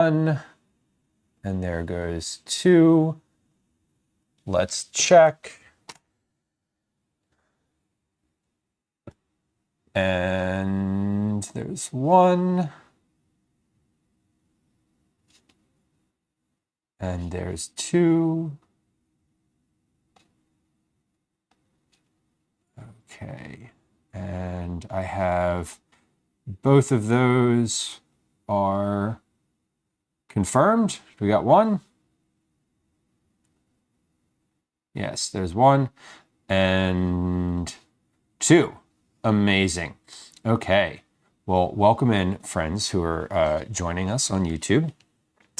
1, and there goes 2. Let's check. And there's 1. And there's 2. Okay. And I have both of those are confirmed. We got 1. Yes, there's 1 and 2. Amazing. Okay. Well, welcome in, friends who are joining us on YouTube.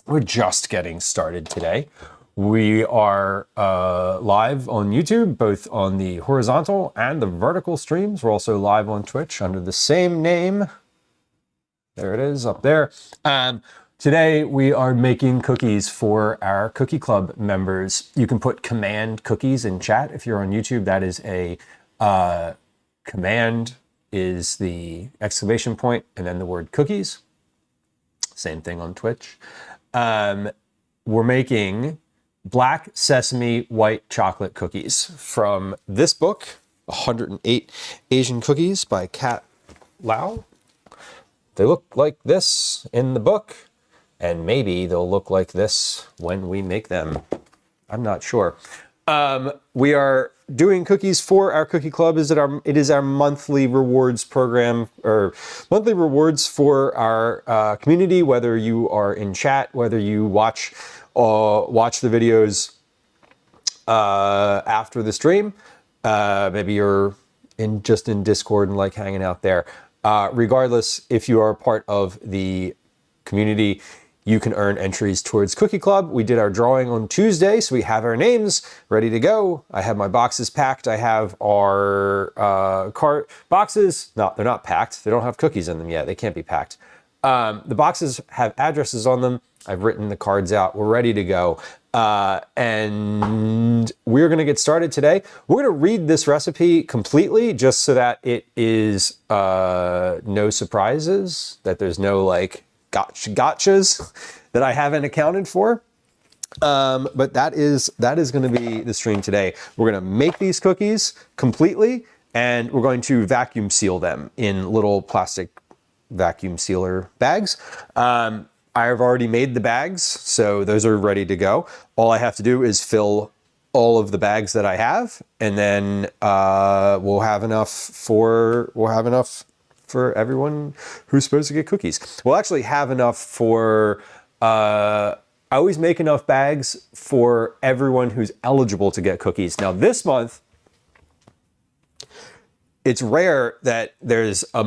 We're just getting started today. We are live on YouTube, both on the horizontal and the vertical streams. We're also live on Twitch under the same name. There it is up there. Today we are making cookies for our Cookie Club members. You can put command cookies in chat if you're on YouTube. That is a command is the exclamation point and then the word cookies. Same thing on Twitch. We're making black sesame white chocolate cookies from this book, 108 Asian Cookies by Kat Lieu. They look like this in the book, and maybe they'll look like this when we make them. I'm not sure. We are doing cookies for our Cookie Club. It is our monthly rewards program, or monthly rewards for our community, whether you are in chat, whether you watch the videos after the stream. Maybe you're just in Discord and like hanging out there. Regardless, if you are a part of the community, you can earn entries towards Cookie Club. We did our drawing on Tuesday, so we have our names ready to go. I have my boxes packed. I have our cart boxes. No, they're not packed. They don't have cookies in them yet. They can't be packed. The boxes have addresses on them. I've written the cards out. We're ready to go. And we're going to get started today. We're going to read this recipe completely just so that it is no surprises, that there's no like gotchas that I haven't accounted for. But that is going to be the stream today. We're going to make these cookies completely, and we're going to vacuum seal them in little plastic vacuum sealer bags. I have already made the bags, so those are ready to go. All I have to do is fill all of the bags that I have, and then we'll have enough for everyone who's supposed to get cookies. We'll actually have enough for, I always make enough bags for everyone who's eligible to get cookies. Now this month, it's rare that there's a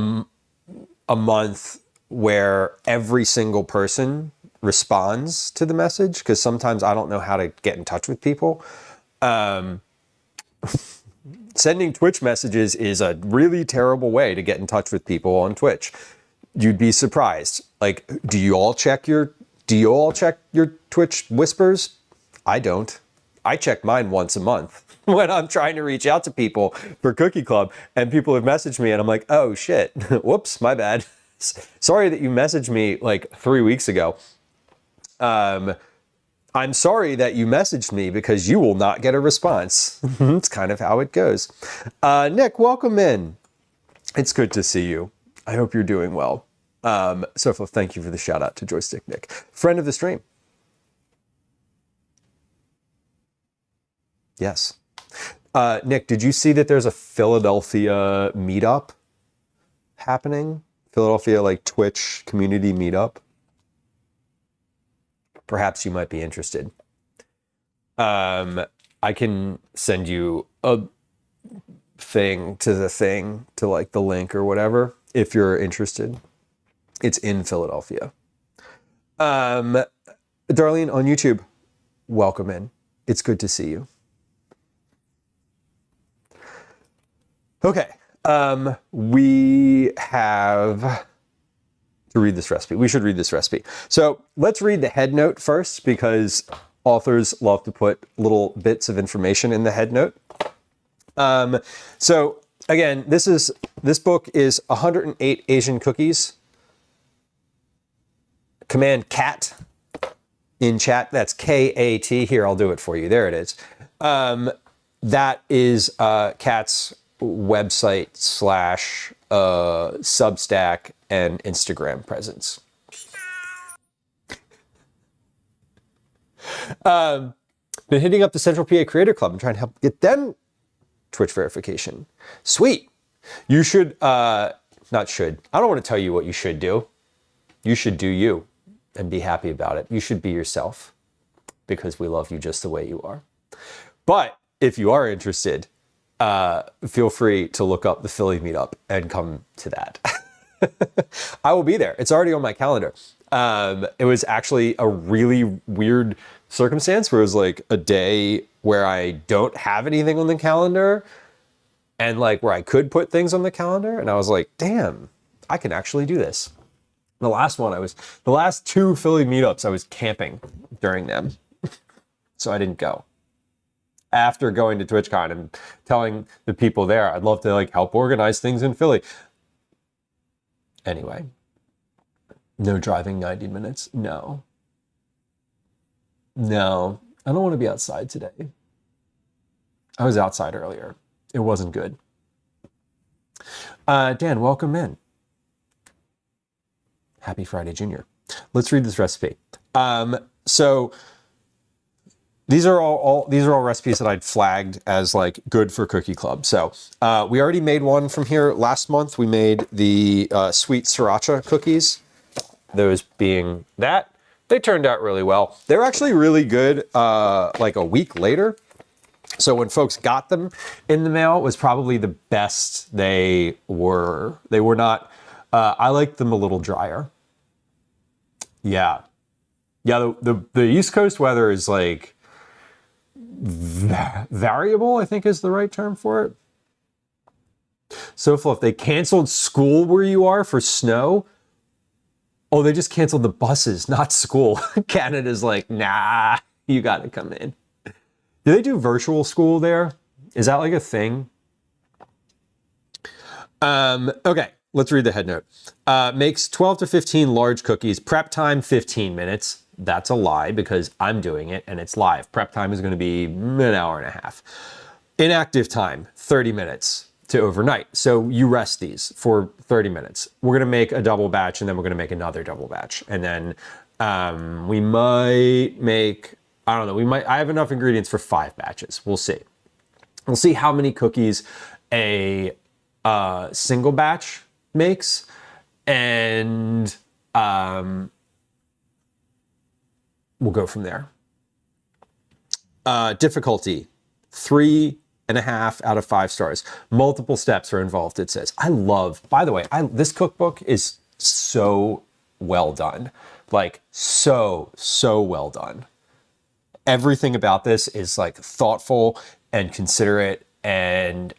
month where every single person responds to the message, because sometimes I don't know how to get in touch with people. Sending Twitch messages is a really terrible way to get in touch with people on Twitch. You'd be surprised. Like, do you all check your Twitch whispers? I don't. I check mine once a month when I'm trying to reach out to people for Cookie Club, and people have messaged me and I'm like, oh shit, whoops, my bad. Sorry that you messaged me like 3 weeks ago. I'm sorry that you messaged me, because you will not get a response. It's kind of how it goes. Nick, welcome in. It's good to see you. I hope you're doing well. So thank you for the shout out to Joystick Nick, friend of the stream. Yes. Nick, did you see that there's a Philadelphia meetup happening? Philadelphia, like Twitch community meetup? Perhaps you might be interested. I can send you a thing to like the link or whatever if you're interested. It's in Philadelphia. Darlene on YouTube, welcome in. It's good to see you. Okay, we have to read this recipe. We should read this recipe. So let's read the head note first, because authors love to put little bits of information in the head note. So again, this book is 108 Asian Cookies, Command cat in chat. That's K-A-T. Here, I'll do it for you. There it is. That is Kat's website / Substack and Instagram presence. Been hitting up the Central PA Creator Club and trying to help get them Twitch verification. Sweet. You should, not should. I don't want to tell you what you should do. You should do you and be happy about it. You should be yourself because we love you just the way you are. But if you are interested, feel free to look up the Philly meetup and come to that. I will be there. It's already on my calendar. It was actually a really weird circumstance where it was like a day where I don't have anything on the calendar and like where I could put things on the calendar. And I was like, damn, I can actually do this. The last two Philly meetups, I was camping during them. So I didn't go. After going to TwitchCon and telling the people there, I'd love to like help organize things in Philly. Anyway, no driving 90 minutes. No, I don't want to be outside today. I was outside earlier. It wasn't good. Dan, welcome in. Happy Friday, Junior. Let's read this recipe. So these are all recipes that I'd flagged as like good for Cookie Club. So we already made one from here last month. We made the sweet sriracha cookies. Those being that, they turned out really well. They're actually really good like a week later. So when folks got them in the mail, it was probably the best they were. They were not, I liked them a little drier. Yeah. Yeah, the East Coast weather is like variable, I think is the right term for it. So if they canceled school where you are for snow, oh, they just canceled the buses, not school. Canada's like, nah, you got to come in. Do they do virtual school there? Is that like a thing? Okay, let's read the head note. Makes 12 to 15 large cookies. Prep time, 15 minutes. That's a lie because I'm doing it and it's live. Prep time is going to be an hour and a half. Inactive time, 30 minutes to overnight. So you rest these for 30 minutes. We're going to make a double batch and then we're going to make another double batch. And then we might make, I don't know, I have enough ingredients for 5 batches. We'll see. We'll see how many cookies a single batch makes. And we'll go from there. Difficulty, 3.5 out of 5 stars. Multiple steps are involved, it says. By the way, this cookbook is so well done. Like so well done. Everything about this is like thoughtful and considerate and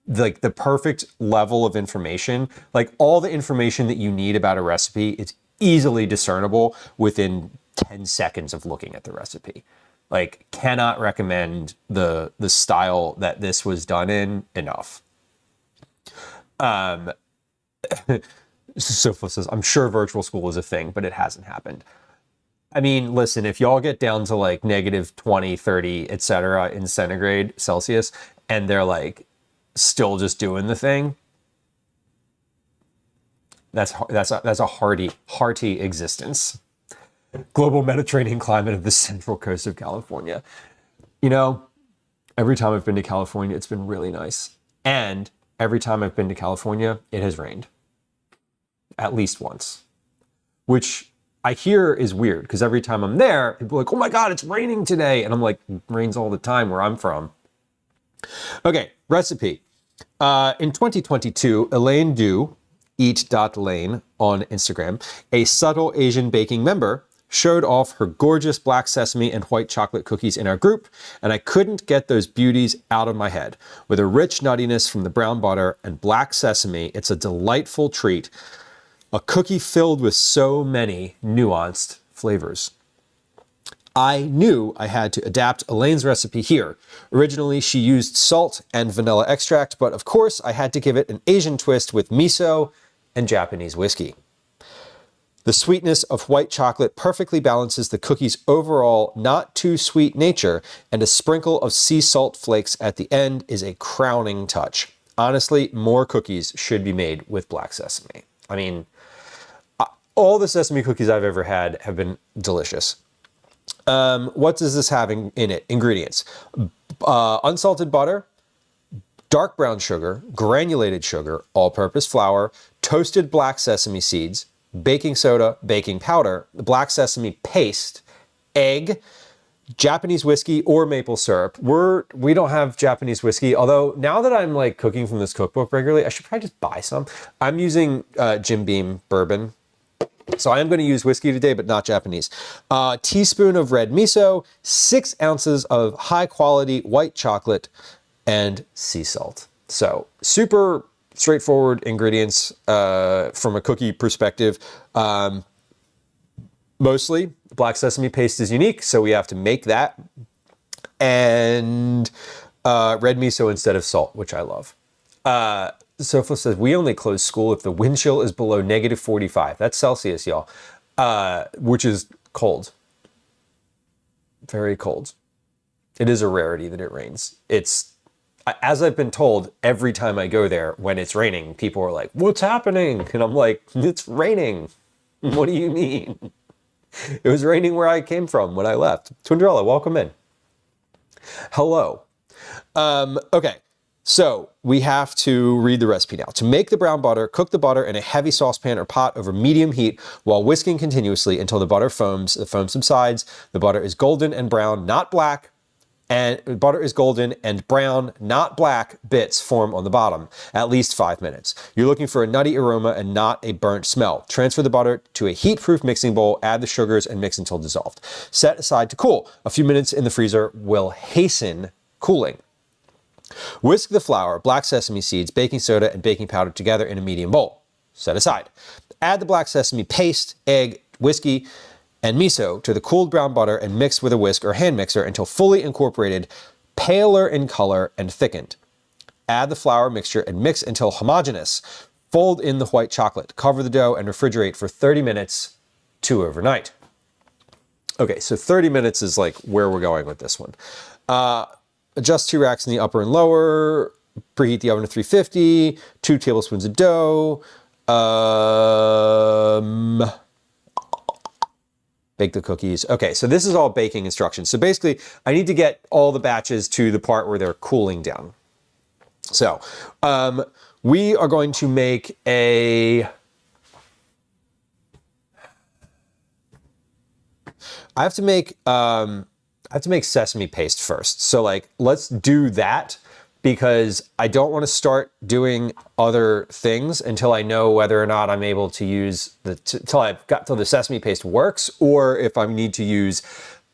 like the perfect level of information. Like all the information that you need about a recipe is easily discernible within 10 seconds of looking at the recipe. Like, cannot recommend the style that this was done in enough. Sofa says, I'm sure virtual school is a thing, but it hasn't happened. I mean, listen, if y'all get down to like negative 20, 30, etc. in centigrade Celsius, and they're like still just doing the thing, that's a hearty existence. Global Mediterranean climate of the central coast of California. You know, every time I've been to California, it's been really nice. And every time I've been to California, it has rained. At least once. Which I hear is weird, because every time I'm there, people are like, oh my God, it's raining today. And I'm like, it rains all the time where I'm from. Okay, recipe. In 2022, Elaine Du, eat.lane on Instagram, a subtle Asian baking member, showed off her gorgeous black sesame and white chocolate cookies in our group, and I couldn't get those beauties out of my head. With a rich nuttiness from the brown butter and black sesame, it's a delightful treat. A cookie filled with so many nuanced flavors. I knew I had to adapt Elaine's recipe here. Originally, she used salt and vanilla extract, but of course, I had to give it an Asian twist with miso and Japanese whiskey. The sweetness of white chocolate perfectly balances the cookie's overall not too sweet nature, and a sprinkle of sea salt flakes at the end is a crowning touch. Honestly, more cookies should be made with black sesame. I mean, all the sesame cookies I've ever had have been delicious. What does this have in it? Ingredients. Unsalted butter, dark brown sugar, granulated sugar, all-purpose flour, toasted black sesame seeds, baking soda, baking powder, black sesame paste, egg, Japanese whiskey or maple syrup. We don't have Japanese whiskey, although now that I'm like cooking from this cookbook regularly, I should probably just buy some. I'm using Jim Beam bourbon. So I am going to use whiskey today, but not Japanese. Teaspoon of red miso, 6 ounces of high quality white chocolate, and sea salt. So super straightforward ingredients from a cookie perspective. Mostly black sesame paste is unique, so we have to make that. And red miso instead of salt, which I love. Sophia says, we only close school if the wind chill is below -45. That's Celsius, y'all. Which is cold. Very cold. It is a rarity that it rains. It's, as I've been told, every time I go there when it's raining, people are like, what's happening? And I'm like, it's raining. What do you mean? It was raining where I came from when I left. Twindrella, welcome in. Hello. Okay. So we have to read the recipe now. To make the brown butter, cook the butter in a heavy saucepan or pot over medium heat while whisking continuously until the butter foams. The foam subsides. The butter is golden and brown, not black. And butter is golden and brown, not black, bits form on the bottom, at least 5 minutes. You're looking for a nutty aroma and not a burnt smell. Transfer the butter to a heat-proof mixing bowl, add the sugars, and mix until dissolved. Set aside to cool. A few minutes in the freezer will hasten cooling. Whisk the flour, black sesame seeds, baking soda, and baking powder together in a medium bowl. Set aside. Add the black sesame paste, egg, whiskey, and miso to the cooled brown butter and mix with a whisk or hand mixer until fully incorporated, paler in color, and thickened. Add the flour mixture and mix until homogeneous. Fold in the white chocolate. Cover the dough and refrigerate for 30 minutes to overnight. Okay, so 30 minutes is like where we're going with this one. Adjust 2 racks in the upper and lower. Preheat the oven to 350. 2 tablespoons of dough. Bake the cookies. Okay, so this is all baking instructions. So basically, I need to get all the batches to the part where they're cooling down. So we are going to make I have to make sesame paste first. So like, let's do that because I don't want to start doing other things until I know whether or not I'm able to use till the sesame paste works, or if I need to use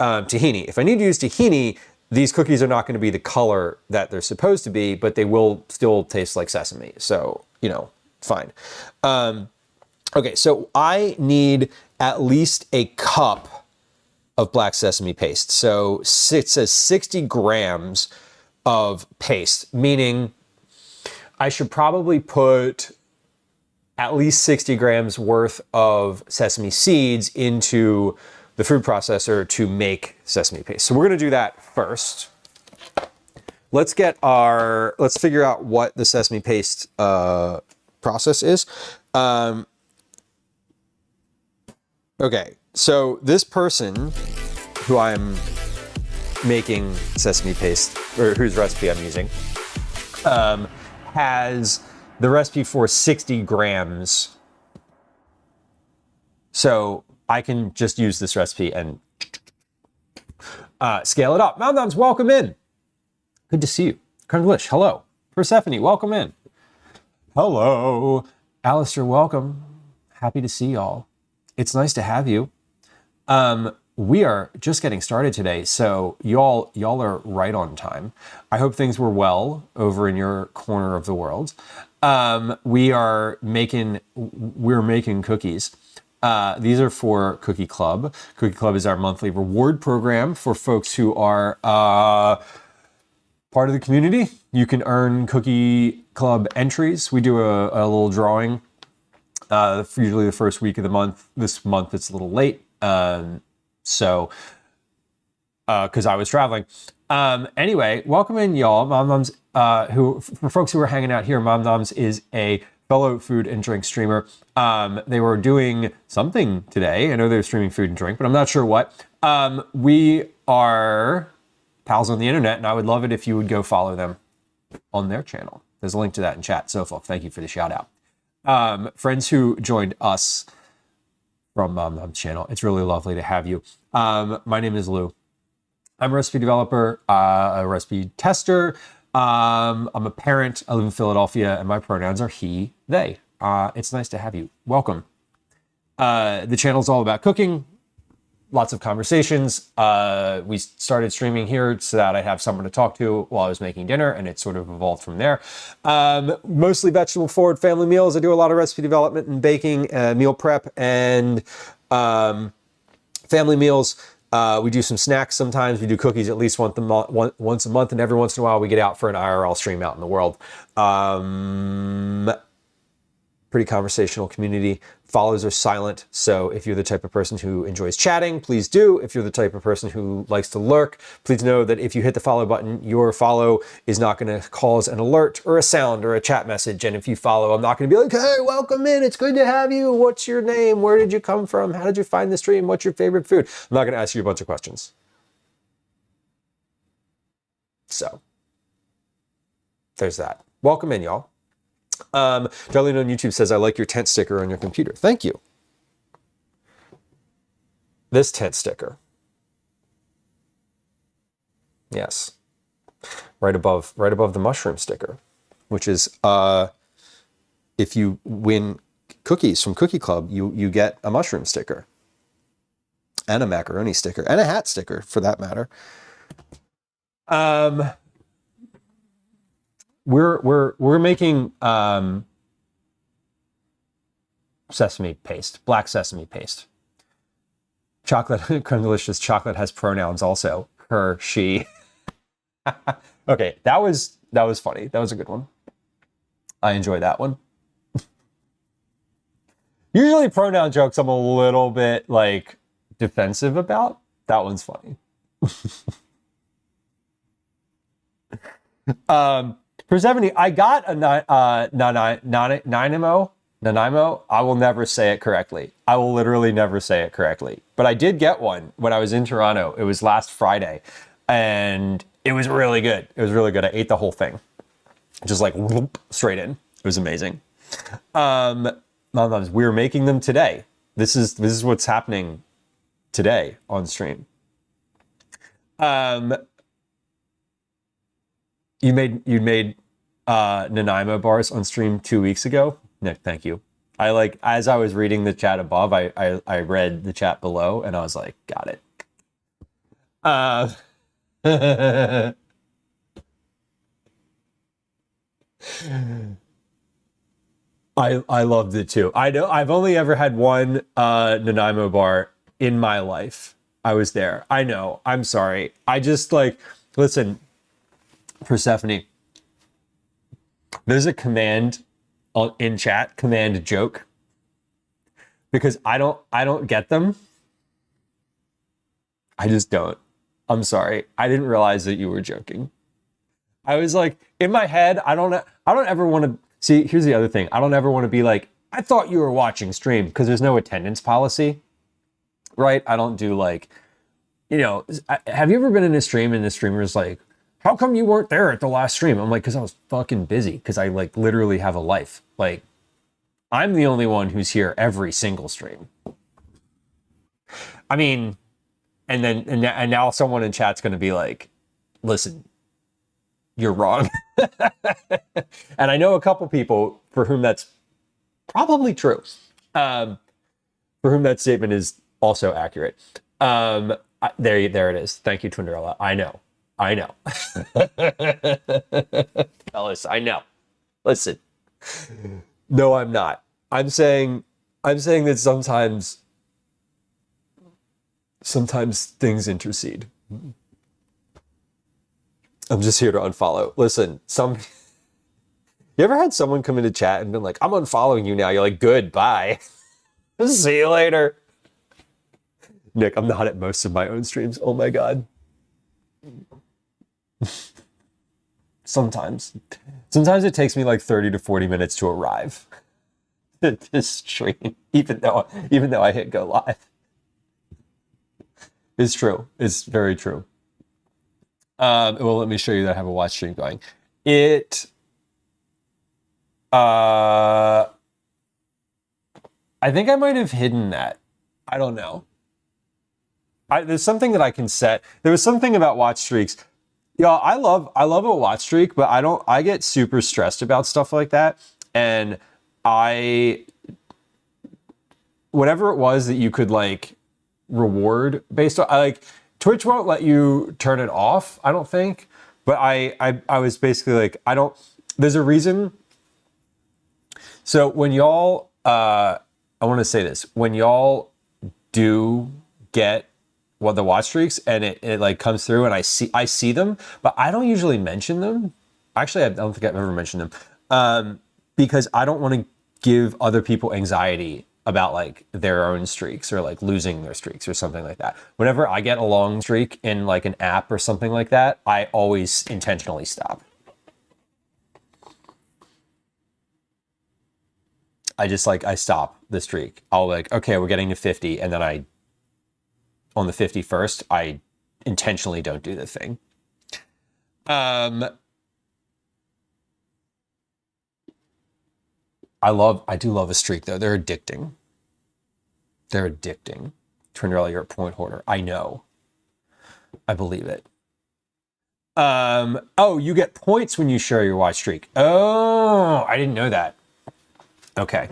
tahini. If I need to use tahini, these cookies are not going to be the color that they're supposed to be, but they will still taste like sesame. So, fine. Okay, so I need at least a cup of black sesame paste. So it says 60 grams of paste, meaning I should probably put at least 60 grams worth of sesame seeds into the food processor to make sesame paste. So we're going to do that first. Let's figure out what the sesame paste process is. Okay, so this person who I'm making sesame paste, or whose recipe I'm using, has the recipe for 60 grams. So I can just use this recipe and scale it up. Mountains, welcome in. Good to see you. Carnelish, hello. Persephone, welcome in. Hello. Alistair, welcome. Happy to see y'all. It's nice to have you. We are just getting started today, so y'all are right on time. I hope things were well over in your corner of the world. We're making cookies. These are for Cookie Club. Cookie Club is our monthly reward program for folks who are part of the community. You can earn Cookie Club entries. We do a little drawing usually the first week of the month. This month it's a little late. Because I was traveling. Anyway, welcome in, y'all. Mom Noms, for folks who are hanging out here, Mom Noms is a fellow food and drink streamer. They were doing something today. I know they're streaming food and drink, but I'm not sure what. We are pals on the internet, and I would love it if you would go follow them on their channel. There's a link to that in chat. So, thank you for the shout out. Friends who joined us from Mom Noms channel, it's really lovely to have you. My name is Lieu. I'm a recipe developer, a recipe tester. I'm a parent. I live in Philadelphia, and my pronouns are he, they. It's nice to have you. Welcome. The channel's all about cooking, lots of conversations. We started streaming here so that I have someone to talk to while I was making dinner, and it sort of evolved from there. Mostly vegetable-forward family meals. I do a lot of recipe development and baking, meal prep, and family meals. We do some snacks sometimes. We do cookies at least once a month, and every once in a while we get out for an IRL stream out in the world. Pretty conversational community. Follows are silent, so if you're the type of person who enjoys chatting, please do. If you're the type of person who likes to lurk, please know that if you hit the follow button, your follow is not going to cause an alert or a sound or a chat message. And if you follow, I'm not going to be like, hey, welcome in. It's good to have you. What's your name? Where did you come from? How did you find the stream? What's your favorite food? I'm not going to ask you a bunch of questions. So there's that. Welcome in, y'all. Darlene on YouTube says, I like your tent sticker on your computer. Thank you. This tent sticker. Yes. Right above the mushroom sticker, which is, if you win cookies from Cookie Club, you get a mushroom sticker and a macaroni sticker and a hat sticker for that matter. We're making sesame paste, black sesame paste. Chocolate, Creme Delicious chocolate has pronouns also. Her, she. Okay, that was funny. That was a good one. I enjoy that one. Usually pronoun jokes I'm a little bit like defensive about. That one's funny. Persephone, I got a Nanaimo. I will never say it correctly. I will literally never say it correctly. But I did get one when I was in Toronto. It was last Friday. And it was really good. It was really good. I ate the whole thing. Just like whoop, straight in. It was amazing. We're making them today. This is what's happening today on stream. You made Nanaimo bars on stream 2 weeks ago. Nick, thank you. As I was reading the chat above, I read the chat below and I was like, got it. I loved it too. I know I've only ever had one Nanaimo bar in my life. I was there. I know. I'm sorry. I just listen, Persephone. There's a command in chat, command joke, because I don't get them. I just don't. I'm sorry. I didn't realize that you were joking. I was like, in my head, I don't ever want to see. Here's the other thing. I don't ever want to be like, I thought you were watching stream, because there's no attendance policy, right? I don't do have you ever been in a stream and the streamer's like, how come you weren't there at the last stream? I'm like, because I was fucking busy, because I literally have a life. I'm the only one who's here every single stream. I mean, and now someone in chat's going to be like, listen, you're wrong. And I know a couple people for whom that's probably true. For whom that statement is also accurate. There it is. Thank you, Twinderella. I know. Ellis, I know. Listen. No, I'm not. I'm saying that sometimes things intercede. I'm just here to unfollow. Listen, You ever had someone come into chat and been like, I'm unfollowing you now? You're like, good, bye. See you later. Nick, I'm not at most of my own streams. Oh my God. Sometimes it takes me like 30 to 40 minutes to arrive to this stream, even though I hit go live. It's true. It's very true. Well, let me show you that I have a watch stream going. I think I might have hidden that. I don't know. There's something that I can set. There was something about watch streaks. Yeah, I love a watch streak, but I get super stressed about stuff like that. And whatever it was that you could like reward based on, like Twitch won't let you turn it off, I don't think. But I was basically like, there's a reason. So when y'all, I want to say this, when y'all do get the watch streaks and it like comes through and I see them, but I don't usually mention them. Actually, I don't think I've ever mentioned them because I don't want to give other people anxiety about like their own streaks or like losing their streaks or something like that. Whenever I get a long streak in like an app or something like that, I always intentionally stop. I stop the streak. I'll like, okay, we're getting to 50. And then on the 51st, I intentionally don't do the thing. I do love a streak though. They're addicting. Trinrella, you're a point hoarder. I know. I believe it. Oh, you get points when you share your watch streak. Oh, I didn't know that. Okay.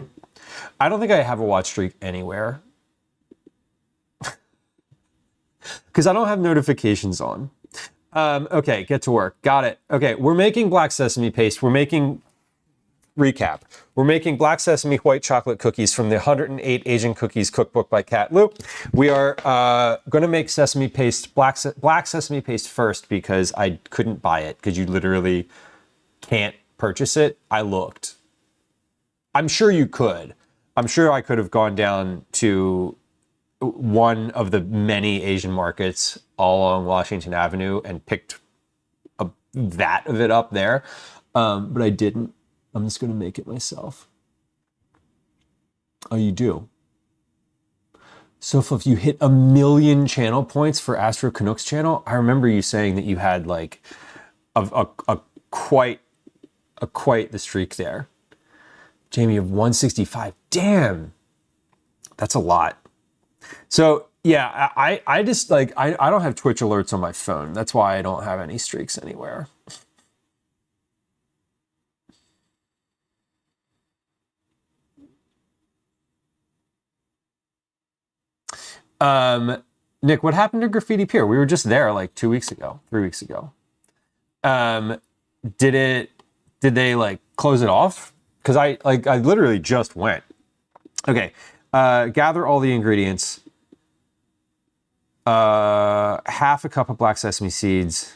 I don't think I have a watch streak anywhere. Because I don't have notifications on. Okay, get to work. Got it. Okay, we're making black sesame paste. We're making black sesame white chocolate cookies from the 108 Asian Cookies cookbook by Kat Lieu. We are going to make sesame paste, black sesame paste first because I couldn't buy it because you literally can't purchase it. I looked. I'm sure you could. I'm sure I could have gone down to one of the many Asian markets all along Washington Avenue and picked a vat of it up there. But I didn't. I'm just going to make it myself. Oh, you do? So if you hit 1 million channel points for Astro Canucks channel, I remember you saying that you had like a quite the streak there. Jamie of 165. Damn. That's a lot. So yeah, I just like, I don't have Twitch alerts on my phone. That's why I don't have any streaks anywhere. Nick, what happened to Graffiti Pier? We were just there like 3 weeks ago. Did they like close it off? Because I literally just went. Okay. Gather all the ingredients. Half a cup of black sesame seeds.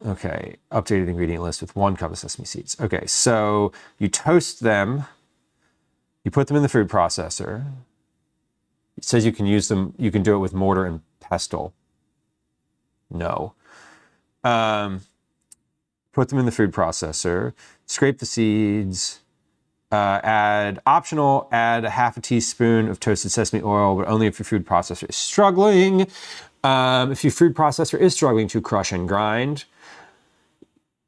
Okay. Updated ingredient list with 1 cup of sesame seeds. Okay. So you toast them. You put them in the food processor. It says you can use them. You can do it with mortar and pestle. No. Put them in the food processor. Scrape the seeds. Add a half a teaspoon of toasted sesame oil, but only if your food processor is struggling. If your food processor is struggling to crush and grind,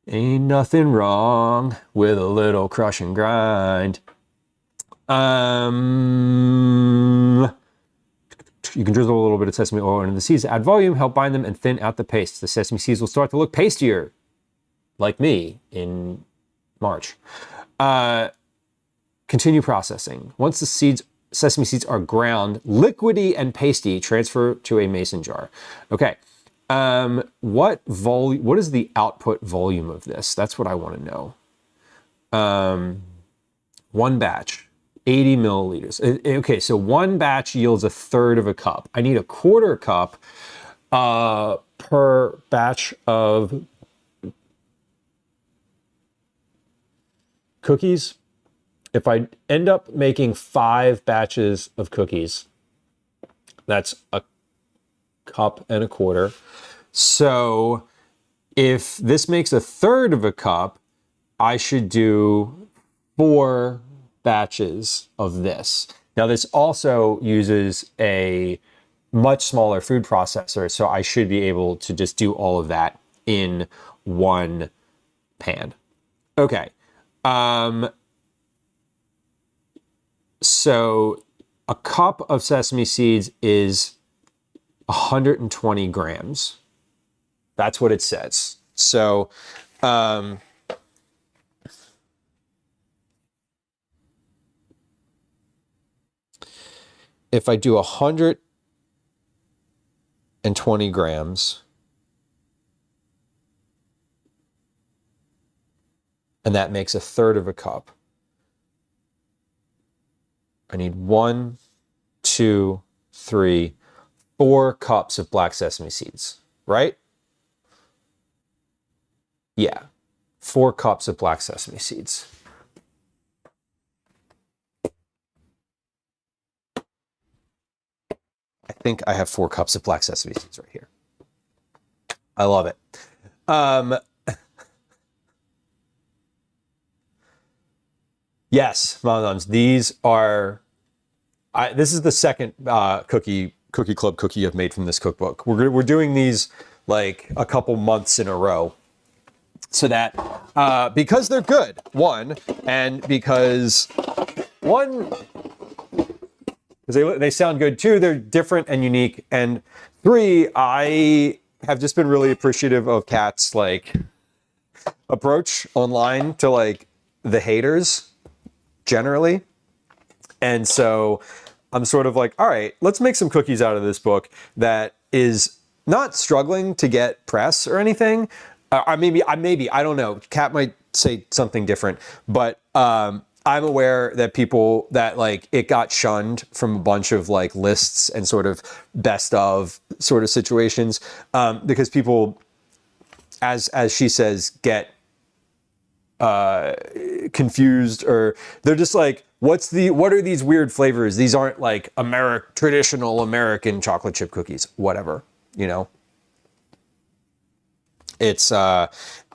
ain't nothing wrong with a little crush and grind. You can drizzle a little bit of sesame oil into the seeds to add volume, help bind them, and thin out the paste. The sesame seeds will start to look pastier, like me in March. Continue processing. Once the sesame seeds are ground, liquidy and pasty, transfer to a mason jar. Okay. What is the output volume of this? That's what I want to know. One batch, 80 milliliters. Okay, so one batch yields 1/3 of a cup. I need 1/4 cup per batch of cookies, if I end up making 5 batches of cookies, that's a cup and a quarter. So if this makes a third of a cup, I should do 4 batches of this. Now this also uses a much smaller food processor, so I should be able to just do all of that in one pan. Okay. So a cup of sesame seeds is 120 grams. That's what it says. So, if I do 120 grams, and that makes a third of a cup, I need 1, 2, 3, 4 cups of black sesame seeds, right? Yeah, 4 cups of black sesame seeds. I think I have 4 cups of black sesame seeds right here. I love it. Yes, Moms, these are, this is the second cookie club cookie I've made from this cookbook. We're doing these like a couple months in a row, so that because they're good, one, and because they sound good, 2, they're different and unique, and 3, I have just been really appreciative of Kat's like approach online to like the haters generally. And so I'm sort of like, all right, let's make some cookies out of this book that is not struggling to get press or anything. Maybe, I don't know. Kat might say something different, but I'm aware that people that like it got shunned from a bunch of like lists and sort of best of sort of situations, because people, as she says, get confused, or they're just like, what are these weird flavors? These aren't like traditional American chocolate chip cookies, whatever, you know? It's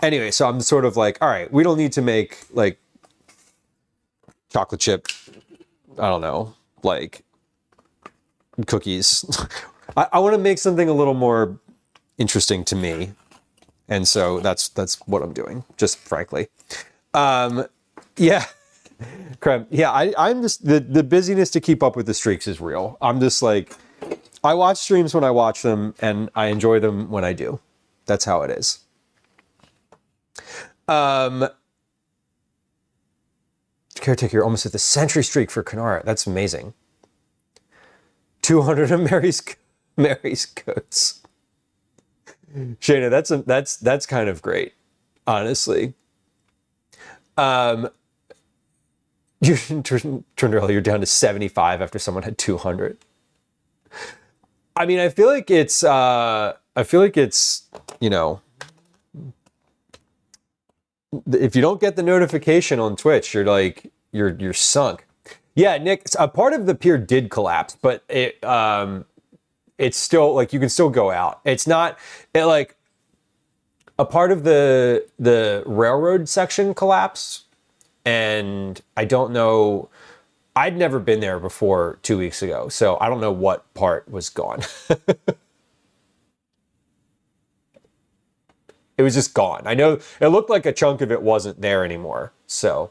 anyway, so I'm sort of like, all right, we don't need to make like chocolate chip, I don't know, like cookies. I want to make something a little more interesting to me. And so that's what I'm doing, just frankly. Yeah. Creme. Yeah, I'm just, the busyness to keep up with the streaks is real. I'm just like, I watch streams when I watch them, and I enjoy them when I do. That's how it is. Caretaker, you're almost at the century streak for Kanara. That's amazing. 200 of Mary's coats. Shayna, that's kind of great, honestly. You're down to 75 after someone had 200. I mean, I feel like it's, you know, if you don't get the notification on Twitch, you're like, you're sunk. Yeah, Nick, a part of the pier did collapse, but it's still like, you can still go out. It's not like a part of the railroad section collapsed, and I don't know, I'd never been there before 2 weeks ago, so I don't know what part was gone. It was just gone. I know it looked like a chunk of it wasn't there anymore. So,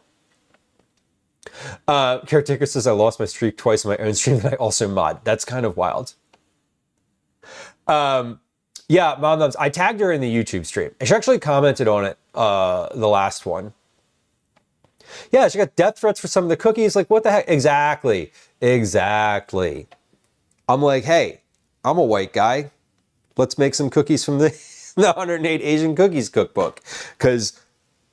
Caretaker says, I lost my streak twice in my own stream, and I also mod. That's kind of wild. Yeah, Moms, I tagged her in the YouTube stream. She actually commented on it, the last one. Yeah, she got death threats for some of the cookies. Like, what the heck? Exactly. I'm like, hey, I'm a white guy. Let's make some cookies from the 108 Asian Cookies cookbook, because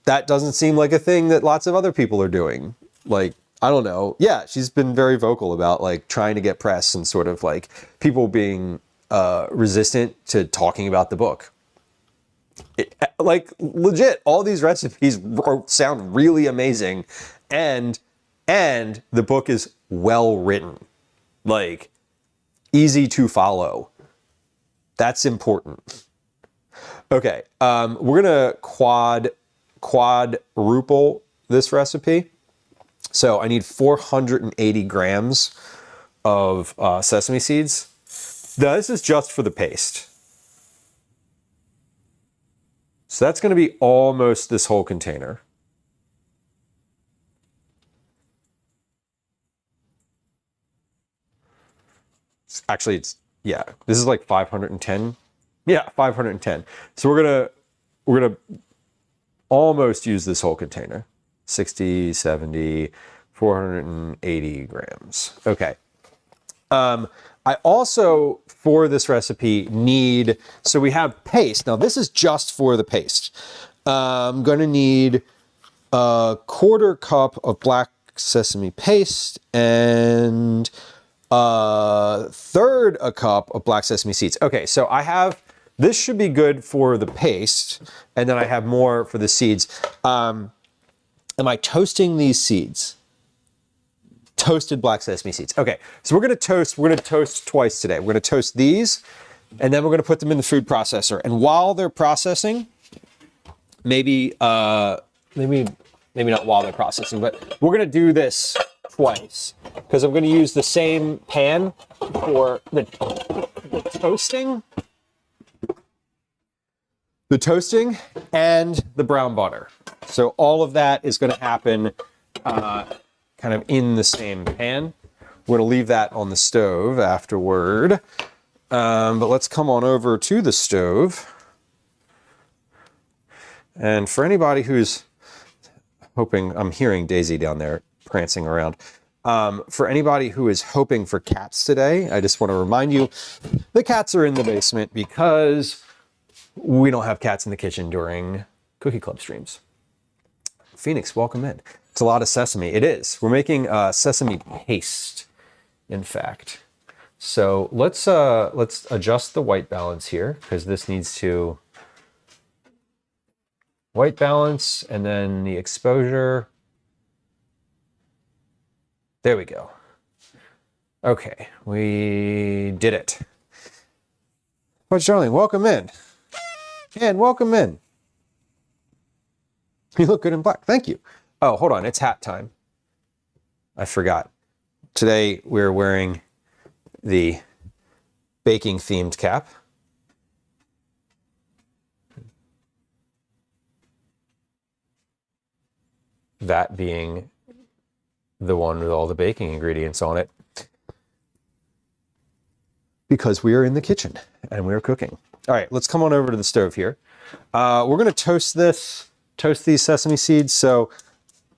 that doesn't seem like a thing that lots of other people are doing. Like, I don't know. Yeah, she's been very vocal about like trying to get press and sort of like people being resistant to talking about the book. Like legit, all these recipes sound really amazing, and the book is well written, like easy to follow. That's important. Okay, we're gonna quadruple this recipe. So I need 480 grams of sesame seeds. Now this is just for the paste. So that's going to be almost this whole container. Actually, yeah, this is like 510. Yeah, 510. So we're gonna almost use this whole container. 60, 70, 480 grams. Okay. I also, for this recipe, need, so we have paste. Now this is just for the paste. I'm gonna need a 1/4 cup of black sesame paste and 1/3 a cup of black sesame seeds. Okay, so I have, this should be good for the paste, and then I have more for the seeds. Am I toasting these seeds? Toasted black sesame seeds. Okay, so we're gonna toast twice today. We're gonna toast these, and then we're gonna put them in the food processor. And while they're processing, maybe not while they're processing, but we're gonna do this twice because I'm gonna use the same pan for the toasting and the brown butter. So all of that is gonna happen kind of in the same pan. We're gonna leave that on the stove afterward. But let's come on over to the stove. And for anybody who's hoping, I'm hearing Daisy down there prancing around. For anybody who is hoping for cats today, I just want to remind you, the cats are in the basement because we don't have cats in the kitchen during Cookie Club streams. Phoenix, welcome in. It's a lot of sesame. It is. We're making sesame paste, in fact. So let's adjust the white balance here because this needs to white balance and then the exposure. There we go. Okay, we did it. Fudge darling, welcome in. And welcome in. You look good in black. Thank you. Oh, hold on. It's hat time. I forgot. Today we're wearing the baking themed cap. That being the one with all the baking ingredients on it. Because we are in the kitchen and we're cooking. All right, let's come on over to the stove here. We're going to toast these sesame seeds. So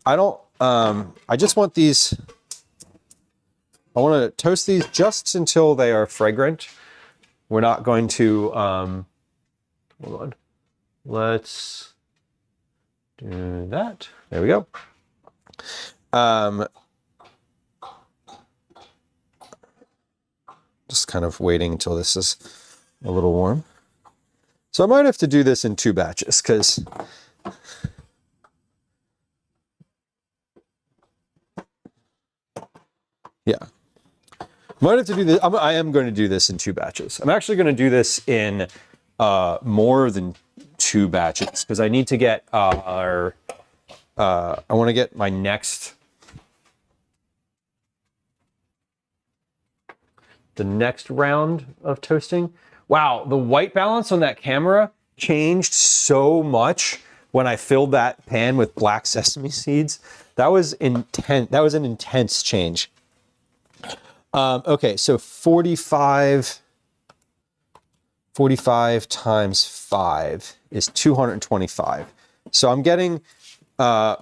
I just want these, I want to toast these just until they are fragrant. We're not going to, hold on. Let's do that. There we go. Just kind of waiting until this is a little warm. So I might have to do this in 2 batches because yeah. Might have to do this. I am going to do this in 2 batches. I'm actually going to do this in more than 2 batches because I need to get I want to get my the next round of toasting. Wow, the white balance on that camera changed so much when I filled that pan with black sesame seeds. That was intense. That was an intense change. Okay, so 45 times 5 is 225. So I'm getting I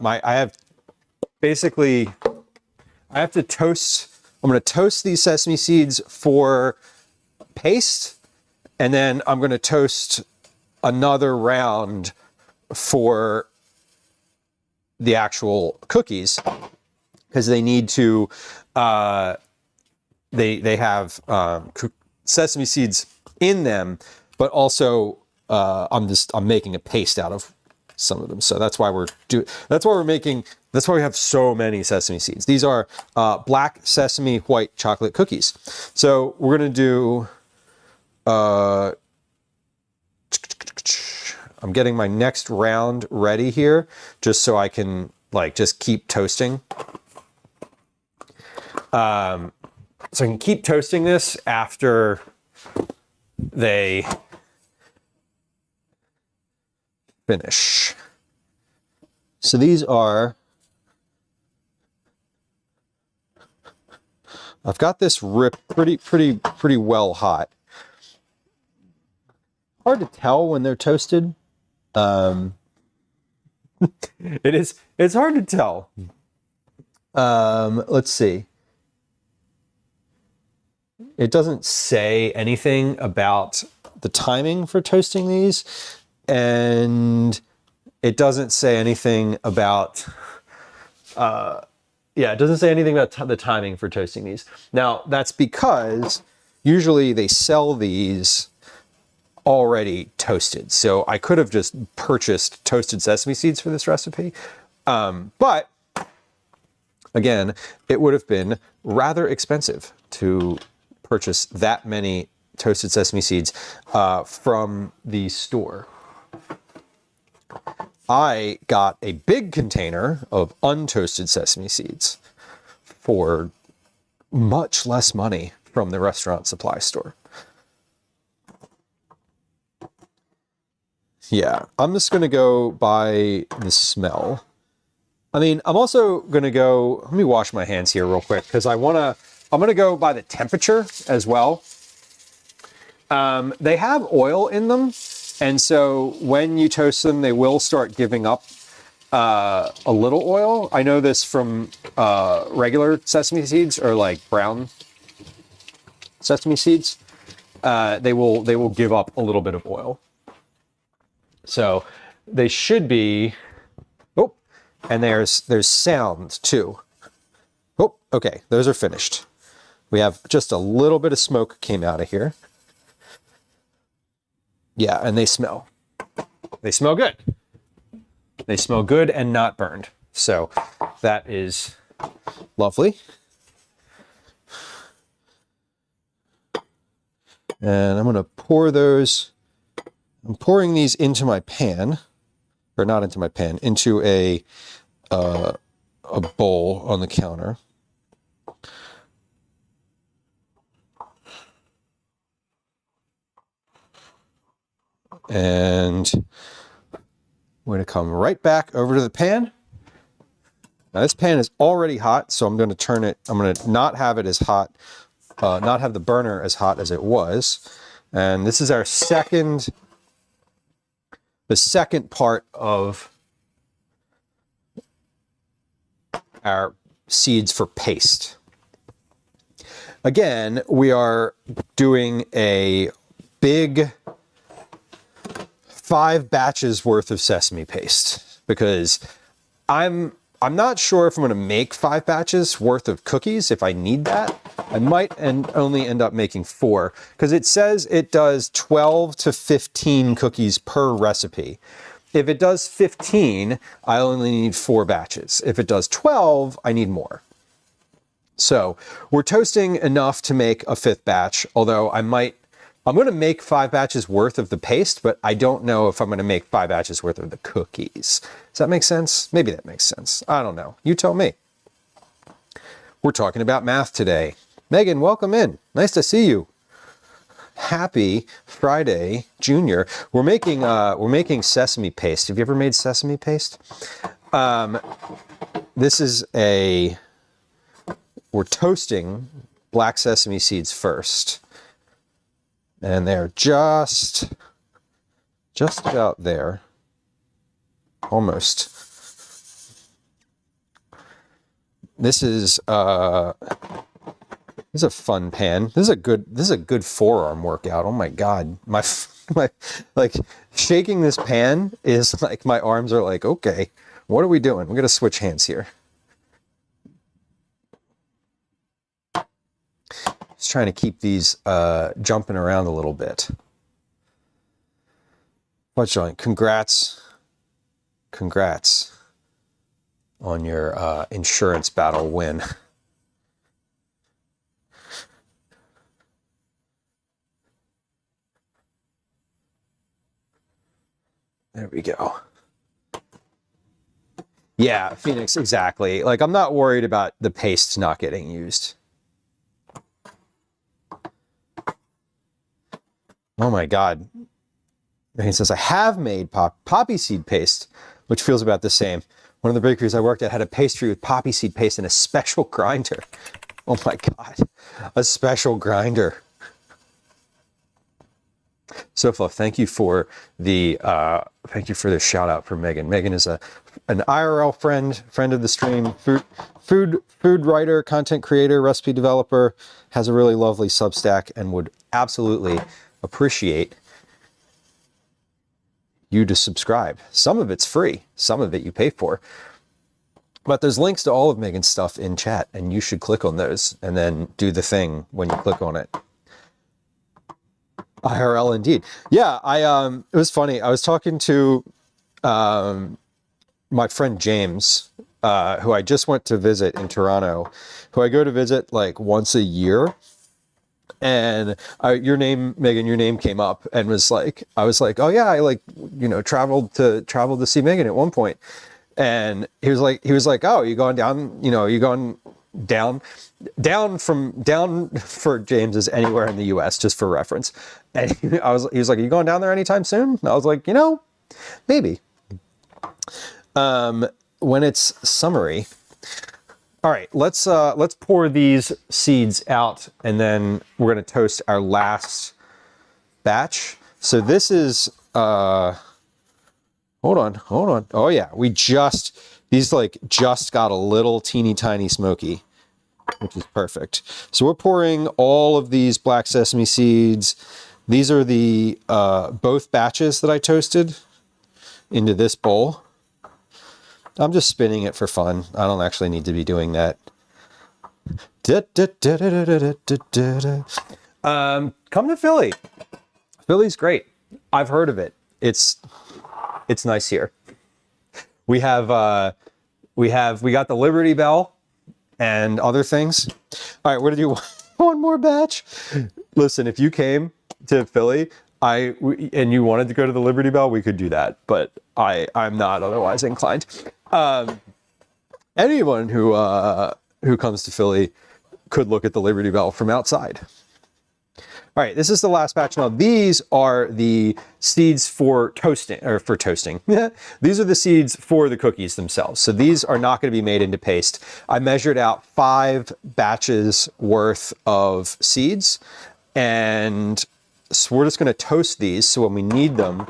have to toast. I'm going to toast these sesame seeds for paste, and then I'm going to toast another round for the actual cookies because they need to they have sesame seeds in them, but also I'm making a paste out of some of them. So that's why that's why we have so many sesame seeds. These are black sesame white chocolate cookies. So we're gonna do, I'm getting my next round ready here just so I can like just keep toasting. So I can keep toasting this after they finish. So these are, I've got this rip pretty well hot. Hard to tell when they're toasted. It's hard to tell. Let's see. It doesn't say anything about the timing for toasting these, and it doesn't say anything about, it doesn't say anything about the timing for toasting these. Now, that's because usually they sell these already toasted. So I could have just purchased toasted sesame seeds for this recipe. But again, it would have been rather expensive to purchase that many toasted sesame seeds from the store. I got a big container of untoasted sesame seeds for much less money from the restaurant supply store. Yeah, I'm just going to go by the smell. I mean, I'm also going to go, let me wash my hands here real quick because I'm going to go by the temperature as well. They have oil in them. And so when you toast them, they will start giving up a little oil. I know this from regular sesame seeds or like brown sesame seeds. They will give up a little bit of oil. So they should be, oh, and there's sound too. Oh, okay, those are finished. We have just a little bit of smoke came out of here. Yeah, and they smell good. They smell good and not burned. So that is lovely. And I'm going to pour those. I'm pouring these into my pan, or not into my pan, into a bowl on the counter. And we're going to come right back over to the pan. Now this pan is already hot, so I'm going to turn it, I'm going to not have it as hot, not have the burner as hot as it was. And this is our the second part of our seeds for paste. Again, we are doing a big 5 batches worth of sesame paste because I'm not sure if I'm going to make 5 batches worth of cookies. If I need that, I might only end up making 4 because it says it does 12 to 15 cookies per recipe. If it does 15, I only need 4 batches. If it does 12, I need more. So we're toasting enough to make a 5th batch, although I'm going to make 5 batches worth of the paste, but I don't know if I'm going to make 5 batches worth of the cookies. Does that make sense? Maybe that makes sense. I don't know. You tell me. We're talking about math today. Megan, welcome in. Nice to see you. Happy Friday, Junior. We're making sesame paste. Have you ever made sesame paste? This is we're toasting black sesame seeds first. And they're just about there. Almost. This is a fun pan. This is a good forearm workout. Oh my God. My like shaking this pan is like my arms are like, okay, what are we doing? We're going to switch hands here. Just trying to keep these jumping around a little bit. Fudge Darling, congrats on your insurance battle win. There we go. Yeah, Phoenix, exactly. Like, I'm not worried about the paste not getting used. Oh my God. He says, I have made poppy seed paste, which feels about the same. One of the bakeries I worked at had a pastry with poppy seed paste and a special grinder. Oh my God, a special grinder. So Fluff, thank you for the shout out for Megan. Megan is an IRL friend of the stream, food writer, content creator, recipe developer, has a really lovely Substack, and would absolutely appreciate you to subscribe. Some of it's free, some of it you pay for. But there's links to all of Megan's stuff in chat, and you should click on those and then do the thing when you click on it. IRL indeed. Yeah, it was funny. I was talking to my friend James, who I just went to visit in Toronto, who I go to visit like once a year. And your name, Megan, your name came up, and I was like, oh yeah, I traveled to see Megan at one point. And he was like, oh, you going down, you going down for James is anywhere in the US, just for reference. And he was like, are you going down there anytime soon? And I was like, maybe. When it's summery. All right, let's pour these seeds out, and then we're gonna toast our last batch. So this is hold on. Oh yeah, these just got a little teeny tiny smoky, which is perfect. So we're pouring all of these black sesame seeds. These are the both batches that I toasted into this bowl. I'm just spinning it for fun. I don't actually need to be doing that. Come to Philly. Philly's great. I've heard of it. It's nice here. We got the Liberty Bell and other things. All right, we're gonna do one more batch. Listen, if you came to Philly, and you wanted to go to the Liberty Bell, we could do that, but I'm not otherwise inclined. Anyone who comes to Philly could look at the Liberty Bell from outside. All right, this is the last batch. Now, these are the seeds for toasting. These are the seeds for the cookies themselves. So these are not going to be made into paste. I measured out 5 batches worth of seeds, and so we're just going to toast these. So when we need them,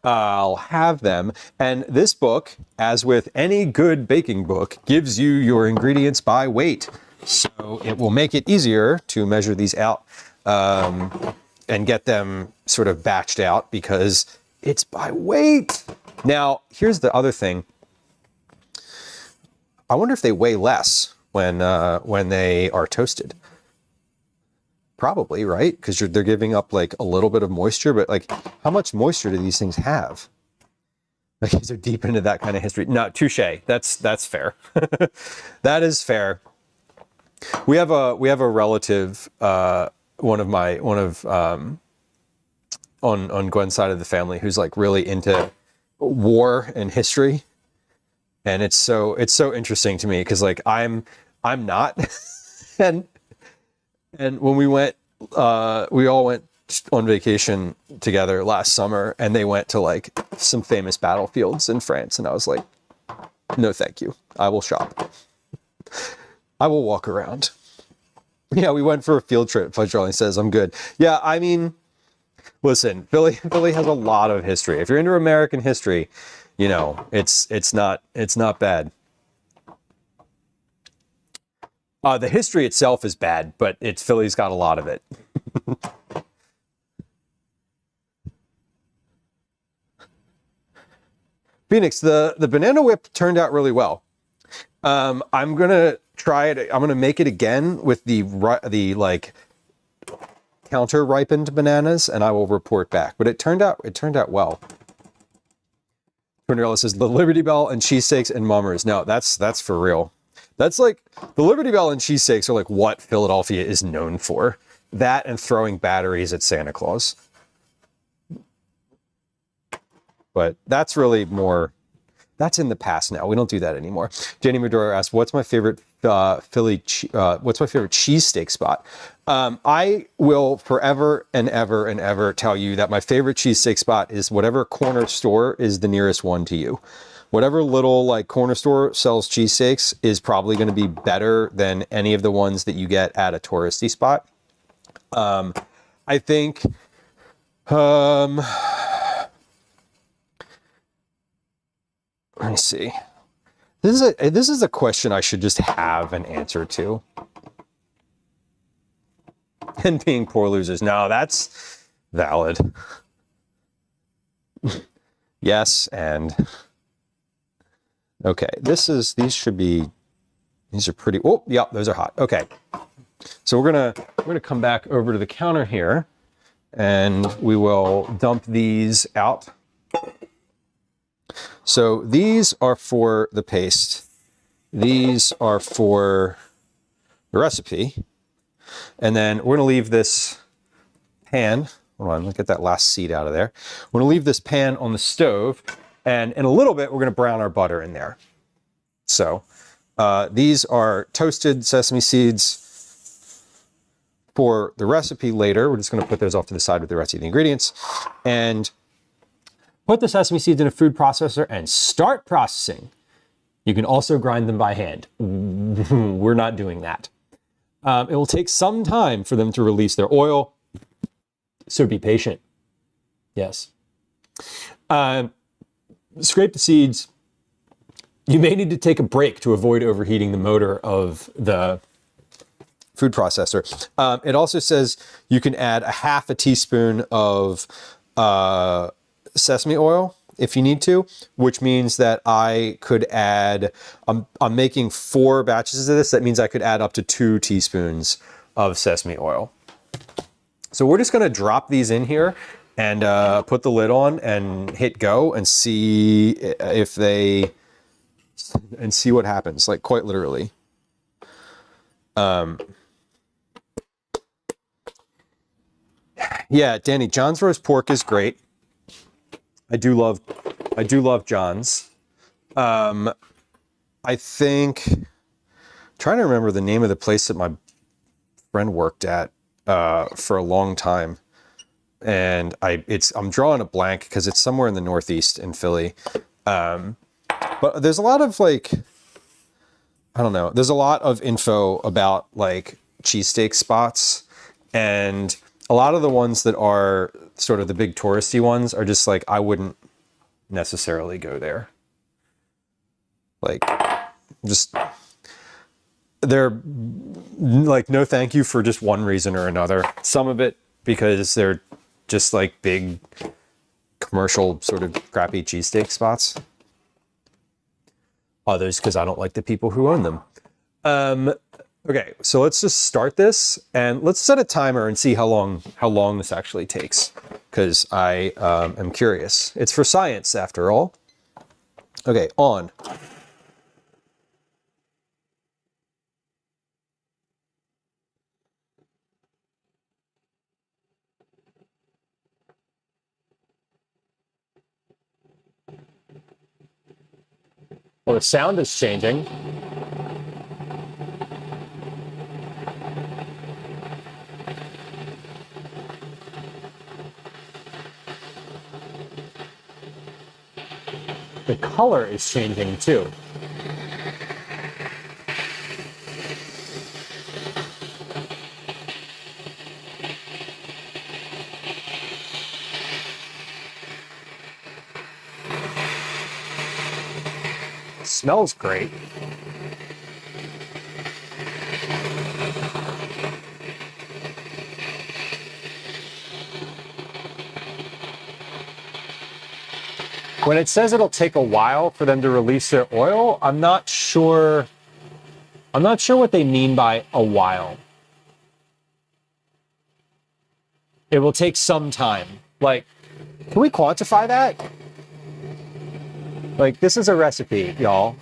I'll have them. And this book, as with any good baking book, gives you your ingredients by weight. So it will make it easier to measure these out and get them sort of batched out because it's by weight. Now, here's the other thing. I wonder if they weigh less when they are toasted. Probably, right? Because they're giving up like a little bit of moisture, but like how much moisture do these things have? Like, these are deep into that kind of history. No, touche. That's fair. That is fair. We have a relative, on Gwen's side of the family, who's like really into war and history, and it's so interesting to me because like I'm not, and when we went, we all went on vacation together last summer, and they went to like some famous battlefields in France, and I was like, no, thank you. I will shop. I will walk around. Yeah, we went for a field trip. Fudge Darling says, I'm good. Yeah, I mean, listen, Philly has a lot of history. If you're into American history, it's not bad. The history itself is bad, but Philly's got a lot of it. Phoenix, the banana whip turned out really well. I'm gonna try it. I'm gonna make it again with the like counter ripened bananas, and I will report back. But it turned out well. Tornarella says the Liberty Bell and cheesesteaks and mummers. No, that's for real. That's like the Liberty Bell and cheesesteaks are like what Philadelphia is known for. That and throwing batteries at Santa Claus. But that's really more, that's in the past now. We don't do that anymore. Jenny Medora asked, what's my favorite what's my favorite cheesesteak spot? I will forever and ever and ever tell you that my favorite cheesesteak spot is whatever corner store is the nearest one to you. Whatever little like corner store sells cheesesteaks is probably going to be better than any of the ones that you get at a touristy spot. I think, let me see. This is a question I should just have an answer to. And being poor losers. No, that's valid. Yes, and okay. These are pretty. Oh, yeah, those are hot. Okay. So we're gonna come back over to the counter here, and we will dump these out. So these are for the paste. These are for the recipe. And then we're gonna leave this pan, hold on, let's get that last seed out of there. We're gonna leave this pan on the stove, and in a little bit, we're gonna brown our butter in there. So these are toasted sesame seeds for the recipe later. We're just gonna put those off to the side with the rest of the ingredients. And put the sesame seeds in a food processor and start processing. You can also grind them by hand. We're not doing that. It will take some time for them to release their oil, so be patient. Yes. Scrape the seeds. You may need to take a break to avoid overheating the motor of the food processor. It also says you can add a half a teaspoon of sesame oil if you need to, which means that I could add, I'm making 4 batches of this. That means I could add up to 2 teaspoons of sesame oil. So we're just going to drop these in here and put the lid on and hit go and see if they, and see what happens, like quite literally. Yeah, Danny, John's roast pork is great. I do love John's. I think, trying to remember the name of the place that my friend worked at for a long time, and I'm drawing a blank because it's somewhere in the Northeast in Philly. But there's a lot of like, I don't know. There's a lot of info about like cheesesteak spots, and a lot of the ones that are sort of the big touristy ones are just like, I wouldn't necessarily go there. Like, just, they're like, no thank you for just one reason or another. Some of it because they're just like big commercial sort of crappy cheesesteak spots. Others because I don't like the people who own them. Okay, so let's just start this and let's set a timer and see how long this actually takes, because I am curious. It's for science after all. Okay, on. Well, the sound is changing. The color is changing too. It smells great. When it says it'll take a while for them to release their oil, I'm not sure what they mean by a while. It will take some time. Like, can we quantify that? Like, this is a recipe, y'all.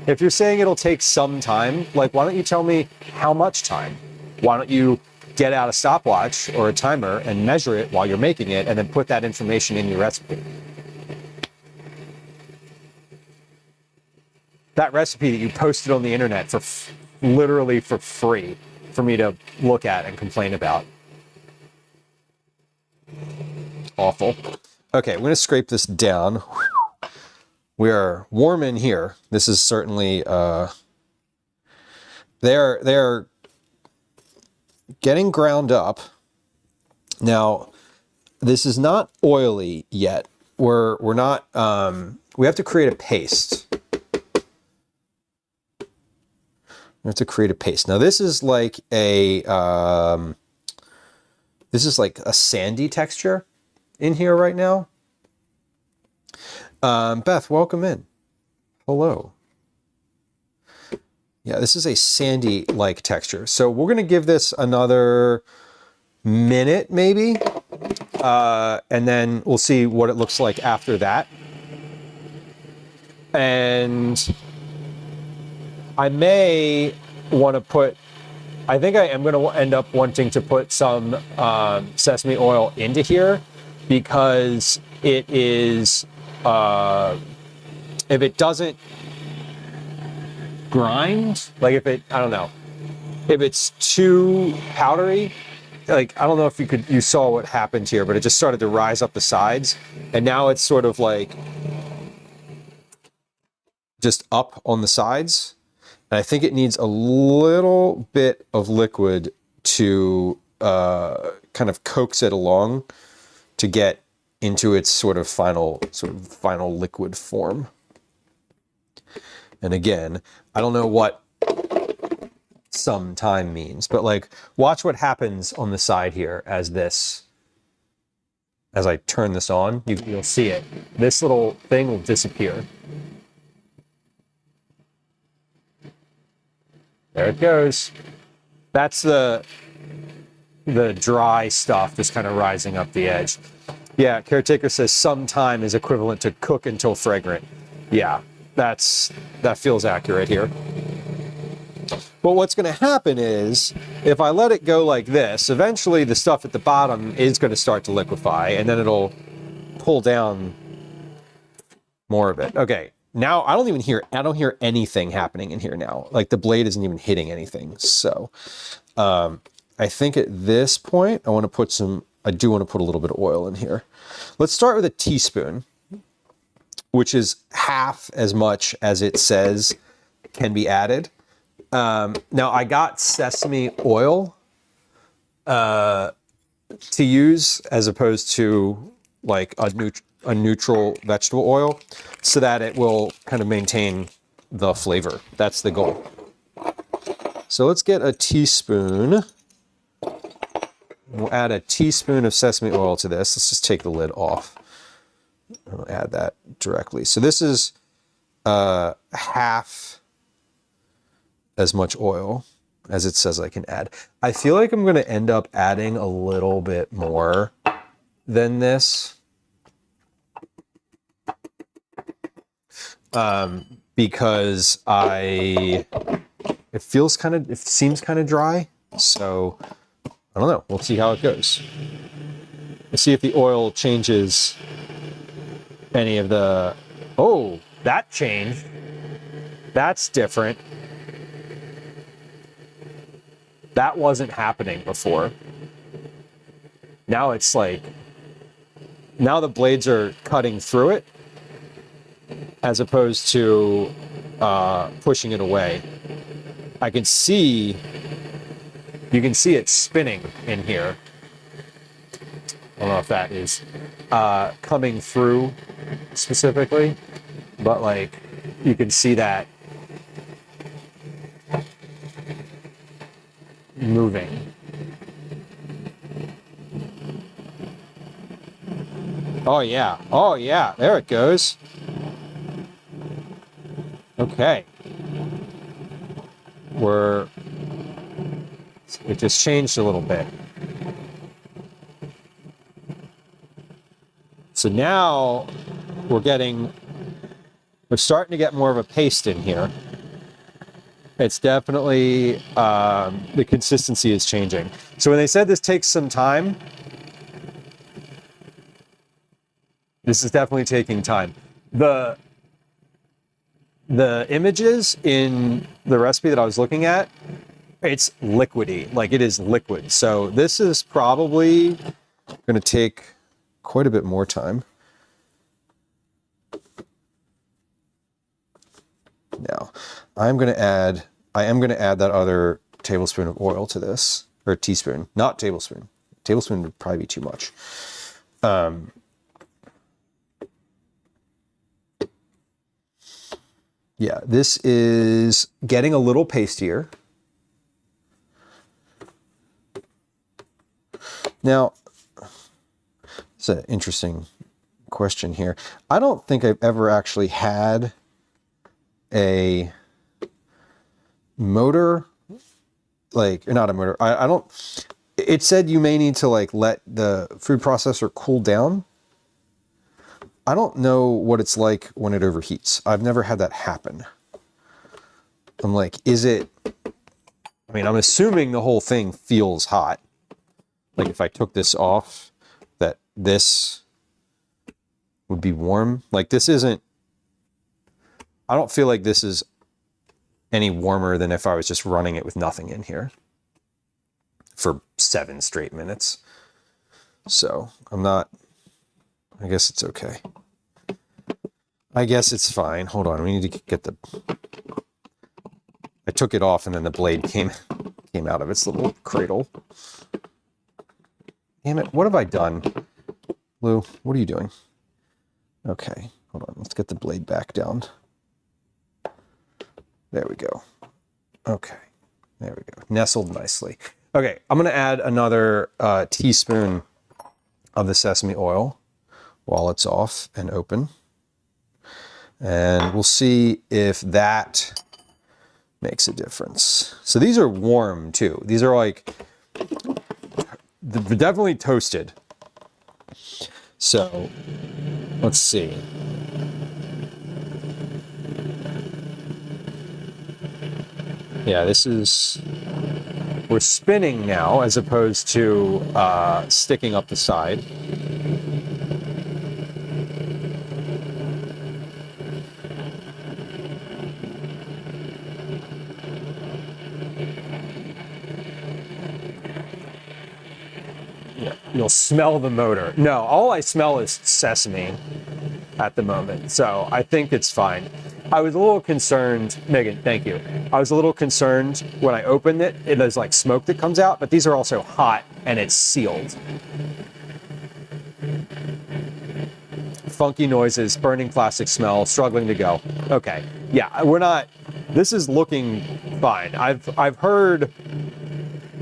If you're saying it'll take some time, like, why don't you tell me how much time? Why don't you get out a stopwatch or a timer and measure it while you're making it and then put that information in your recipe? That recipe that you posted on the internet for literally for free for me to look at and complain about. Awful. Okay, I'm going to scrape this down. We are warm in here. This is certainly they're getting ground up. Now, this is not oily yet. We're not we have to create a paste. We have to create a paste. Now this is like a sandy texture in here right now. Beth, welcome in. Hello. Yeah, this is a sandy-like texture. So we're going to give this another minute, maybe. And then we'll see what it looks like after that. And I may want to put... I think I am going to end up wanting to put some sesame oil into here because it is... if it doesn't grind, like if it, I don't know, if it's too powdery, like, I don't know if you saw what happened here, but it just started to rise up the sides. And now it's sort of like just up on the sides. And I think it needs a little bit of liquid to kind of coax it along to get into its sort of final liquid form. And again, I don't know what some time means, but like, watch what happens on the side here as I turn this on, you'll see it. This little thing will disappear. There it goes. That's the dry stuff that's kind of rising up the edge. Yeah, Caretaker says some time is equivalent to cook until fragrant. Yeah, that feels accurate here. But what's going to happen is, if I let it go like this, eventually the stuff at the bottom is going to start to liquefy, and then it'll pull down more of it. Okay, now I don't hear anything happening in here now. Like, the blade isn't even hitting anything. So I think at this point, I do want to put a little bit of oil in here. Let's start with a teaspoon, which is half as much as it says can be added. Now, I got sesame oil to use as opposed to like a neutral vegetable oil, so that it will kind of maintain the flavor. That's the goal. So let's get a teaspoon. We'll add a teaspoon of sesame oil to this. Let's just take the lid off. I'll add that directly. So this is half as much oil as it says I can add. I feel like I'm going to end up adding a little bit more than this. Because it seems kind of dry. So I don't know. We'll see how it goes. Let's see if the oil changes any of the... Oh, that changed. That's different. That wasn't happening before. Now it's like... Now the blades are cutting through it as opposed to pushing it away. You can see it spinning in here. I don't know if that is coming through specifically, but like, you can see that moving. Oh yeah, there it goes. Okay. It just changed a little bit. So now we're starting to get more of a paste in here. It's definitely, the consistency is changing. So when they said this takes some time, this is definitely taking time. The images in the recipe that I was looking at, it's liquidy, like it is liquid. So this is probably going to take quite a bit more time. Now, I am going to add that other tablespoon of oil to this, or teaspoon, not tablespoon. Tablespoon would probably be too much. Yeah, this is getting a little pastier. Now, it's an interesting question here. I don't think I've ever actually had a motor, like, not a motor. I don't, it said you may need to like let the food processor cool down. I don't know what it's like when it overheats. I've never had that happen. I'm like, is it, I mean, I'm assuming the whole thing feels hot. Like if I took this off, that this would be warm. Like this isn't, I don't feel like this is any warmer than if I was just running it with nothing in here for 7 straight minutes. So I'm not, I guess it's okay. I guess it's fine. Hold on, we need to get the, I took it off and then the blade came out of its little cradle. Damn it, what have I done? Lou, what are you doing? Okay, hold on, let's get the blade back down. There we go. Okay, there we go. Nestled nicely. Okay, I'm gonna add another teaspoon of the sesame oil while it's off and open. And we'll see if that makes a difference. So these are warm too. These are like, they're definitely toasted. So let's see. Yeah, this is, we're spinning now as opposed to sticking up the side. Yeah, you'll smell the motor. No, all I smell is sesame at the moment, so I think it's fine. I was a little concerned, Megan, thank you. I was a little concerned when I opened it, there's like smoke that comes out, but these are also hot and it's sealed. Funky noises, burning plastic smell, struggling to go. Okay, yeah, we're not, this is looking fine. I've heard,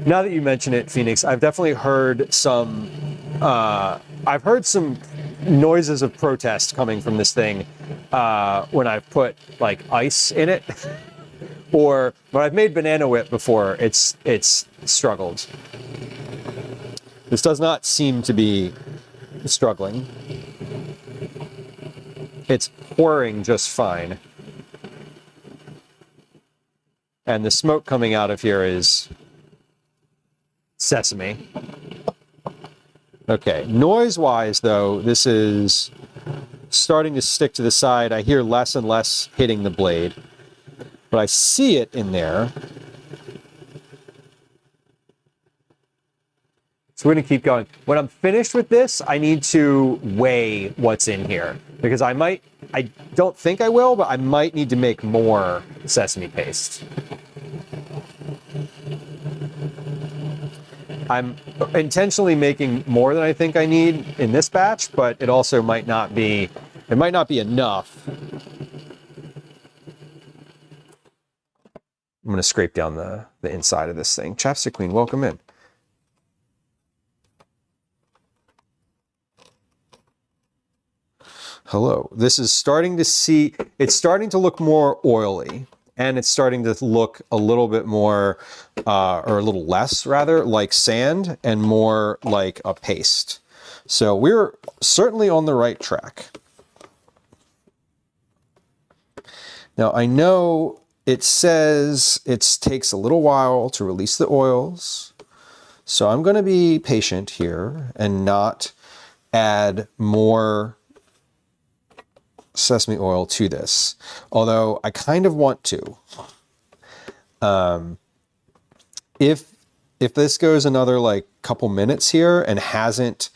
now that you mention it, Phoenix, I've definitely heard some, noises of protest coming from this thing when I've put like ice in it, or when I've made banana whip before, it's struggled. This does not seem to be struggling. It's pouring just fine. And the smoke coming out of here is sesame. Okay, noise-wise though, this is starting to stick to the side. I hear less and less hitting the blade, but I see it in there. So we're gonna keep going. When I'm finished with this, I need to weigh what's in here, because I don't think I will, but I might need to make more sesame paste. I'm intentionally making more than I think I need in this batch, but it also might not be enough. I'm going to scrape down the inside of this thing. Chapstick Queen, welcome in. Hello. This is starting to see, it's starting to look more oily. And it's starting to look a little bit more, or a little less rather, like sand and more like a paste. So we're certainly on the right track. Now I know it says it takes a little while to release the oils. So I'm going to be patient here and not add more sesame oil to this, although I kind of want to. If this goes another like couple minutes here and hasn't,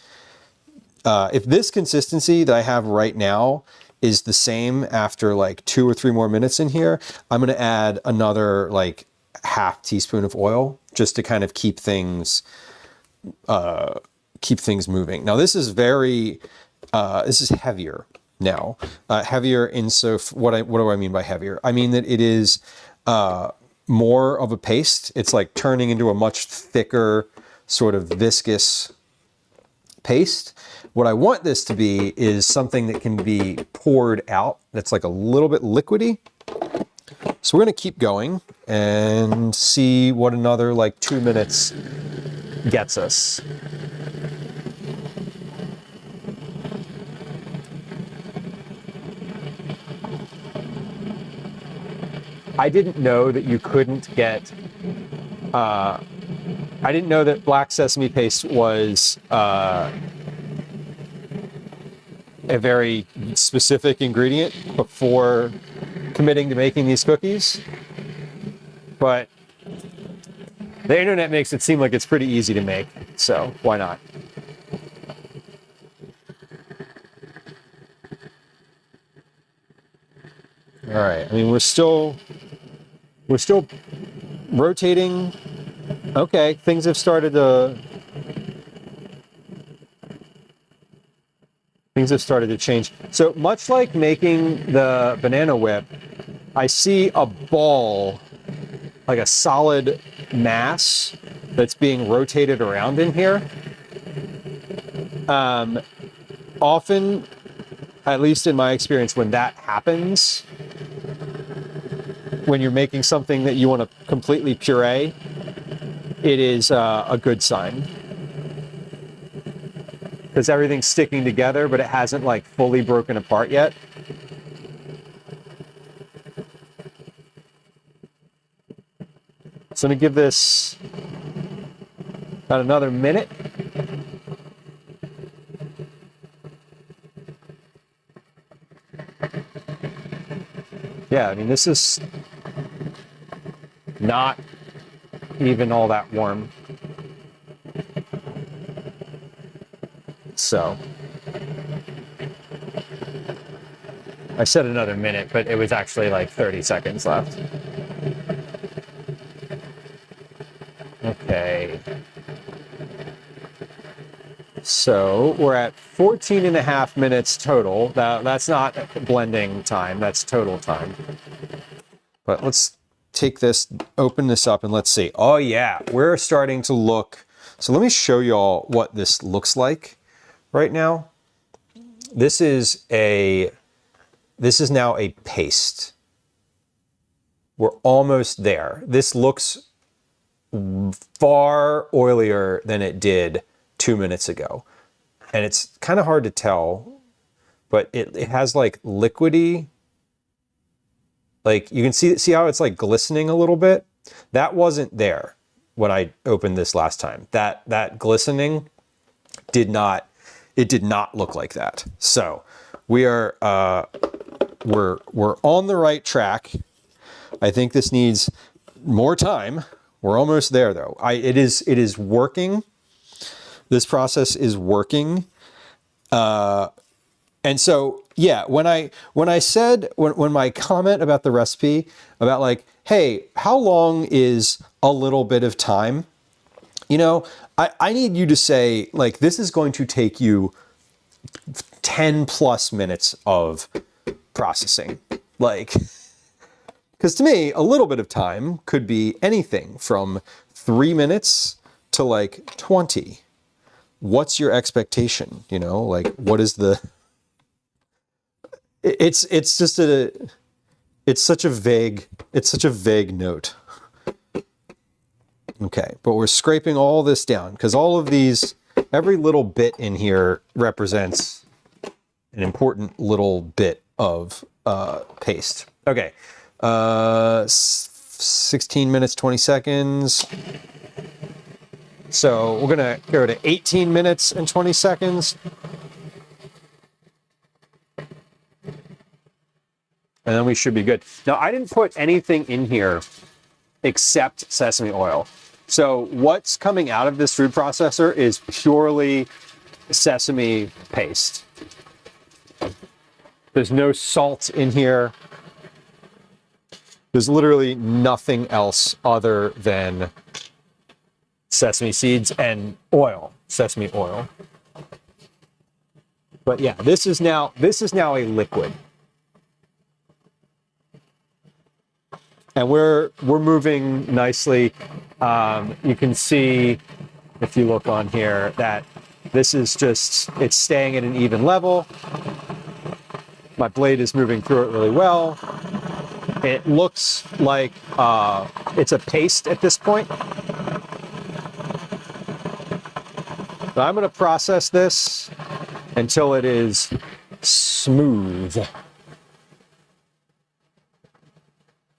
if this consistency that I have right now is the same after like 2 or 3 more minutes in here, I'm going to add another like half teaspoon of oil just to kind of keep things moving. Now this is very, this is heavier now, heavier in so what do I mean by heavier? I mean that it is more of a paste. It's like turning into a much thicker sort of viscous paste. What I want this to be is something that can be poured out. That's like a little bit liquidy. So we're going to keep going and see what another like 2 minutes gets us. I didn't know that you couldn't get, I didn't know that black sesame paste was a very specific ingredient before committing to making these cookies. But the internet makes it seem like it's pretty easy to make, so why not? All right, I mean, we're still rotating. Okay, things have started to change. So much like making the banana whip, I see a ball, like a solid mass that's being rotated around in here. Often, at least in my experience, when that happens, when you're making something that you want to completely puree, it is a good sign. Because everything's sticking together, but it hasn't like fully broken apart yet. So I'm going to give this about another minute. Yeah, I mean, this is not even all that warm. So I said another minute, but it was actually like 30 seconds left. Okay. So we're at 14 and a half minutes total. That's not blending time, that's total time. But let's take this, open this up, and let's see. Oh yeah, we're starting to look. So let me show y'all what this looks like right now. This is now a paste. We're almost there. This looks far oilier than it did 2 minutes ago. And it's kind of hard to tell, but it has like liquidy, like you can see how it's like glistening a little bit. That wasn't there when I opened this last time. That glistening did not look like that. So we are we're on the right track. I think this needs more time. We're almost there though. It is working. This process is working. And so, yeah, when my comment about the recipe about like, hey, how long is a little bit of time? You know, I need you to say like, this is going to take you 10 plus minutes of processing. Like, because to me, a little bit of time could be anything from 3 minutes to like 20. What's your expectation? You know, like what is the, it's such a vague note. Okay, but we're scraping all this down because all of these every little bit in here represents an important little bit of paste. Okay, 16 minutes, 20 seconds. So we're gonna go to 18 minutes and 20 seconds. And then we should be good. Now, I didn't put anything in here except sesame oil. So what's coming out of this food processor is purely sesame paste. There's no salt in here. There's literally nothing else other than sesame seeds and oil, sesame oil. But yeah, this is now a liquid. And we're moving nicely. You can see, if you look on here, that this is just, it's staying at an even level. My blade is moving through it really well. It looks like it's a paste at this point. But I'm going to process this until it is smooth.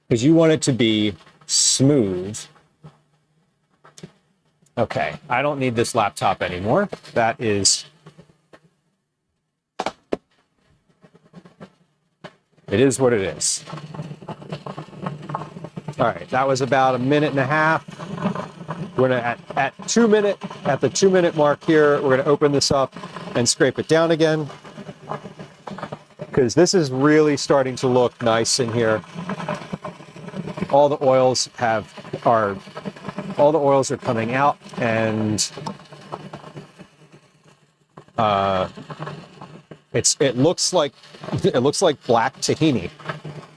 Because you want it to be smooth. Okay, I don't need this laptop anymore. That is... It is what it is. All right, that was about 1.5 minutes. We're gonna at the 2 minute mark here, we're gonna open this up and scrape it down again. Because this is really starting to look nice in here. All the oils are coming out, and it looks like black tahini,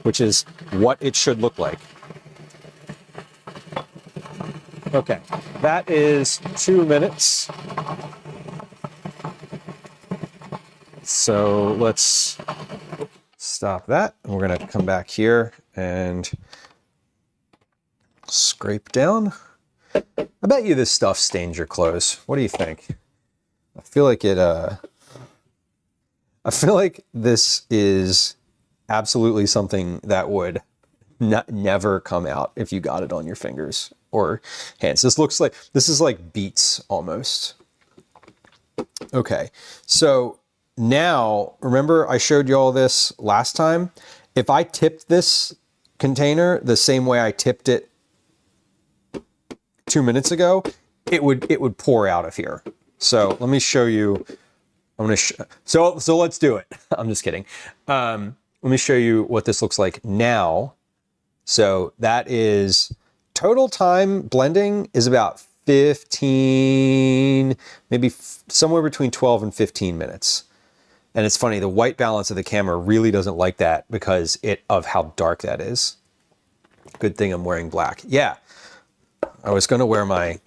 which is what it should look like. Okay, that is 2 minutes. So let's stop that, and we're gonna come back here and scrape down. I bet you this stuff stains your clothes. What do you think? I feel like this is absolutely something that would never come out if you got it on your fingers or hands. This is like beets almost. Okay, so now remember I showed you all this last time. If I tipped this container the same way I tipped it 2 minutes ago, it would pour out of here. So let me show you. So let's do it. I'm just kidding. Let me show you what this looks like now. So that is total time blending is about 15, maybe somewhere between 12 and 15 minutes. And it's funny, the white balance of the camera really doesn't like that because of how dark that is. Good thing I'm wearing black. Yeah. I was gonna wear my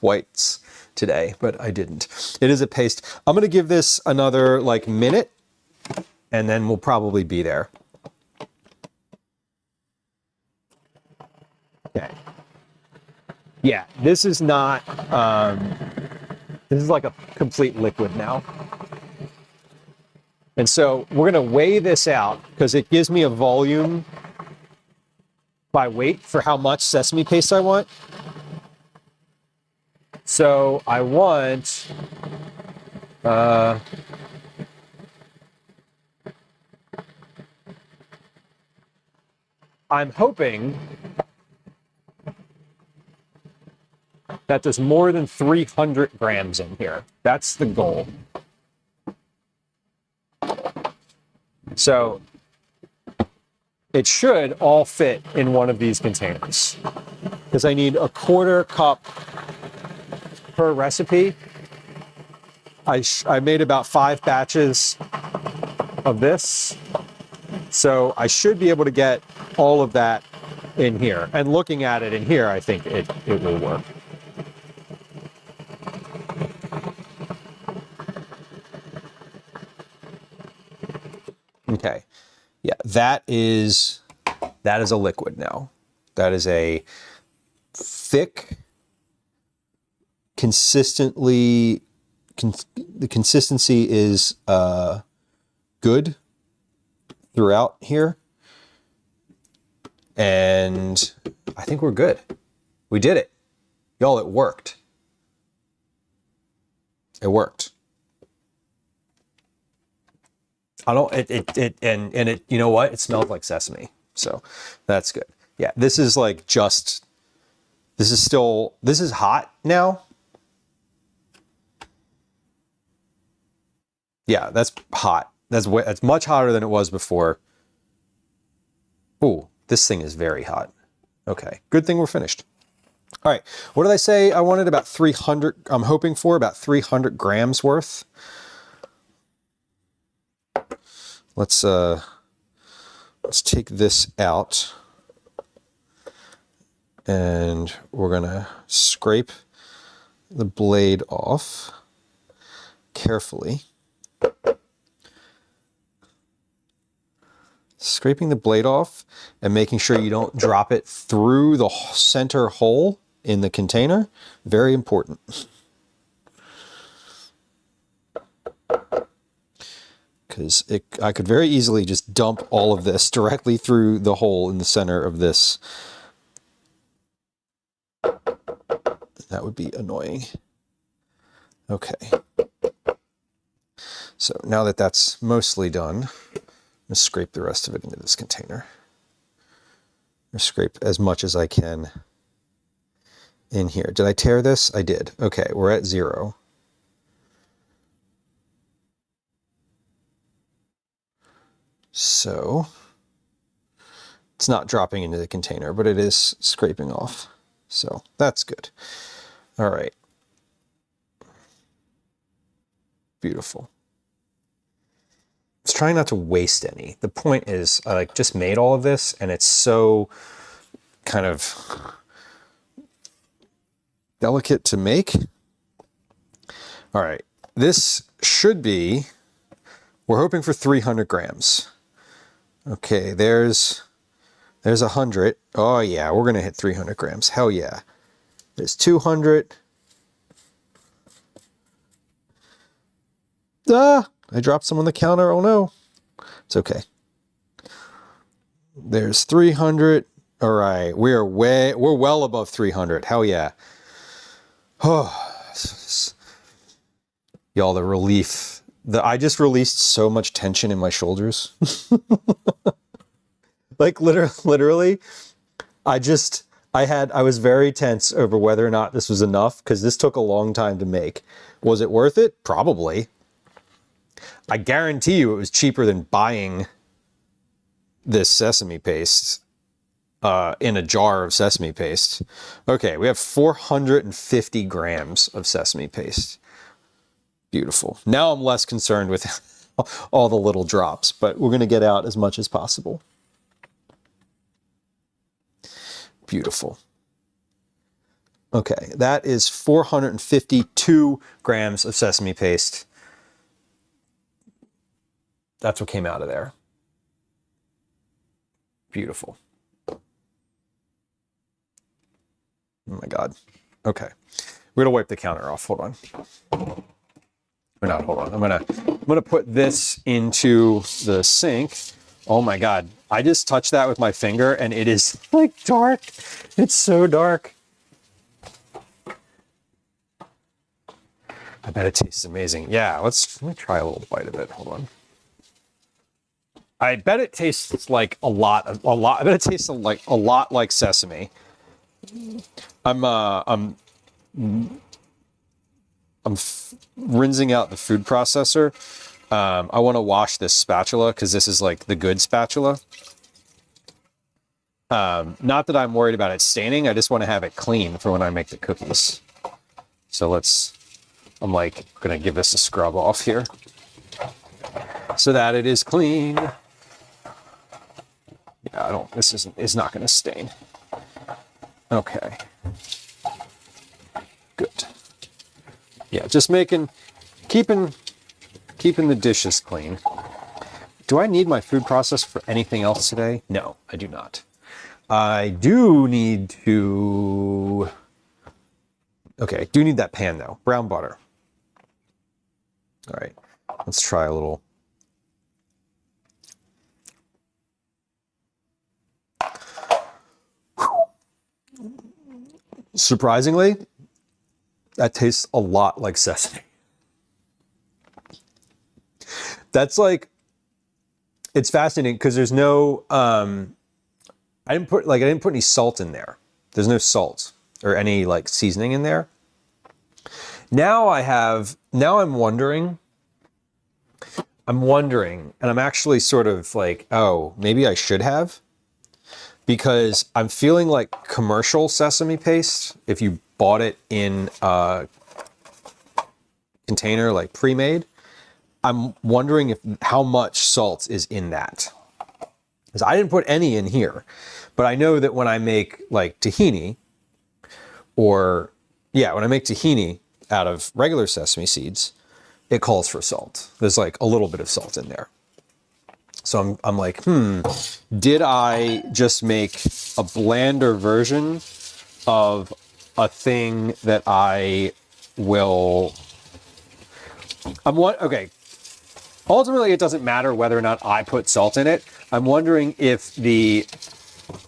whites today, but I didn't. It is a paste. I'm gonna give this another like minute, and then we'll probably be there. Okay. Yeah, this is not. This is like a complete liquid now. And so we're gonna weigh this out because it gives me a volume by weight for how much sesame paste I want. So I want I'm hoping that there's more than 300 grams in here. That's the goal. So it should all fit in one of these containers because I need a 1/4 cup per recipe. I made about 5 batches of this. So I should be able to get all of that in here. And looking at it in here, I think it will work. Okay. Yeah, that is a liquid now. That is a thick consistently, the consistency is good throughout here. And I think we're good. We did it. Y'all, it worked. It worked. And you know what? It smells like sesame. So that's good. Yeah, this is like this is hot now. Yeah, that's hot. That's much hotter than it was before. Ooh, this thing is very hot. Okay, good thing we're finished. All right, what did I say? I wanted about 300, I'm hoping for about 300 grams worth. Let's take this out. And we're gonna scrape the blade off carefully. Scraping the blade off and making sure you don't drop it through the center hole in the container. Very important. Because I could very easily just dump all of this directly through the hole in the center of this. That would be annoying. Okay. So now that that's mostly done, I'm gonna scrape the rest of it into this container. Or scrape as much as I can in here. Did I tear this? I did. Okay, we're at 0. So it's not dropping into the container, but it is scraping off. So that's good. All right. Beautiful. I was trying not to waste any. The point is, I just made all of this, and it's so kind of delicate to make. All right. This should be, we're hoping for 300 grams. Okay, there's 100. Oh yeah, we're gonna hit 300 grams. Hell yeah. There's 200. Ah, I dropped some on the counter. Oh no. It's okay. There's 300. All right, we're well above 300. Hell yeah. Oh, y'all, the relief. I just released so much tension in my shoulders. Like literally, I was very tense over whether or not this was enough because this took a long time to make. Was it worth it? Probably. I guarantee you it was cheaper than buying this sesame paste in a jar of sesame paste. Okay, we have 450 grams of sesame paste. Beautiful. Now I'm less concerned with all the little drops, but we're going to get out as much as possible. Beautiful. Okay, that is 452 grams of sesame paste. That's what came out of there. Beautiful. Oh my God. Okay. We're gonna wipe the counter off. Hold on. Or not, hold on. I'm gonna put this into the sink. Oh my God. I just touched that with my finger and it is like dark. It's so dark. I bet it tastes amazing. Yeah, let me try a little bite of it. Hold on. I bet it tastes like a lot. I bet it tastes like a lot like sesame. I'm rinsing out the food processor. I want to wash this spatula because this is like the good spatula. Not that I'm worried about it staining. I just want to have it clean for when I make the cookies. So I'm like gonna give this a scrub off here so that it is clean. Yeah, it's not gonna stain. Okay. Good. Yeah, just keeping the dishes clean. Do I need my food processor for anything else today? No, I do not. I do need to Okay, do need that pan though. Brown butter. All right, let's try a little. Surprisingly, that tastes a lot like sesame. That's like, it's fascinating because there's no, I didn't put any salt in there. There's no salt or any like seasoning in there. Now I'm wondering, and I'm actually sort of like, oh, maybe I should have, because I'm feeling like commercial sesame paste, if you bought it in a container, like pre-made, I'm wondering how much salt is in that. Because I didn't put any in here, but I know that when I make like tahini, when I make tahini out of regular sesame seeds, it calls for salt. There's like a little bit of salt in there. So I'm like, did I just make a blander version of a thing that I will... Okay. Ultimately, it doesn't matter whether or not I put salt in it. I'm wondering if the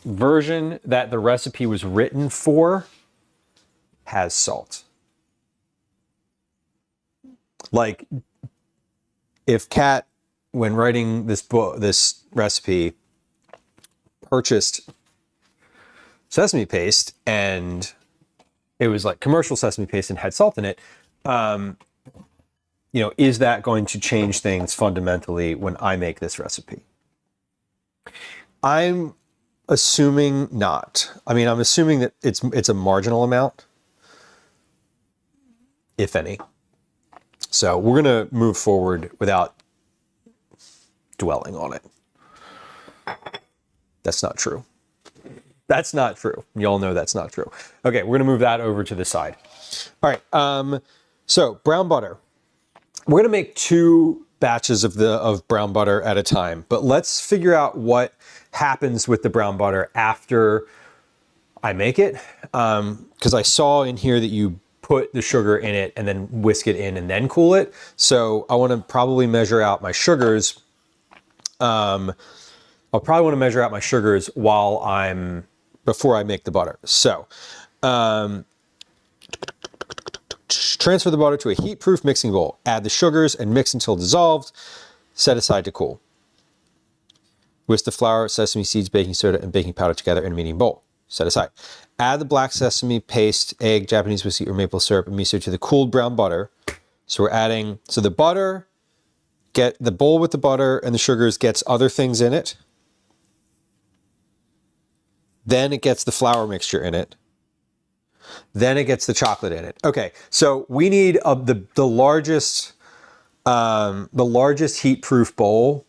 version that the recipe was written for has salt. Like, if Kat, when writing this recipe, purchased sesame paste and it was like commercial sesame paste and had salt in it, is that going to change things fundamentally when I make this recipe? I'm assuming not. I mean, I'm assuming that it's a marginal amount, if any. So we're going to move forward without dwelling on it. That's not true. That's not true. Y'all know that's not true. Okay, we're going to move that over to the side. All right, so brown butter. We're going to make 2 batches of brown butter at a time, but let's figure out what happens with the brown butter after I make it. Because I saw in here that you put the sugar in it and then whisk it in and then cool it. So I want to probably measure out my sugars. I'll probably want to measure out my sugars before I make the butter. So, transfer the butter to a heat-proof mixing bowl. Add the sugars and mix until dissolved. Set aside to cool. Whisk the flour, sesame seeds, baking soda, and baking powder together in a medium bowl. Set aside. Add the black sesame paste, egg, Japanese whiskey, or maple syrup, and miso to the cooled brown butter. So we're adding, the butter, get the bowl with the butter and the sugars gets other things in it. Then it gets the flour mixture in it. Then it gets the chocolate in it. Okay, so we need the largest heat-proof bowl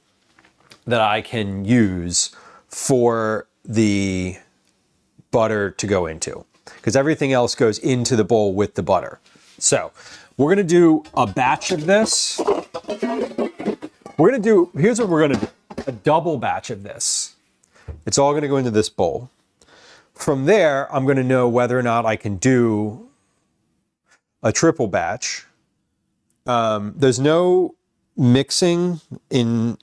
that I can use for the butter to go into, because everything else goes into the bowl with the butter. So we're gonna do a batch of this. Here's what we're gonna do, a double batch of this. It's all gonna go into this bowl. From there, I'm going to know whether or not I can do a triple batch. There's no mixing in...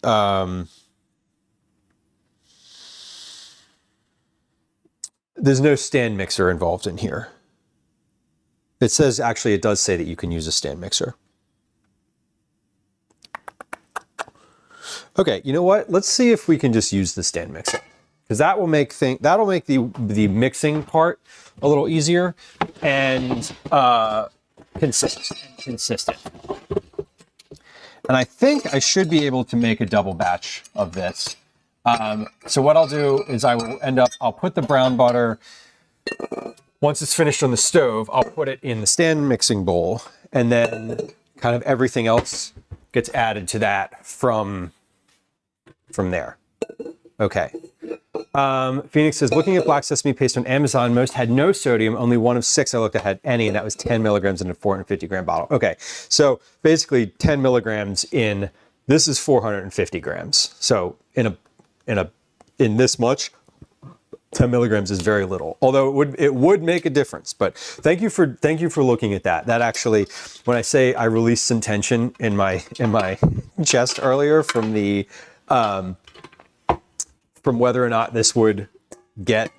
there's no stand mixer involved in here. It says, actually, it does say that you can use a stand mixer. Okay, you know what? Let's see if we can just use the stand mixer, because that'll make the mixing part a little easier and consistent. And I think I should be able to make a double batch of this. So what I'll do is I'll put the brown butter, once it's finished on the stove, I'll put it in the stand mixing bowl, and then kind of everything else gets added to that from there. Okay. Phoenix says, looking at black sesame paste on Amazon, most had no sodium. Only 1 of 6 I looked at had any, and that was 10 milligrams in a 450 gram bottle. Okay, so basically 10 milligrams in, this is 450 grams. So in this much, 10 milligrams is very little, although it would make a difference. But thank you for looking at that. That actually, when I say I released some tension in my chest earlier from the from whether or not this would get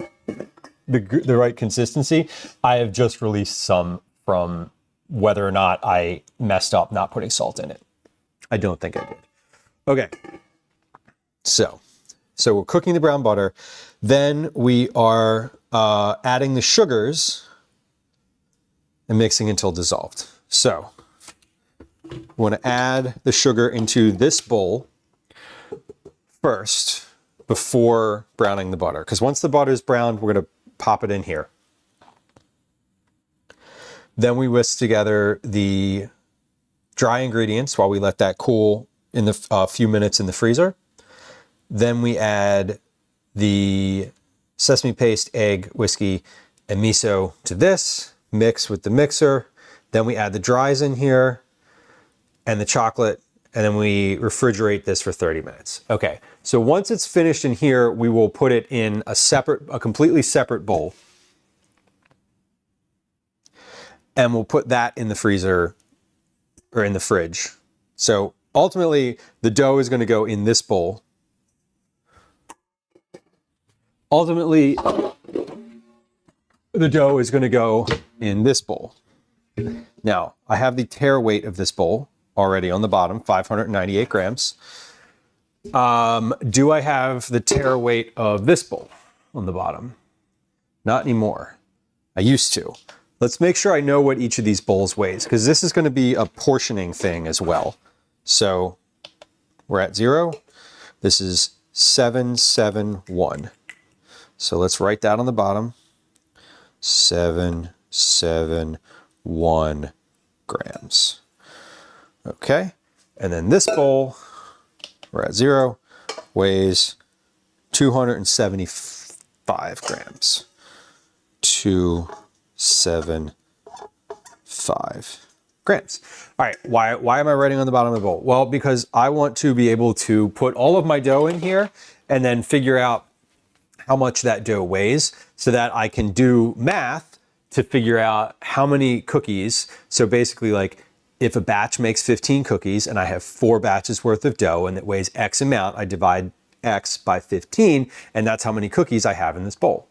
the right consistency, I have just released some from whether or not I messed up not putting salt in it. I don't think I did. Okay, so we're cooking the brown butter. Then we are adding the sugars and mixing until dissolved. So we want to add the sugar into this bowl first before browning the butter, because once the butter is browned, we're going to pop it in here. Then we whisk together the dry ingredients while we let that cool in the few minutes in the freezer. Then we add the sesame paste, egg, whiskey, and miso to this, mix with the mixer. Then we add the dries in here and the chocolate, and then we refrigerate this for 30 minutes. Okay, so once it's finished in here, we will put it in a completely separate bowl. And we'll put that in the freezer or in the fridge. So ultimately, the dough is going to go in this bowl. Ultimately, the dough is going to go in this bowl. Now, I have the tare weight of this bowl already on the bottom, 598 grams. Do I have the tare weight of this bowl on the bottom? Not anymore. I used to. Let's make sure I know what each of these bowls weighs, because this is going to be a portioning thing as well. So we're at 0. This is 771. So let's write that on the bottom. 771 grams. Okay. And then this bowl, we're at 0, weighs 275 grams. 275 grams. All right, why am I writing on the bottom of the bowl? Well, because I want to be able to put all of my dough in here and then figure out how much that dough weighs so that I can do math to figure out how many cookies. So basically, like, if a batch makes 15 cookies and I have 4 batches worth of dough and it weighs X amount, I divide X by 15, and that's how many cookies I have in this bowl.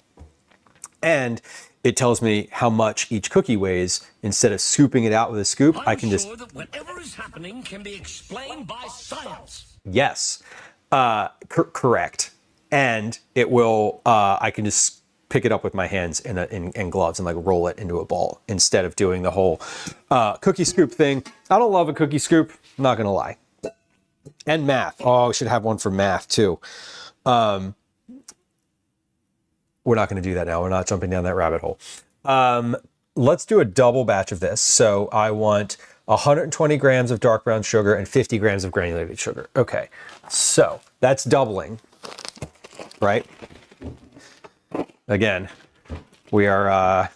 And it tells me how much each cookie weighs. Instead of scooping it out with a scoop, I can just... that whatever is happening can be explained by science. Yes, correct. And it will, I can just pick it up with my hands in gloves and like roll it into a ball instead of doing the whole cookie scoop thing. I don't love a cookie scoop, I'm not gonna lie. And math, oh, we should have one for math too. We're not gonna do that now, we're not jumping down that rabbit hole. Let's do a double batch of this. So I want 120 grams of dark brown sugar and 50 grams of granulated sugar. Okay, so that's doubling. Right? Again, we are,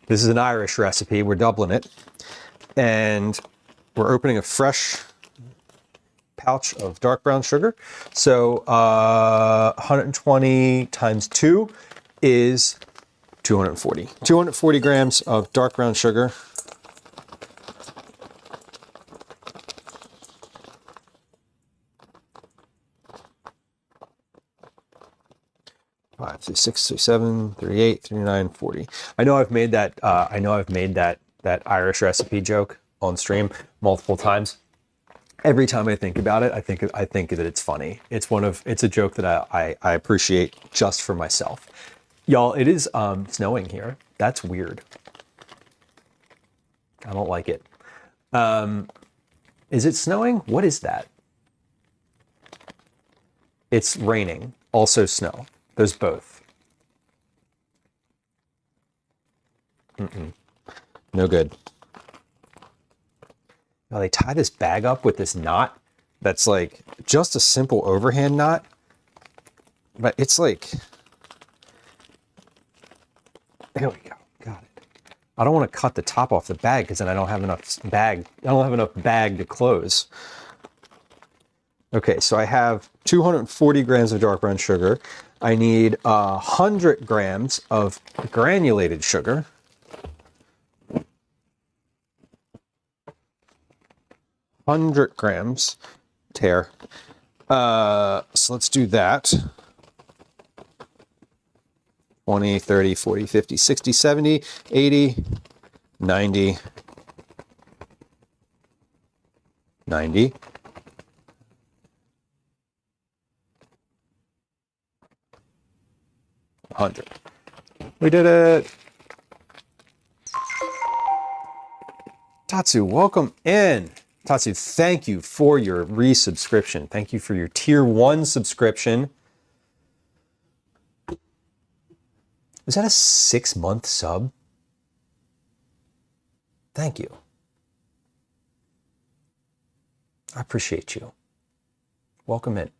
this is an Irish recipe, we're doubling it. And we're opening a fresh pouch of dark brown sugar. So 120 times 2 is 240. 240 grams of dark brown sugar. 5, 6, 7, 38, 39, 40. I know I've made that. That Irish recipe joke on stream multiple times. Every time I think about it, I think that it's funny. It's a joke that I appreciate just for myself. Y'all, it is snowing here. That's weird. I don't like it. Is it snowing? What is that? It's raining. Also snow. There's both. No good. Now they tie this bag up with this knot that's like just a simple overhand knot, but it's like, there we go, got it. I don't want to cut the top off the bag because then I don't have enough bag to close. Okay, so I have 240 grams of dark brown sugar. I need 100 grams of granulated sugar. 100 grams. Tear. So let's do that. 20, 30, 40, 50, 60, 70, 80, 90, 90. $100. We did it. Tatsu, welcome in. Tatsu, thank you for your resubscription. Thank you for your tier 1 subscription. Was that a 6-month sub? Thank you. I appreciate you. Welcome in.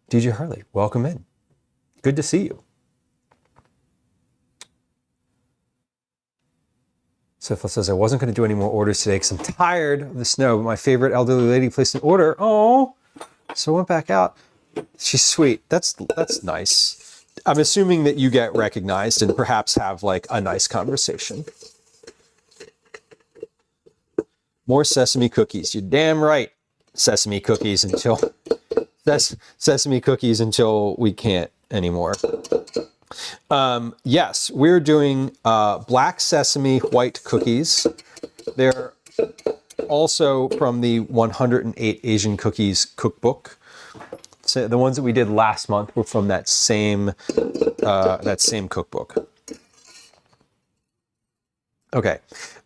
DJ Harley, welcome in. Good to see you. Sifla says, I wasn't going to do any more orders today because I'm tired of the snow, but my favorite elderly lady placed an order. Oh, so I went back out. She's sweet. That's nice. I'm assuming that you get recognized and perhaps have like a nice conversation. More sesame cookies. You're damn right. Sesame cookies until sesame cookies until we can't anymore. Yes, we're doing black sesame white cookies. They're also from the 108 Asian Cookies cookbook. So the ones that we did last month were from that same cookbook. Okay.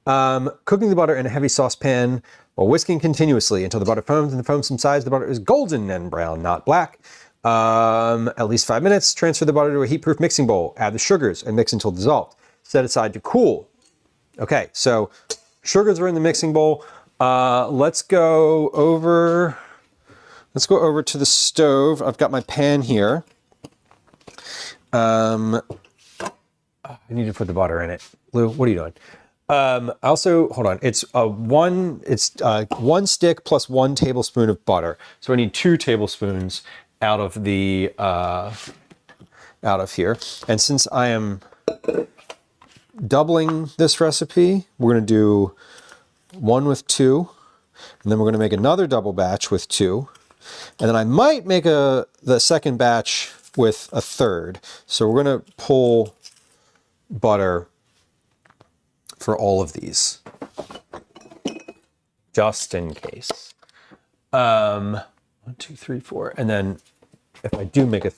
Cooking the butter in a heavy saucepan while whisking continuously until the butter foams and the foam subsides. The butter is golden and brown, not black. At least 5 minutes. Transfer the butter to a heat-proof mixing bowl. Add the sugars and mix until dissolved. Set aside to cool. Okay, so sugars are in the mixing bowl. Let's go over to the stove. I've got my pan here. I need to put the butter in it. Lou, what are you doing? Also, hold on. It's one stick plus 1 tablespoon of butter. So I need 2 tablespoons out of here. And since I am doubling this recipe, we're going to do 1 with 2, and then we're going to make another double batch with 2. And then I might make the second batch with a third. So we're going to pull butter for all of these, just in case. 1, 2, 3, 4, and then if I do make a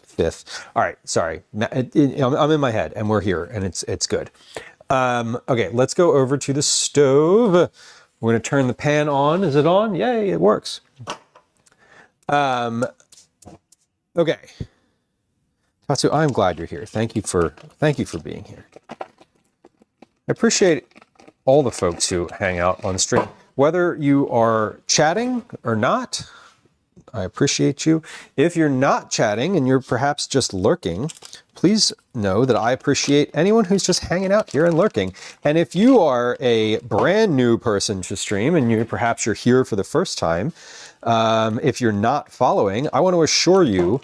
fifth, all right. Sorry, I'm in my head, and we're here, and it's good. Okay, let's go over to the stove. We're gonna turn the pan on. Is it on? Yay, it works. Okay. Tatsu, I'm glad you're here. Thank you for being here. I appreciate all the folks who hang out on stream. Whether you are chatting or not, I appreciate you. If you're not chatting and you're perhaps just lurking, please know that I appreciate anyone who's just hanging out here and lurking. And if you are a brand new person to stream and perhaps you're here for the first time, if you're not following, I want to assure you,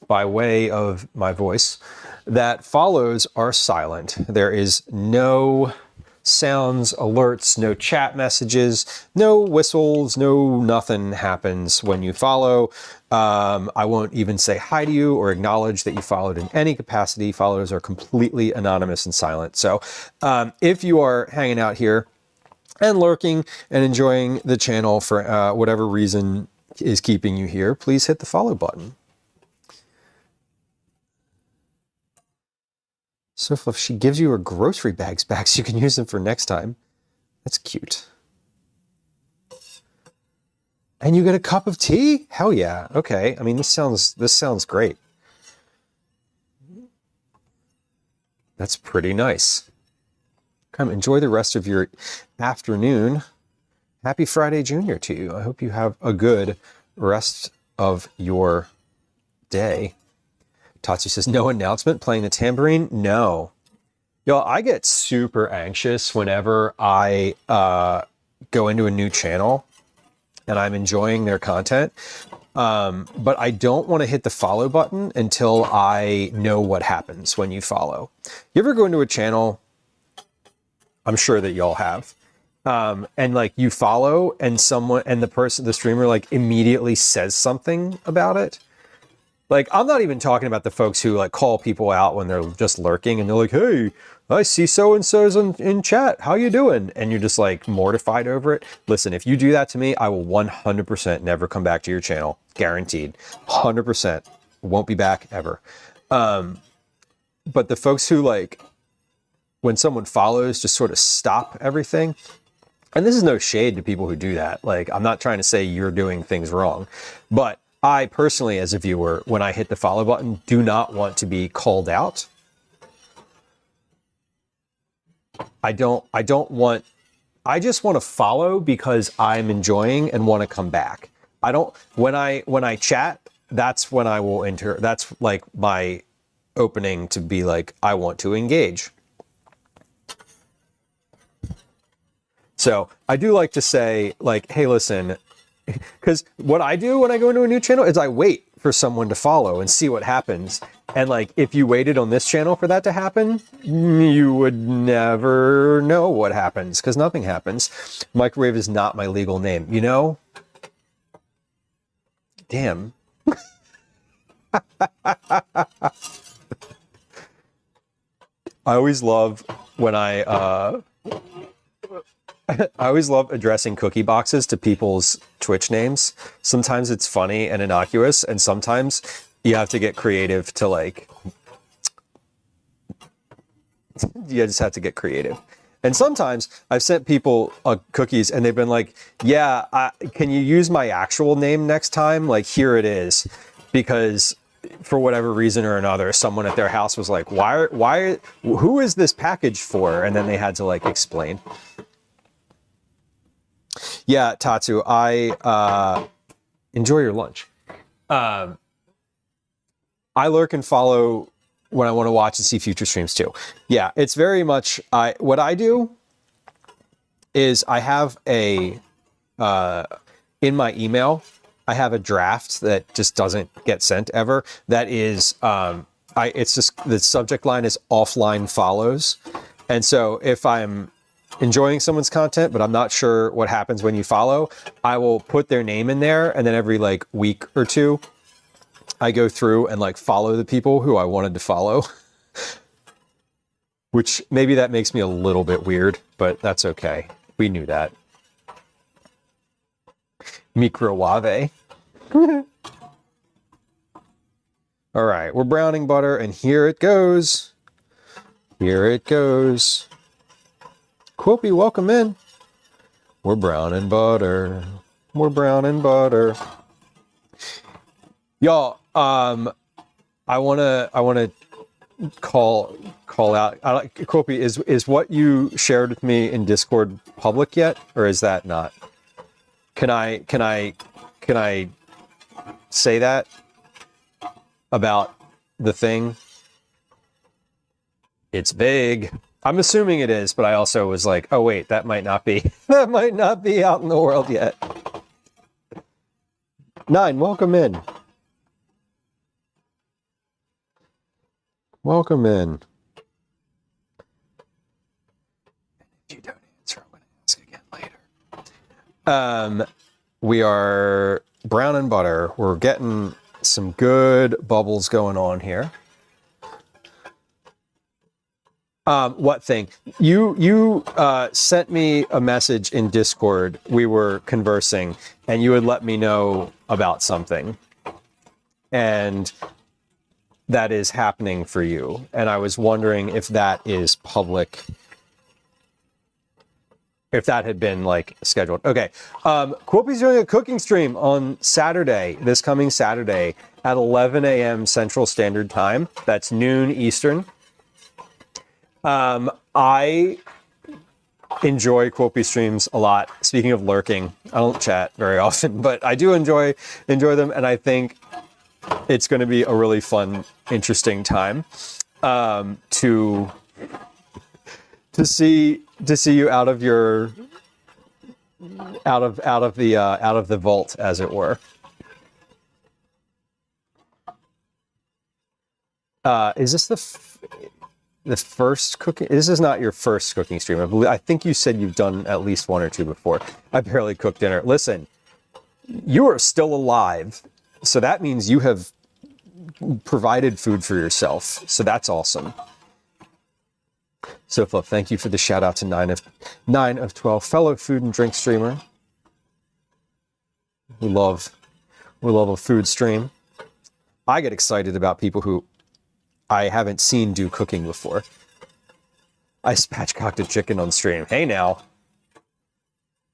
by way of my voice, that follows are silent. There is no sounds, alerts, no chat messages, no whistles, no nothing happens when you follow. I won't even say hi to you or acknowledge that you followed in any capacity. Followers are completely anonymous and silent. So if you are hanging out here and lurking and enjoying the channel for whatever reason is keeping you here, please hit the follow button. So if she gives you her grocery bags back so you can use them for next time, that's cute. And you get a cup of tea? Hell yeah. Okay. I mean, this sounds great. That's pretty nice. Come enjoy the rest of your afternoon. Happy Friday Junior to you. I hope you have a good rest of your day. Tatsu says, no announcement, playing the tambourine? No. Y'all, I get super anxious whenever I go into a new channel and I'm enjoying their content. But I don't want to hit the follow button until I know what happens when you follow. You ever go into a channel? I'm sure that y'all have. And like you follow and the streamer like immediately says something about it. Like, I'm not even talking about the folks who like call people out when they're just lurking and they're like, hey, I see so-and-so's in chat. How you doing? And you're just like mortified over it. Listen, if you do that to me, I will 100% never come back to your channel. Guaranteed. 100%. Won't be back ever. But the folks who like, when someone follows, just sort of stop everything. And this is no shade to people who do that. Like, I'm not trying to say you're doing things wrong, but I personally, as a viewer, when I hit the follow button, do not want to be called out. I just want to follow because I'm enjoying and want to come back. When I chat, that's when I will enter. That's like my opening to be like, I want to engage. So I do like to say like, hey, listen, because what I do when I go into a new channel is I wait for someone to follow and see what happens. And like, if you waited on this channel for that to happen, you would never know what happens because nothing happens. Microwave is not my legal name, you know? Damn. I always love when I always love addressing cookie boxes to people's Twitch names. Sometimes it's funny and innocuous, and sometimes you have to get creative to like, you just have to get creative. And sometimes I've sent people cookies and they've been like, yeah, can you use my actual name next time? Like, here it is. Because for whatever reason or another, someone at their house was like, who is this package for? And then they had to like explain. Yeah, Tatsu, I enjoy your lunch. I lurk and follow when I want to watch and see future streams too. Yeah, it's very much, what I do is I have in my email, I have a draft that just doesn't get sent ever. That is, it's just, the subject line is offline follows. And so if I'm enjoying someone's content, but I'm not sure what happens when you follow, I will put their name in there. And then every like week or two, I go through and like follow the people who I wanted to follow, which maybe that makes me a little bit weird, but that's okay. We knew that. Microwave. All right, we're browning butter and here it goes. Here it goes. Quilpy, welcome in. We're browning butter. We're browning butter. Y'all, I wanna call out. Quilpy, is what you shared with me in Discord public yet, or is that not? Can I say that about the thing? It's vague. I'm assuming it is, but I also was like, oh wait, that might not be that might not be out in the world yet. 9, welcome in. Welcome in. If you don't answer, I'm gonna ask again later. We are brown and butter. We're getting some good bubbles going on here. What thing? You sent me a message in Discord. We were conversing, and you had let me know about something, and that is happening for you. And I was wondering if that is public, if that had been like scheduled. Okay, Quilpy's doing a cooking stream on Saturday, this coming Saturday at 11 a.m. Central Standard Time. That's noon Eastern. I enjoy Quilpy streams a lot. Speaking of lurking, I don't chat very often, but I do enjoy them, and I think it's going to be a really fun, interesting time to see you out of the vault, as it were. Is this the first cooking? This is not your first cooking stream. I think you said you've done at least one or two before. I barely cooked dinner. Listen, you are still alive, so that means you have provided food for yourself. So that's awesome. So Fluff, thank you for the shout out to 9 of 12 fellow food and drink streamer. We love a food stream. I get excited about people who I haven't seen do cooking before. I spatchcocked a chicken on stream. Hey now.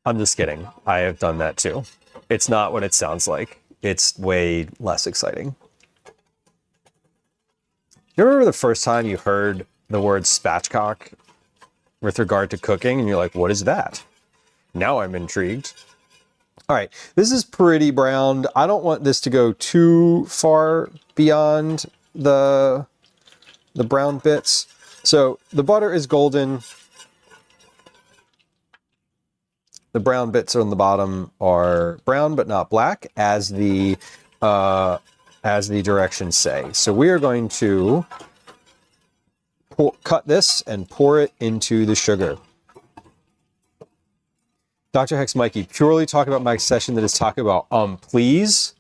I'm just kidding. I have done that too. It's not what it sounds like. It's way less exciting. You remember the first time you heard the word spatchcock with regard to cooking and you're like, what is that? Now I'm intrigued. All right, this is pretty browned. I don't want this to go too far beyond the brown bits. So the butter is golden. The brown bits on the bottom are brown but not black, as the directions say. So we are going to cut this and pour it into the sugar. Dr. Hex Mikey, purely talk about my session that is talking about, please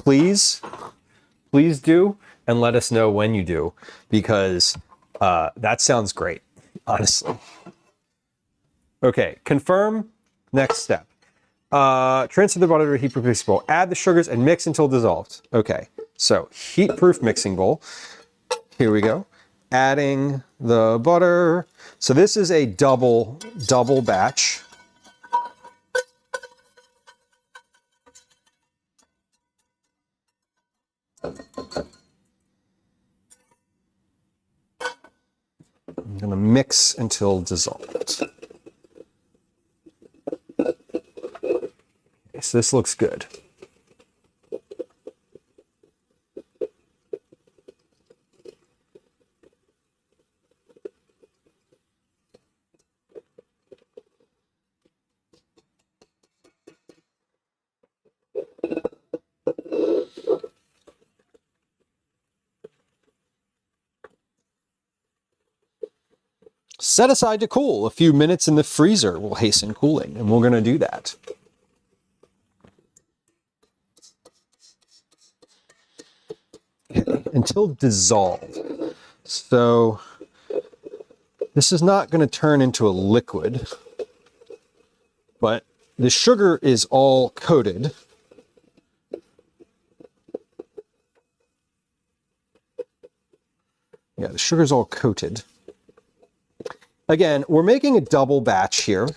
do, and let us know when you do, because that sounds great, honestly. Okay, confirm, next step. Transfer the butter to a heat-proof mixing bowl. Add the sugars and mix until dissolved. Okay, so heat-proof mixing bowl. Here we go. Adding the butter. So this is a double batch. I'm gonna mix until dissolved. Okay, so this looks good. Set aside to cool. A few minutes in the freezer will hasten cooling, and we're going to do that. Okay, until dissolved. So this is not going to turn into a liquid, but the sugar is all coated. Yeah, the sugar's all coated. Again, we're making a double batch here.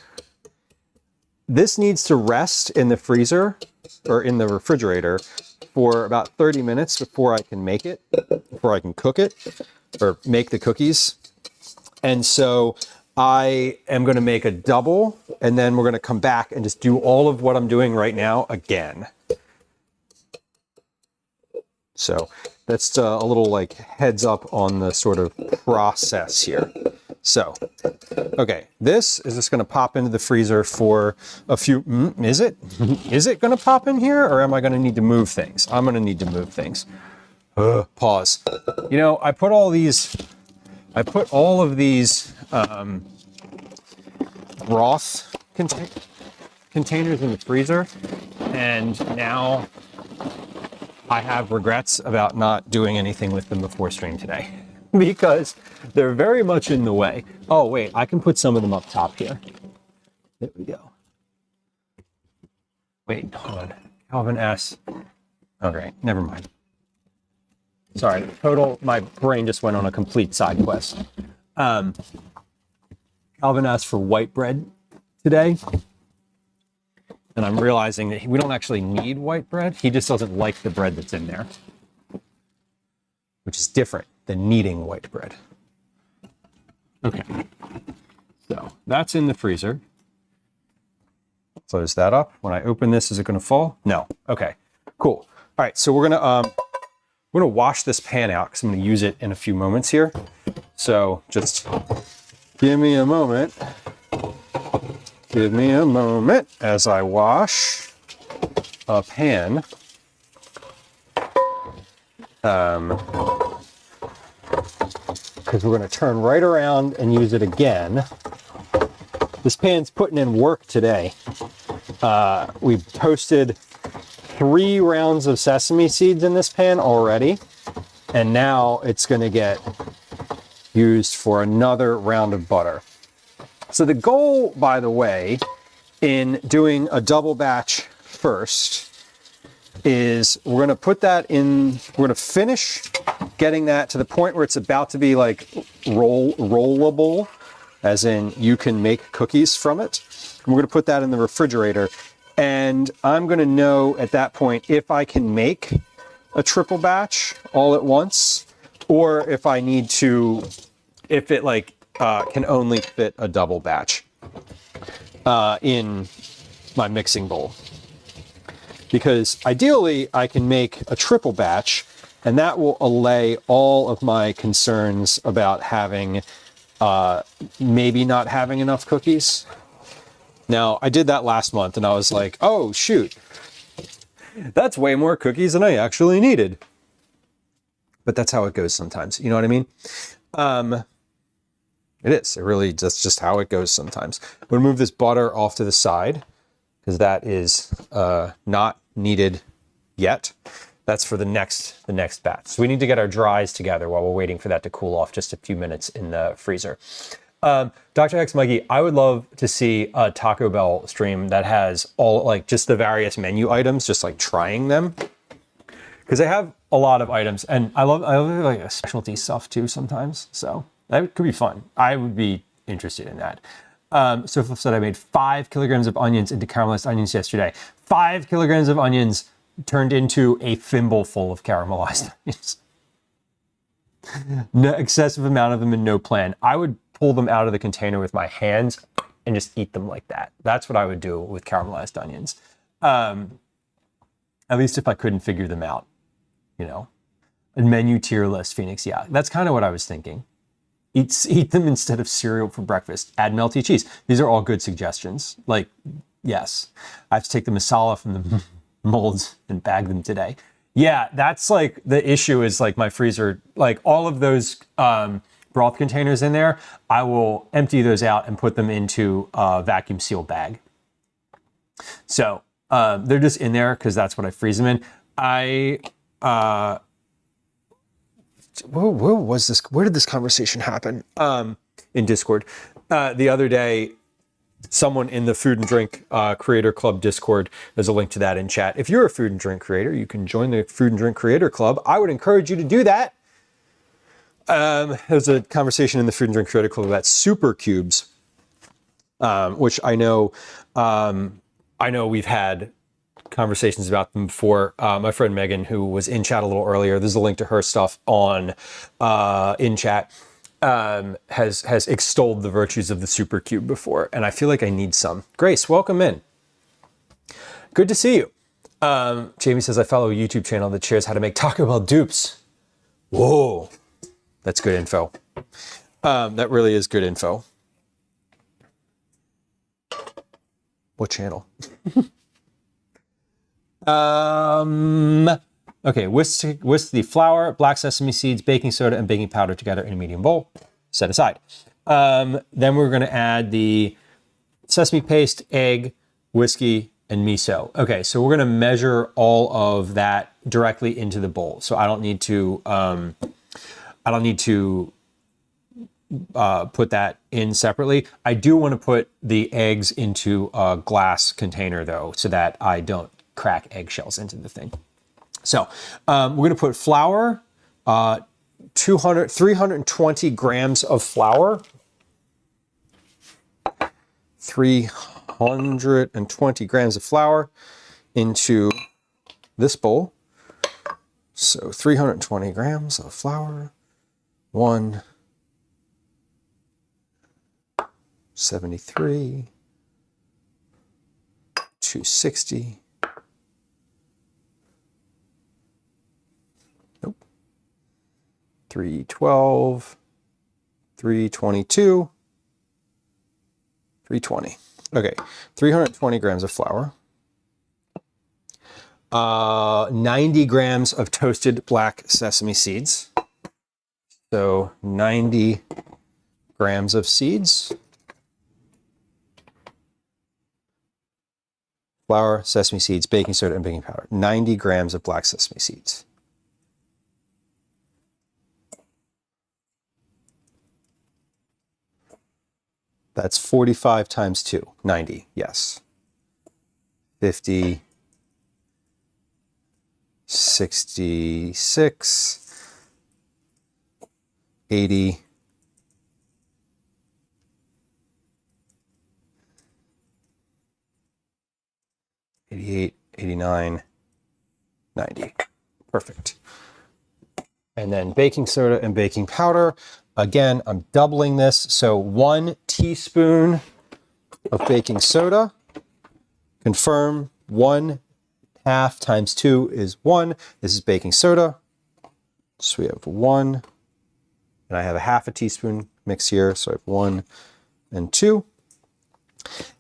This needs to rest in the freezer or in the refrigerator for about 30 minutes before I can make it, before I can cook it or make the cookies. And so I am going to make a double, and then we're going to come back and just do all of what I'm doing right now again. So that's a little like heads up on the sort of process here. So, okay, this is just going to pop into the freezer for a few, is it? Is it going to pop in here, or am I going to need to move things? I'm going to need to move things. Pause. You know, I put all of these broth containers in the freezer, and now I have regrets about not doing anything with them before stream today. Because they're very much in the way. Oh, wait, I can put some of them up top here. There we go. Wait, hold on. Calvin S. Okay, never mind. Sorry, my brain just went on a complete side quest. Calvin asked for white bread today. And I'm realizing that we don't actually need white bread. He just doesn't like the bread that's in there, which is different than needing white bread. Okay, so that's in the freezer. Close that up. When I open this, is it going to fall? No. Okay, cool. All right, so we're gonna wash this pan out because I'm going to use it in a few moments here. So just give me a moment. Give me a moment as I wash a pan. because we're going to turn right around and use it again. This pan's putting in work today. We've toasted 3 rounds of sesame seeds in this pan already, and now it's going to get used for another round of butter. So the goal, by the way, in doing a double batch first is we're going to put that in, we're going to finish getting that to the point where it's about to be like rollable, as in you can make cookies from it. And we're going to put that in the refrigerator. And I'm going to know at that point if I can make a triple batch all at once, or if I need to, if it like can only fit a double batch in my mixing bowl. Because ideally I can make a triple batch, and that will allay all of my concerns about having, maybe not having enough cookies. Now, I did that last month and I was like, oh shoot, that's way more cookies than I actually needed. But that's how it goes sometimes, you know what I mean? It is, that's just how it goes sometimes. I'm gonna move this butter off to the side because that is not needed yet. That's for the next batch. So we need to get our dries together while we're waiting for that to cool off just a few minutes in the freezer. Dr. X Mikey, I would love to see a Taco Bell stream that has all like just the various menu items, just like trying them. Because they have a lot of items, and I love like specialty stuff too sometimes. So that could be fun. I would be interested in that. So Flip said I made 5 kilograms of onions into caramelized onions yesterday. 5 kilograms of onions turned into a thimble full of caramelized onions. No excessive amount of them and no plan. I would pull them out of the container with my hands and just eat them like that. That's what I would do with caramelized onions. At least if I couldn't figure them out, you know. A menu tier list, Phoenix, yeah. That's kind of what I was thinking. Eat them instead of cereal for breakfast. Add melty cheese. These are all good suggestions. Like, yes. I have to take the masala from the molds and bag them today. Yeah, that's like the issue is like my freezer, like all of those broth containers in there, I will empty those out and put them into a vacuum seal bag. So they're just in there because that's what I freeze them in. Where did this conversation happen? In Discord. The other day, someone in the Food and Drink Creator Club Discord, there's a link to that in chat. If you're a food and drink creator, you can join the Food and Drink Creator Club. I would encourage you to do that. There's a conversation in the Food and Drink Creator Club about super cubes, which I know we've had conversations about them before. My friend Megan, who was in chat a little earlier, there's a link to her stuff on in chat, has extolled the virtues of the super cube before, and I feel like I need some. Grace, welcome in. Good to see you. Jamie says I follow a YouTube channel that shares how to make Taco Bell dupes. Whoa, that's good info. That really is good info. What channel? Okay, whisk the flour, black sesame seeds, baking soda, and baking powder together in a medium bowl. Set aside. Then we're going to add the sesame paste, egg, whiskey, and miso. Okay, so we're going to measure all of that directly into the bowl. So I don't need to put that in separately. I do want to put the eggs into a glass container though, so that I don't crack eggshells into the thing. So we're going to put flour, 320 grams of flour, 320 grams of flour into this bowl. So 320 grams of flour, 173, 260, 312, 322, 320. Okay, 320 grams of flour, 90 grams of toasted black sesame seeds. So 90 grams of seeds. Flour, sesame seeds, baking soda, and baking powder. 90 grams of black sesame seeds. That's 45 times 2, 90, yes. 50, 66, 80, 88, 89, 90. Perfect. And then baking soda and baking powder. Again, I'm doubling this. So 1 teaspoon of baking soda. Confirm 1/2 times 2 is 1. This is baking soda. So we have 1. And I have a 1/2 teaspoon mix here. So I have 1 and 2.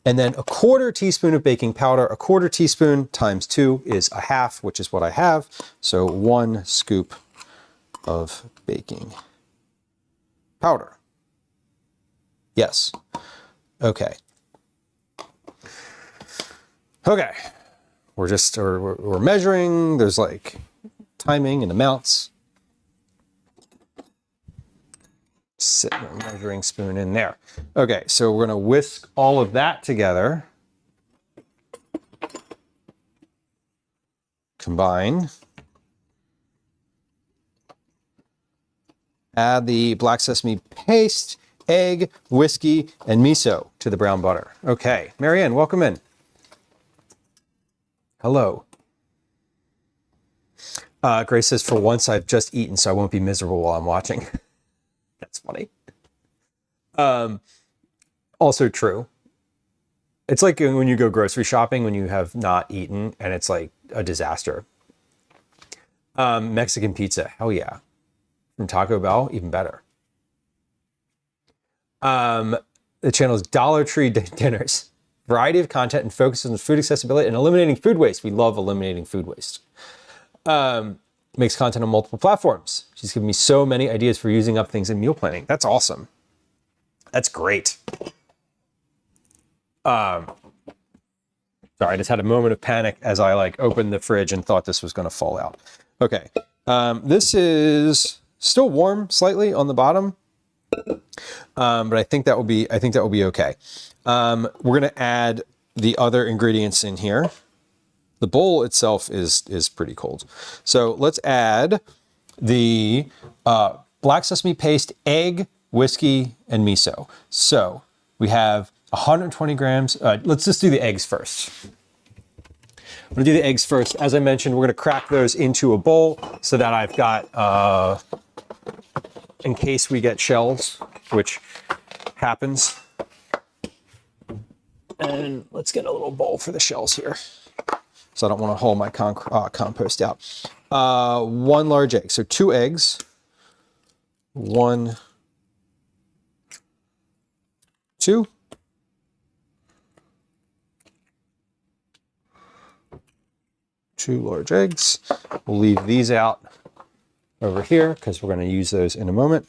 And then 1/4 teaspoon of baking powder. 1/4 teaspoon times 2 is 1/2, which is what I have. So 1 scoop of baking powder. Yes. Okay. Okay. We're measuring. There's like timing and amounts. Sit my measuring spoon in there. Okay, so we're going to whisk all of that together. Combine. Add the black sesame paste, egg, whiskey, and miso to the brown butter. Okay, Marianne, welcome in. Hello. Grace says, for once I've just eaten, so I won't be miserable while I'm watching. That's funny. Also true. It's like when you go grocery shopping when you have not eaten and it's like a disaster. Mexican pizza, hell yeah. From Taco Bell, even better. The channel is Dollar Tree Dinners. Variety of content and focuses on food accessibility and eliminating food waste. We love eliminating food waste. Makes content on multiple platforms. She's given me so many ideas for using up things in meal planning. That's awesome. That's great. Sorry, I just had a moment of panic as I like opened the fridge and thought this was going to fall out. Okay, this is still warm slightly on the bottom, but I think that will be okay. We're going to add the other ingredients in here. The bowl itself is pretty cold. So let's add the black sesame paste, egg, whiskey, and miso. So we have 120 grams. Let's just do the eggs first. I'm gonna do the eggs first. As I mentioned, we're gonna crack those into a bowl so that I've got, in case we get shells, which happens. And let's get a little bowl for the shells here. So I don't want to haul my compost out. 1 large egg, so 2 eggs. 1, 2. 2 large eggs. We'll leave these out over here because we're going to use those in a moment.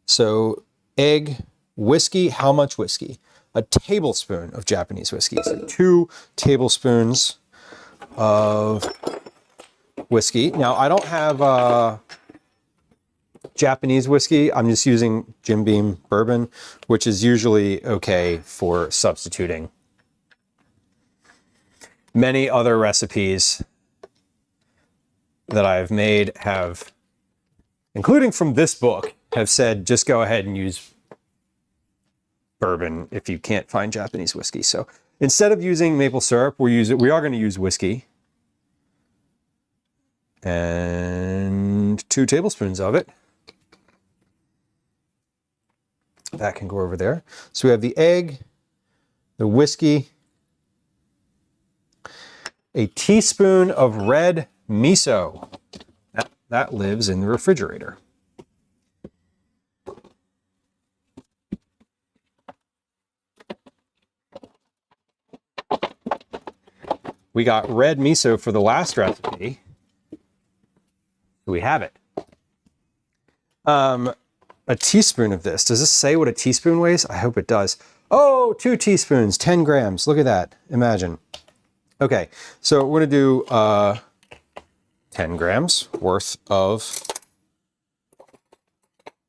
So egg, whiskey. How much whiskey? A tablespoon of Japanese whiskey. So 2 tablespoons of whiskey. Now I don't have Japanese whiskey. I'm just using Jim Beam bourbon, which is usually okay for substituting. Many other recipes that I've made have, including from this book, have said just go ahead and use bourbon if you can't find Japanese whiskey. So instead of using maple syrup, we are going to use whiskey. And 2 tablespoons of it. That can go over there. So we have the egg, the whiskey, a teaspoon of red miso. That lives in the refrigerator. We got red miso for the last recipe. We have it. A teaspoon of this. Does this say what a teaspoon weighs? I hope it does. Oh, 2 teaspoons, 10 grams. Look at that. Imagine. Okay, so we're going to do 10 grams worth of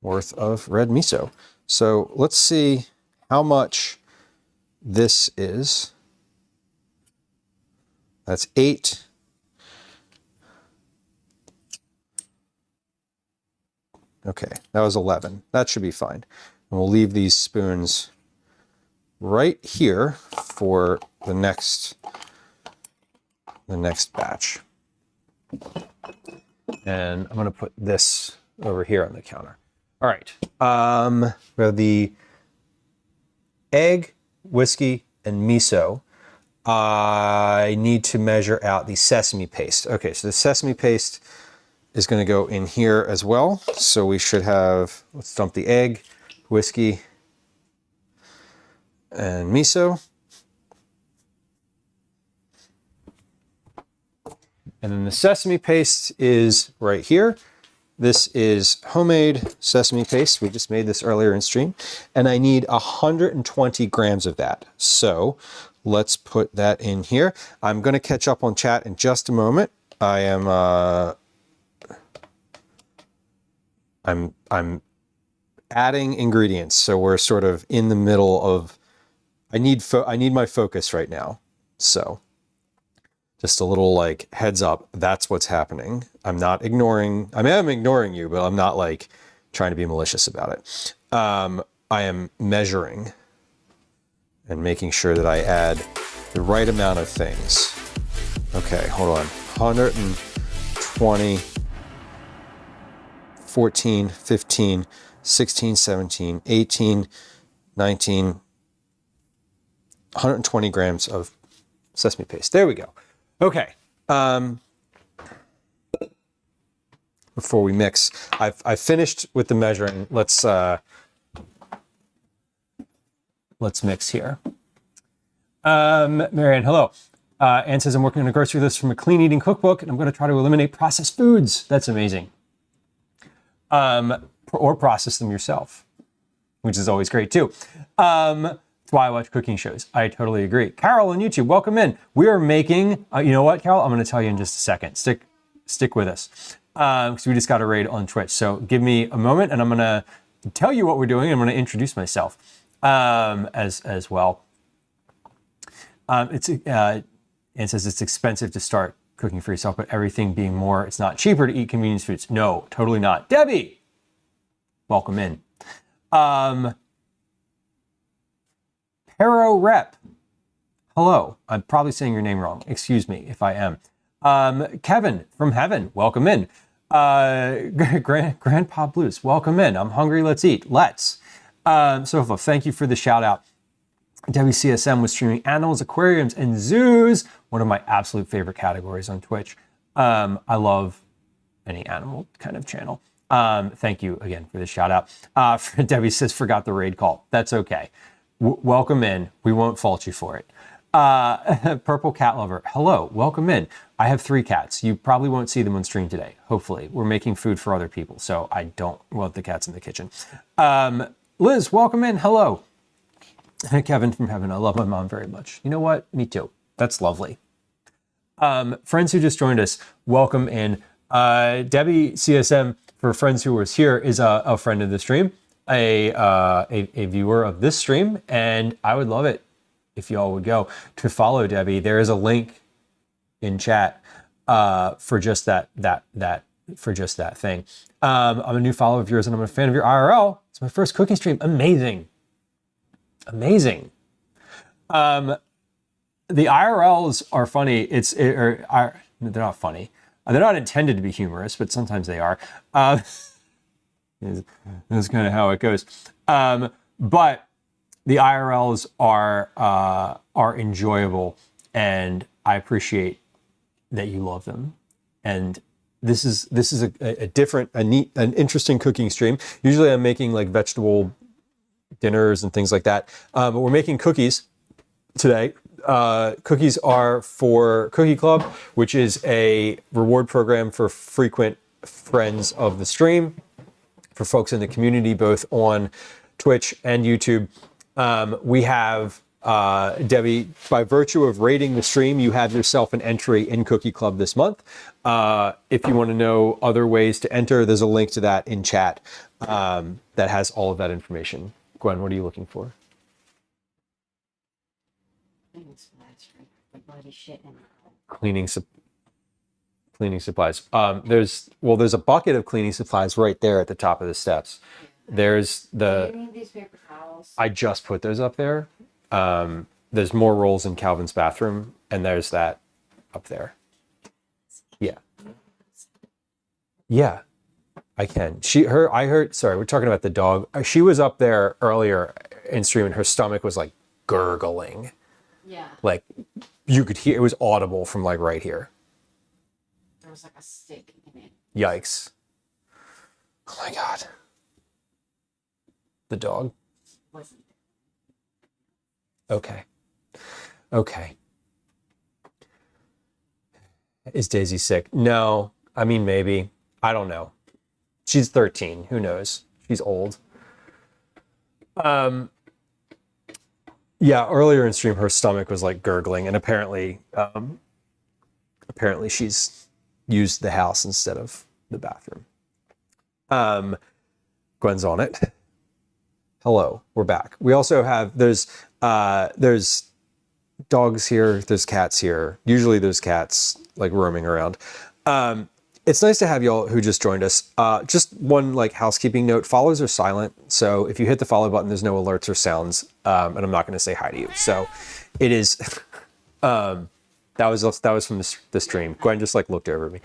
red miso. So let's see how much this is. That's 8. Okay, that was 11. That should be fine. And we'll leave these spoons right here for the next batch. And I'm going to put this over here on the counter. All right. We have the egg, whiskey, and miso. I need to measure out the sesame paste. Okay, so the sesame paste is going to go in here as well. So we should have, let's dump the egg, whiskey, and miso. And then the sesame paste is right here. This is homemade sesame paste. We just made this earlier in stream. And I need 120 grams of that. So let's put that in here. I'm going to catch up on chat in just a moment. I am I'm adding ingredients, so we're sort of in the middle of. I need my focus right now, so just a little like heads up. That's what's happening. I'm not ignoring. I mean, I'm ignoring you, but I'm not like trying to be malicious about it. I am measuring and making sure that I add the right amount of things. Okay, hold on. 120. 14, 15, 16, 17, 18, 19, 120 grams of sesame paste. There we go. Okay. Before we mix, I've finished with the measuring. Let's mix here. Marianne, hello. Anne says, I'm working on a grocery list from a clean eating cookbook, and I'm going to try to eliminate processed foods. That's amazing. Or process them yourself, which is always great too. That's why I watch cooking shows. I totally agree. Carol on YouTube, welcome in. We are making, you know what, Carol? I'm going to tell you in just a second. Stick with us, because we just got a raid on Twitch. So give me a moment, and I'm going to tell you what we're doing. I'm going to introduce myself as well. It says it's expensive to start cooking for yourself, but everything being more, it's not cheaper to eat convenience foods. No, totally not. Debbie, welcome in. Pero Rep, hello. I'm probably saying your name wrong. Excuse me if I am. Kevin from Heaven, welcome in. Grandpa Blues, welcome in. I'm hungry. Let's eat. Let's. So thank you for the shout out. WCSM was streaming animals, aquariums, and zoos. One of my absolute favorite categories on Twitch. I love any animal kind of channel. Thank you again for the shout out. Debbie says, forgot the raid call. That's okay. Welcome in. We won't fault you for it. Purple Cat Lover, hello, welcome in. I have 3 cats. You probably won't see them on stream today. Hopefully. We're making food for other people, so I don't want the cats in the kitchen. Liz, welcome in. Hello. Kevin from Heaven, I love my mom very much. You know what? Me too. That's lovely. Friends who just joined us, welcome in. Debbie CSM, for friends who was here, is a friend of the stream, a viewer of this stream, and I would love it if y'all would go to follow Debbie. There is a link in chat for just that thing. I'm a new follower of yours, and I'm a fan of your IRL. It's my first cooking stream. Amazing. The IRLs are funny. They're not funny. They're not intended to be humorous, but sometimes they are. That's kind of how it goes. But the IRLs are enjoyable, and I appreciate that you love them. And this is a different, neat, an interesting cooking stream. Usually I'm making like vegetable dinners and things like that. But we're making cookies today. Cookies are for Cookie Club, which is a reward program for frequent friends of the stream. for folks in the community, both on Twitch and YouTube. We have, Debbie, by virtue of rating the stream, you have yourself an entry in Cookie Club this month. If you want to know other ways to enter, there's a link to that in chat that has all of that information. Gwen, what are you looking for? Cleaning supplies. There's a bucket of cleaning supplies right there at the top of the steps. There's the. Do you need these paper towels? I just put those up there. There's more rolls in Calvin's bathroom, and there's that up there. Yeah. Yeah, I can. I heard, sorry, we're talking about the dog. She was up there earlier in stream, and her stomach was like gurgling. Yeah. Like you could hear, it was audible from like right here. There was like a stick in it. Yikes. Oh my God. The dog? Wasn't Okay. Okay. Is Daisy sick? No. I mean, maybe. I don't know. She's 13. Who knows? She's old. Yeah, earlier in stream, her stomach was like gurgling, and apparently she's used the house instead of the bathroom. Gwen's on it. Hello, we're back. We also have, there's dogs here, there's cats here. Usually there's cats like roaming around. It's nice to have y'all who just joined us. Just one like housekeeping note, follows are silent. So if you hit the follow button, there's no alerts or sounds. And I'm not gonna say hi to you. So it is, that was from the stream. Gwen just like looked over at me.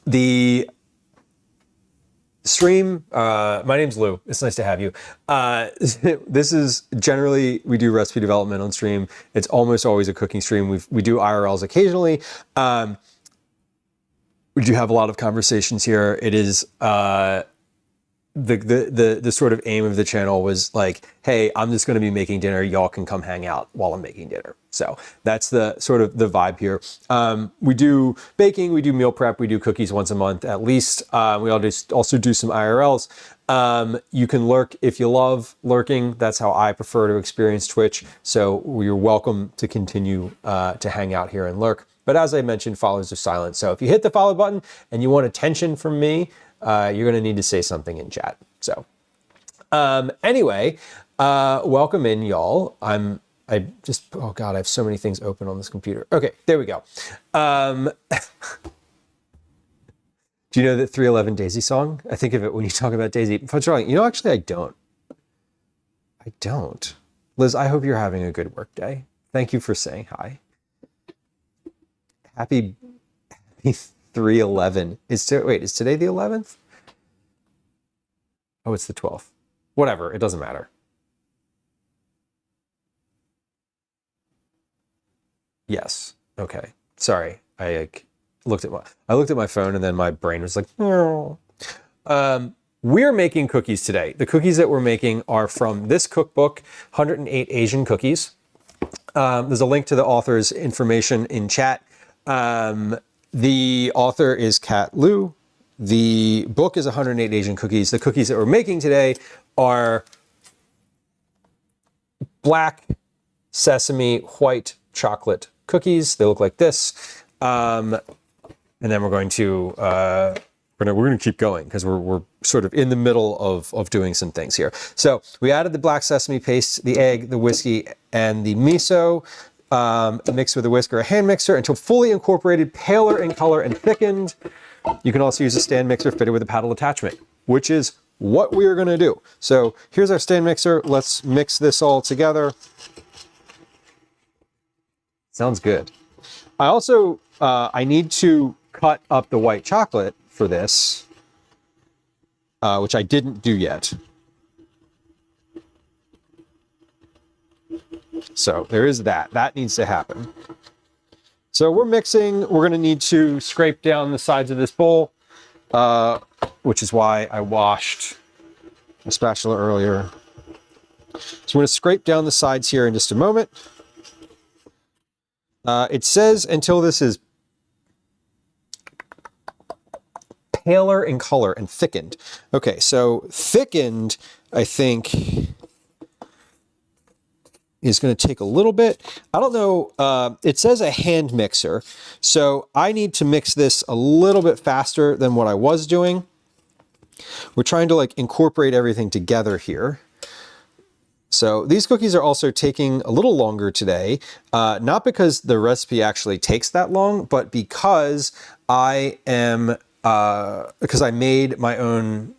The stream, my name's Lieu. It's nice to have you. This is generally, we do recipe development on stream. It's almost always a cooking stream. We do IRLs occasionally. We do have a lot of conversations here. It is the sort of aim of the channel was like, hey, I'm just going to be making dinner. Y'all can come hang out while I'm making dinner. So that's the sort of the vibe here. We do baking, we do meal prep, we do cookies once a month at least. We also do some IRLs. You can lurk if you love lurking. That's how I prefer to experience Twitch. So you're welcome to continue to hang out here and lurk. But as I mentioned, follows are silent. So if you hit the follow button and you want attention from me, you're going to need to say something in chat. So anyway, welcome in, y'all. Oh God, I have so many things open on this computer. Okay, there we go. Do you know that 311 Daisy song? I think of it when you talk about Daisy. You know, actually, I don't. I don't. Liz, I hope you're having a good work day. Thank you for saying hi. Happy 311. Is today the 11th? Oh, it's the 12th. Whatever, it doesn't matter. Yes. Okay. Sorry. I looked at my phone and then my brain was like, no. We're making cookies today. The cookies that we're making are from this cookbook, 108 Asian Cookies. There's a link to the author's information in chat. The author is Kat Lieu. The book is 108 Asian Cookies. The cookies that we're making today are black sesame white chocolate cookies. They look like this. And then we're going to we're going to keep going because we're sort of in the middle of doing some things here. So we added the black sesame paste, the egg, the whiskey, and the miso. Mixed with a whisk or a hand mixer until fully incorporated, paler in color and thickened. You can also use a stand mixer fitted with a paddle attachment, which is what we are going to do. So here's our stand mixer. Let's mix this all together. Sounds good. I also, I need to cut up the white chocolate for this, which I didn't do yet. So there is that. That needs to happen. So we're mixing. We're going to need to scrape down the sides of this bowl, which is why I washed a spatula earlier. So we're going to scrape down the sides here in just a moment. It says until this is paler in color and thickened. Okay, so thickened, I think, is going to take a little bit. I don't know. It says a hand mixer. So I need to mix this a little bit faster than what I was doing. We're trying to like incorporate everything together here. So these cookies are also taking a little longer today, not because the recipe actually takes that long, but because I made my own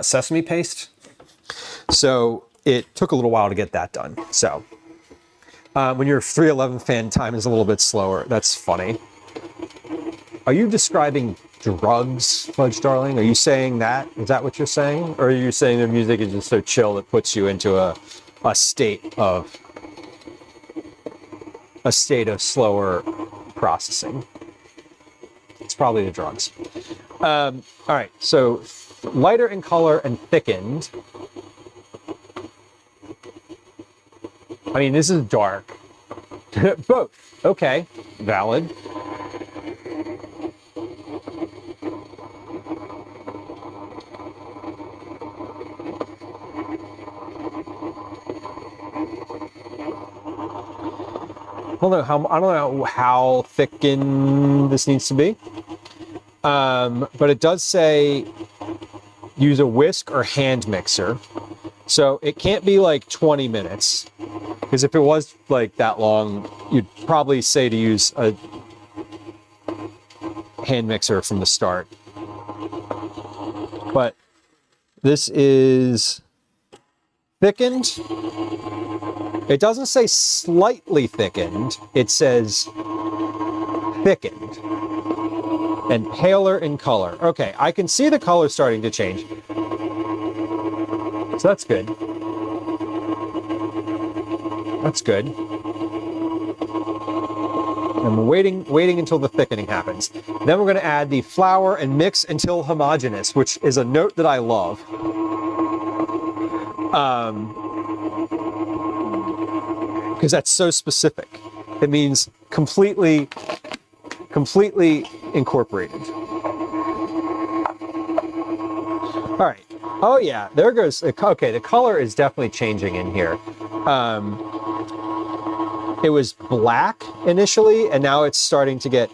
sesame paste. So it took a little while to get that done. So when your 311 fan, time is a little bit slower. That's funny. Are you describing drugs, Fudge Darling? Are you saying that? Is that what you're saying? Or are you saying the music is just so chill it puts you into a state of slower processing? It's probably the drugs. All right, so lighter in color and thickened. I mean, this is dark. Both. Okay, valid. I don't know how thickened this needs to be, but it does say use a whisk or hand mixer. So it can't be like 20 minutes, because if it was like that long, you'd probably say to use a hand mixer from the start. But this is thickened. It doesn't say slightly thickened, it says thickened and paler in color. Okay, I can see the color starting to change. So that's good. That's good. And we're waiting until the thickening happens. Then we're going to add the flour and mix until homogeneous, which is a note that I love. Because that's so specific. It means completely incorporated. All right. Oh yeah, there goes. Okay, the color is definitely changing in here. It was black initially, and now it's starting to get,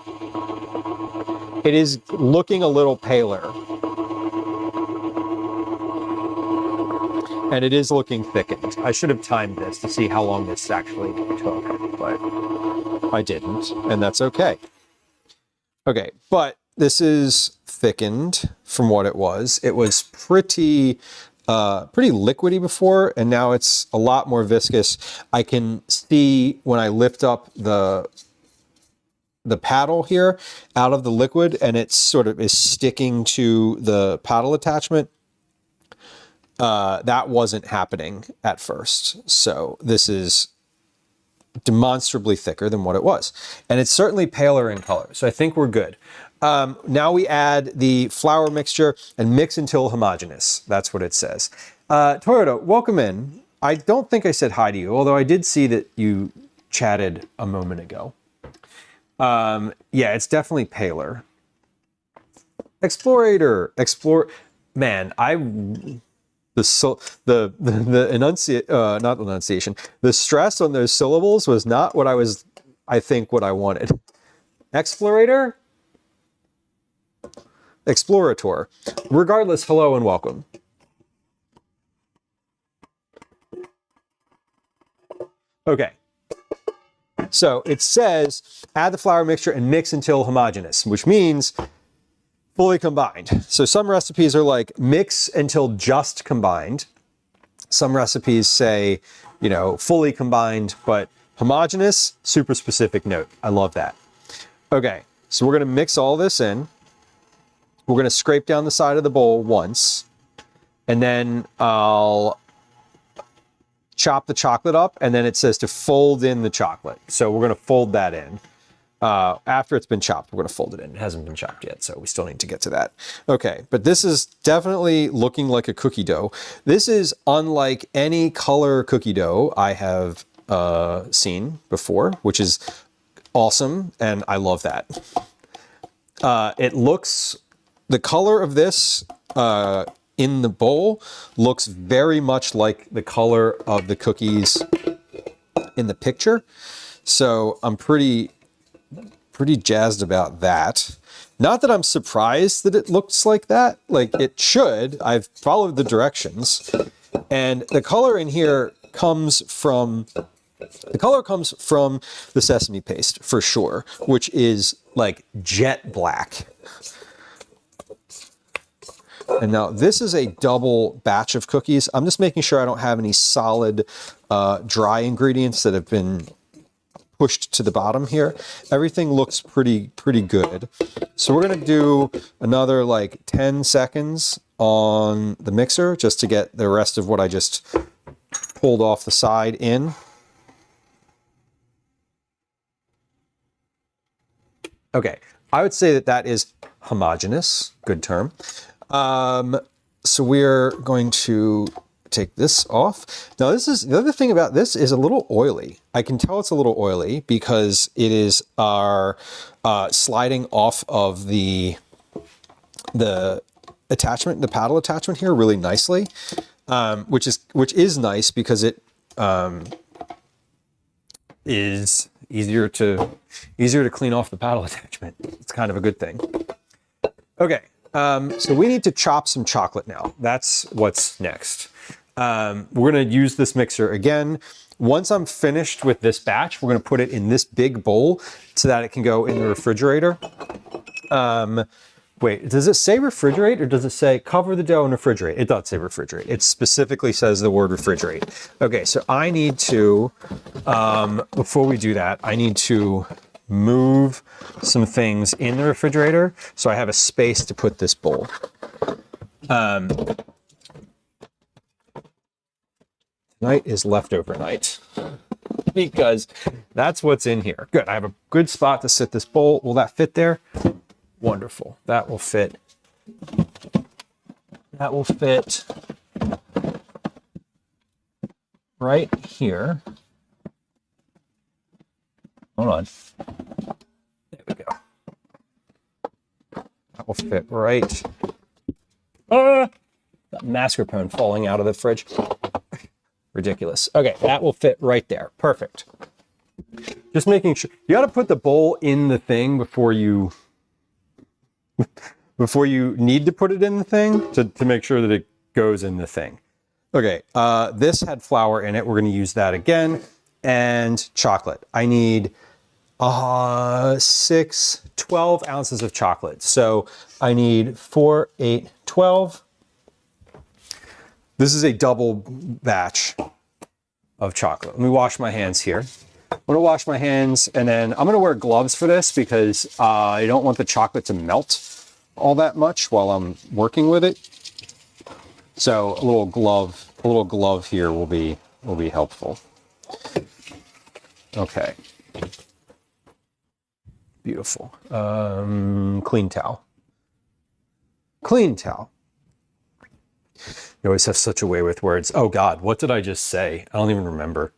it is looking a little paler. And it is looking thickened. I should have timed this to see how long this actually took, but I didn't, and that's okay. Okay, but this is thickened from what it was. It was pretty liquidy before, and now it's a lot more viscous. I can see when I lift up the paddle here out of the liquid, and it sort of is sticking to the paddle attachment. That wasn't happening at first. So this is demonstrably thicker than what it was. And it's certainly paler in color. So I think we're good. Now we add the flour mixture and mix until homogeneous. That's what it says. Toyota, welcome in. I don't think I said hi to you, although I did see that you chatted a moment ago. Yeah, it's definitely paler. Explorator, man, the stress on those syllables was not what I think what I wanted. Explorator? Explorator. Regardless, hello and welcome. Okay. So it says add the flour mixture and mix until homogeneous, which means fully combined. So some recipes are like mix until just combined. Some recipes say, you know, fully combined, but homogeneous, super specific note. I love that. Okay, so we're gonna mix all this in. We're gonna scrape down the side of the bowl once, and then I'll chop the chocolate up, and then it says to fold in the chocolate. So we're gonna fold that in. After it's been chopped, we're going to fold it in. It hasn't been chopped yet, so we still need to get to that. Okay, but this is definitely looking like a cookie dough. This is unlike any color cookie dough I have seen before, which is awesome, and I love that. It looks the color of this in the bowl looks very much like the color of the cookies in the picture. So I'm pretty jazzed about that. Not that I'm surprised that it looks like that. Like it should. I've followed the directions. And the color in here comes from the sesame paste for sure, which is like jet black. And now this is a double batch of cookies. I'm just making sure I don't have any solid dry ingredients that have been pushed to the bottom here. Everything looks pretty good. So we're gonna do another like 10 seconds on the mixer just to get the rest of what I just pulled off the side in. Okay, I would say that that is homogeneous, good term. So we're going to take this off. Now this is, the other thing about this is a little oily. I can tell it's a little oily because it is our sliding off of the attachment, the paddle attachment here really nicely, which is nice because it is easier to clean off the paddle attachment. It's kind of a good thing. Okay, so we need to chop some chocolate now. That's what's next. We're gonna use this mixer again. Once I'm finished with this batch, we're gonna put it in this big bowl so that it can go in the refrigerator. Wait, does it say refrigerate or does it say cover the dough and refrigerate? It does say refrigerate. It specifically says the word refrigerate. Okay, so I need to, before we do that, I need to move some things in the refrigerator so I have a space to put this bowl. Tonight is leftover night because that's what's in here. Good, I have a good spot to sit this bowl. Will that fit there? Wonderful. That will fit. That will fit right here. Hold on. There we go. That will fit right. That mascarpone falling out of the fridge. Ridiculous. Okay, that will fit right there. Perfect. Just making sure. You got to put the bowl in the thing before you need to put it in the thing to make sure that it goes in the thing. Okay, this had flour in it. We're going to use that again. And chocolate. I need 12 ounces of chocolate. So I need 4, 8, 12. This is a double batch of chocolate. Let me wash my hands here. I'm gonna wash my hands and then I'm gonna wear gloves for this because I don't want the chocolate to melt all that much while I'm working with it. So a little glove here will be helpful. Okay. Beautiful. Clean towel. Clean towel. You always have such a way with words. Oh God, what did I just say? I don't even remember.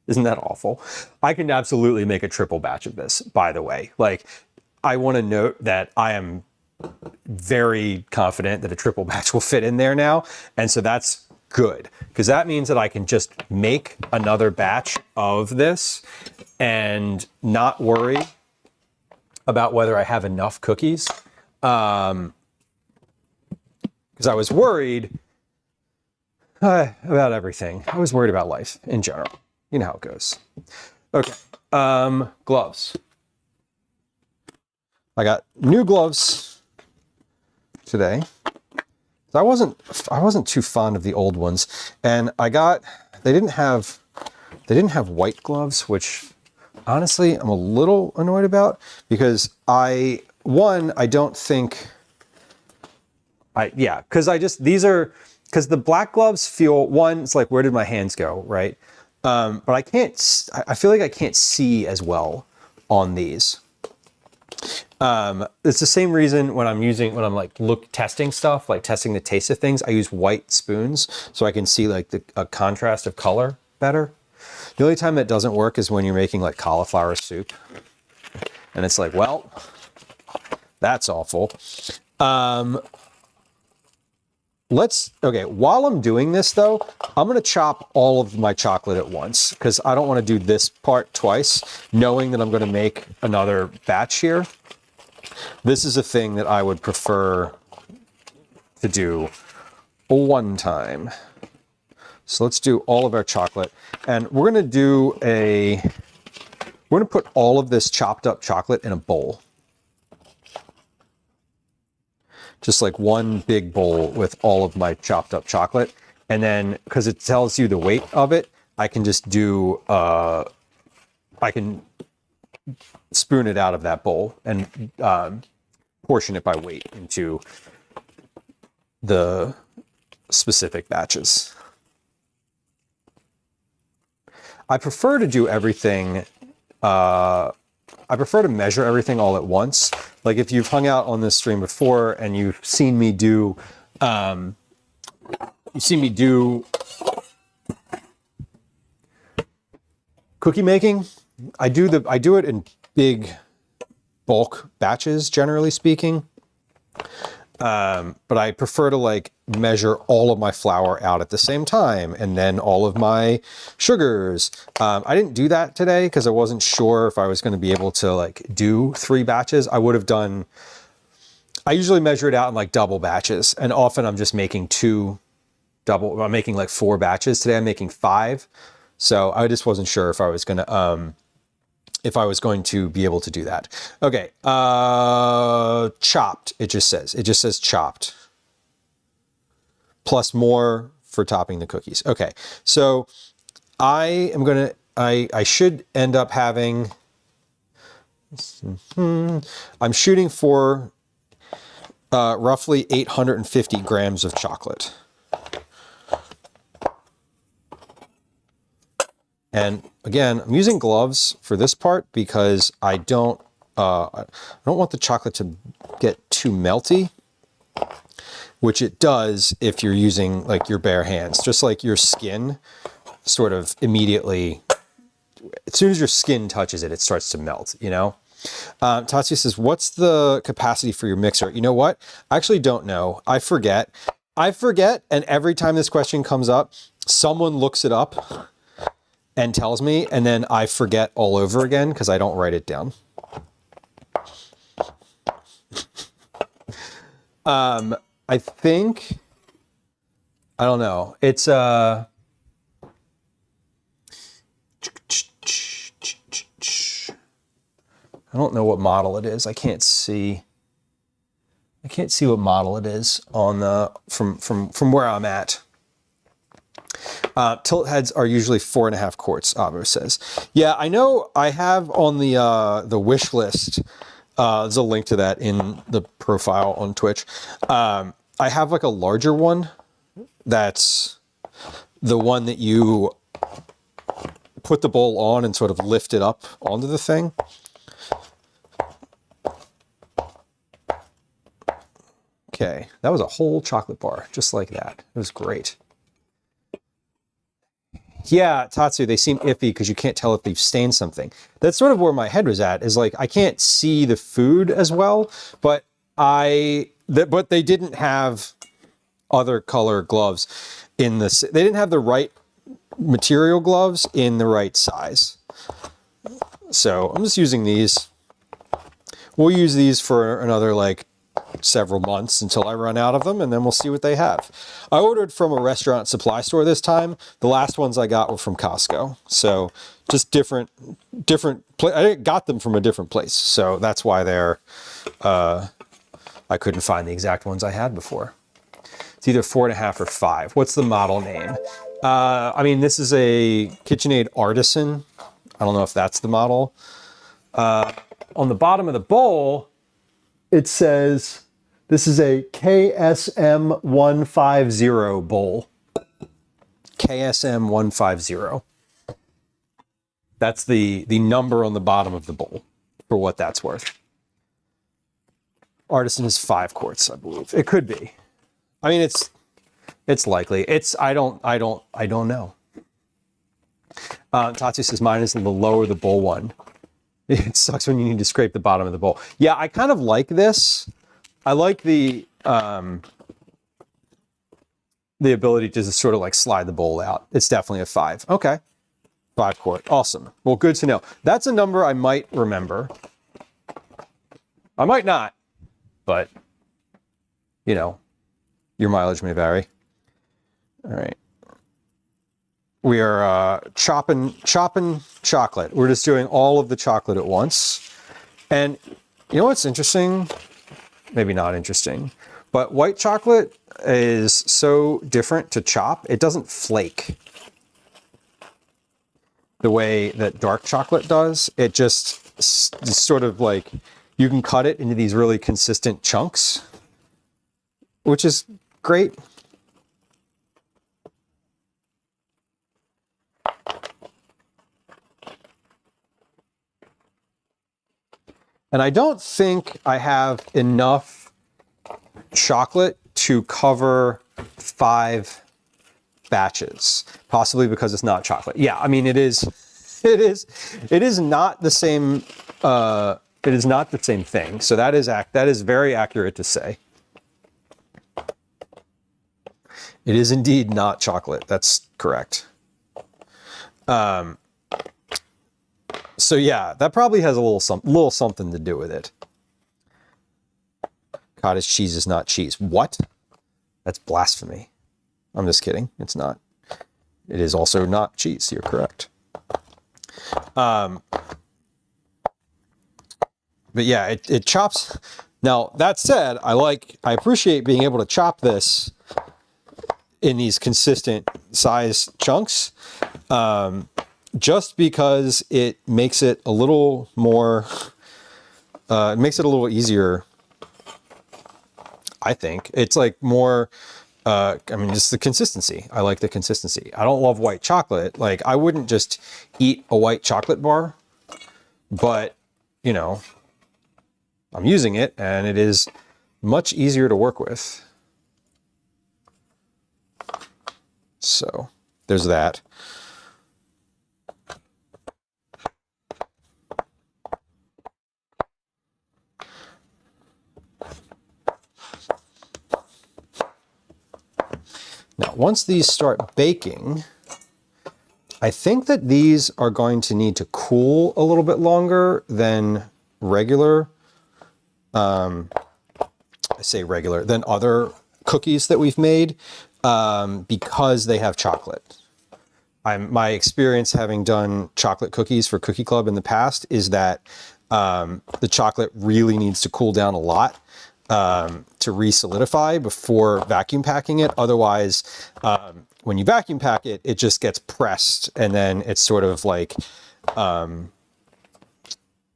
Isn't that awful? I can absolutely make a triple batch of this, by the way. Like, I want to note that I am very confident that a triple batch will fit in there now. And so that's good, because that means that I can just make another batch of this and not worry about whether I have enough cookies. Because I was worried about everything. I was worried about life in general. You know how it goes. Okay, gloves. I got new gloves today. I wasn't too fond of the old ones, and they didn't have white gloves, which honestly I'm a little annoyed about because because the black gloves feel, it's like, where did my hands go, right? But I feel like I can't see as well on these. It's the same reason when I'm testing stuff, like testing the taste of things, I use white spoons so I can see like a contrast of color better. The only time that doesn't work is when you're making like cauliflower soup. And it's like, well, That's awful. Okay, while I'm doing this though, I'm gonna chop all of my chocolate at once because I don't want to do this part twice, knowing that I'm gonna make another batch here. This is a thing that I would prefer to do one time. So let's do all of our chocolate, and we're gonna put all of this chopped up chocolate in a bowl. Just like one big bowl with all of my chopped up chocolate. And then, because it tells you the weight of it, I can just do, I can spoon it out of that bowl and portion it by weight into the specific batches. I prefer to do everything, I prefer to measure everything all at once. Like if you've hung out on this stream before and you've seen me do, cookie making, I do it in big bulk batches, generally speaking. But I prefer to like measure all of my flour out at the same time and then all of my sugars. I didn't do that today because I wasn't sure if I was going to be able to like do 3 batches. I usually measure it out in like double batches, and often I'm just making I'm making like 4 batches. Today I'm making 5. So I just wasn't sure if I was going to be able to do that. Okay, chopped, it just says chopped. Plus more for topping the cookies. Okay, so I should end up having, I'm shooting for roughly 850 grams of chocolate. And again, I'm using gloves for this part because I don't want the chocolate to get too melty, which it does if you're using like your bare hands. Just like your skin sort of immediately, as soon as your skin touches it, it starts to melt, you know? Tatsu says, what's the capacity for your mixer? You know what? I actually don't know. I forget. And every time this question comes up, someone looks it up and tells me, and then I forget all over again because I don't write it down. I think, I don't know. It's I don't know what model it is. I can't see what model it is on the from where I'm at. Tilt heads are usually 4.5 quarts, Abo says. Yeah, I know I have on the wish list, there's a link to that in the profile on Twitch. I have like a larger one. That's the one that you put the bowl on and sort of lift it up onto the thing. Okay, that was a whole chocolate bar, just like that. It was great. Yeah, Tatsu, they seem iffy because you can't tell if they've stained something. That's sort of where my head was at, is like, I can't see the food as well, but but they didn't have other color gloves in this. They didn't have the right material gloves in the right size. So I'm just using these. We'll use these for another like several months until I run out of them, and then we'll see what they have. I ordered from a restaurant supply store this time. The last ones I got were from Costco. So just different I got them from a different place. So that's why I couldn't find the exact ones I had before. It's either 4.5 or 5. What's the model name? I mean, this is a KitchenAid Artisan. I don't know if that's the model. On the bottom of the bowl, it says this is a KSM 150 bowl. KSM 150. That's the number on the bottom of the bowl, for what that's worth. Artisan is 5 quarts, I believe. It could be. I mean, it's likely. I don't know. Tatsu says mine is the lower the bowl one. It sucks when you need to scrape the bottom of the bowl. Yeah, I kind of like this. I like the ability to just sort of like slide the bowl out. It's definitely a 5. Okay. 5 quart. Awesome. Well, good to know. That's a number I might remember. I might not, but you know, your mileage may vary. All right. We are chopping chocolate. We're just doing all of the chocolate at once. And you know what's interesting? Maybe not interesting, but white chocolate is so different to chop. It doesn't flake the way that dark chocolate does. It just sort of like, you can cut it into these really consistent chunks, which is great. And I don't think I have enough chocolate to cover 5 batches, possibly because it's not chocolate. Yeah, I mean, it is not the same. It is not the same thing. So that is very accurate to say. It is indeed not chocolate. That's correct. So yeah, that probably has a little something to do with it. Cottage cheese is not cheese. What? That's blasphemy. I'm just kidding. It's not. It is also not cheese. You're correct. But yeah, it chops. Now, that said, I appreciate being able to chop this in these consistent size chunks, just because it makes it a little more, it makes it a little easier, I think. It's like more, I mean, just the consistency. I like the consistency. I don't love white chocolate. Like, I wouldn't just eat a white chocolate bar, but, you know, I'm using it and it is much easier to work with. So there's that. Now, once these start baking, I think that these are going to need to cool a little bit longer than regular. I say regular, than other cookies that we've made, because they have chocolate. My experience having done chocolate cookies for Cookie Club in the past is that the chocolate really needs to cool down a lot to re-solidify before vacuum packing it. Otherwise, when you vacuum pack it, it just gets pressed and then it's sort of like,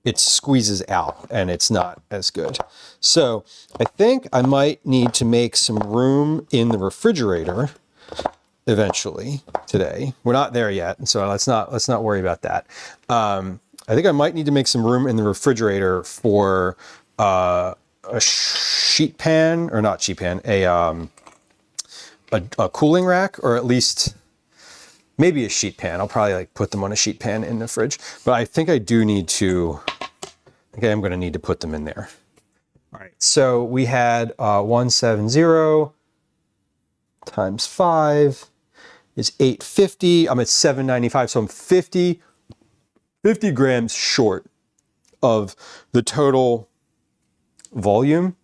it squeezes out and it's not as good. So I think I might need to make some room in the refrigerator eventually today. We're not there yet, so let's not worry about that. I think I might need to make some room in the refrigerator for a sheet pan, or not sheet pan, a cooling rack, or at least maybe a sheet pan. I'll probably like put them on a sheet pan in the fridge, but I think I do need to. Okay, I'm going to need to put them in there. All right, so we had 170 times 5 is 850. I'm at 795, so I'm 50 grams short of the total volume.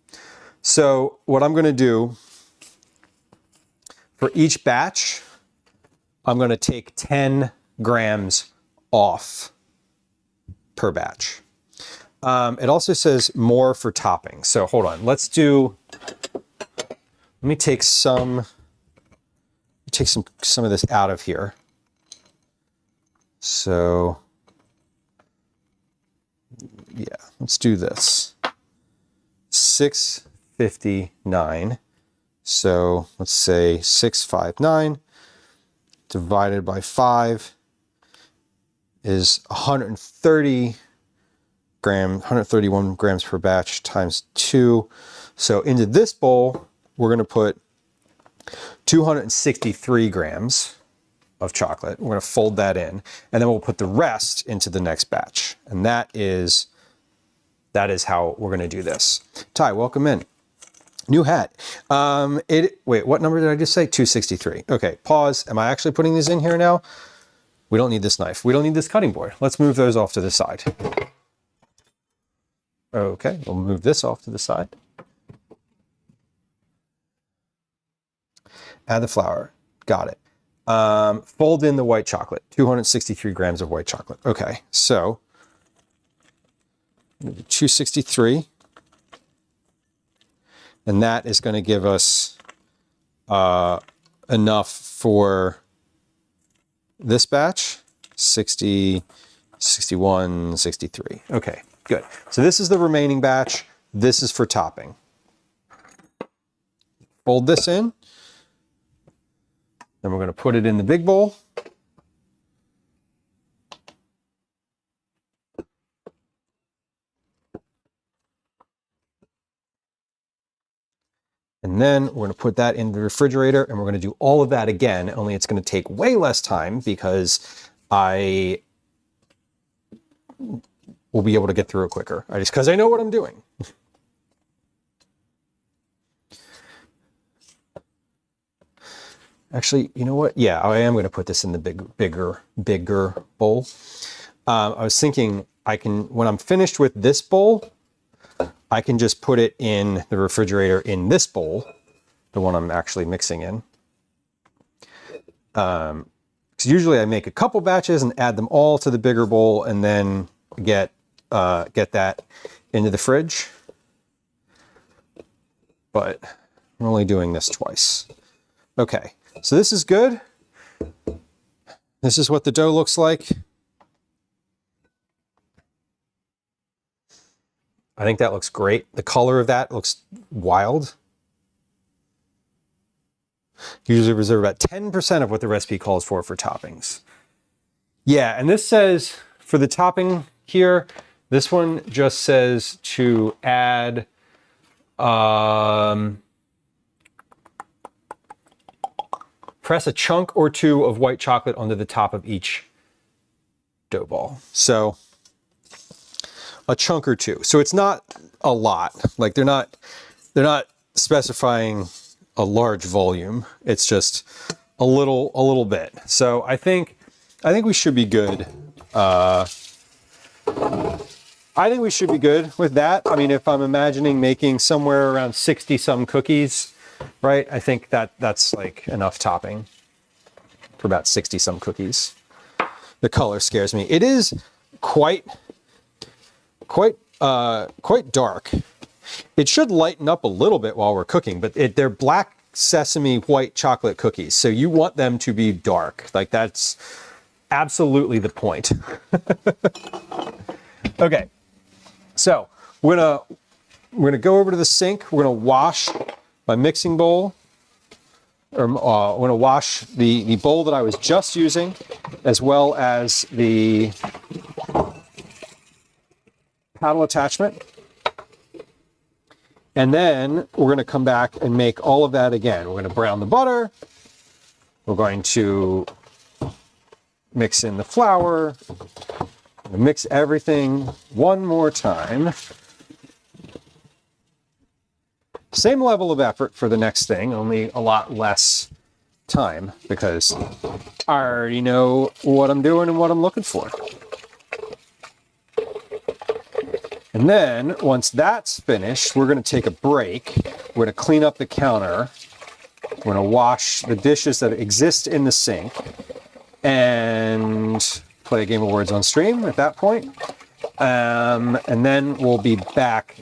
So what I'm going to do for each batch, I'm going to take 10 grams off per batch. It also says more for topping. So hold on, let me take some of this out of here. So yeah, let's do this. 659. So let's say 659 divided by 5 is 131 grams per batch times 2. So into this bowl, we're going to put 263 grams. of chocolate. We're going to fold that in, and then we'll put the rest into the next batch. And that is how we're going to do this. Ty, welcome in. New hat. Wait, what number did I just say? 263. Okay, pause. Am I actually putting these in here now? We don't need this knife. We don't need this cutting board. Let's move those off to the side. Okay, we'll move this off to the side. Add the flour. Got it. Fold in the white chocolate. 263 grams of white chocolate. Okay, so 263. And that is going to give us enough for this batch, 60, 61, 63. Okay, good. So this is the remaining batch. This is for topping. Fold this in. Then we're going to put it in the big bowl. And then we're going to put that in the refrigerator, and we're going to do all of that again, only it's going to take way less time because I will be able to get through it quicker. Because I know what I'm doing. Actually, you know what? Yeah, I am going to put this in the bigger bowl. I was thinking when I'm finished with this bowl, I can just put it in the refrigerator in this bowl, the one I'm actually mixing in. Because usually I make a couple batches and add them all to the bigger bowl and then get that into the fridge. But I'm only doing this twice. Okay, so this is good. This is what the dough looks like. I think that looks great. The color of that looks wild. Usually reserve about 10% of what the recipe calls for toppings. Yeah, and this says for the topping here, this one just says to add press a chunk or two of white chocolate onto the top of each dough ball. So a chunk or two. So it's not a lot. Like they're not specifying a large volume. It's just a little bit. So I think we should be good. I think we should be good with that. I mean, if I'm imagining making somewhere around 60 some cookies, right? I think that's like enough topping for about 60 some cookies. The color scares me. It is quite dark. It should lighten up a little bit while we're cooking, but they're black sesame white chocolate cookies, so you want them to be dark. Like that's absolutely the point. Okay, so we're gonna go over to the sink. We're gonna wash my mixing bowl, or I'm gonna wash the bowl that I was just using, as well as the paddle attachment. And then we're going to come back and make all of that again. We're going to brown the butter. We're going to mix in the flour. Mix everything one more time. Same level of effort for the next thing, only a lot less time because I already know what I'm doing and what I'm looking for. And then once that's finished, we're going to take a break. We're going to clean up the counter. We're going to wash the dishes that exist in the sink and play a game of words on stream at that point. And then we'll be back.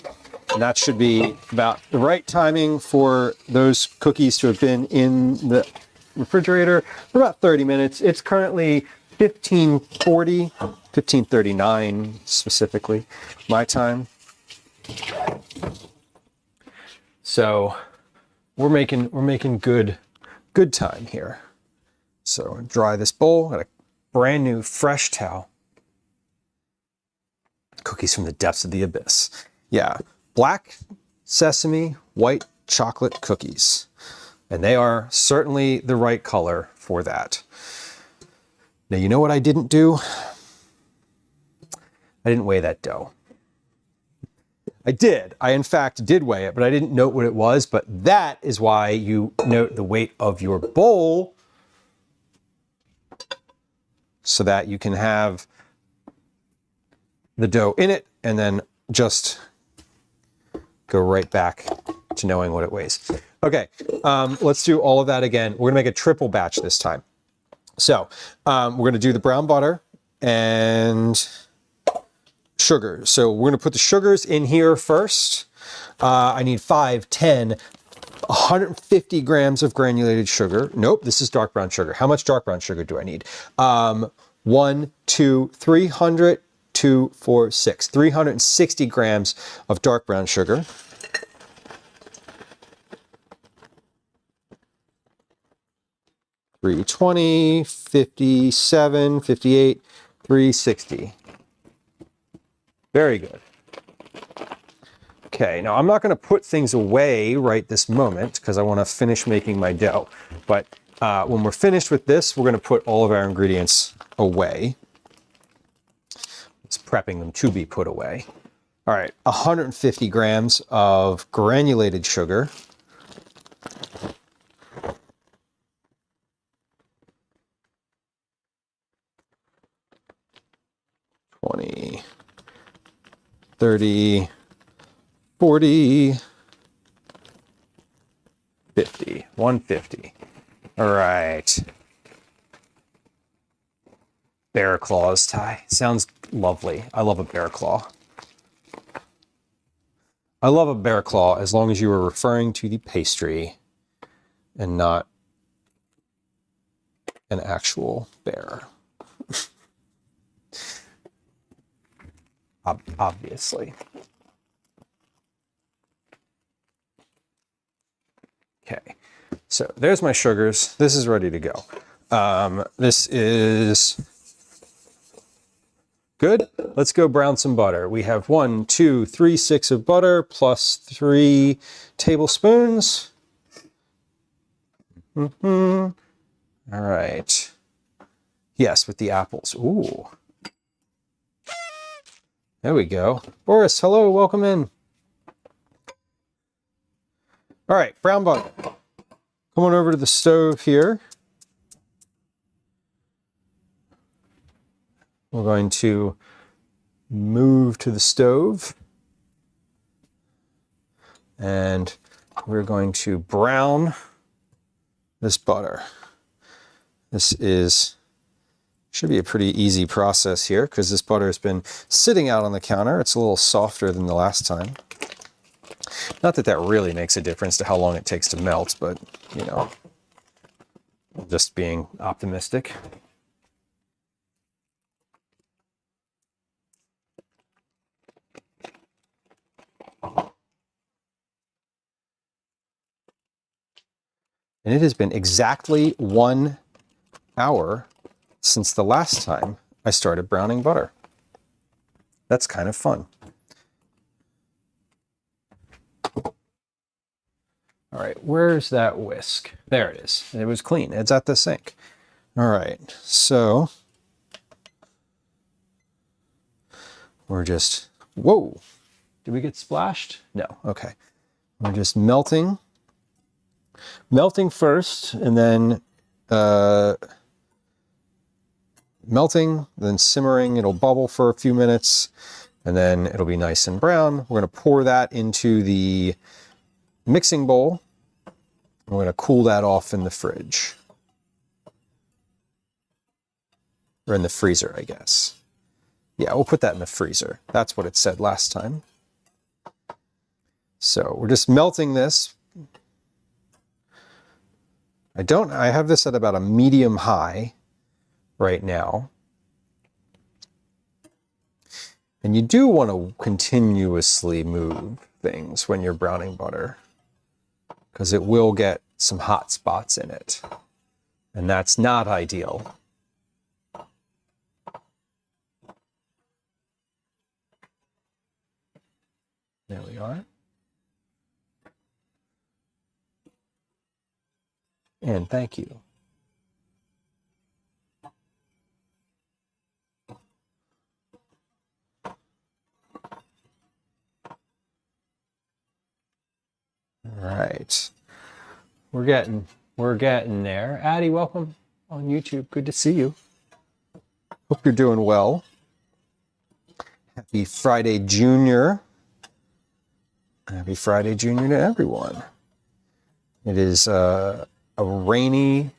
And that should be about the right timing for those cookies to have been in the refrigerator for about 30 minutes. It's currently 15:40, 15:39 specifically, my time. So we're making good time here. So dry this bowl. Got a brand new fresh towel. Cookies from the depths of the abyss. Yeah, black sesame, white chocolate cookies. And they are certainly the right color for that. Now, you know what I didn't do? I didn't weigh that dough. I did. I, in fact, did weigh it, but I didn't note what it was. But that is why you note the weight of your bowl so that you can have the dough in it and then just go right back to knowing what it weighs. Okay, let's do all of that again. We're gonna make a triple batch this time. So we're gonna do the brown butter and sugar. So we're gonna put the sugars in here first. I need 5, 10, 150 grams of granulated sugar. Nope, this is dark brown sugar. How much dark brown sugar do I need? 1, 2, 300, 2, 4, 6. 360 grams of dark brown sugar. $3.20, 57, 58, $3.60. Very good. Okay, now I'm not going to put things away right this moment because I want to finish making my dough. But when we're finished with this, we're going to put all of our ingredients away. It's prepping them to be put away. All right, 150 grams of granulated sugar. $20, $30, $40, $50, $150. All right. Bear claws, Ty. Sounds lovely. I love a bear claw. I love a bear claw as long as you are referring to the pastry and not an actual bear. Obviously. Okay, so there's my sugars. This is ready to go. This is good. Let's go brown some butter. We have 1, 2, 3 sticks of butter plus 3 tablespoons. All right. Yes, with the apples. Ooh. There we go. Boris, hello, welcome in. All right, brown butter. Come on over to the stove here. We're going to move to the stove. And we're going to brown this butter. This should be a pretty easy process here because this butter has been sitting out on the counter. It's a little softer than the last time. Not that that really makes a difference to how long it takes to melt, but, you know, just being optimistic. And it has been exactly 1 hour since the last time I started browning butter. That's kind of fun. All right, where's that whisk? There it is. It was clean. It's at the sink. All right, so we're just, whoa, did we get splashed? No, okay. We're just melting first, and then melting, then simmering. It'll bubble for a few minutes, and then it'll be nice and brown. We're going to pour that into the mixing bowl. We're going to cool that off in the fridge. Or in the freezer, I guess. Yeah, we'll put that in the freezer. That's what it said last time. So we're just melting this. I have this at about a medium high right now. And you do want to continuously move things when you're browning butter, because it will get some hot spots in it. And that's not ideal. There we are. And thank you. right. We're getting there. Addie, welcome on YouTube. Good to see you. Hope you're doing well. Happy Friday, Junior. Happy Friday, Junior to everyone. It is a rainy,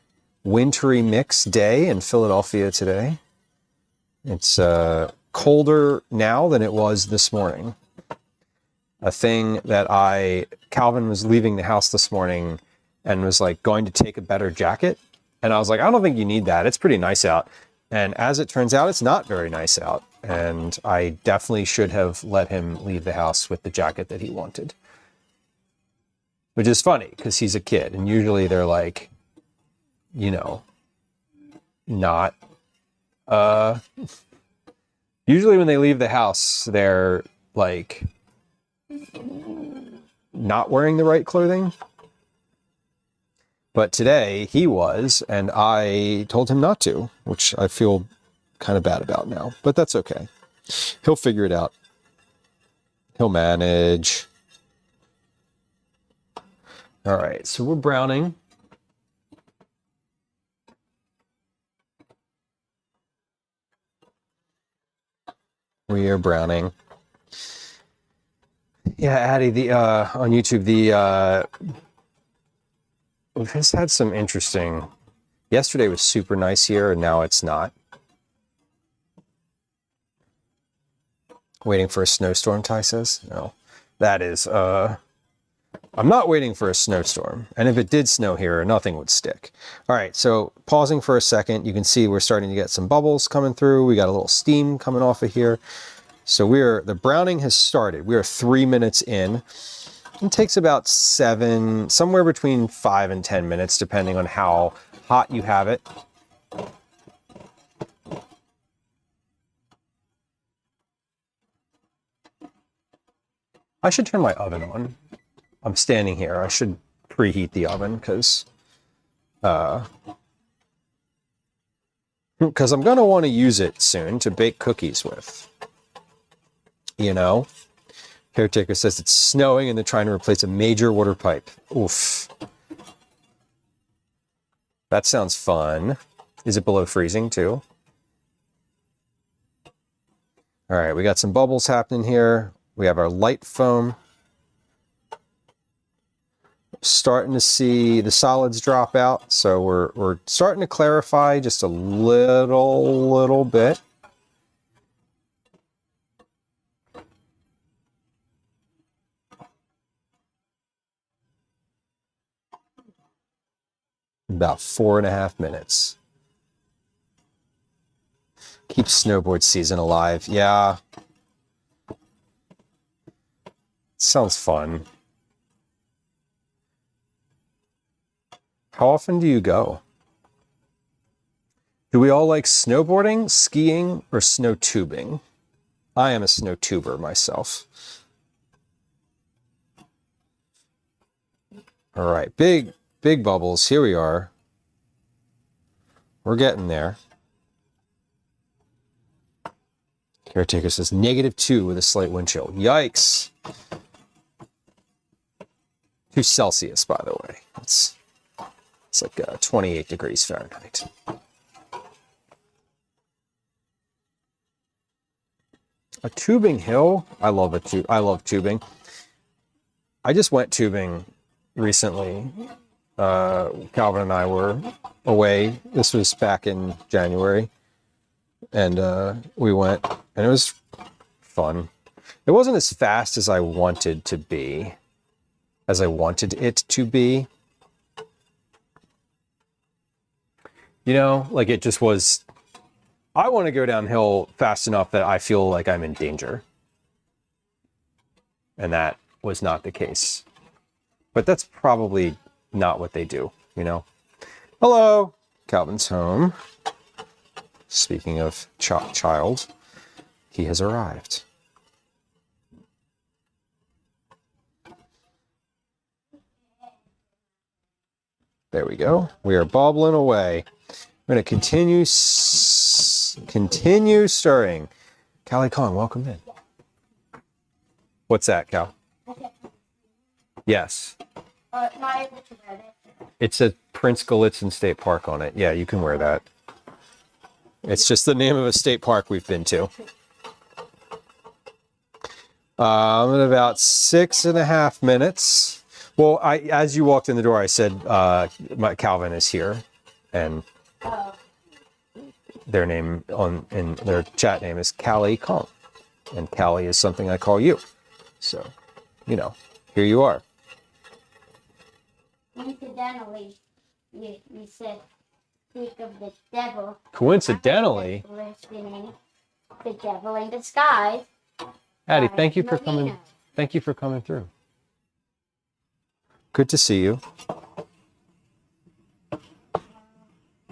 wintry mix day in Philadelphia today. It's colder now than it was this morning. A thing that Calvin was leaving the house this morning and was like going to take a better jacket. And I was like, I don't think you need that. It's pretty nice out. And as it turns out, it's not very nice out. And I definitely should have let him leave the house with the jacket that he wanted. Which is funny because he's a kid. And usually they're like, you know, not, usually when they leave the house, they're like not wearing the right clothing. But today he was, and I told him not to, which I feel kind of bad about now, but that's okay. He'll figure it out. He'll manage. All right, so we're browning. We are browning. Yeah, Addie, on YouTube, we've just had some interesting. Yesterday was super nice here, and now it's not. Waiting for a snowstorm, Ty says. No, that is. I'm not waiting for a snowstorm, and if it did snow here, nothing would stick. All right, so pausing for a second, you can see we're starting to get some bubbles coming through. We got a little steam coming off of here. So the browning has started. We are 3 minutes in. It takes about somewhere between 5 and 10 minutes, depending on how hot you have it. I should turn my oven on. I'm standing here. I should preheat the oven because I'm going to want to use it soon to bake cookies with. You know? Caretaker says it's snowing and they're trying to replace a major water pipe. Oof. That sounds fun. Is it below freezing too? All right, we got some bubbles happening here. We have our light foam. Starting to see the solids drop out. So we're starting to clarify just a little bit. About 4.5 minutes. Keep snowboard season alive. Yeah. Sounds fun. How often do you go? Do we all like snowboarding, skiing, or snow tubing? I am a snow tuber myself. All right, big bubbles. Here we are. We're getting there. Caretaker says -2 with a slight wind chill. Yikes. 2 Celsius, by the way. It's like 28 degrees Fahrenheit. A tubing hill. I love tubing. I just went tubing recently. Calvin and I were away. This was back in January. And we went, and it was fun. It wasn't as fast as I wanted it to be. You know, like it just was, I want to go downhill fast enough that I feel like I'm in danger. And that was not the case. But that's probably not what they do, you know? Hello, Calvin's home. Speaking of child, he has arrived. There we go. We are bobbling away. We're going to continue stirring. Callie Kong, welcome in. What's that, Cal? Yes. not able to wear this. It says Prince Gallitzin State Park on it. Yeah, you can wear that. It's just the name of a state park we've been to. I'm at about 6.5 minutes. Well, as you walked in the door, I said, my Calvin is here, and their name in their chat name is Callie Kong, and Callie is something I call you. So, you know, here you are. Coincidentally, you said speak of the devil. Coincidentally, Listening, the devil in disguise. Addie, thank you for coming. Melina. Thank you for coming through. Good to see you.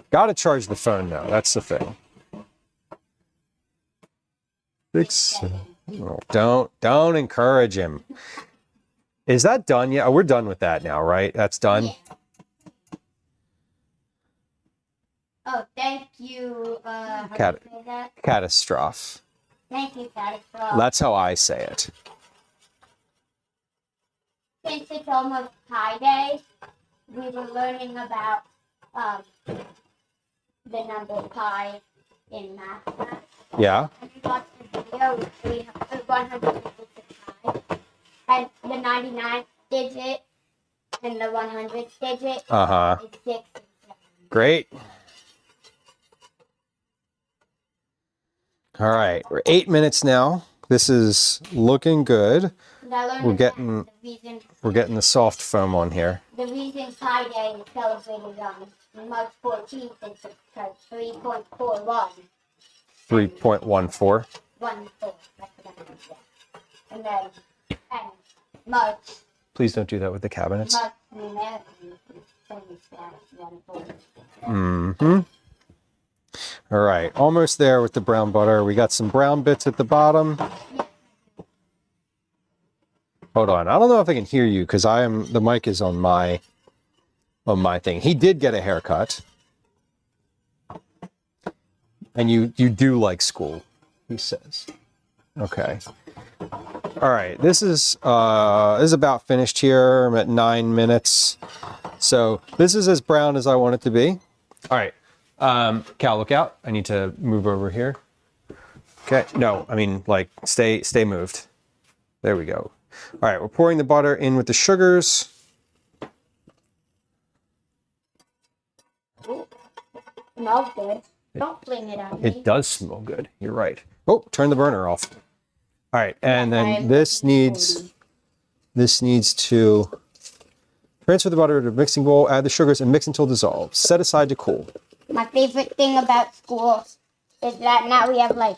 Gotta charge the phone though. That's the thing. Oh, don't encourage him. Is that done yet? Oh, we're done with that now, right? That's done. Yeah. Oh, thank you. How do you say that? Catastrophe. Thank you, Catastrophe. That's how I say it. Since it's almost Pi Day, we were learning about the number pi in math class. Yeah. And we watched the video with 100 digits of pi, and the 99th digit and the 100th digit Uh-huh. is 6 and 7. Great. All right. We're 8 minutes now. This is looking good. And I learned We're that getting we're getting the soft foam on here. the reason Pi Day is celebrated on March 14th is because 3.41. 3.14. 1 4. That's what I meant. And then March Please don't do that with the cabinets. numerically is 1 4. Mm-hmm. All right, almost there with the brown butter. We got some brown bits at the bottom. Hold on, I don't know if I can hear you because the mic is on my thing. He did get a haircut, and you do like school, he says. Okay. All right, this is about finished here. I'm at 9 minutes, so this is as brown as I want it to be. All right. Cal, look out. I need to move over here. Okay. No, I mean, like, stay moved. There we go. All right, we're pouring the butter in with the sugars. Smells good. Don't fling it on me. It does smell good. You're right. Oh, turn the burner off. All right, and Yeah, then this needs to transfer the butter to a mixing bowl, add the sugars, and mix until dissolved. Set aside to cool. My favorite thing about school is that now we have like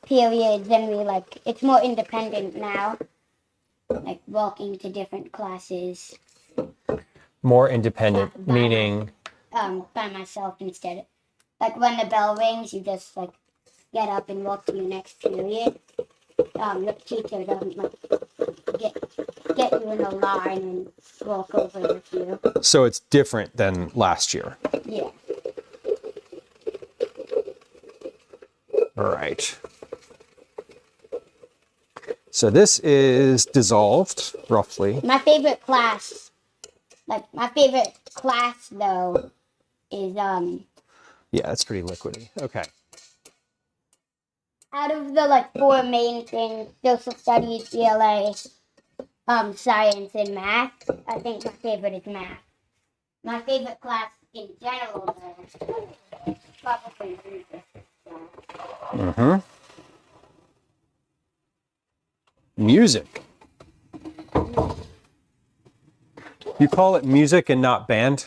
periods and it's more independent now. Like walking to different classes. More independent, meaning By myself instead. Like when the bell rings, you just like get up and walk to your next period. The teacher doesn't get you in a line and walk over with you. so it's different than last year. Yeah. All right. So this is dissolved, roughly. My favorite class though is Yeah, that's pretty liquidy. Okay. out of the 4 main things: social studies, ELA, science, and math. I think my favorite is math. My favorite class in general though is probably music. Mm-hmm. Music. You call it music and not band?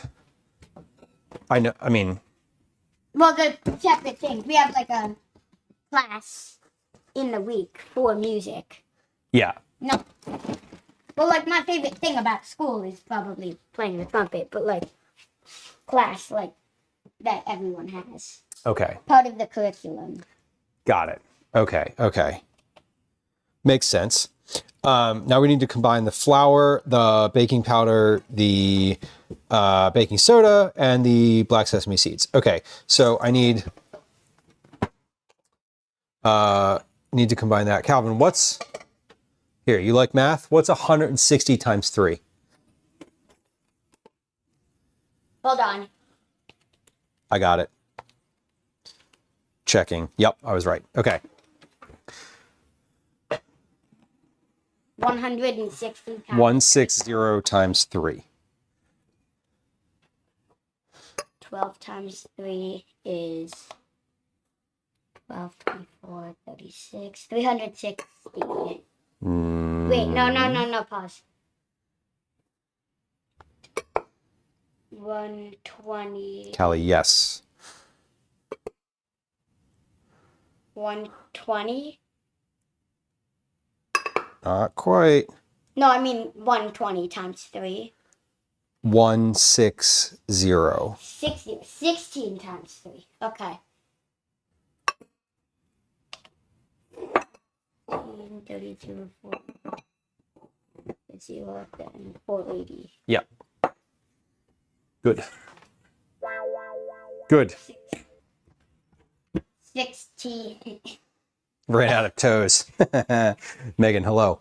I know, I mean, Well, they're separate things. We have a class in the week for music. yeah. No. Well, my favorite thing about school is probably playing the trumpet, but class that everyone has. Okay. Part of the curriculum. Got it. Okay. Okay. Makes sense. Now we need to combine the flour, the baking powder, the baking soda, and the black sesame seeds. Okay. So I need to combine that. Calvin, what's here? You like math? What's 160 times 3? Hold on. I got it. Checking. Yep, I was right. Okay. 160 times. 160 times 3. 12 times 3 is 12, 24, 36, 360. Wait, no, pause. 120. Callie, yes. 120? Not quite. No, I mean 120 times 3. 160. 16 times 3. Okay. 32, 4, 0, then 480. Yep. Good. Good. 16. Ran out of toes. Megan, hello.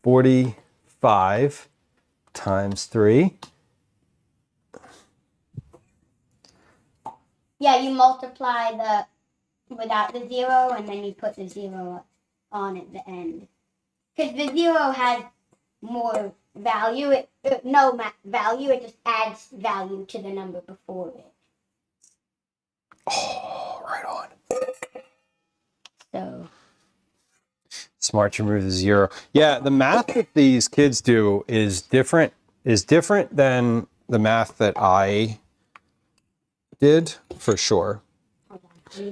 45 times 3. Yeah, you multiply the without the 0, and then you put the 0 on at the end. Because the 0 has more value. Value. It just adds value to the number before it. Oh, right on. So. Smart to remove the 0. Yeah, the math that these kids do is different than the math that I did, for sure.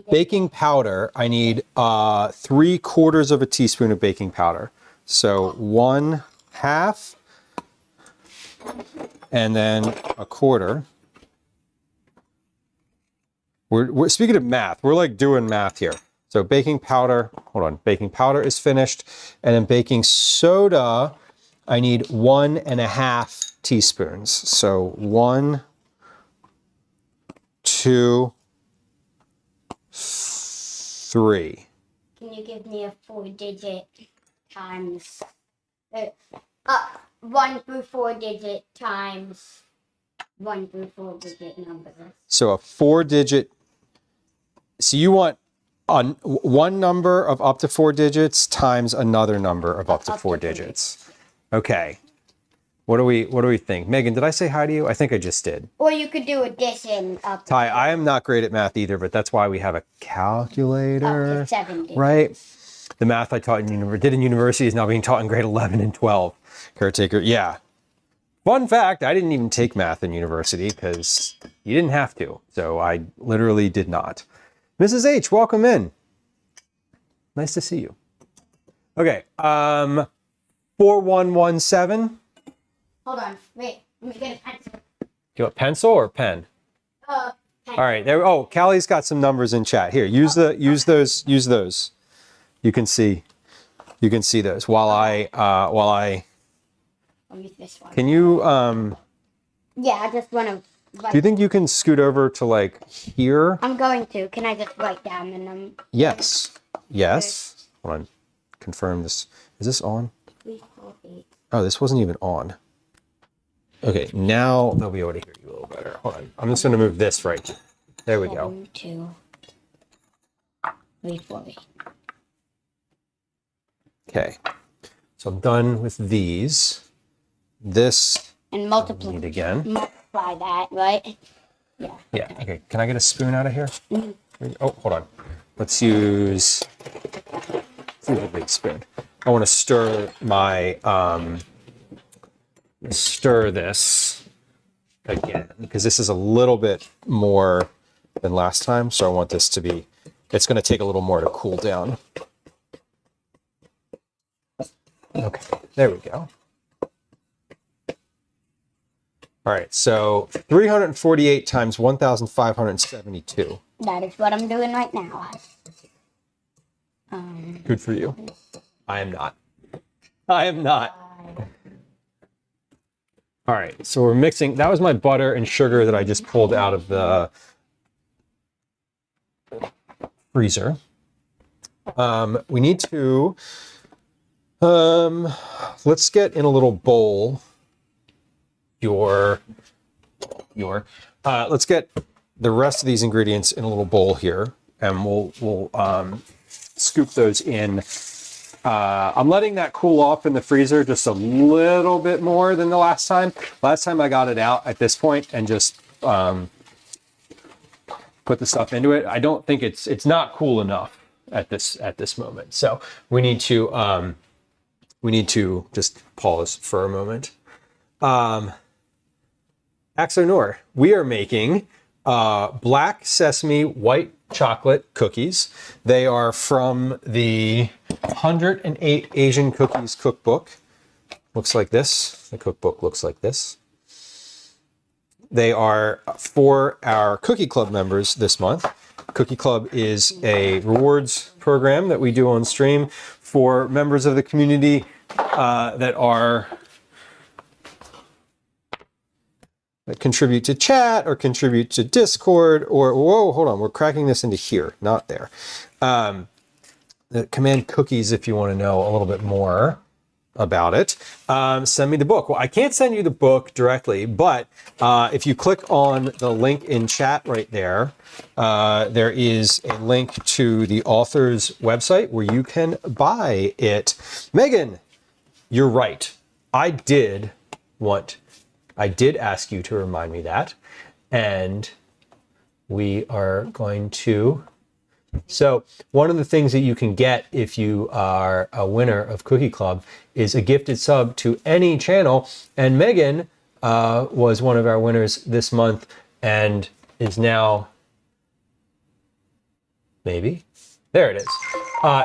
Baking powder, I need 3/4 of a teaspoon of baking powder. So 1/2 and then 1/4. We're speaking of math, we're like doing math here. So baking powder, hold on, baking powder is finished. And then baking soda, I need 1.5 teaspoons. So 1, 2, 3. Can you give me a 4-digit times 1 through 4-digit times 1 through 4-digit numbers? So a 4-digit. So you want one number of up to 4 digits times another number of up to 4 digits. Okay. What do we think? Megan, did I say hi to you? I think I just did. Or you could do addition up Ty, I am not great at math either, but that's why we have a calculator. to 7 digits. Right? The math I taught in university is now being taught in grade 11 and 12. Caretaker, yeah. Fun fact, I didn't even take math in university because you didn't have to. So I literally did not. Mrs. H, welcome in. Nice to see you. Okay, 4117. Hold on, wait, let me get a pencil. You want pencil or pen? Pencil. All right, there. Oh, Callie's got some numbers in chat. Here, use those. You can see those while I I'll use this one. Can you Yeah, I just want to. do you think you can scoot over to like here? I'm going to. Can I just write down the number? Yes. Hold on. Confirm this. Is this on? 3, 4, 8. Oh, this wasn't even on. Okay, now they'll be able to hear you a little better. Hold on. I'm just going to move this right. There we go. 7, 2, 3, 4, 8. Okay. So I'm done with these. This And I multiply. need again. Multiply that, right? Yeah. Yeah. Okay. Can I get a spoon out of here? Mm-hmm. Oh, hold on. Let's use a big spoon. I want to stir my stir this again because this is a little bit more than last time. So I want this to be. It's going to take a little more to cool down. Okay. There we go. All right, so 348 times 1,572. That is what I'm doing right now. Good for you. I am not. I am not. All right, so we're mixing. That was my butter and sugar that I just pulled out of the freezer. We need to, let's get in a little bowl. let's get the rest of these ingredients in a little bowl here, and we'll scoop those in. I'm letting that cool off in the freezer just a little bit more than the last time. Last time I got it out at this point and just put the stuff into it. I don't think it's not cool enough at this moment. So we need to just pause for a moment. Axonor, we are making black sesame white chocolate cookies. They are from the 108 Asian Cookies cookbook. Looks like this. The cookbook looks like this. They are for our Cookie Club members this month. Cookie Club is a rewards program that we do on stream for members of the community that contribute to chat or contribute to Discord or, whoa, hold on, we're cracking this into here, not there. The command cookies if you want to know a little bit more about it. Send me the book. Well, I can't send you the book directly, but if you click on the link in chat right there, there is a link to the author's website where you can buy it. Megan, you're right. I did ask you to remind me that, and we are going to. So one of the things that you can get if you are a winner of Cookie Club is a gifted sub to any channel. And Megan was one of our winners this month and is now, maybe, there it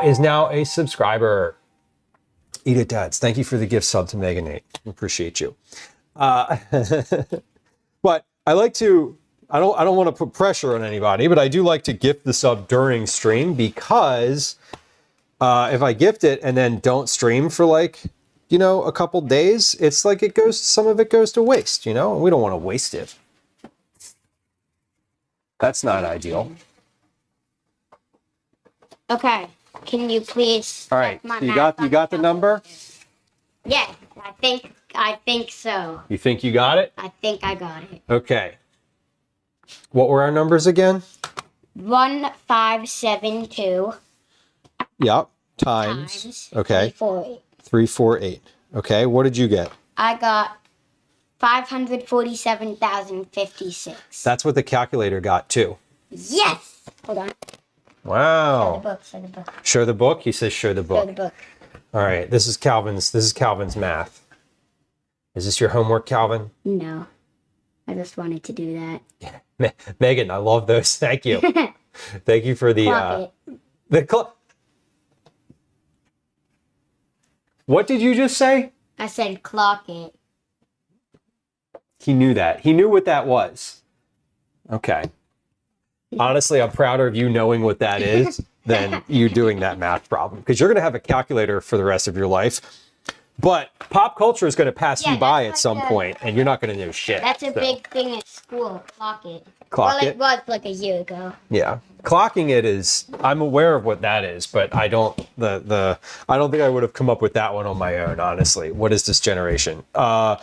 is now a subscriber. Eat it, Dads. Thank you for the gift sub to Megan 8. Appreciate you. But I like to, I don't want to put pressure on anybody, but I do like to gift the sub during stream because if I gift it and then don't stream for like, a couple days, it's like some of it goes to waste, and we don't want to waste it. That's not ideal. Okay. Can you please? All right. You got the number? Yeah, I think so. You think you got it? I think I got it. Okay. What were our numbers again? 1572. Yep. Times. Okay. 348. 348. Okay. What did you get? I got 547,056. That's what the calculator got too. Yes. Hold on. Wow. Show the book. Show the book. He says show the book. Show the book. All right. This is Calvin's math. Is this your homework, Calvin? No. I just wanted to do that. Megan, I love those. Thank you. Thank you for the Clock What did you just say? I said clock it. He knew that. He knew what that was. Okay. Honestly, I'm prouder of you knowing what that is than you doing that math problem, because you're going to have a calculator for the rest of your life. But pop culture is going to pass you by at some point, and you're not going to know shit. That's a big thing at school. Clock it. Clock it? It was like a year ago. Yeah. Clocking it is, I'm aware of what that is, but I don't think I would have come up with that one on my own, honestly. What is this generation? Better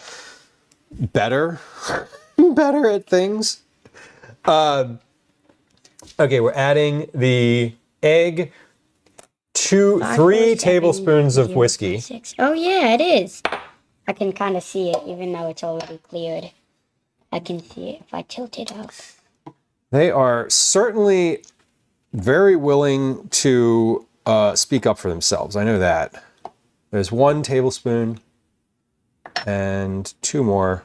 at things. Okay, we're adding the egg, 3 tablespoons of whiskey. 6. Oh yeah, it is. I can kind of see it, even though it's already cleared. I can see it if I tilt it up. They are certainly very willing to speak up for themselves. I know that. There's 1 tablespoon and 2 more.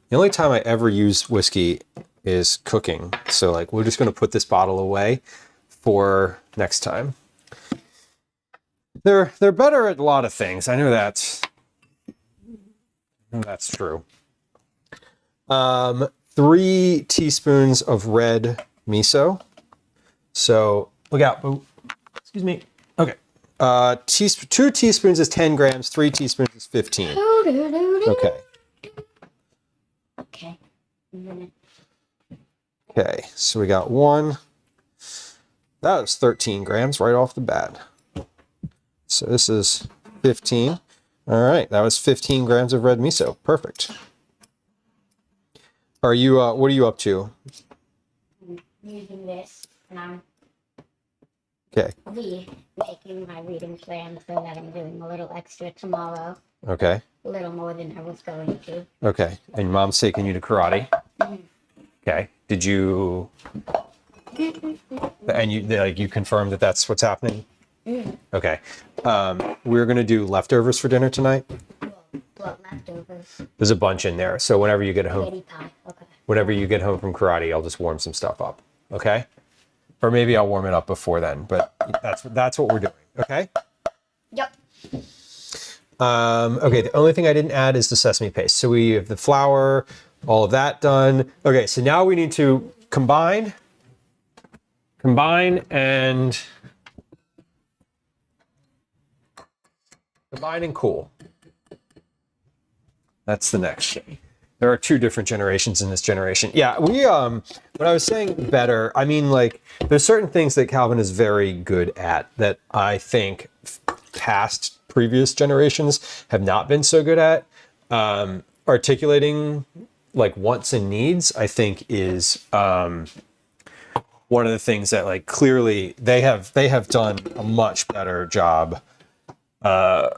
The only time I ever use whiskey is cooking. So like, we're just going to put this bottle away for next time. They're better at a lot of things. I know that's true. 3 teaspoons of red miso. So look out. Oh, excuse me. Okay. 2 teaspoons is 10 grams. 3 teaspoons is 15. Okay. Okay. Okay. So we got 1. That was 13 grams right off the bat. So this is 15. All right, that was 15 grams of red miso. Perfect. Are you, what are you up to? I'm using this, and I'm Okay. making my reading plan so that I'm doing a little extra tomorrow. Okay. A little more than I was going to. Okay. And mom's taking you to karate. Okay. Did you, and you confirmed that that's what's happening? Okay. We're going to do leftovers for dinner tonight. What leftovers? There's a bunch in there. So whenever you get home, Spaghetti pie. Okay. whenever you get home from karate, I'll just warm some stuff up. Okay. Or maybe I'll warm it up before then, but that's what we're doing. Okay. Yep. Okay, the only thing I didn't add is the sesame paste. So we have the flour, all of that done. Okay, so now we need to combine and cool. That's the next thing. There are two different generations in this generation. Yeah, we when I was saying better, I mean like there's certain things that Calvin is very good at that I think past previous generations have not been so good at. Articulating like wants and needs, I think, is one of the things that like clearly they have done a much better job. And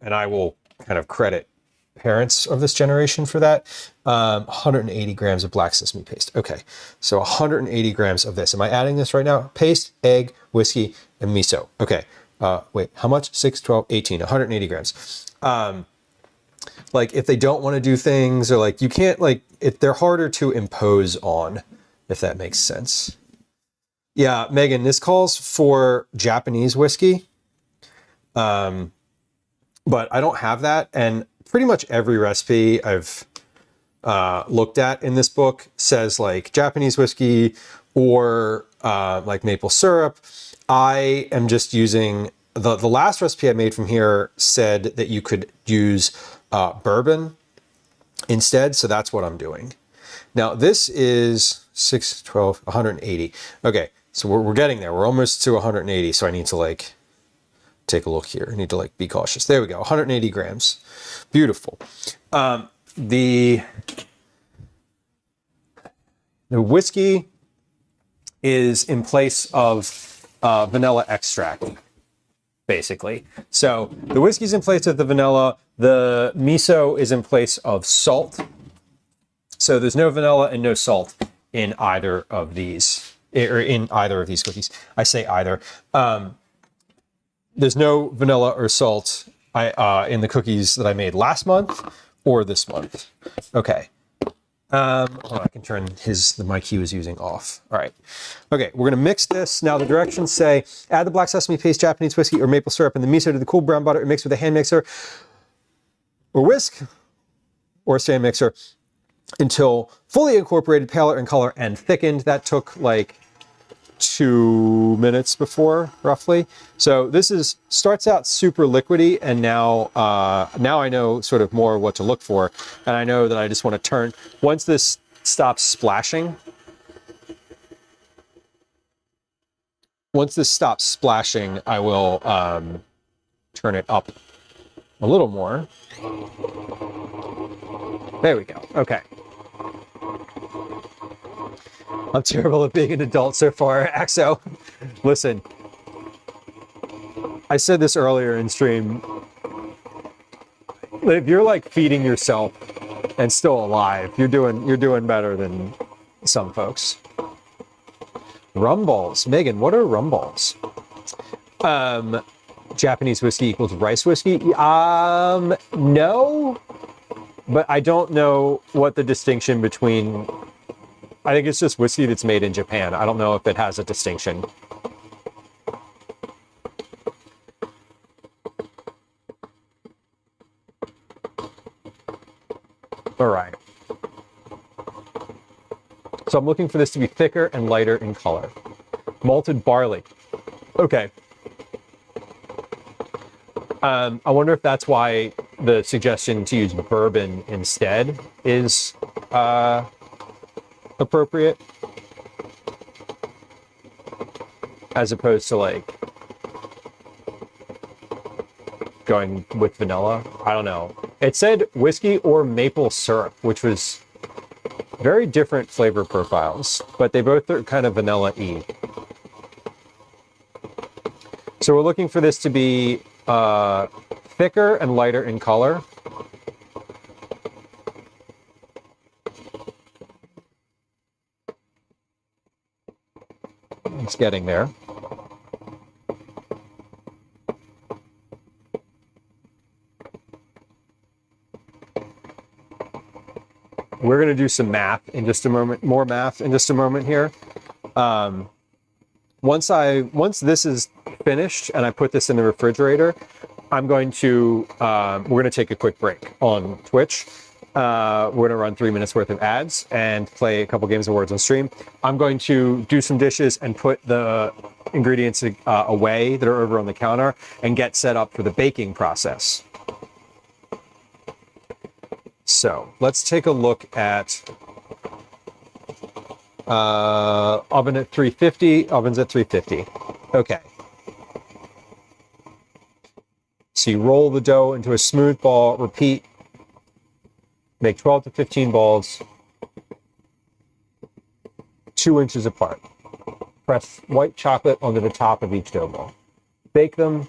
I will kind of credit parents of this generation for that. 180 grams of black sesame paste. Okay, so 180 grams of this. Am I adding this right now? Paste, egg, whiskey, and miso. Okay. Wait, how much? 6, 12, 18, 180 grams. Like if they don't want to do things or like you can't like they're harder to impose on, if that makes sense. Yeah, Megan, this calls for Japanese whiskey. But I don't have that. And pretty much every recipe I've looked at in this book says like Japanese whiskey or like maple syrup. I am just using the last recipe I made from here said that you could use bourbon instead. So that's what I'm doing. Now this is 6, 12, 180. Okay. So we're getting there. We're almost to 180. So I need to like take a look here. I need to like be cautious. There we go. 180 grams. Beautiful. The whiskey is in place of vanilla extract, basically. So the whiskey's in place of the vanilla. The miso is in place of salt. So there's no vanilla and no salt in either of these, or in either of these cookies. I say either. There's no vanilla or salt in the cookies that I made last month or this month. Okay. I can turn the mic he was using off. All right. Okay, we're gonna mix this. Now the directions say, add the black sesame paste, Japanese whiskey, or maple syrup, and the miso to the cool brown butter, and mix with a hand mixer, or whisk, or a stand mixer, until fully incorporated, paler in color, and thickened. That took like 2 minutes before, roughly. So this starts out super liquidy, and now I know sort of more what to look for, and I know that I just want to turn once this stops splashing. Once this stops splashing, I will turn it up a little more. There we go. Okay. I'm terrible at being an adult so far, Axo. Listen, I said this earlier in stream. If you're like feeding yourself and still alive, you're doing better than some folks. Rum balls. Megan, what are rum balls? Japanese whiskey equals rice whiskey? No, but I don't know what the distinction between... I think it's just whiskey that's made in Japan. I don't know if it has a distinction. All right. So I'm looking for this to be thicker and lighter in color. Malted barley. Okay. I wonder if that's why the suggestion to use bourbon instead is appropriate, as opposed to like, going with vanilla. I don't know. It said whiskey or maple syrup, which was very different flavor profiles, but they both are kind of vanilla-y. So we're looking for this to be thicker and lighter in color. It's getting there. We're going to do some math in just a moment, more math in just a moment here. Once this is finished and I put this in the refrigerator, I'm going to, we're going to take a quick break on Twitch. We're going to run 3 minutes worth of ads and play a couple games of Words on stream. I'm going to do some dishes and put the ingredients away that are over on the counter and get set up for the baking process. So let's take a look at oven at 350, oven's at 350. Okay. So you roll the dough into a smooth ball, repeat, make 12 to 15 balls, 2 inches apart. Press white chocolate onto the top of each dough ball. Bake them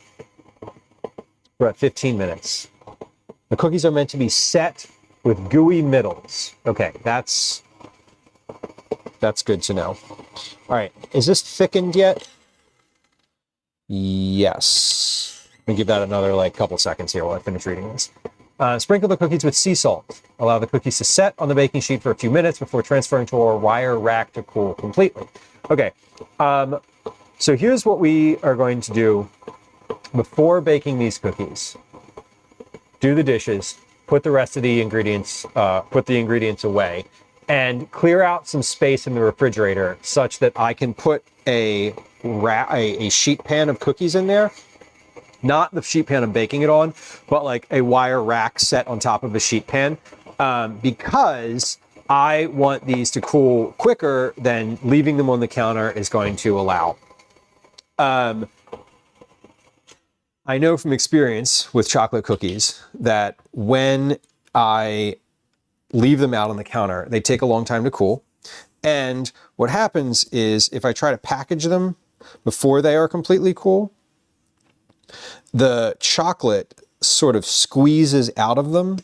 for about 15 minutes. The cookies are meant to be set with gooey middles. Okay, that's good to know. All right, is this thickened yet? Yes. Let me give that another couple seconds here while I finish reading this. Sprinkle the cookies with sea salt. Allow the cookies to set on the baking sheet for a few minutes before transferring to a wire rack to cool completely. Okay, so here's what we are going to do before baking these cookies. Do the dishes, put the rest of the ingredients, away, and clear out some space in the refrigerator such that I can put a sheet pan of cookies in there. Not the sheet pan I'm baking it on, but like a wire rack set on top of a sheet pan, because I want these to cool quicker than leaving them on the counter is going to allow. I know from experience with chocolate cookies that when I leave them out on the counter, they take a long time to cool. And what happens is if I try to package them before they are completely cool, the chocolate sort of squeezes out of them.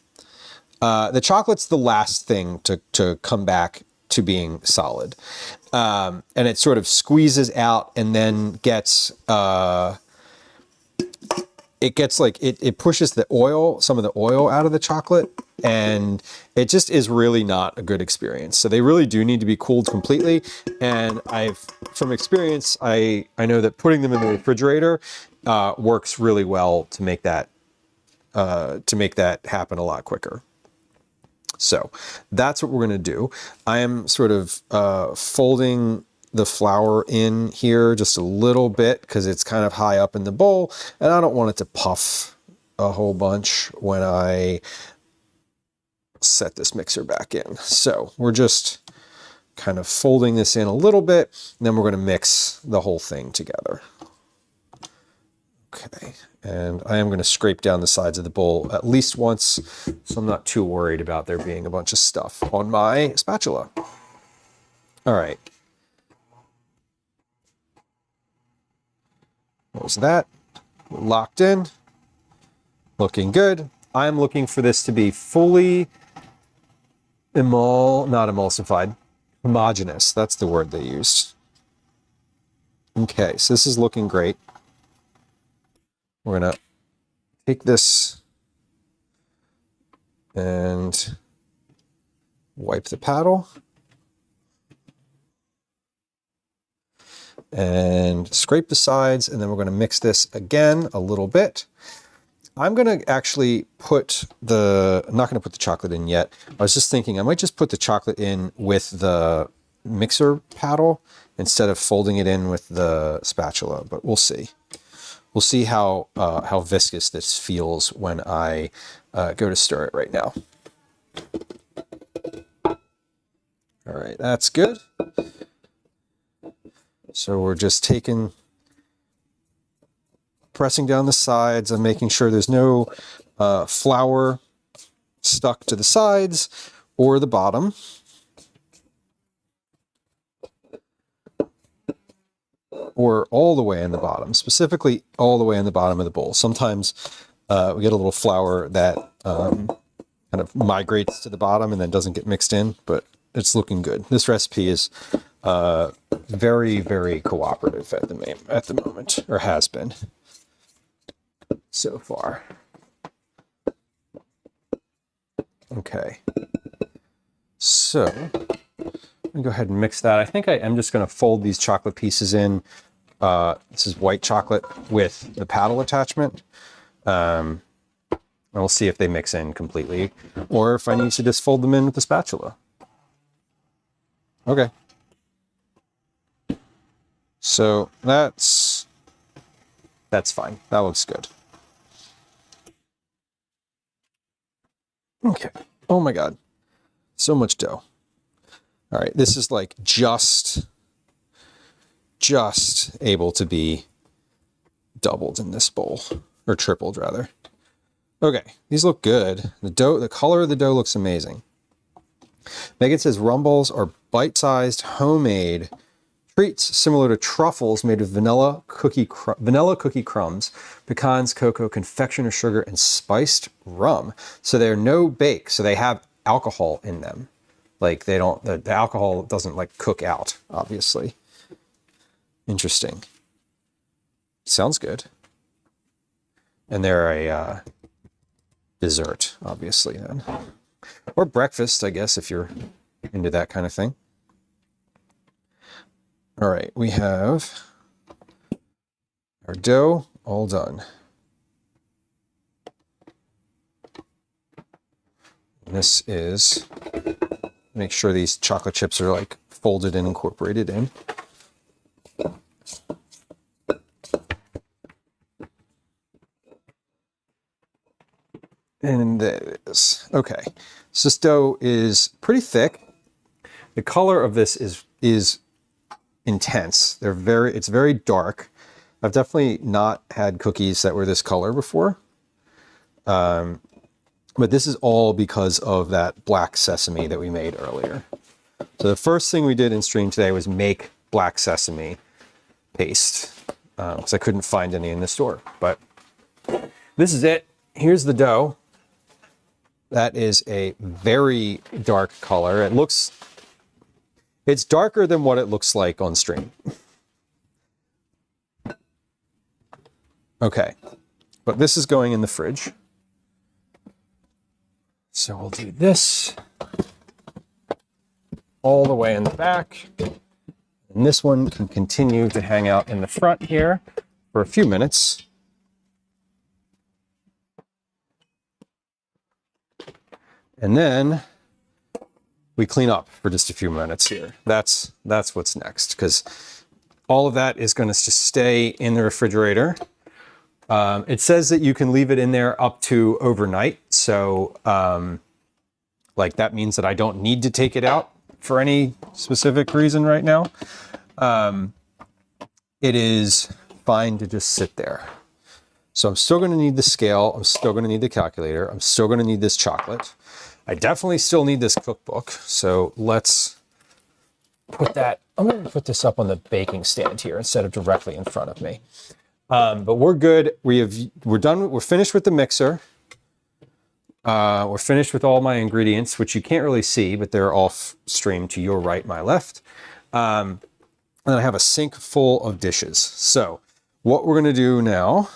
The chocolate's the last thing to come back to being solid. And it sort of squeezes out and then gets... it pushes the oil, some of the oil out of the chocolate, and it just is really not a good experience. So they really do need to be cooled completely. And from experience, I know that putting them in the refrigerator works really well to make that happen a lot quicker. So that's what we're going to do. I am sort of folding the flour in here just a little bit because it's kind of high up in the bowl and I don't want it to puff a whole bunch when I set this mixer back in. So we're just kind of folding this in a little bit, and then we're going to mix the whole thing together. Okay, and I am going to scrape down the sides of the bowl at least once, so I'm not too worried about there being a bunch of stuff on my spatula. All right. There's that, locked in, looking good. I'm looking for this to be fully not emulsified, homogeneous. That's the word they used. Okay, so this is looking great. We're gonna take this and wipe the paddle. And scrape the sides, and then we're going to mix this again a little bit. I'm going to actually I'm not going to put the chocolate in yet. I was just thinking I might just put the chocolate in with the mixer paddle instead of folding it in with the spatula, but we'll see. We'll see how viscous this feels when I go to stir it right now. All right, that's good. So we're just taking pressing down the sides. I'm making sure there's no flour stuck to the sides or the bottom. Or all the way in the bottom, specifically all the way in the bottom of the bowl. Sometimes we get a little flour that kind of migrates to the bottom and then doesn't get mixed in, but it's looking good. This recipe is very, very cooperative at the moment, or has been so far. Okay, so I'm gonna go ahead and mix that. I think I am just gonna fold these chocolate pieces in. This is white chocolate with the paddle attachment. And we'll see if they mix in completely, or if I need to just fold them in with the spatula. Okay. So that's fine. That looks good. Okay. Oh my God. So much dough. All right. This is like just able to be doubled in this bowl, or tripled rather. Okay. These look good. The color of the dough looks amazing. Megan says rumbles are bite-sized homemade treats similar to truffles made with vanilla cookie crumbs, pecans, cocoa, confectioner sugar, and spiced rum. So they're no bake, so they have alcohol in them. Like they don't, the alcohol doesn't like cook out, obviously. Interesting. Sounds good. And they're a dessert, obviously then. Or breakfast, I guess, if you're into that kind of thing. All right, we have our dough all done. And this is, make sure these chocolate chips are like folded and incorporated in. And there it is. Okay, so this dough is pretty thick. The color of this is intense. It's very dark. I've definitely not had cookies that were this color before. But this is all because of that black sesame that we made earlier. So the first thing we did in stream today was make black sesame paste, because I couldn't find any in the store. But this is it. Here's the dough. That is a very dark color. It's darker than what it looks like on stream. Okay, but this is going in the fridge. So we'll do this all the way in the back. And this one can continue to hang out in the front here for a few minutes. And then we clean up for just a few minutes here. That's what's next, because all of that is going to just stay in the refrigerator. It says that you can leave it in there up to overnight. So like that means that I don't need to take it out for any specific reason right now. It is fine to just sit there. So I'm still going to need the scale. I'm still going to need the calculator. I'm still going to need this chocolate. I definitely still need this cookbook. So let's put that, I'm going to put this up on the baking stand here instead of directly in front of me. But we're good. We're done. We're finished with the mixer. We're finished with all my ingredients, which you can't really see, but they're off stream to your right, my left. And then I have a sink full of dishes. So what we're going to do now,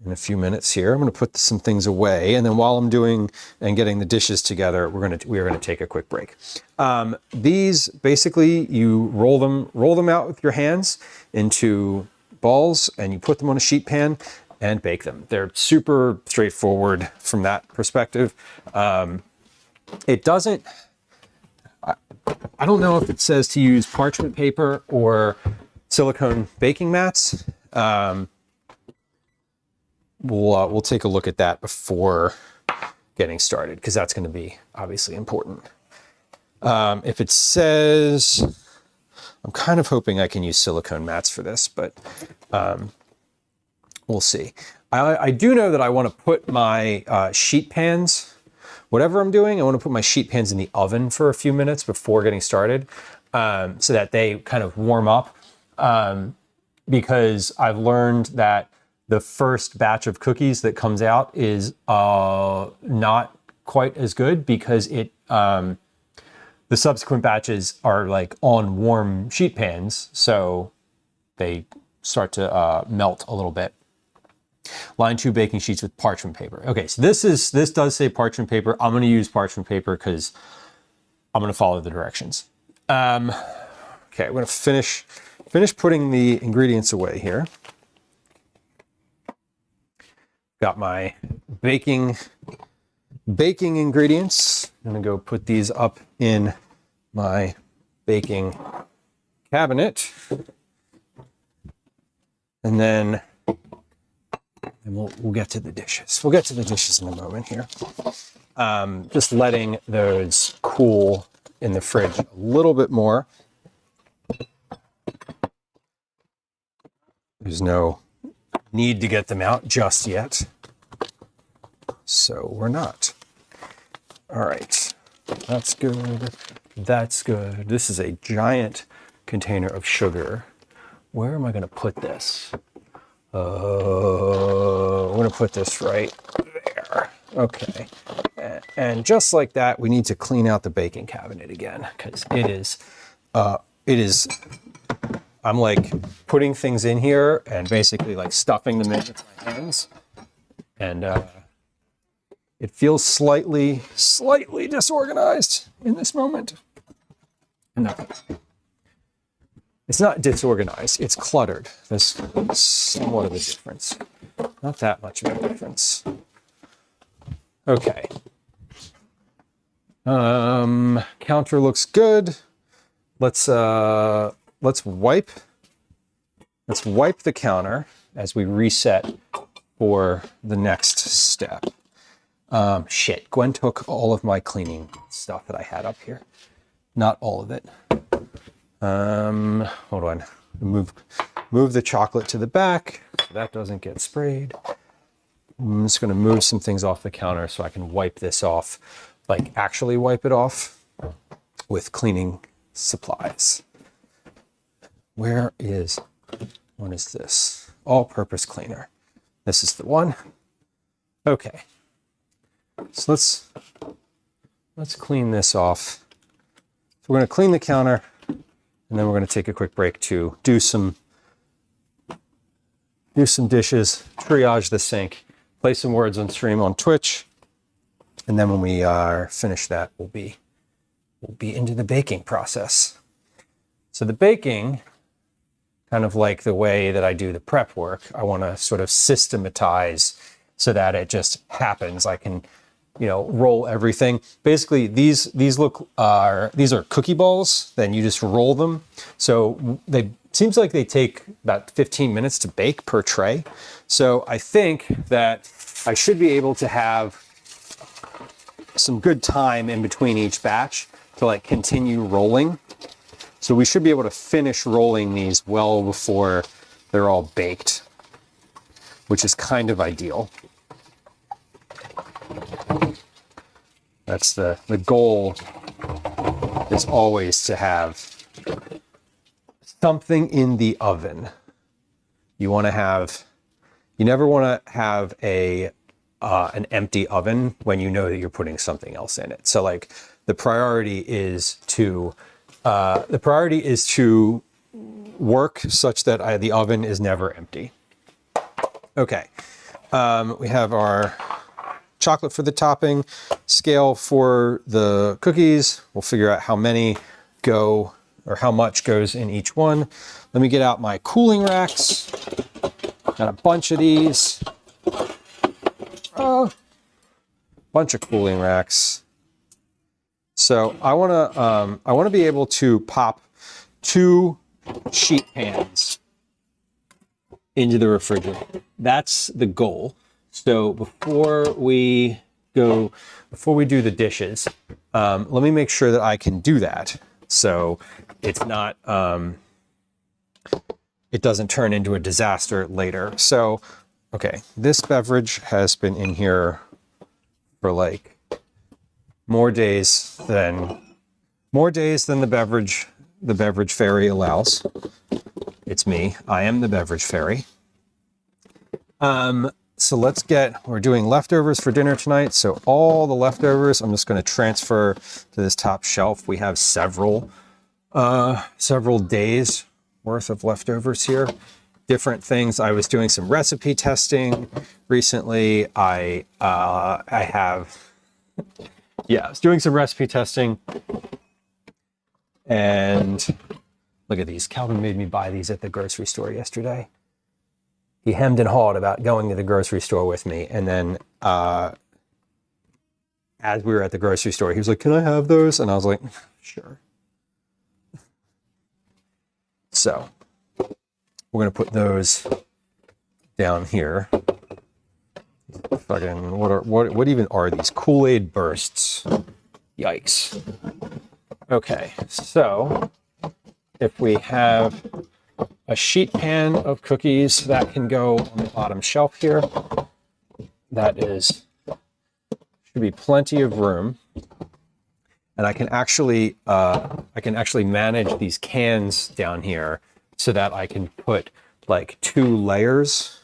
in a few minutes here, I'm going to put some things away, and then while I'm doing and getting the dishes together, we are going to take a quick break. These basically you roll them out with your hands into balls, and you put them on a sheet pan and bake them. They're super straightforward from that perspective. It doesn't. I don't know if it says to use parchment paper or silicone baking mats. We'll take a look at that before getting started, because that's going to be obviously important. If it says, I'm kind of hoping I can use silicone mats for this, but we'll see. I do know that I want to put my sheet pans, whatever I'm doing, I want to put my sheet pans in the oven for a few minutes before getting started, so that they kind of warm up. Because I've learned that the first batch of cookies that comes out is not quite as good, because the subsequent batches are like on warm sheet pans, so they start to melt a little bit. Line 2 baking sheets with parchment paper. Okay, so this does say parchment paper. I'm going to use parchment paper because I'm going to follow the directions. Okay, I'm going to finish putting the ingredients away here. Got my baking ingredients. I'm going to go put these up in my baking cabinet. And then we'll get to the dishes. We'll get to the dishes in a moment here. Just letting those cool in the fridge a little bit more. There's no need to get them out just yet. So we're not. All right, that's good. That's good. This is a giant container of sugar. Where am I going to put this? I'm going to put this right there. Okay. And just like that, we need to clean out the baking cabinet again, because it is, I'm like putting things in here and basically like stuffing them in with my hands. And it feels slightly disorganized in this moment. No. It's not disorganized, it's cluttered. There's somewhat of a difference. Not that much of a difference. Okay. Counter looks good. Let's wipe the counter as we reset for the next step. Shit, Gwen took all of my cleaning stuff that I had up here. Not all of it. Hold on. Move the chocolate to the back so that doesn't get sprayed. I'm just going to move some things off the counter so I can wipe this off, like actually wipe it off with cleaning supplies. What is this? All-purpose cleaner. This is the one. Okay. So let's clean this off. So we're going to clean the counter, and then we're going to take a quick break to do some dishes, triage the sink, play some words on stream on Twitch, and then when we are finished that, we'll be into the baking process. So the baking, kind of like the way that I do the prep work, I want to sort of systematize so that it just happens. I can, roll everything. Basically, these are cookie balls. Then you just roll them. So seems like they take about 15 minutes to bake per tray. So I think that I should be able to have some good time in between each batch to like continue rolling. So we should be able to finish rolling these well before they're all baked, which is kind of ideal. That's the goal, is always to have something in the oven. You never want to have an empty oven when you know that you're putting something else in it. So like the priority is to work such that the oven is never empty. Okay, we have our chocolate for the topping, scale for the cookies. We'll figure out how many go or how much goes in each one. Let me get out my cooling racks. Got a bunch of these. Bunch of cooling racks. So I want to be able to pop 2 sheet pans into the refrigerator. That's the goal. So before we do the dishes, let me make sure that I can do that. So it's not, it doesn't turn into a disaster later. So okay, this beverage has been in here for like more days than the beverage fairy allows. It's me. I am the beverage fairy. So we're doing leftovers for dinner tonight. So all the leftovers, I'm just going to transfer to this top shelf. We have several days worth of leftovers here. Different things. I was doing some recipe testing recently. I was doing some recipe testing, and look at these. Calvin made me buy these at the grocery store yesterday. He hemmed and hawed about going to the grocery store with me, and then as we were at the grocery store, he was like, "Can I have those?" And I was like, "Sure." So we're gonna put those down here. Fucking what even are these? Kool-Aid bursts. Yikes. Okay, so if we have a sheet pan of cookies that can go on the bottom shelf here, should be plenty of room. And I can actually manage these cans down here so that I can put like 2 layers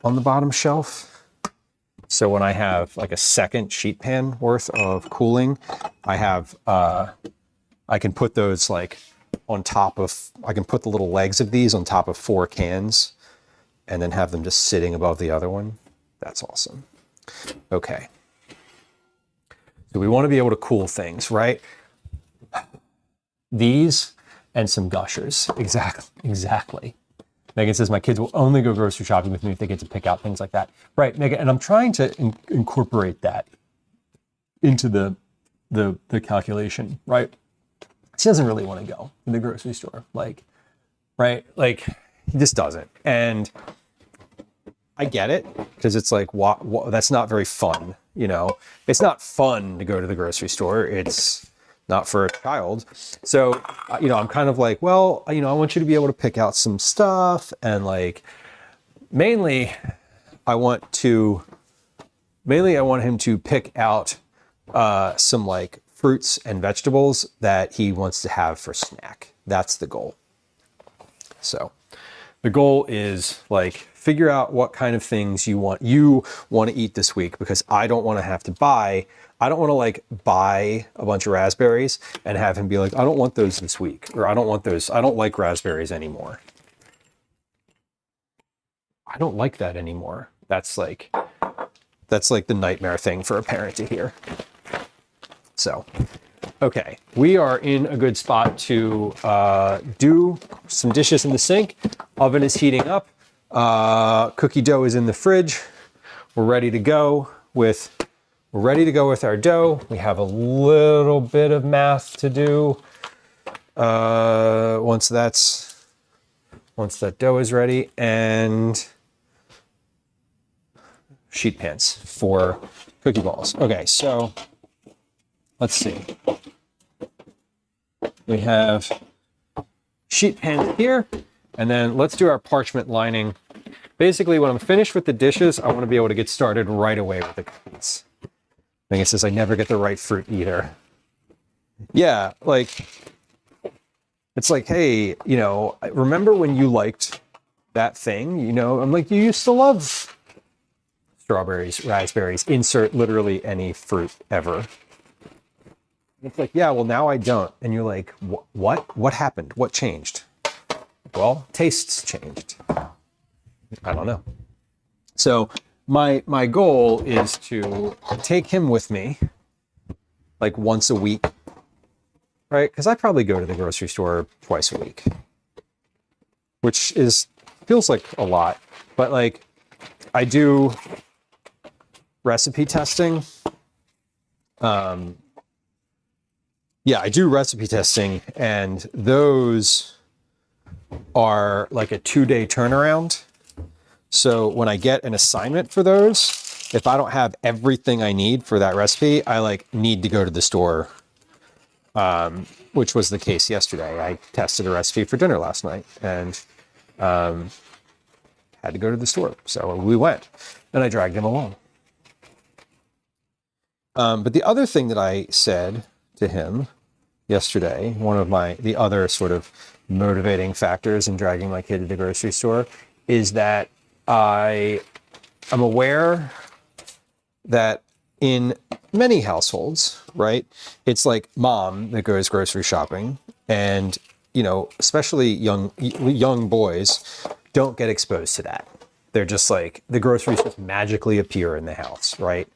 on the bottom shelf. So when I have like a second sheet pan worth of cooling, I can put those like I can put the little legs of these on top of 4 cans and then have them just sitting above the other one. That's awesome. Okay. So we want to be able to cool things, right? These and some gushers. Exactly. Megan says, my kids will only go grocery shopping with me if they get to pick out things like that. Right, Megan, and I'm trying to incorporate that into the calculation, right? She doesn't really want to go to the grocery store, like, right? Like, he just doesn't. And I get it, because it's like, what, that's not very fun, you know? It's not fun to go to the grocery store. It's not for a child. So, you know, I'm kind of like, well, you know, I want you to be able to pick out some stuff, and like, mainly I want him to pick out some like fruits and vegetables that he wants to have for snack. That's the goal. So the goal is like, figure out what kind of things you want to eat this week, because I don't want to buy a bunch of raspberries and have him be like, I don't want those this week, or I don't like raspberries anymore. I don't like that anymore. That's like the nightmare thing for a parent to hear. So, okay, we are in a good spot to do some dishes in the sink. Oven is heating up. Cookie dough is in the fridge. We're ready to go with our dough. We have a little bit of math to do. Once that dough is ready, and sheet pans for cookie balls. Okay, so let's see. We have sheet pans here, and then let's do our parchment lining. Basically, when I'm finished with the dishes, I want to be able to get started right away with the cookies. I think it says I never get the right fruit either. Yeah, like, it's like, hey, you know, remember when you liked that thing? You know, I'm like, you used to love strawberries, raspberries, insert literally any fruit ever. It's like, yeah, well, now I don't. And you're like, what? What happened? What changed? Well, tastes changed. I don't know. So my goal is to take him with me like once a week, right? Because I probably go to the grocery store twice a week, which feels like a lot. But like, I do recipe testing. Yeah, I do recipe testing, and those are like a 2-day turnaround. So when I get an assignment for those, if I don't have everything I need for that recipe, I like need to go to the store, which was the case yesterday. I tested a recipe for dinner last night and had to go to the store. So we went, and I dragged him along. But the other thing that I said to him yesterday, one of the other sort of motivating factors in dragging my kid to the grocery store, is that I'm aware that in many households, right, it's like mom that goes grocery shopping, and especially young boys don't get exposed to that. They're just like, the groceries just magically appear in the house, right?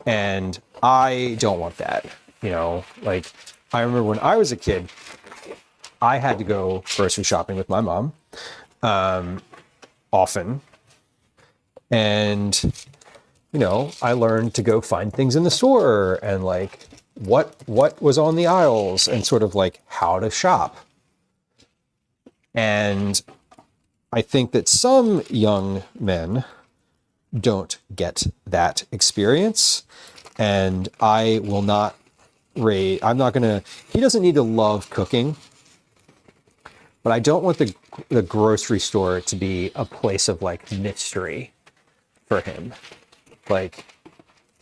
And I don't want that. Like, I remember when I was a kid, I had to go grocery shopping with my mom often. And, I learned to go find things in the store and like what was on the aisles and sort of like how to shop. And I think that some young men don't get that experience. And he doesn't need to love cooking, but I don't want the grocery store to be a place of like mystery for him. Like,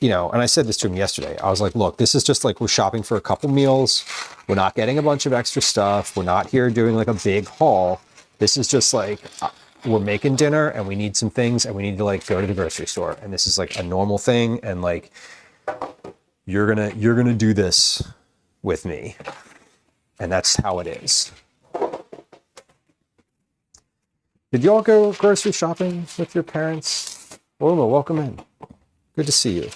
and I said this to him yesterday. I was like, look, this is just like, we're shopping for a couple meals. We're not getting a bunch of extra stuff. We're not here doing like a big haul. This is just like, we're making dinner and we need some things and we need to like go to the grocery store. And this is like a normal thing. And like, you're gonna do this with me. And that's how it is. Did y'all go grocery shopping with your parents? Wilma, welcome in. Good to see you.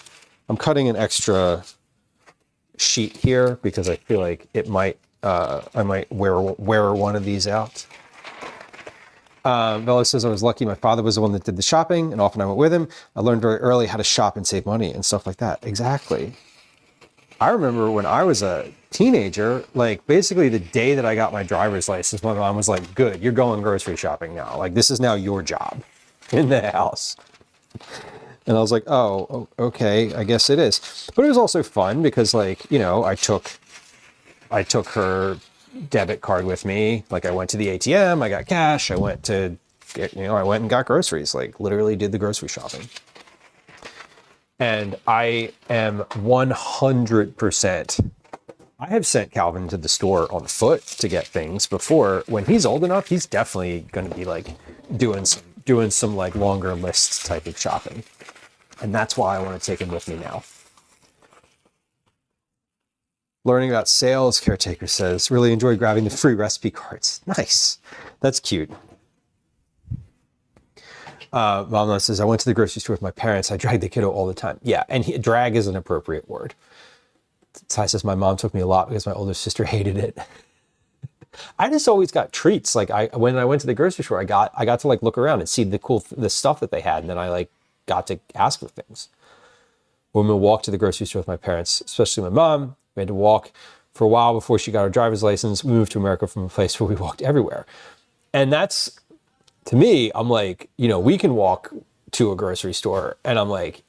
I'm cutting an extra sheet here because I feel like I might wear one of these out. Bella says, I was lucky my father was the one that did the shopping, and often I went with him. I learned very early how to shop and save money and stuff like that. Exactly. I remember when I was a teenager, like basically the day that I got my driver's license, my mom was like, good, you're going grocery shopping now. Like, this is now your job in the house. And I was like, oh, okay, I guess it is. But it was also fun because, like, I took her debit card with me. Like, I went to the ATM, I got cash, I went and got groceries, like literally did the grocery shopping. And I am 100%. I have sent Calvin to the store on foot to get things before. When he's old enough, he's definitely going to be like doing some like longer lists type of shopping. And that's why I want to take him with me now. Learning about sales, Caretaker says, really enjoy grabbing the free recipe cards. Nice. That's cute. Mama says, I went to the grocery store with my parents. I drag the kiddo all the time. Yeah, and drag is an appropriate word. Ty says, my mom took me a lot because my older sister hated it. I just always got treats. Like when I went to the grocery store, I got to like look around and see the stuff that they had, and then I like got to ask for things. When we walked to the grocery store with my parents, especially my mom, we had to walk for a while before she got her driver's license. We moved to America from a place where we walked everywhere. And that's, to me, I'm like, we can walk to a grocery store, and I'm like,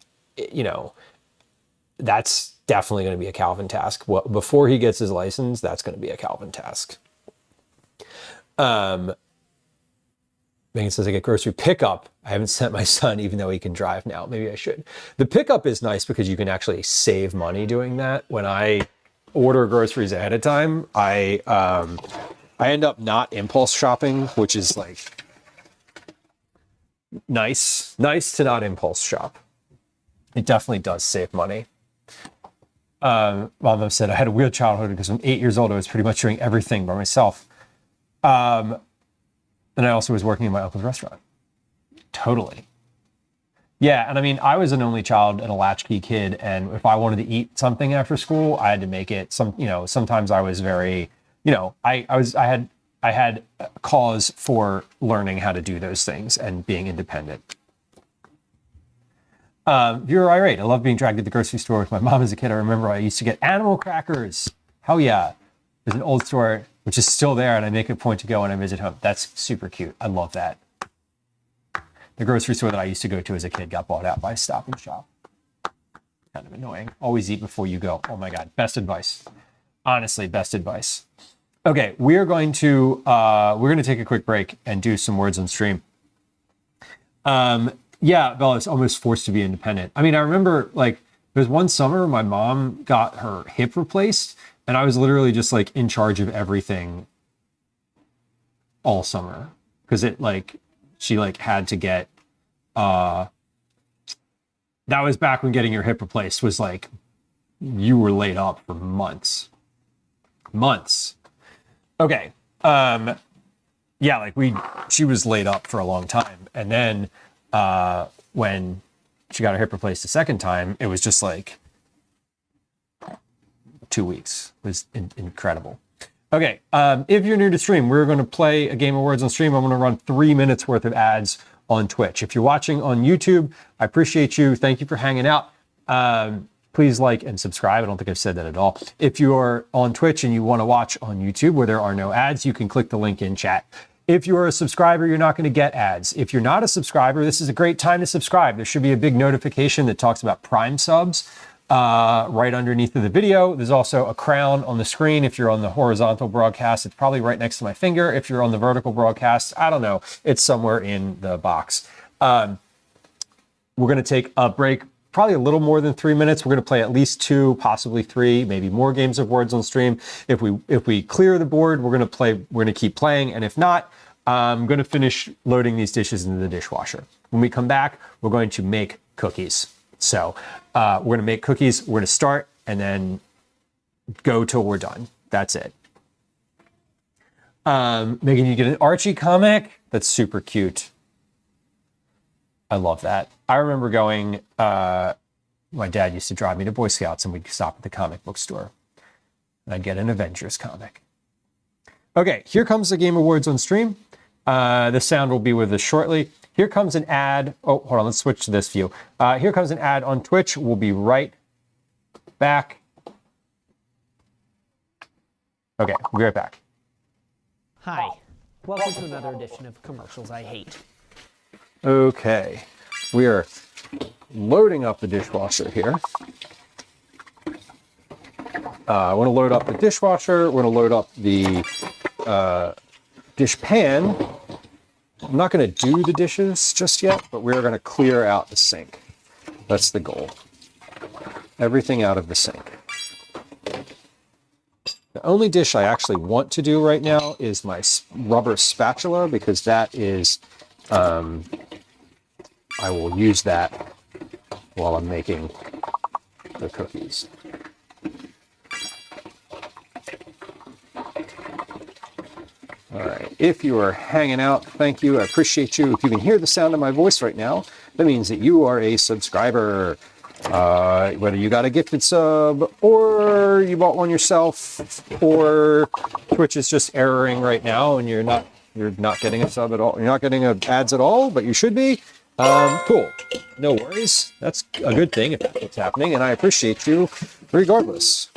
that's definitely going to be a Calvin task. Well, before he gets his license, that's going to be a Calvin task. Megan says, I get grocery pickup. I haven't sent my son, even though he can drive now. Maybe I should. The pickup is nice because you can actually save money doing that. When I order groceries ahead of time, I end up not impulse shopping, which is like nice to not impulse shop. It definitely does save money. Mom said, I had a weird childhood because I'm 8 years old. I was pretty much doing everything by myself. And I also was working in my uncle's restaurant. Totally. Yeah, and I mean, I was an only child and a latchkey kid, and if I wanted to eat something after school, I had to make it. Sometimes I was very, I had cause for learning how to do those things and being independent. You're irate. I love being dragged to the grocery store with my mom as a kid. I remember I used to get animal crackers. Hell yeah. There's an old store which is still there, and I make a point to go when I visit home. That's super cute. I love that. The grocery store that I used to go to as a kid got bought out by Stop and Shop. Kind of annoying. Always eat before you go. Oh my God. Best advice. Honestly, best advice. Okay, we're going to take a quick break and do some words on stream. Yeah, Bella's almost forced to be independent. I mean, I remember like there's one summer my mom got her hip replaced, and I was literally just like in charge of everything all summer because it like she like had to get that was back when getting your hip replaced was like you were laid up for months. Okay. Yeah, like she was laid up for a long time. And then when she got her hip replaced the second time, it was just like 2 weeks. It was incredible. Okay, if you're new to stream, we're going to play a game of words on stream. I'm going to run 3 minutes worth of ads on Twitch. If you're watching on YouTube, I appreciate you. Thank you for hanging out. Please like and subscribe. I don't think I've said that at all. If you're on Twitch and you want to watch on YouTube where there are no ads, you can click the link in chat. If you're a subscriber, you're not going to get ads. If you're not a subscriber, this is a great time to subscribe. There should be a big notification that talks about Prime subs right underneath of the video. There's also a crown on the screen. If you're on the horizontal broadcast, it's probably right next to my finger. If you're on the vertical broadcast, I don't know. It's somewhere in the box. We're going to take a break, probably a little more than 3 minutes. We're going to play at least 2, possibly 3, maybe more games of words on stream. If we clear the board, we're going to keep playing. And if not, I'm going to finish loading these dishes into the dishwasher. When we come back, we're going to make cookies. So we're going to make cookies. We're going to start and then go till we're done. That's it. Megan, you get an Archie comic? That's super cute. I love that. I remember going, my dad used to drive me to Boy Scouts and we'd stop at the comic book store. And I'd get an Avengers comic. Okay, here comes the Game of Words on stream. The sound will be with us shortly. Here comes an ad. Oh, hold on, let's switch to this view. Here comes an ad on Twitch. We'll be right back. Okay, we'll be right back. Hi, welcome to another edition of Commercials I Hate. Okay, we are loading up the dishwasher here. I want to load up the dishwasher. We're going to load up the dish pan. I'm not going to do the dishes just yet, but we're going to clear out the sink. That's the goal. Everything out of the sink. The only dish I actually want to do right now is my rubber spatula because that is, I will use that while I'm making the cookies. All right, if you are hanging out, thank you. I appreciate you. If you can hear the sound of my voice right now, that means that you are a subscriber. Whether you got a gifted sub or you bought one yourself or Twitch is just erroring right now and you're not getting a sub at all. You're not getting ads at all, but you should be. Cool. No worries. That's a good thing if that's what's happening, and I appreciate you regardless.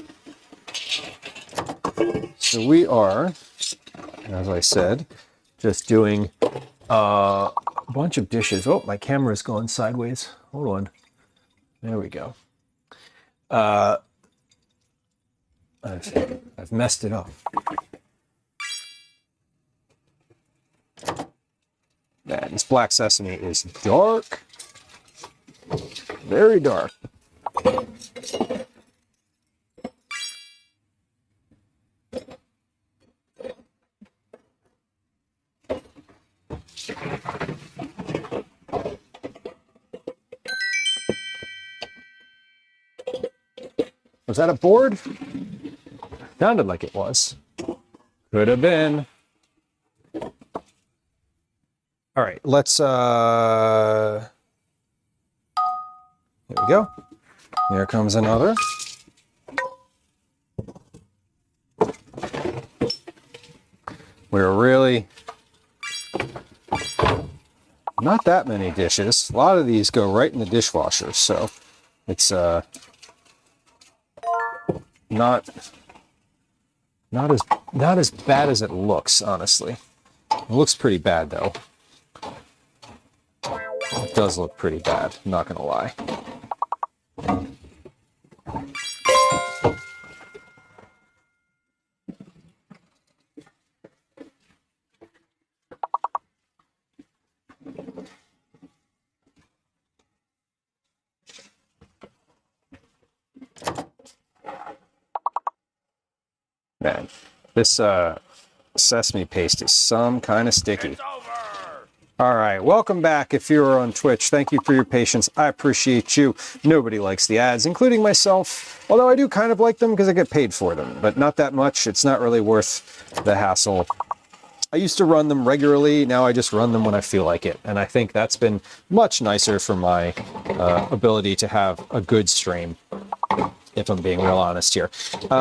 So we are, as I said, just doing a bunch of dishes. Oh, my camera's gone sideways. Hold on. There we go. I've messed it up. Man, this black sesame is dark. Very dark. Was that a board? Sounded like it was. Could have been. All right, let's, here we go. There comes another. We're really, not that many dishes. A lot of these go right in the dishwasher, so it's not as bad as it looks, honestly. It looks pretty bad though. It does look pretty bad, I'm not gonna lie. Man, this sesame paste is some kind of sticky. All right, welcome back if you're on Twitch. Thank you for your patience. I appreciate you. Nobody likes the ads, including myself, although I do kind of like them because I get paid for them, but not that much. It's not really worth the hassle. I used to run them regularly. Now I just run them when I feel like it. And I think that's been much nicer for my ability to have a good stream, if I'm being real honest here,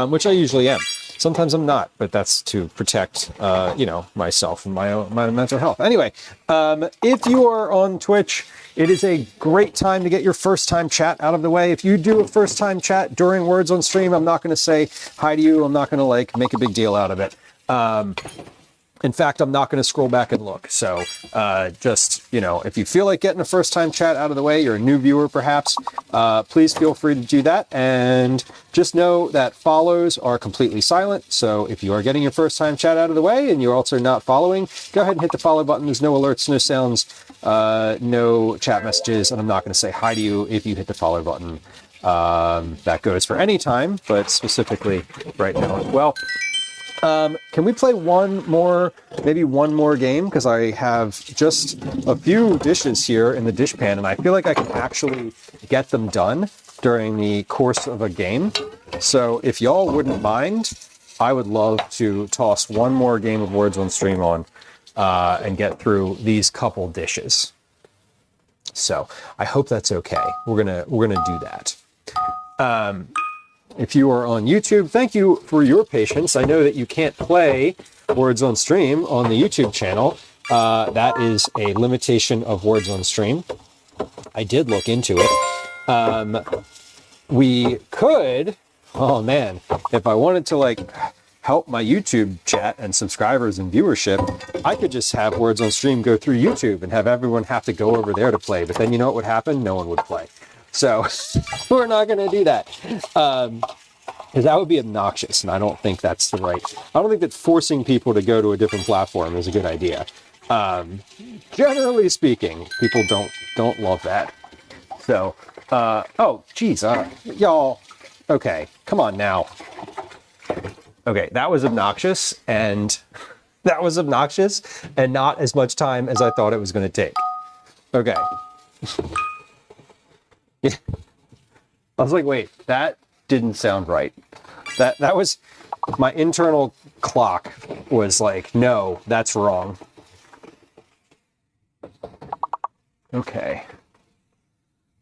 which I usually am. Sometimes I'm not, but that's to protect, you know, myself and my mental health. Anyway, if you are on Twitch, it is a great time to get your first time chat out of the way. If you do a first time chat during Words on Stream, I'm not going to say hi to you. I'm not going to like make a big deal out of it. In fact, I'm not going to scroll back and look. So just, you know, if you feel like getting a first time chat out of the way, you're a new viewer perhaps, please feel free to do that. And just know that follows are completely silent. So if you are getting your first time chat out of the way and you're also not following, go ahead and hit the follow button. There's no alerts, no sounds, no chat messages. And I'm not going to say hi to you if you hit the follow button. That goes for any time, but specifically right now as well. Can we play maybe one more game? Because I have just a few dishes here in the dish pan, and I feel like I can actually get them done during the course of a game. So if y'all wouldn't mind, I would love to toss one more game of Words on Stream on and get through these couple dishes. So I hope that's okay. We're gonna do that. If you are on YouTube, thank you for your patience. I know that you can't play Words on Stream on the YouTube channel. That is a limitation of Words on Stream. I did look into it. We could, oh man, if I wanted to like help my YouTube chat and subscribers and viewership, I could just have Words on Stream go through YouTube and have everyone have to go over there to play. But then you know what would happen? No one would play. So we're not going to do that because that would be obnoxious. And I don't think that's the right. I don't think that forcing people to go to a different platform is a good idea. Generally speaking, people don't love that. So, oh, geez, y'all. OK, come on now. OK, that was obnoxious and not as much time as I thought it was going to take. OK. Yeah. I was like, wait, that didn't sound right. That was my internal clock was like, no, that's wrong. Okay.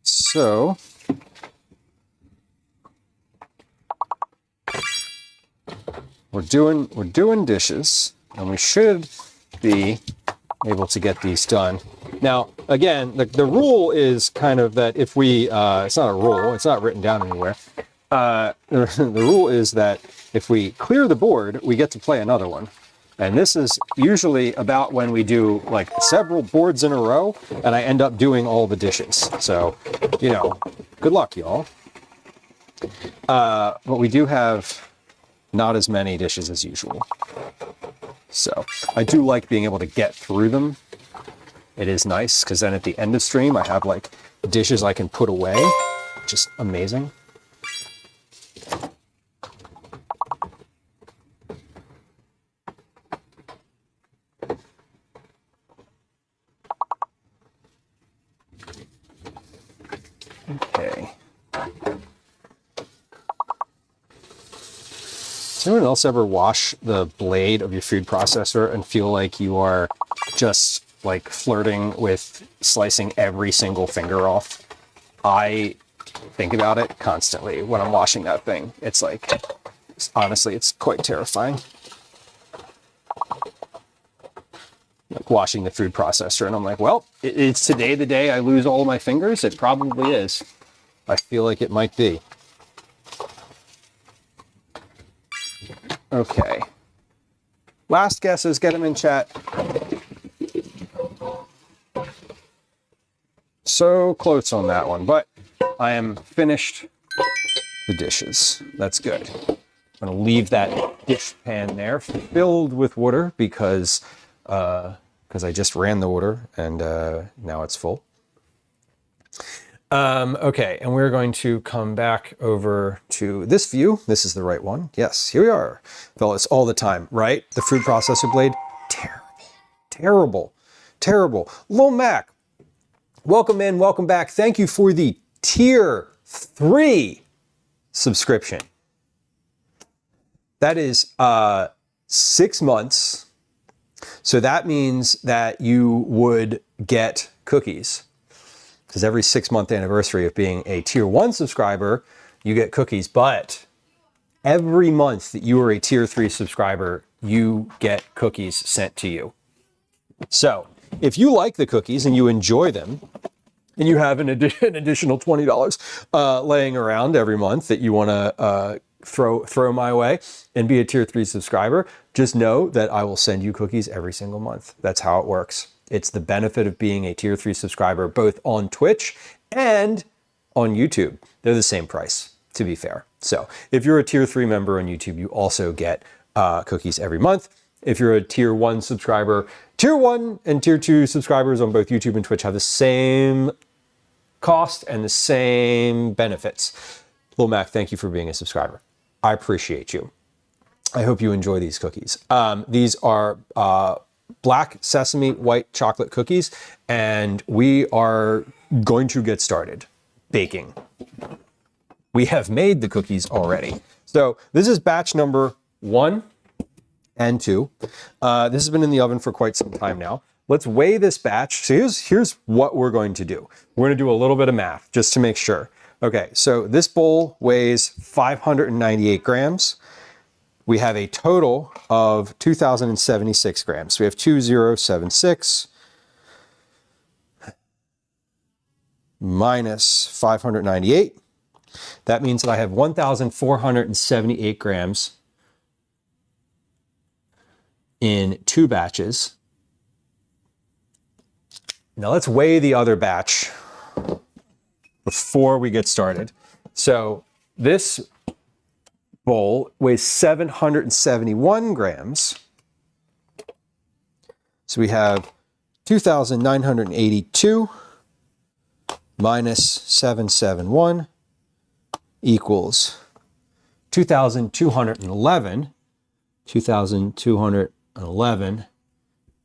So we're doing dishes, and we should be able to get these done. Now, again, the rule is kind of that if we, it's not a rule, it's not written down anywhere. The rule is that if we clear the board, we get to play another one. And this is usually about when we do like several boards in a row and I end up doing all the dishes. So, you know, good luck, y'all. But we do have not as many dishes as usual. So I do like being able to get through them. It is nice because then at the end of stream, I have like dishes I can put away, which is amazing. Okay. Does anyone else ever wash the blade of your food processor and feel like you are just like flirting with slicing every single finger off? I think about it constantly when I'm washing that thing. It's like, honestly, it's quite terrifying. Like washing the food processor, and I'm like, well, it's today the day I lose all of my fingers? It probably is. I feel like it might be. Okay. Last guesses, get them in chat. So close on that one, but I am finished the dishes. That's good. I'm gonna leave that dish pan there filled with water because I just ran the water and now it's full. Okay, and we're going to come back over to this view. This is the right one. Yes, here we are. Fellas, all the time, right? The food processor blade, terrible, terrible, terrible. Lil Mac, welcome in, welcome back. Thank you for the tier 3 subscription. That is 6 months. So that means that you would get cookies. Because every 6-month anniversary of being a tier 1 subscriber, you get cookies. But every month that you are a tier 3 subscriber, you get cookies sent to you. So if you like the cookies and you enjoy them, and you have an additional $20 laying around every month that you want to throw my way and be a tier 3 subscriber, just know that I will send you cookies every single month. That's how it works. It's the benefit of being a tier 3 subscriber, both on Twitch and on YouTube. They're the same price, to be fair. So if you're a tier 3 member on YouTube, you also get cookies every month. If you're a tier 1 subscriber, tier 1 and tier 2 subscribers on both YouTube and Twitch have the same cost and the same benefits. Lil Mac, thank you for being a subscriber. I appreciate you. I hope you enjoy these cookies. These are black sesame white chocolate cookies, and we are going to get started baking. We have made the cookies already. So this is batch number 1 and 2. This has been in the oven for quite some time now. Let's weigh this batch. So here's what we're going to do. We're going to do a little bit of math just to make sure. Okay, so this bowl weighs 598 grams. We have a total of 2,076 grams. So we have 2076 minus 598. That means that I have 1,478 grams in 2 batches. Now let's weigh the other batch before we get started. So this bowl weighs 771 grams. So we have 2,982 minus 771 equals 2,211. 2,211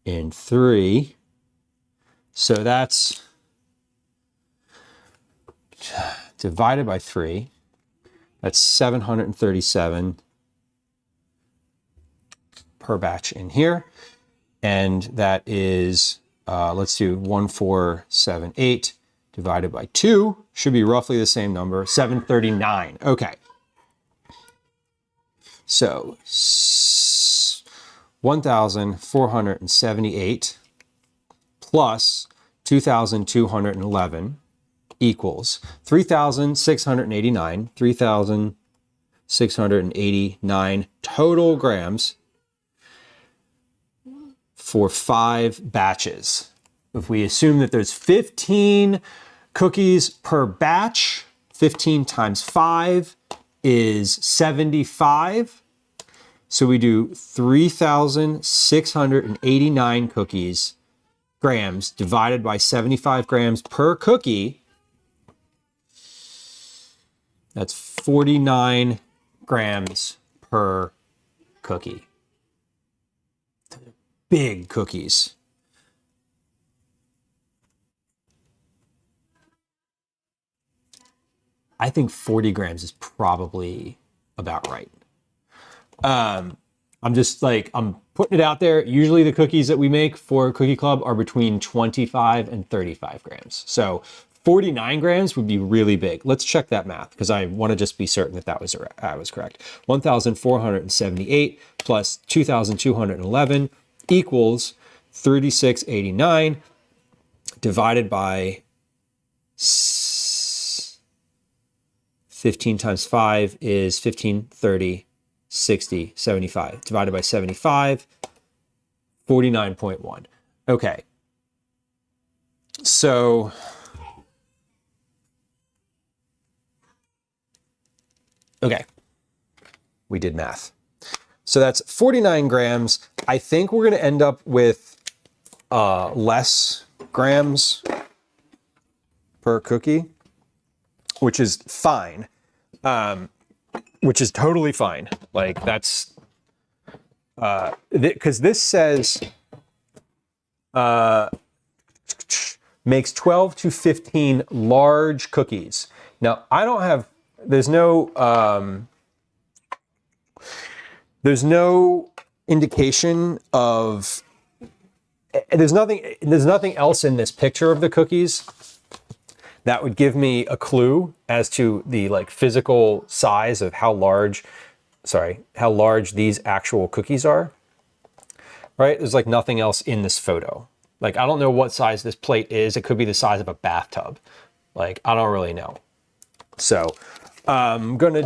in 3. So that's divided by 3. That's 737 per batch in here. And that is, let's do 1478 divided by 2. Should be roughly the same number, 739. Okay. So 1,478 plus 2,211 equals 3,689, 3,689 total grams for 5 batches. If we assume that there's 15 cookies per batch, 15 times 5 is 75. So we do 3,689 grams divided by 75 grams per cookie. That's 49 grams per cookie. Big cookies. I think 40 grams is probably about right. I'm putting it out there. Usually the cookies that we make for Cookie Club are between 25 and 35 grams. So 49 grams would be really big. Let's check that math because I want to just be certain that I was correct. 1,478 plus 2,211 equals 3689 divided by 15 times 5 is 15, 30, 60, 75. Divided by 75, 49.1. Okay. So okay, we did math. So that's 49 grams. I think we're going to end up with less grams per cookie. which is fine. Which is totally fine. Like that's, because this says, makes 12 to 15 large cookies. Now I don't have, there's no indication of, there's nothing else in this picture of the cookies that would give me a clue as to the like physical size of how large these actual cookies are, right? There's like nothing else in this photo. Like, I don't know what size this plate is. It could be the size of a bathtub. Like, I don't really know. So I'm gonna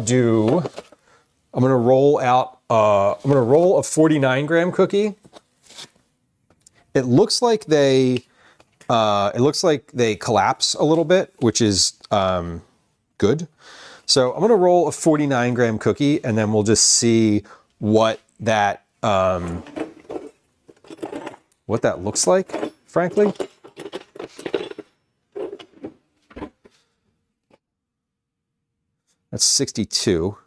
roll a 49 gram cookie. It looks like they collapse a little bit, which is good. So I'm gonna roll a 49 gram cookie, and then we'll just see what that looks like, frankly. That's 62.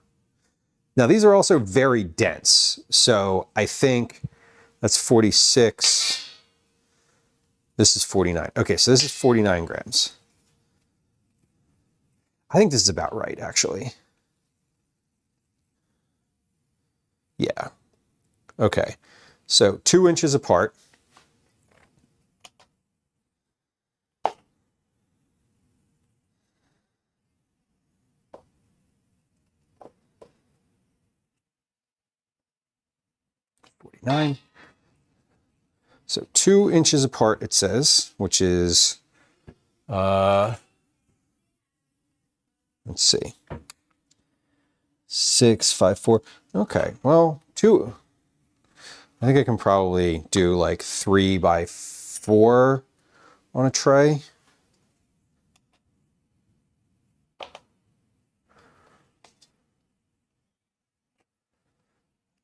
Now these are also very dense. So I think that's 46. This is 49. Okay, so this is 49 grams. I think this is about right, actually. Yeah. Okay, so 2 inches apart. Nine. So 2 inches apart, it says, which is, let's see, 6, 5, 4. Okay, well, 2. I think I can probably do like 3 by 4 on a tray.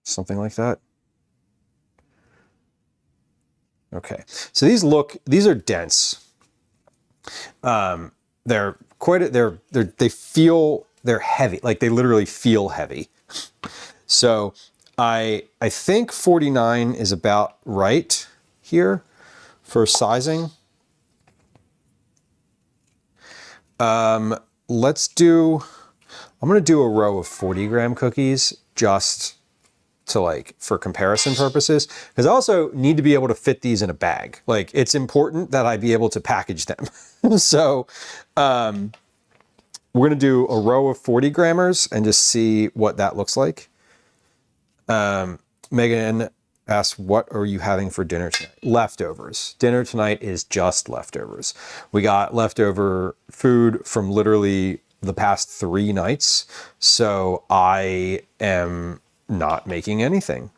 Something like that. Okay, so these are dense. They're heavy, like they literally feel heavy. So I think 49 is about right here for sizing. I'm gonna do a row of 40 gram cookies just to like for comparison purposes, because I also need to be able to fit these in a bag. Like, it's important that I be able to package them. So we're gonna do a row of 40 grammers and just see what that looks like. Megan asks, what are you having for dinner tonight? Leftovers. Dinner tonight is just leftovers. We got leftover food from literally the past 3 nights. So I am not making anything.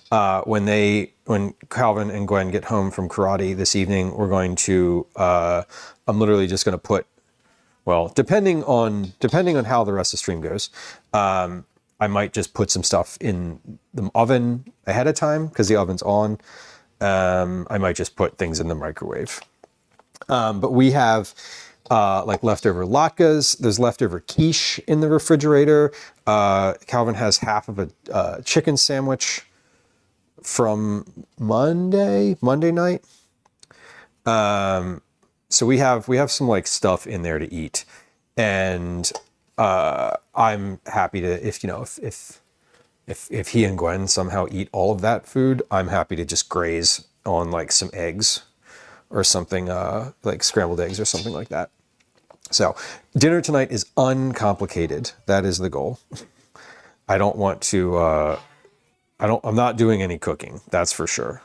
When Calvin and Gwen get home from karate this evening, we're going to, I'm literally just going to put, well, depending on how the rest of the stream goes, I might just put some stuff in the oven ahead of time because the oven's on. I might just put things in the microwave. But we have like leftover latkes. There's leftover quiche in the refrigerator. Calvin has half of a chicken sandwich from Monday night. So we have some like stuff in there to eat, and I'm happy to, if he and Gwen somehow eat all of that food, I'm happy to just graze on like some eggs or something, like scrambled eggs or something like that. So dinner tonight is uncomplicated. That is the goal. I don't want to, I'm not doing any cooking. That's for sure.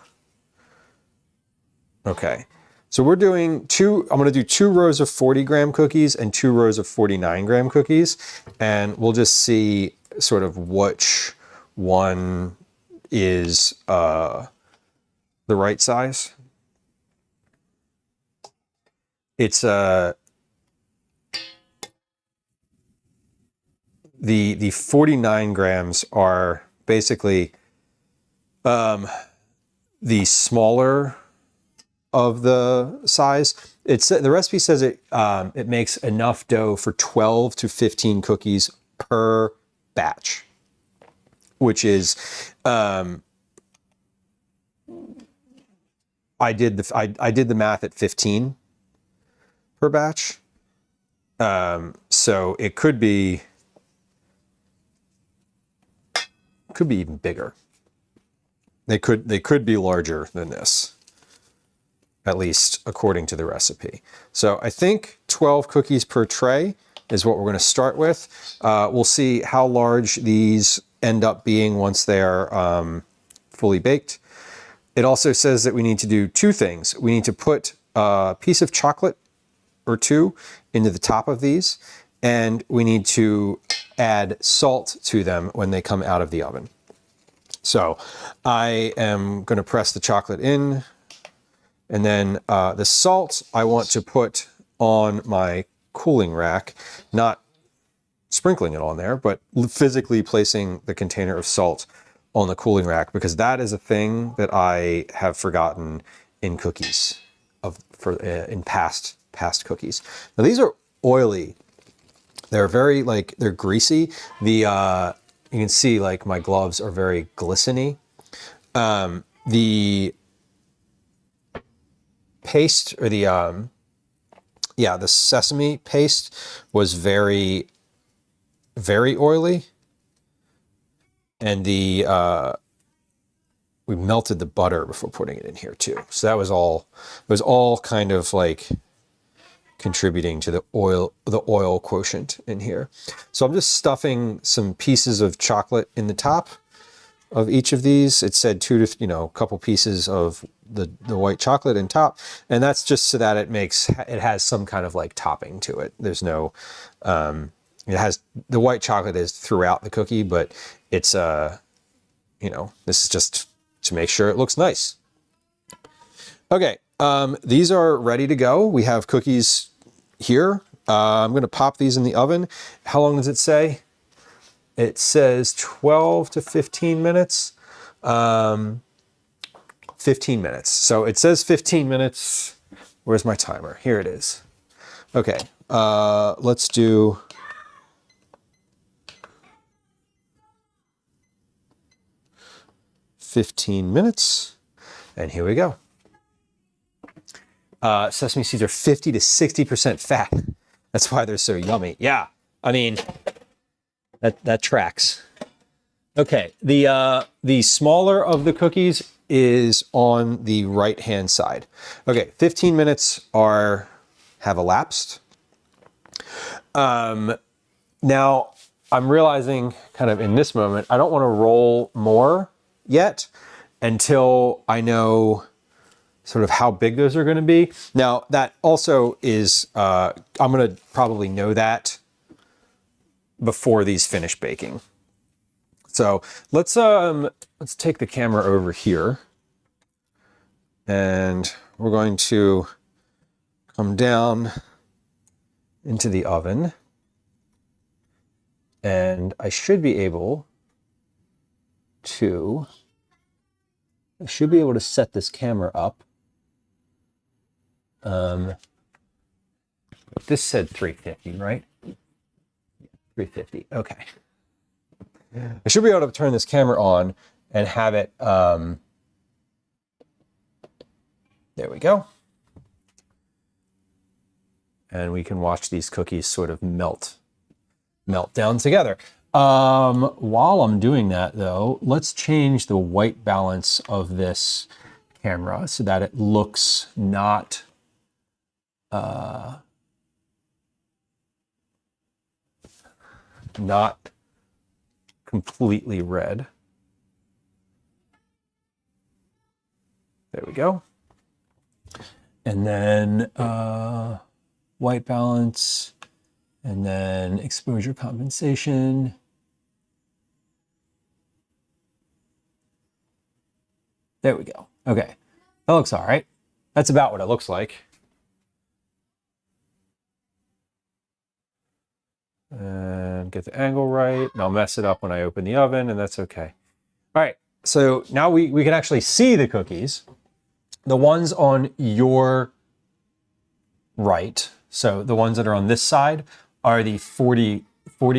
Okay. So we're doing I'm going to do 2 rows of 40 gram cookies and 2 rows of 49 gram cookies. And we'll just see sort of which one is, the right size. It's, the 49 grams are basically the smaller of the size. The recipe says it makes enough dough for 12 to 15 cookies per batch, which is I did the math at 15 per batch. So it could be even bigger. They could be larger than this, at least according to the recipe. So I think 12 cookies per tray is what we're going to start with. We'll see how large these end up being once they're fully baked. It also says that we need to do two things. We need to put a piece of chocolate or two into the top of these, and we need to add salt to them when they come out of the oven. So I am going to press the chocolate in, and then the salt I want to put on my cooling rack, not sprinkling it on there, but physically placing the container of salt on the cooling rack, because that is a thing that I have forgotten in cookies in past cookies. Now these are oily. They're very they're greasy. The you can see like my gloves are very glistening. The paste, or the sesame paste was very, very oily. And we melted the butter before putting it in here too. So that was all kind of like contributing to the oil quotient in here. So I'm just stuffing some pieces of chocolate in the top of each of these. It said a couple pieces of the white chocolate in top, and that's just so that it has some kind of like topping to it. There's no, it has, the white chocolate is throughout the cookie, but it's this is just to make sure it looks nice. Okay, these are ready to go. We have cookies here. I'm going to pop these in the oven. How long does it say? It says 12 to 15 minutes. 15 minutes. So it says 15 minutes. Where's my timer? Here it is. Okay, let's do 15 minutes. And here we go. Sesame seeds are 50 to 60% fat. That's why they're so yummy. Yeah, I mean, that tracks. Okay, the smaller of the cookies is on the right-hand side. Okay, 15 minutes have elapsed. Now, I'm realizing kind of in this moment, I don't want to roll more yet until I know sort of how big those are going to be. Now, that also is, I'm going to probably know that before these finish baking. So let's take the camera over here, and we're going to come down into the oven, and I should be able to set this camera up. This said 350, right? 350. Okay. I should be able to turn this camera on and have it. There we go. And we can watch these cookies sort of melt down together. While I'm doing that, though, let's change the white balance of this camera so that it looks not completely red. There we go. And then white balance, and then exposure compensation. There we go. Okay, that looks all right. That's about what it looks like. And get the angle right, and I'll mess it up when I open the oven, and that's okay. All right, so now we can actually see the cookies. The ones on your right, so the ones that are on this side are the 40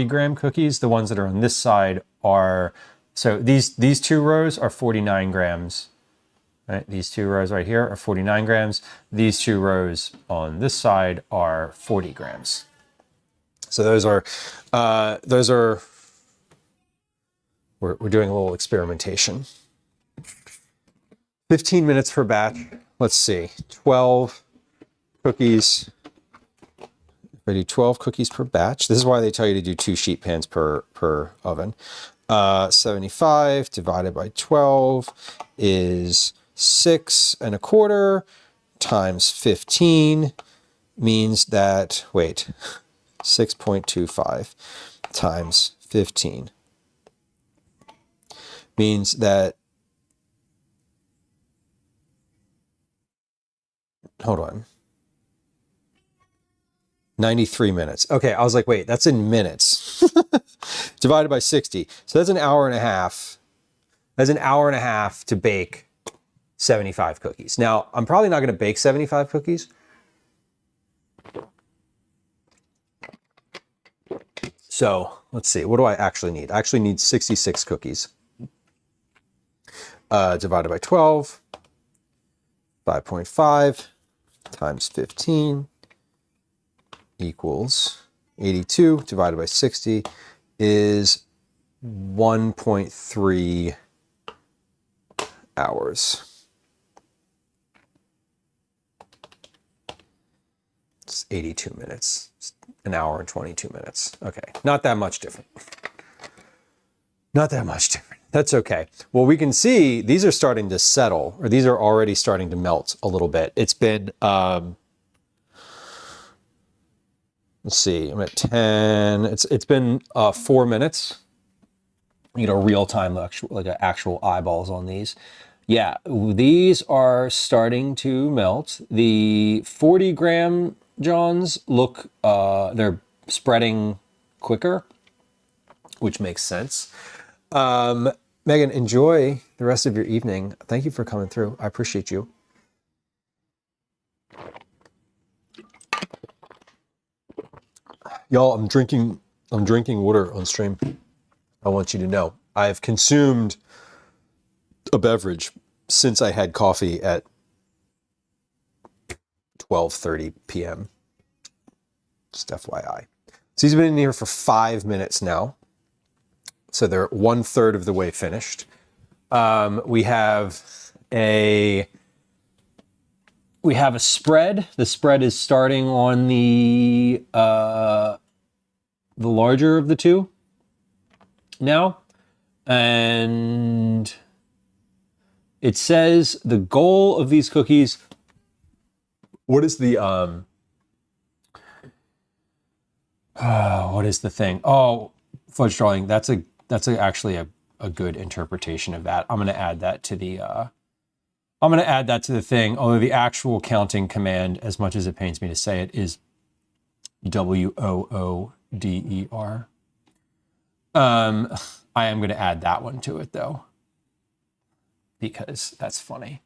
gram cookies. The ones that are on this side are, so these two rows are 49 grams. Right? These two rows right here are 49 grams. These two rows on this side are 40 grams. So those are, we're doing a little experimentation. 15 minutes per batch. Let's see, 12 cookies. If I do 12 cookies per batch, this is why they tell you to do 2 sheet pans per oven. 75 divided by 12 is 6.25 times 15 means that, wait, 6.25 times 15 means that, hold on, 93 minutes. Okay, I was like, wait, that's in minutes. Divided by 60. So that's an hour and a half. That's an hour and a half to bake 75 cookies. Now, I'm probably not going to bake 75 cookies. So let's see, what do I actually need? I actually need 66 cookies. Divided by 12, 5.5 times 15 equals 82 divided by 60 is 1.3 hours. It's 82 minutes. It's an hour and 22 minutes. Okay, not that much different. Not that much different. That's okay. Well, we can see these are starting to settle, or these are already starting to melt a little bit. It's been, let's see, I'm at 10. It's been 4 minutes. You know, real time, like actual eyeballs on these. Yeah, these are starting to melt. The 40 gram Johns look, they're spreading quicker, which makes sense. Megan, enjoy the rest of your evening. Thank you for coming through. I appreciate you. Y'all, I'm drinking water on stream. I want you to know I've consumed a beverage since I had coffee at 12:30 p.m. Just FYI. So he's been in here for 5 minutes now. So they're 1/3 of the way finished. We have a spread. The spread is starting on the larger of the two now, and it says the goal of these cookies. What is the what is the thing? Oh, fudge drawing. That's actually a good interpretation of that. I'm going to add that to the thing. Although the actual counting command, as much as it pains me to say it, is WOODER. I am going to add that one to it though, because that's funny.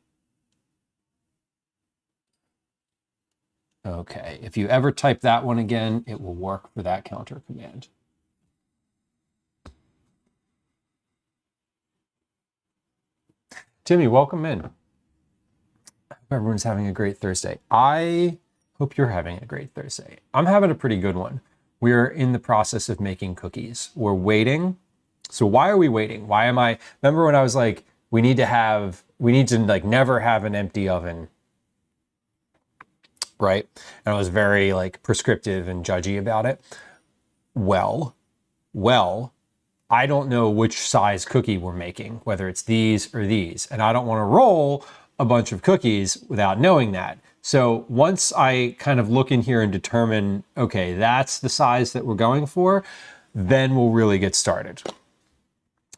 Okay, if you ever type that one again, it will work for that counter command. Timmy, welcome in. I hope everyone's having a great Thursday. I hope you're having a great Thursday. I'm having a pretty good one. We're in the process of making cookies. We're waiting. So why are we waiting? Why am I, remember when I was like, we need to like never have an empty oven, right? And I was very like prescriptive and judgy about it. Well, I don't know which size cookie we're making, whether it's these or these. And I don't want to roll a bunch of cookies without knowing that. So once I kind of look in here and determine, okay, that's the size that we're going for, then we'll really get started.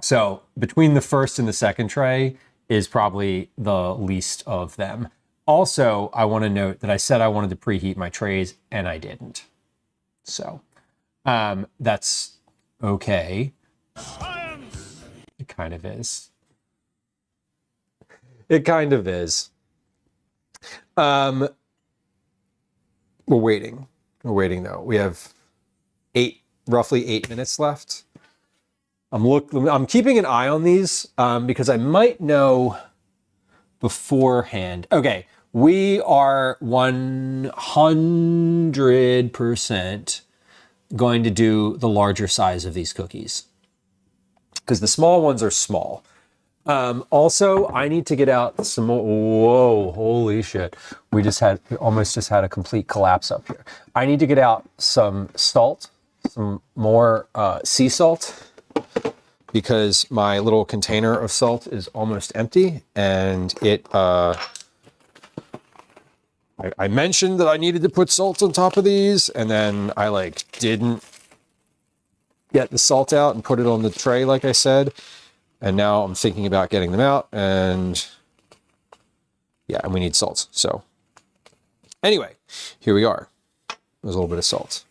So between the first and the second tray is probably the least of them. Also, I want to note that I said I wanted to preheat my trays and I didn't. So that's okay. It kind of is. It kind of is. We're waiting. We're waiting though. We have roughly 8 minutes left. I'm keeping an eye on these because I might know beforehand. Okay, we are 100% going to do the larger size of these cookies because the small ones are small. Also, I need to get out some more. Whoa, holy shit. We almost just had a complete collapse up here. I need to get out some salt, some more sea salt, because my little container of salt is almost empty, and I mentioned that I needed to put salt on top of these, and then I didn't get the salt out and put it on the tray like I said. And now I'm thinking about getting them out, and yeah, and we need salt. So anyway, here we are. There's a little bit of salt.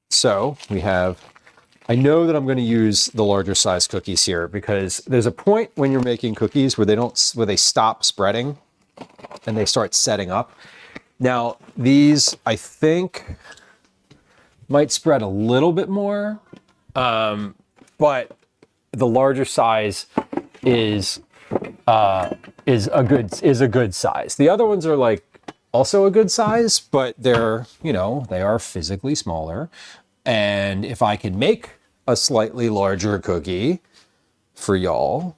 So I know that I'm going to use the larger size cookies here because there's a point when you're making cookies where they stop spreading and they start setting up. Now these, I think, might spread a little bit more. But the larger size is a good size. The other ones are also a good size, but they are physically smaller. And if I can make a slightly larger cookie for y'all,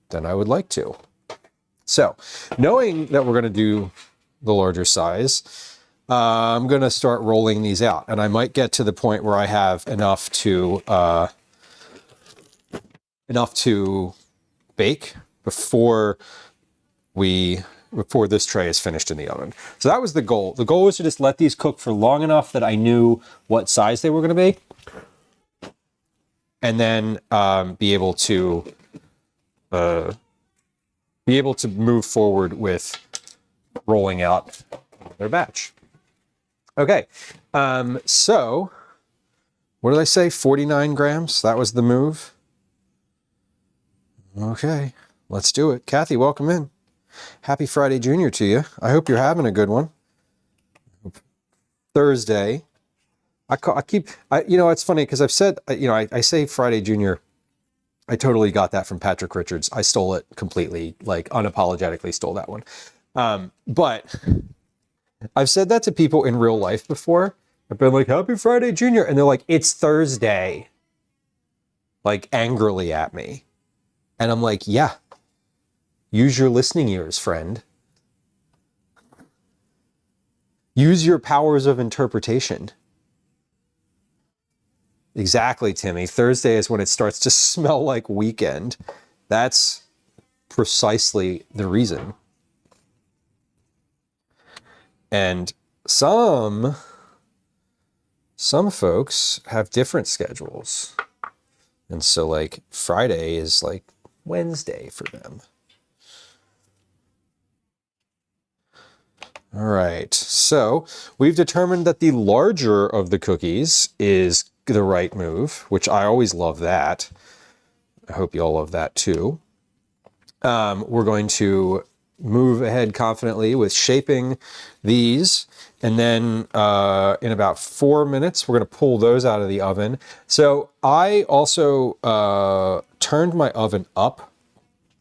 then I would like to. So, knowing that we're going to do the larger size, I'm going to start rolling these out, and I might get to the point where I have enough to bake before this tray is finished in the oven. So that was the goal. The goal was to just let these cook for long enough that I knew what size they were going to be, and then be able to move forward with rolling out their batch. Okay, so what did I say? 49 grams? That was the move. Okay, let's do it. Kathy, welcome in. Happy Friday Junior to you. I hope you're having a good one. Thursday. It's funny because I've said, I say Friday Junior. I totally got that from Patrick Richards. I stole it completely, unapologetically stole that one. But I've said that to people in real life before. I've been like, Happy Friday, Junior. And they're like, it's Thursday. Angrily at me. And I'm like, yeah. Use your listening ears, friend. Use your powers of interpretation. Exactly, Timmy. Thursday is when it starts to smell like weekend. That's precisely the reason. And some folks have different schedules. And so Friday is Wednesday for them. All right. So we've determined that the larger of the cookies is the right move, which I always love that. I hope you all love that too. We're going to move ahead confidently with shaping these. And then in about 4 minutes, we're going to pull those out of the oven. So I also turned my oven up.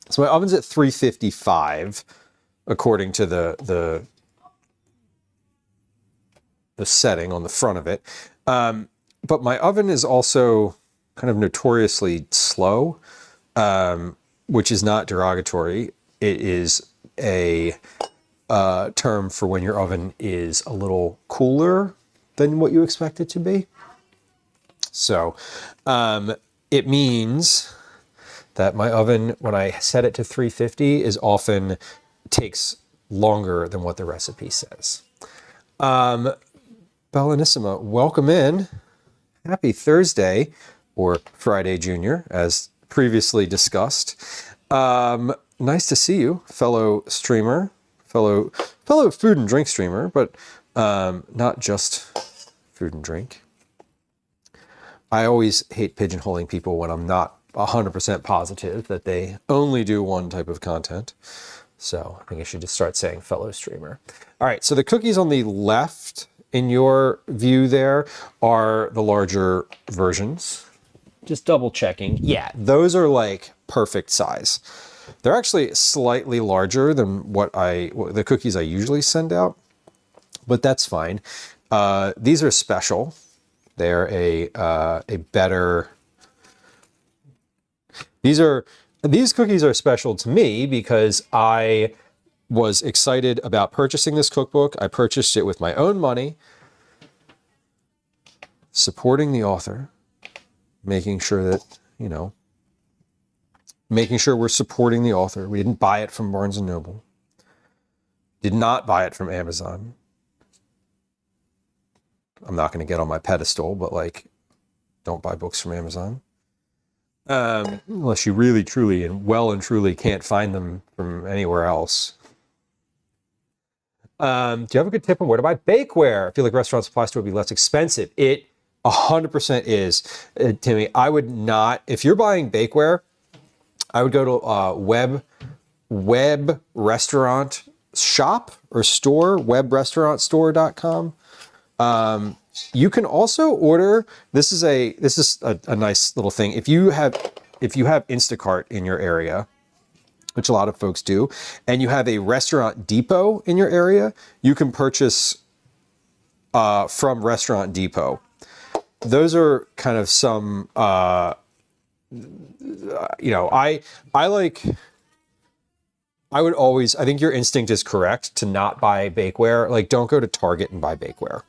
So my oven's at 355, according to the setting on the front of it. But my oven is also kind of notoriously slow, which is not derogatory. It is a term for when your oven is a little cooler than what you expect it to be. So it means that my oven, when I set it to 350, is often takes longer than what the recipe says. Bellanissima, welcome in. Happy Thursday, or Friday Junior, as previously discussed. Nice to see you, fellow streamer, fellow food and drink streamer, but not just food and drink. I always hate pigeonholing people when I'm not 100% positive that they only do one type of content. So I think I should just start saying fellow streamer. All right, so the cookies on the left in your view there are the larger versions. Just double checking. Yeah, those are like perfect size. They're actually slightly larger than what the cookies I usually send out, but that's fine. These are special. They're a better. These cookies are special to me because I was excited about purchasing this cookbook. I purchased it with my own money, supporting the author, making sure that, making sure we're supporting the author. We didn't buy it from Barnes & Noble. Did not buy it from Amazon. I'm not going to get on my pedestal, but like, don't buy books from Amazon. Unless you really, truly, and well and truly can't find them from anywhere else. Do you have a good tip on where to buy bakeware? I feel like restaurant supply store would be less expensive. It 100% is, Timmy. I would not, if you're buying bakeware, I would go to web restaurant shop or store, webrestaurantstore.com. You can also order, this is a nice little thing. If you have Instacart in your area, which a lot of folks do, and you have a Restaurant Depot in your area, you can purchase from Restaurant Depot. Those are kind of some, I think your instinct is correct to not buy bakeware. Like, don't go to Target and buy bakeware.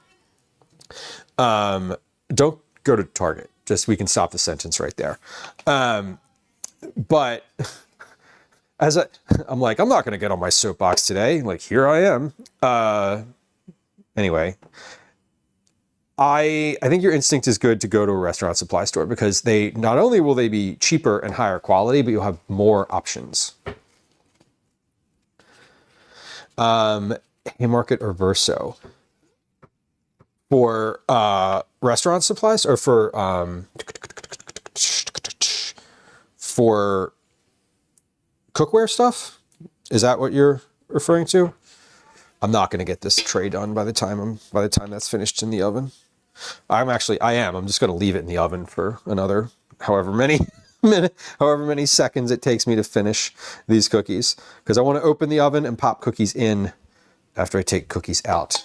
Don't go to Target. Just, we can stop the sentence right there. But I'm like, I'm not going to get on my soapbox today. Like, here I am. Anyway, I think your instinct is good to go to a restaurant supply store because they, not only will they be cheaper and higher quality, but you'll have more options. Haymarket or Verso. For restaurant supplies or for cookware stuff? Is that what you're referring to? I'm not going to get this tray done by the time that's finished in the oven. I am. I'm just going to leave it in the oven for another however many seconds it takes me to finish these cookies, because I want to open the oven and pop cookies in after I take cookies out.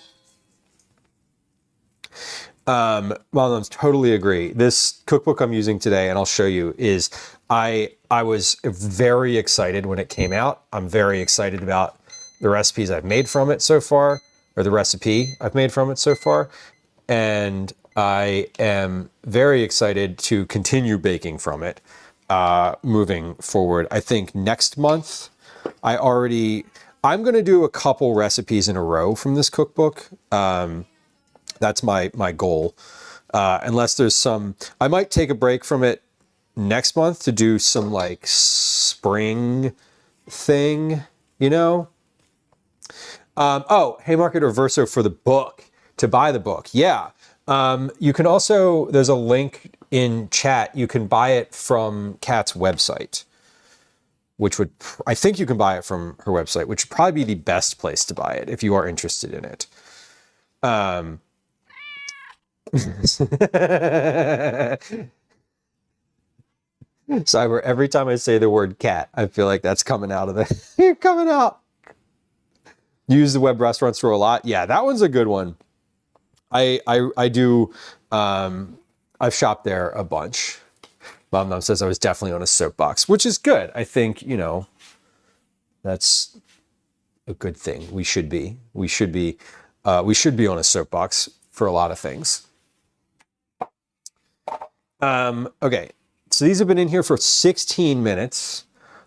Well, totally agree. This cookbook I'm using today, and I'll show you, is I was very excited when it came out. I'm very excited about the recipes I've made from it so far, or the recipe I've made from it so far. And I am very excited to continue baking from it, moving forward. I think next month, I'm going to do a couple recipes in a row from this cookbook. That's my goal. Unless there's I might take a break from it next month to do some like spring thing, Haymarket or Verso for the book, to buy the book. Yeah. You can also, there's a link in chat. You can buy it from Kat's website, I think you can buy it from her website, which would probably be the best place to buy it if you are interested in it. Cyber, every time I say the word cat, I feel like that's coming out of you're coming out. Use the web restaurant store a lot. Yeah, that one's a good one. I do. I've shopped there a bunch. Mom says I was definitely on a soapbox, which is good. I think, that's a good thing. We should be on a soapbox for a lot of things. Okay, so these have been in here for 16 minutes.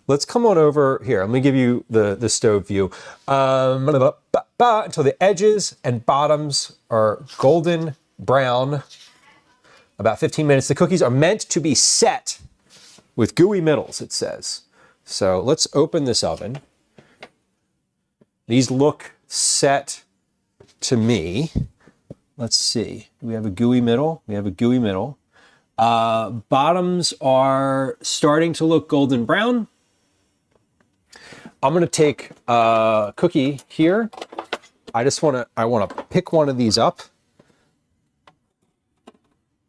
Let's come on over here. Let me give you the stove view. Until the edges and bottoms are golden brown. About 15 minutes. The cookies are meant to be set with gooey middles, it says. So let's open this oven. These look set to me. Let's see. We have a gooey middle. We have a gooey middle. Bottoms are starting to look golden brown. I'm gonna take a cookie here. I want to pick one of these up,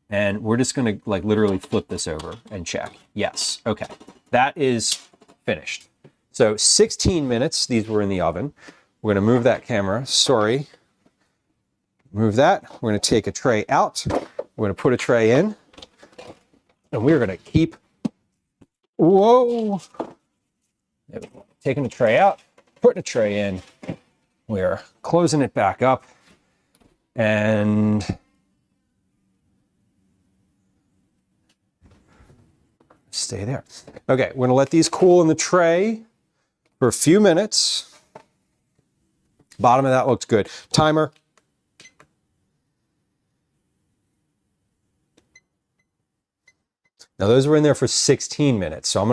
and we're just gonna like literally flip this over and check. Yes, okay, that is finished. So 16 minutes. These were in the oven. We're gonna move that camera. Sorry. Move that. We're gonna take a tray out. We're gonna put a tray in, and we're gonna keep. Whoa. There we go. Taking the tray out, putting a tray in. We're closing it back up, and stay there. Okay, we're gonna let these cool in the tray for a few minutes. Bottom of that looks good. Timer. Now those were in there for 16 minutes. So I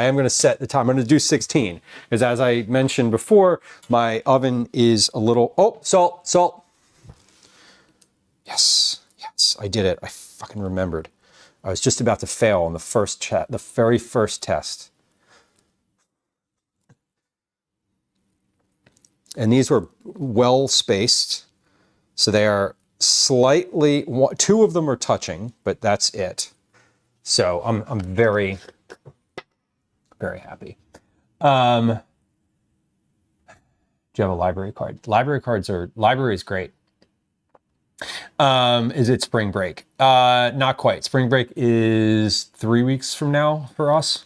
am gonna set the time. I'm gonna do 16. Because as I mentioned before, my oven is a little, oh, salt. Yes, I did it. I fucking remembered. I was just about to fail on the very first test. And these were well spaced. So they are slightly, two of them are touching, but that's it. So I'm very, very happy. Do you have a library card? Library is great. Is it spring break? Not quite. Spring break is 3 weeks from now for us.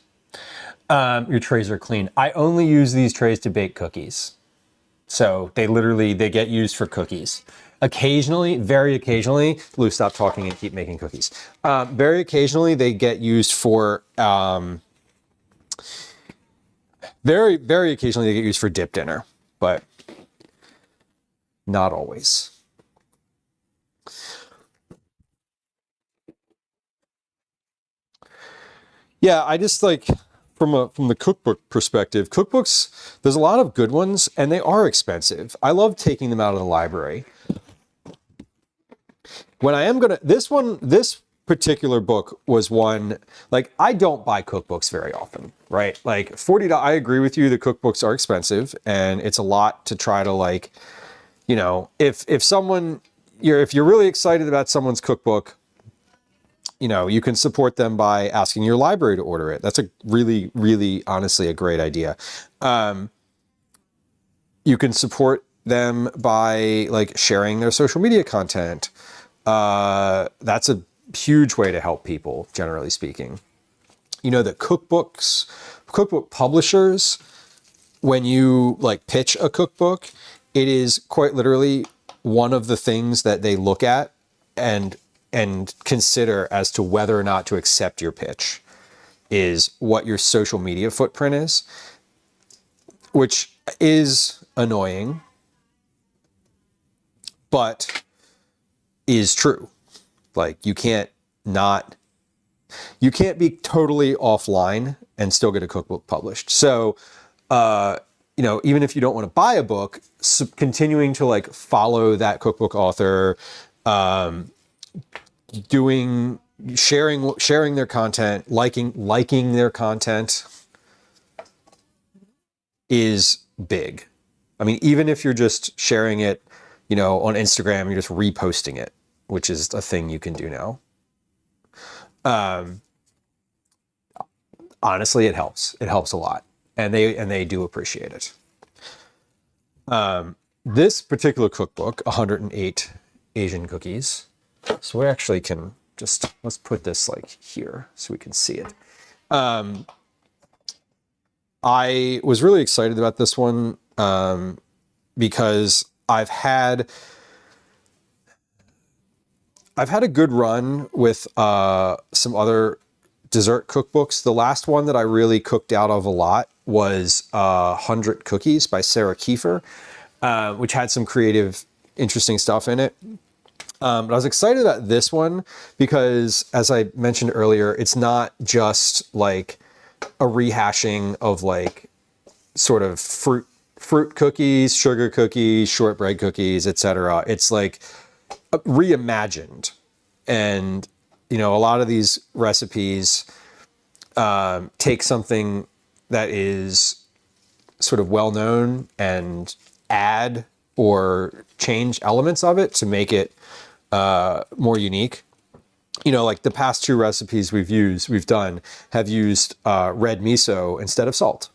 Your trays are clean. I only use these trays to bake cookies. So they get used for cookies. Occasionally, very occasionally, Lieu, stop talking and keep making cookies. Very occasionally, they get used for, very, very occasionally, they get used for dip dinner, but not always. Yeah, I just like, from the cookbook perspective, cookbooks, there's a lot of good ones, and they are expensive. I love taking them out of the library. When I am gonna, this particular book was one, like, I don't buy cookbooks very often, right? Like $40, I agree with you, the cookbooks are expensive, and it's a lot to try to, like, you know, if you're really excited about someone's cookbook, you know, you can support them by asking your library to order it. That's a really, really, honestly, a great idea. You can support them by like sharing their social media content. That's a huge way to help people, generally speaking. You know, the cookbook publishers, when you like pitch a cookbook, it is quite literally one of the things that they look at and consider as to whether or not to accept your pitch is what your social media footprint is, which is annoying, but is true. Like, you can't be totally offline and still get a cookbook published. So, you know, even if you don't want to buy a book, continuing to like follow that cookbook author, sharing their content, liking their content is big. I mean, even if you're just sharing it, you know, on Instagram, you're just reposting it, which is a thing you can do now. Honestly, it helps. It helps a lot, and they do appreciate it. This particular cookbook, 108 Asian cookies. So we actually can just, let's put this like here so we can see it. I was really excited about this one because I've had a good run with some other dessert cookbooks. The last one that I really cooked out of a lot was 100 Cookies by Sarah Kiefer, which had some creative, interesting stuff in it. But I was excited about this one because, as I mentioned earlier, it's not just like a rehashing of like sort of fruit cookies, sugar cookies, shortbread cookies, etc. It's like reimagined, and you know, a lot of these recipes take something that is sort of well known and add or change elements of it to make it more unique. You know, like the past 2 recipes we've done have used red miso instead of salt,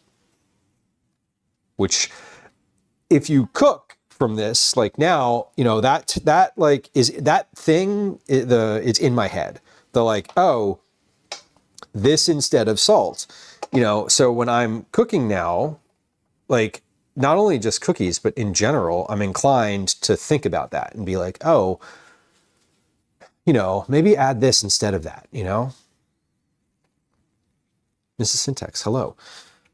which if you cook from this, like now, you know, that like is that thing, it's in my head. The like, oh, this instead of salt, you know, so when I'm cooking now, like not only just cookies, but in general, I'm inclined to think about that and be like, oh, you know, maybe add this instead of that, you know? Mrs. Syntax, hello.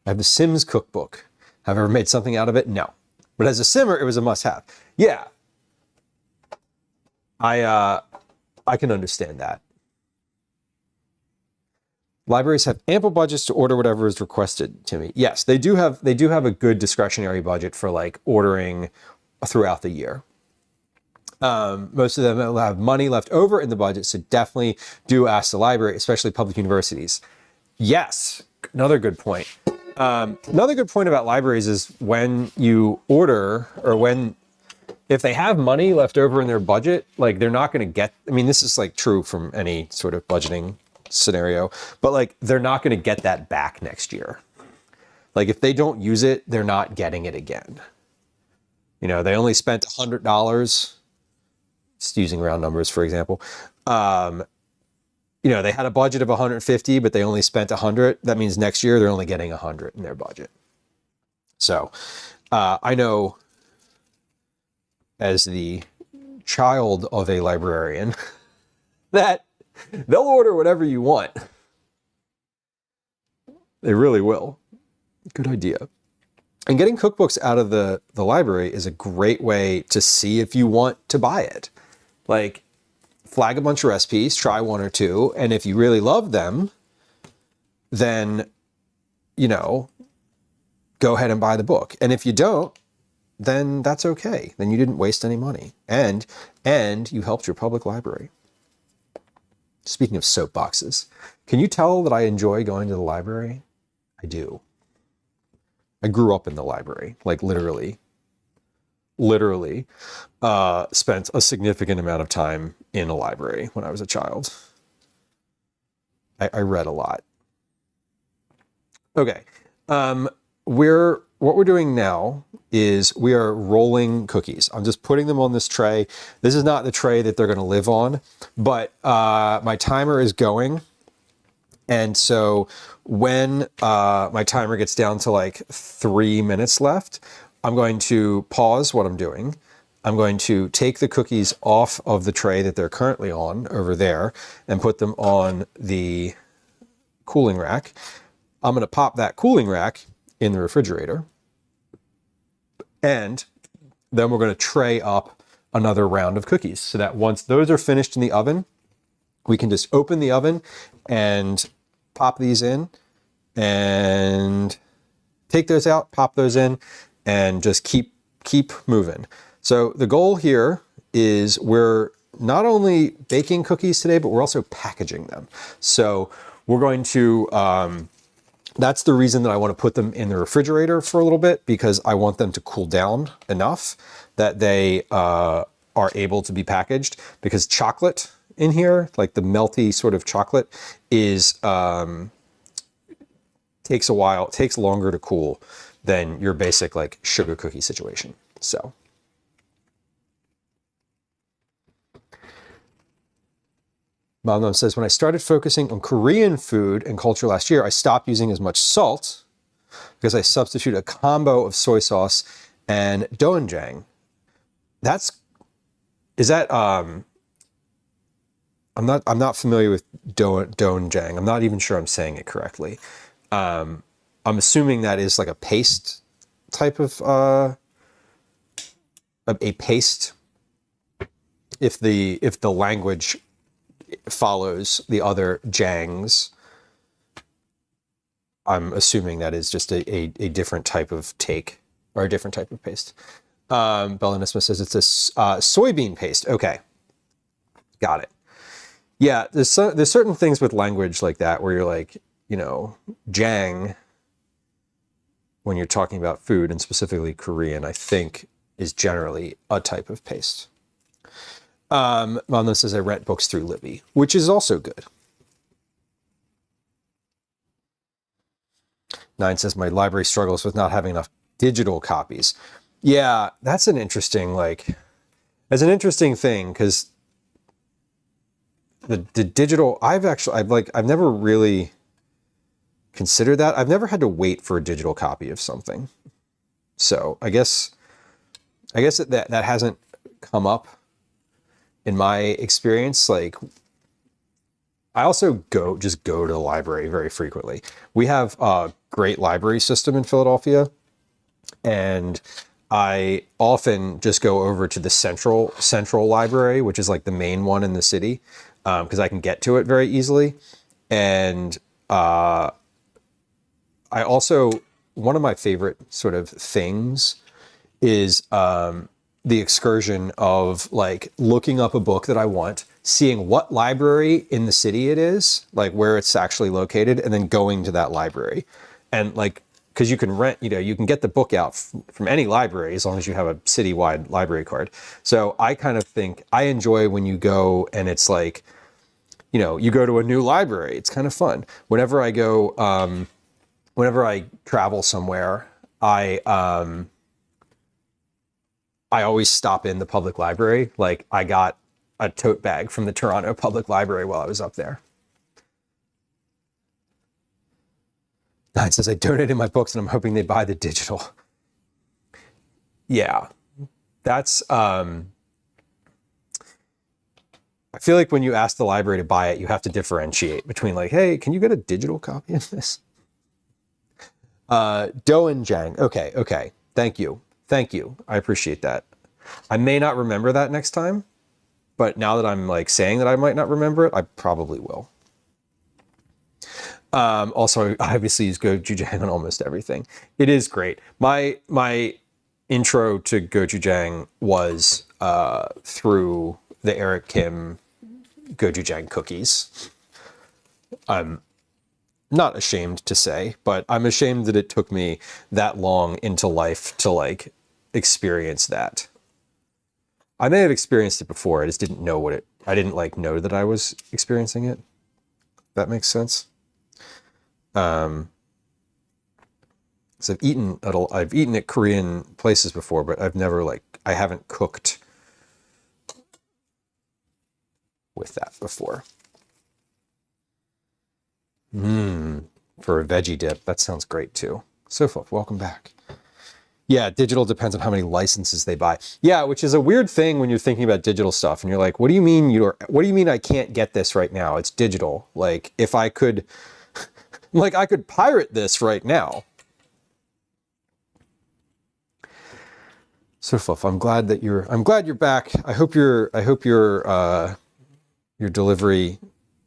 I have the Sims cookbook. Have I ever made something out of it? No. But as a simmer, it was a must-have. Yeah. I can understand that. Libraries have ample budgets to order whatever is requested, Timmy. Yes, they do have a good discretionary budget for like ordering throughout the year. Most of them will have money left over in the budget, so definitely do ask the library, especially public universities. Yes, another good point. Another good point about libraries is when you order or if they have money left over in their budget, like they're not going to get, I mean, this is like true from any sort of budgeting scenario, but like they're not going to get that back next year. Like if they don't use it, they're not getting it again. You know, they only spent $100, just using round numbers, for example. You know, they had a budget of 150, but they only spent 100. That means next year they're only getting 100 in their budget. So I know as the child of a librarian that they'll order whatever you want. They really will. Good idea. And getting cookbooks out of the library is a great way to see if you want to buy it. Like, flag a bunch of recipes, try 1 or 2, and if you really love them, then, you know, go ahead and buy the book. And if you don't, then that's okay. Then you didn't waste any money. And you helped your public library. Speaking of soapboxes, can you tell that I enjoy going to the library? I do. I grew up in the library, like literally spent a significant amount of time in a library when I was a child. I read a lot. Okay. What we're doing now is we are rolling cookies. I'm just putting them on this tray. This is not the tray that they're going to live on, but my timer is going. And so when my timer gets down to like 3 minutes left, I'm going to pause what I'm doing. I'm going to take the cookies off of the tray that they're currently on over there and put them on the cooling rack. I'm going to pop that cooling rack in the refrigerator. And then we're going to tray up another round of cookies so that once those are finished in the oven, we can just open the oven and pop these in and take those out, pop those in, and just keep moving. So the goal here is we're not only baking cookies today, but we're also packaging them. So we're going to, that's the reason that I want to put them in the refrigerator for a little bit, because I want them to cool down enough that they are able to be packaged, because chocolate in here, like the melty sort of chocolate, is takes a while, takes longer to cool than your basic like sugar cookie situation. So Mom says, when I started focusing on Korean food and culture last year, I stopped using as much salt because I substitute a combo of soy sauce and doenjang. I'm not familiar with doenjang. I'm not even sure I'm saying it correctly. I'm assuming that is like a paste type of a paste. If the language follows the other jangs, I'm assuming that is just a different type of take or a different type of paste. Bellanisma says it's a soybean paste. Okay, got it. Yeah, there's certain things with language like that where you're like, jang, when you're talking about food, and specifically Korean, I think is generally a type of paste. Mom says I rent books through Libby, which is also good. 9 says my library struggles with not having enough digital copies. Yeah, that's an interesting thing, because the digital, I've never really considered that. I've never had to wait for a digital copy of something. So I guess that hasn't come up in my experience. Like, I also go to the library very frequently. We have a great library system in Philadelphia, and I often just go over to the central library, which is like the main one in the city, because I can get to it very easily. And I also, one of my favorite sort of things is the excursion of like looking up a book that I want, seeing what library in the city it is, like where it's actually located, and then going to that library. And like, because you can rent, you can get the book out from any library as long as you have a citywide library card. So I kind of think I enjoy when you go and it's like, you go to a new library. It's kind of fun. Whenever I travel somewhere, I always stop in the public library. Like, I got a tote bag from the Toronto Public Library while I was up there. 9 says I donated my books and I'm hoping they buy the digital. Yeah, that's, I feel like when you ask the library to buy it, you have to differentiate between like, hey, can you get a digital copy of this? Do and Jang. Okay. Thank you. I appreciate that. I may not remember that next time, but now that I'm like saying that I might not remember it, I probably will. Also, I obviously use gochujang on almost everything. It is great. My intro to gochujang was through the Eric Kim gochujang cookies. I'm not ashamed to say, but I'm ashamed that it took me that long into life to like experience that. I may have experienced it before. I just didn't know I didn't like know that I was experiencing it. That makes sense. So I've eaten at Korean places before, but I haven't cooked with that before. For a veggie dip, that sounds great too. Sofa, welcome back. Yeah, digital depends on how many licenses they buy. Yeah, which is a weird thing when you're thinking about digital stuff and you're like, what do you mean I can't get this right now? It's digital. Like, if I could I could pirate this right now. So Fluff, I'm glad you're back. I hope your delivery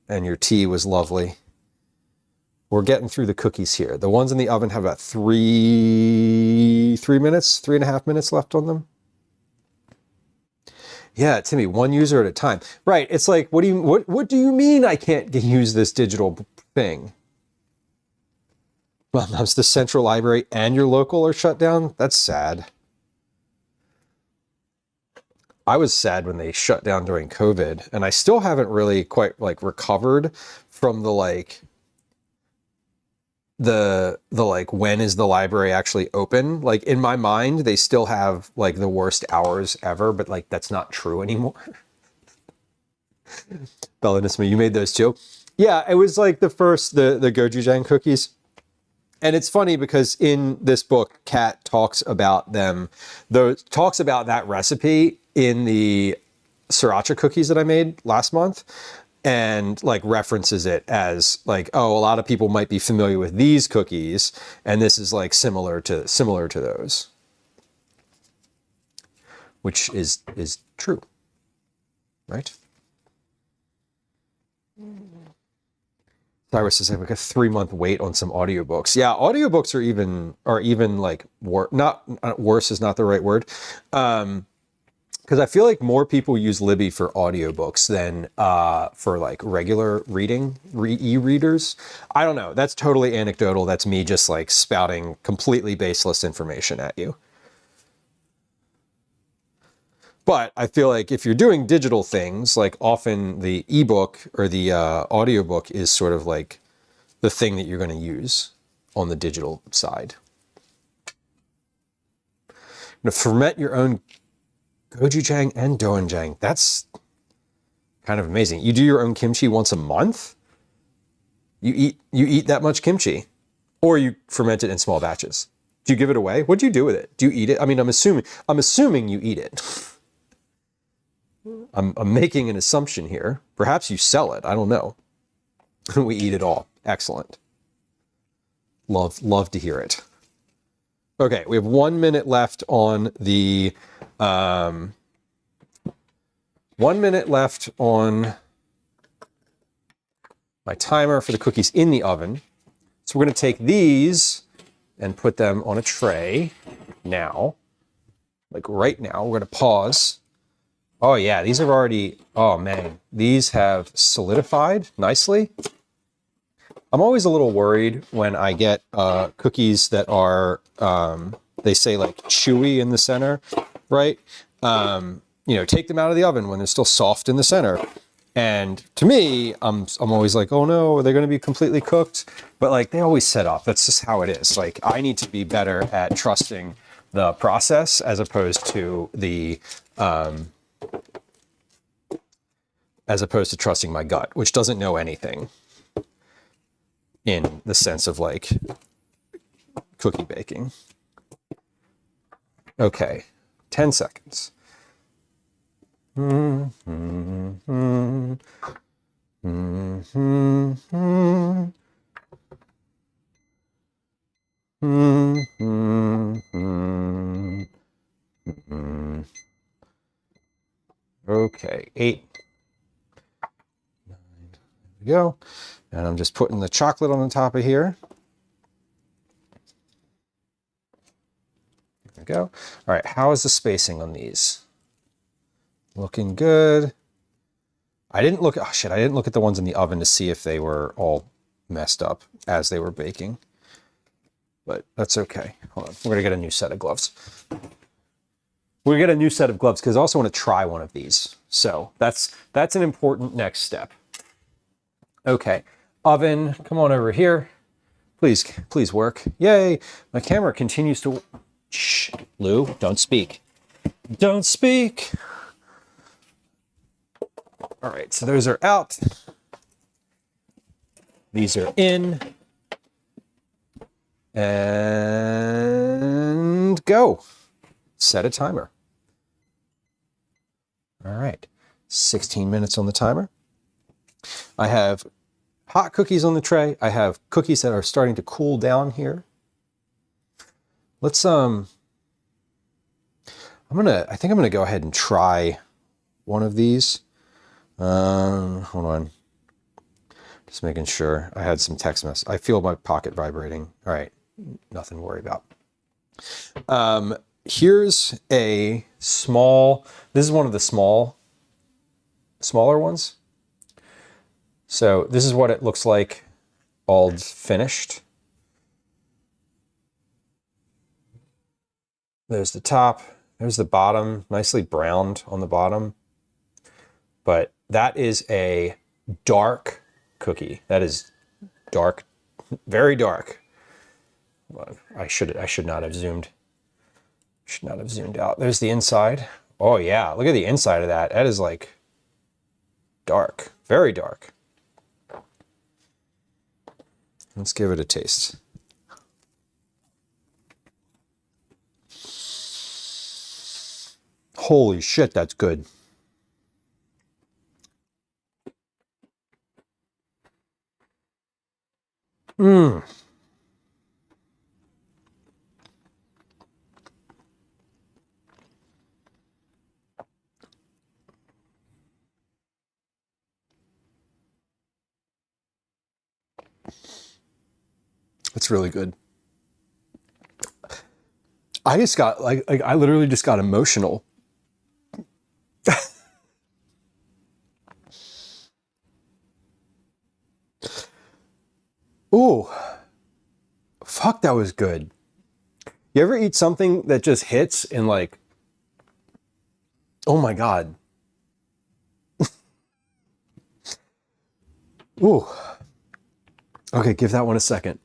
and your tea was lovely. We're getting through the cookies here. The ones in the oven have about 3.5 minutes left on them. Yeah, Timmy, one user at a time. Right. It's like, what do you mean I can't use this digital thing? Well, that's the central library and your local are shut down. That's sad. I was sad when they shut down during COVID, and I still haven't really quite recovered from the when is the library actually open? Like, in my mind, they still have the worst hours ever, but that's not true anymore. Bellanisma, you made those too? Yeah, it was the gochujang cookies. And it's funny because in this book, Kat talks about that recipe in the sriracha cookies that I made last month, and references it as oh, a lot of people might be familiar with these cookies, and this is similar to those, which is true, right? Cyrus says I have a 3-month wait on some audiobooks. Yeah, audiobooks are even not worse is not the right word. because I feel like more people use Libby for audiobooks than for like regular reading, e-readers. I don't know. That's totally anecdotal. That's me just like spouting completely baseless information at you. But I feel like if you're doing digital things, like often the ebook or the audiobook is sort of like the thing that you're going to use on the digital side. You know, ferment your own gochujang and doenjang. That's kind of amazing. You do your own kimchi once a month? You eat that much kimchi, or you ferment it in small batches. Do you give it away? What do you do with it? Do you eat it? I mean, I'm assuming you eat it. I'm making an assumption here. Perhaps you sell it. I don't know. We eat it all. Excellent. Love to hear it. Okay, we have 1 minute left on the 1 minute left on my timer for the cookies in the oven. So we're going to take these and put them on a tray now. Like right now, we're going to pause. Oh yeah, these have already, oh man, these have solidified nicely. I'm always a little worried when I get cookies that are, they say like chewy in the center, right? You know, take them out of the oven when they're still soft in the center. And to me, I'm always like, oh no, are they going to be completely cooked? But like they always set up. That's just how it is. Like I need to be better at trusting the process as opposed to the, as opposed to trusting my gut, which doesn't know anything in the sense of like cookie baking. Okay, 10 seconds. Okay, 8. There we go. And I'm just putting the chocolate on the top of here. There we go. All right, how is the spacing on these? Looking good. I didn't look at the ones in the oven to see if they were all messed up as they were baking. But that's okay. Hold on, we're gonna get a new set of gloves. We're gonna get a new set of gloves because I also want to try one of these. So that's an important next step. Okay, oven, come on over here. Please work. Yay, my camera continues to, shh, Lieu, don't speak. Don't speak. All right, so those are out. These are in. And go. Set a timer. All right, 16 minutes on the timer. I have hot cookies on the tray. I have cookies that are starting to cool down here. Let's I think I'm gonna go ahead and try one of these. Hold on. Just making sure. I had some text mess. I feel my pocket vibrating. All right, nothing to worry about. Here's a small, this is one of the smaller ones. So this is what it looks like all finished. There's the top, there's the bottom, nicely browned on the bottom. But that is a dark cookie. That is dark, very dark. I should not have zoomed. Should not have zoomed out. There's the inside. Oh yeah, look at the inside of that. That is like dark, very dark. Let's give it a taste. Holy shit, that's good. Mmm. It's really good. I just got like I literally just got emotional Ooh, fuck, that was good. You ever eat something that just hits and like, oh my God. Ooh. Okay, give that one a second.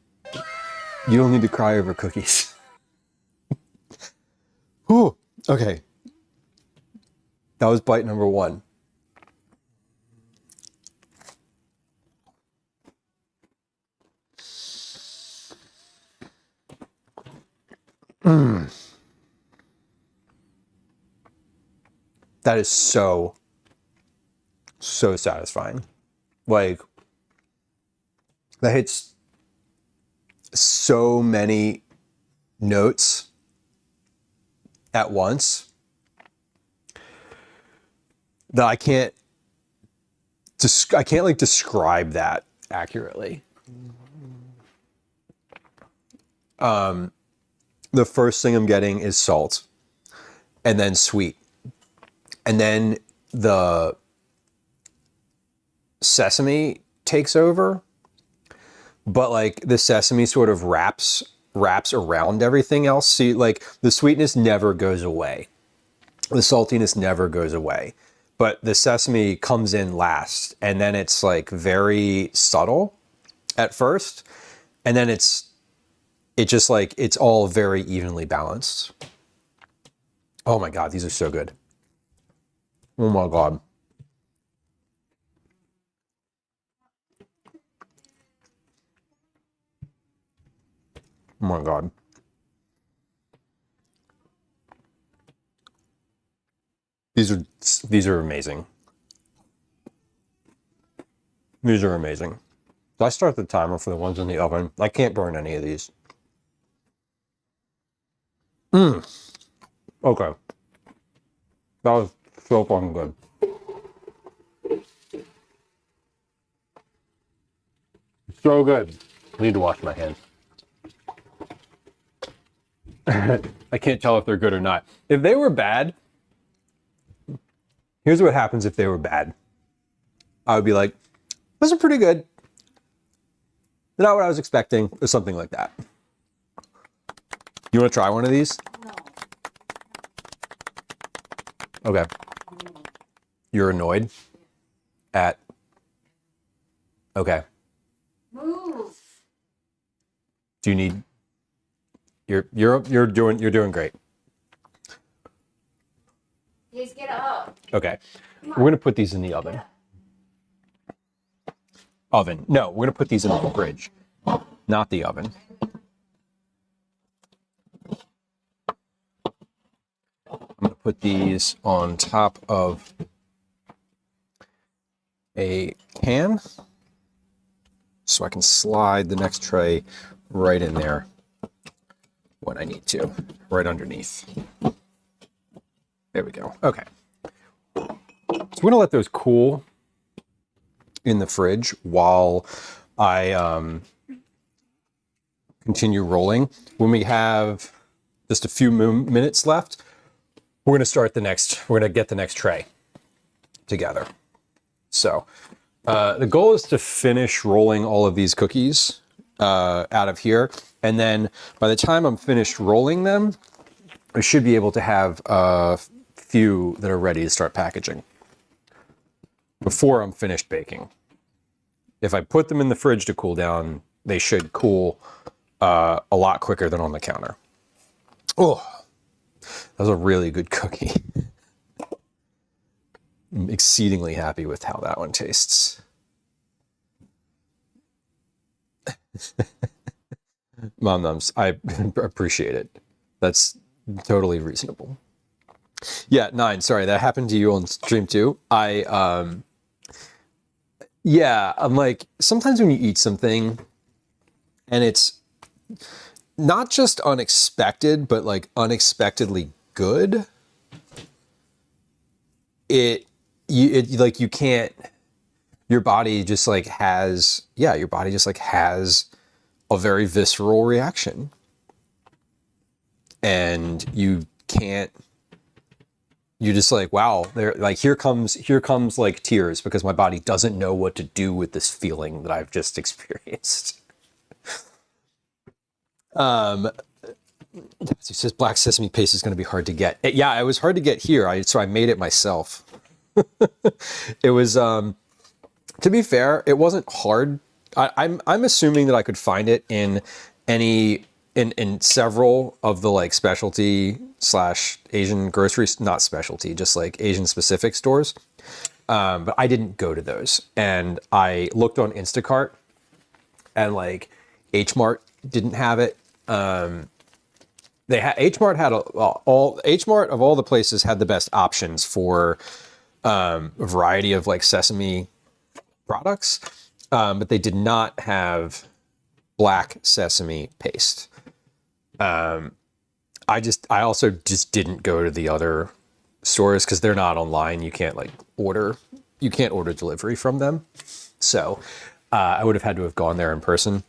You don't need to cry over cookies. Ooh, okay. That was bite number one. That is so satisfying. Like, that hits so many notes at once that I can't like describe that accurately. The first thing I'm getting is salt, and then sweet, and then the sesame takes over, but like the sesame sort of wraps around everything else. See, like the sweetness never goes away, the saltiness never goes away, but the sesame comes in last, and then it's like very subtle at first, and then it's all very evenly balanced. Oh my God, these are so good. Oh my God. Oh my God. These are amazing. These are amazing. So I start the timer for the ones in the oven. I can't burn any of these. Okay. That was so fucking good. So good. I need to wash my hands. I can't tell if they're good or not. If they were bad, here's what happens if they were bad. I would be like, those are pretty good. They're not what I was expecting, or something like that. You want to try one of these? Okay. You're annoyed at... Okay. Move. Do you need... You're doing great. Please get up. Okay. We're going to put these in the oven. Oven. No, we're going to put these in the fridge, not the oven. I'm going to put these on top of a can so I can slide the next tray right in there when I need to, right underneath. There we go. Okay. So we're going to let those cool in the fridge while I continue rolling. When we have just a few minutes left, we're going to get the next tray together. So the goal is to finish rolling all of these cookies out of here. And then by the time I'm finished rolling them, I should be able to have a few that are ready to start packaging before I'm finished baking. If I put them in the fridge to cool down, they should cool a lot quicker than on the counter. Oh, that was a really good cookie. I'm exceedingly happy with how that one tastes. Mom Nums, I appreciate it. That's totally reasonable. Yeah, 9, sorry, that happened to you on stream too. Yeah, I'm like, sometimes when you eat something and it's not just unexpected, but like unexpectedly good, you can't, your body just like has a very visceral reaction. And you you just like, wow, there, like here comes like tears because my body doesn't know what to do with this feeling that I've just experienced. It says black sesame paste is going to be hard to get. Yeah, it was hard to get here. So I made it myself. It was, to be fair, it wasn't hard. I'm assuming that I could find it in several of the like specialty / Asian groceries, not specialty, just like Asian specific stores. But I didn't go to those, and I looked on Instacart, and like H Mart didn't have it. H Mart had H Mart of all the places had the best options for a variety of like sesame products, but they did not have black sesame paste. I also just didn't go to the other stores because they're not online. You can't order delivery from them. So I would have had to have gone there in person.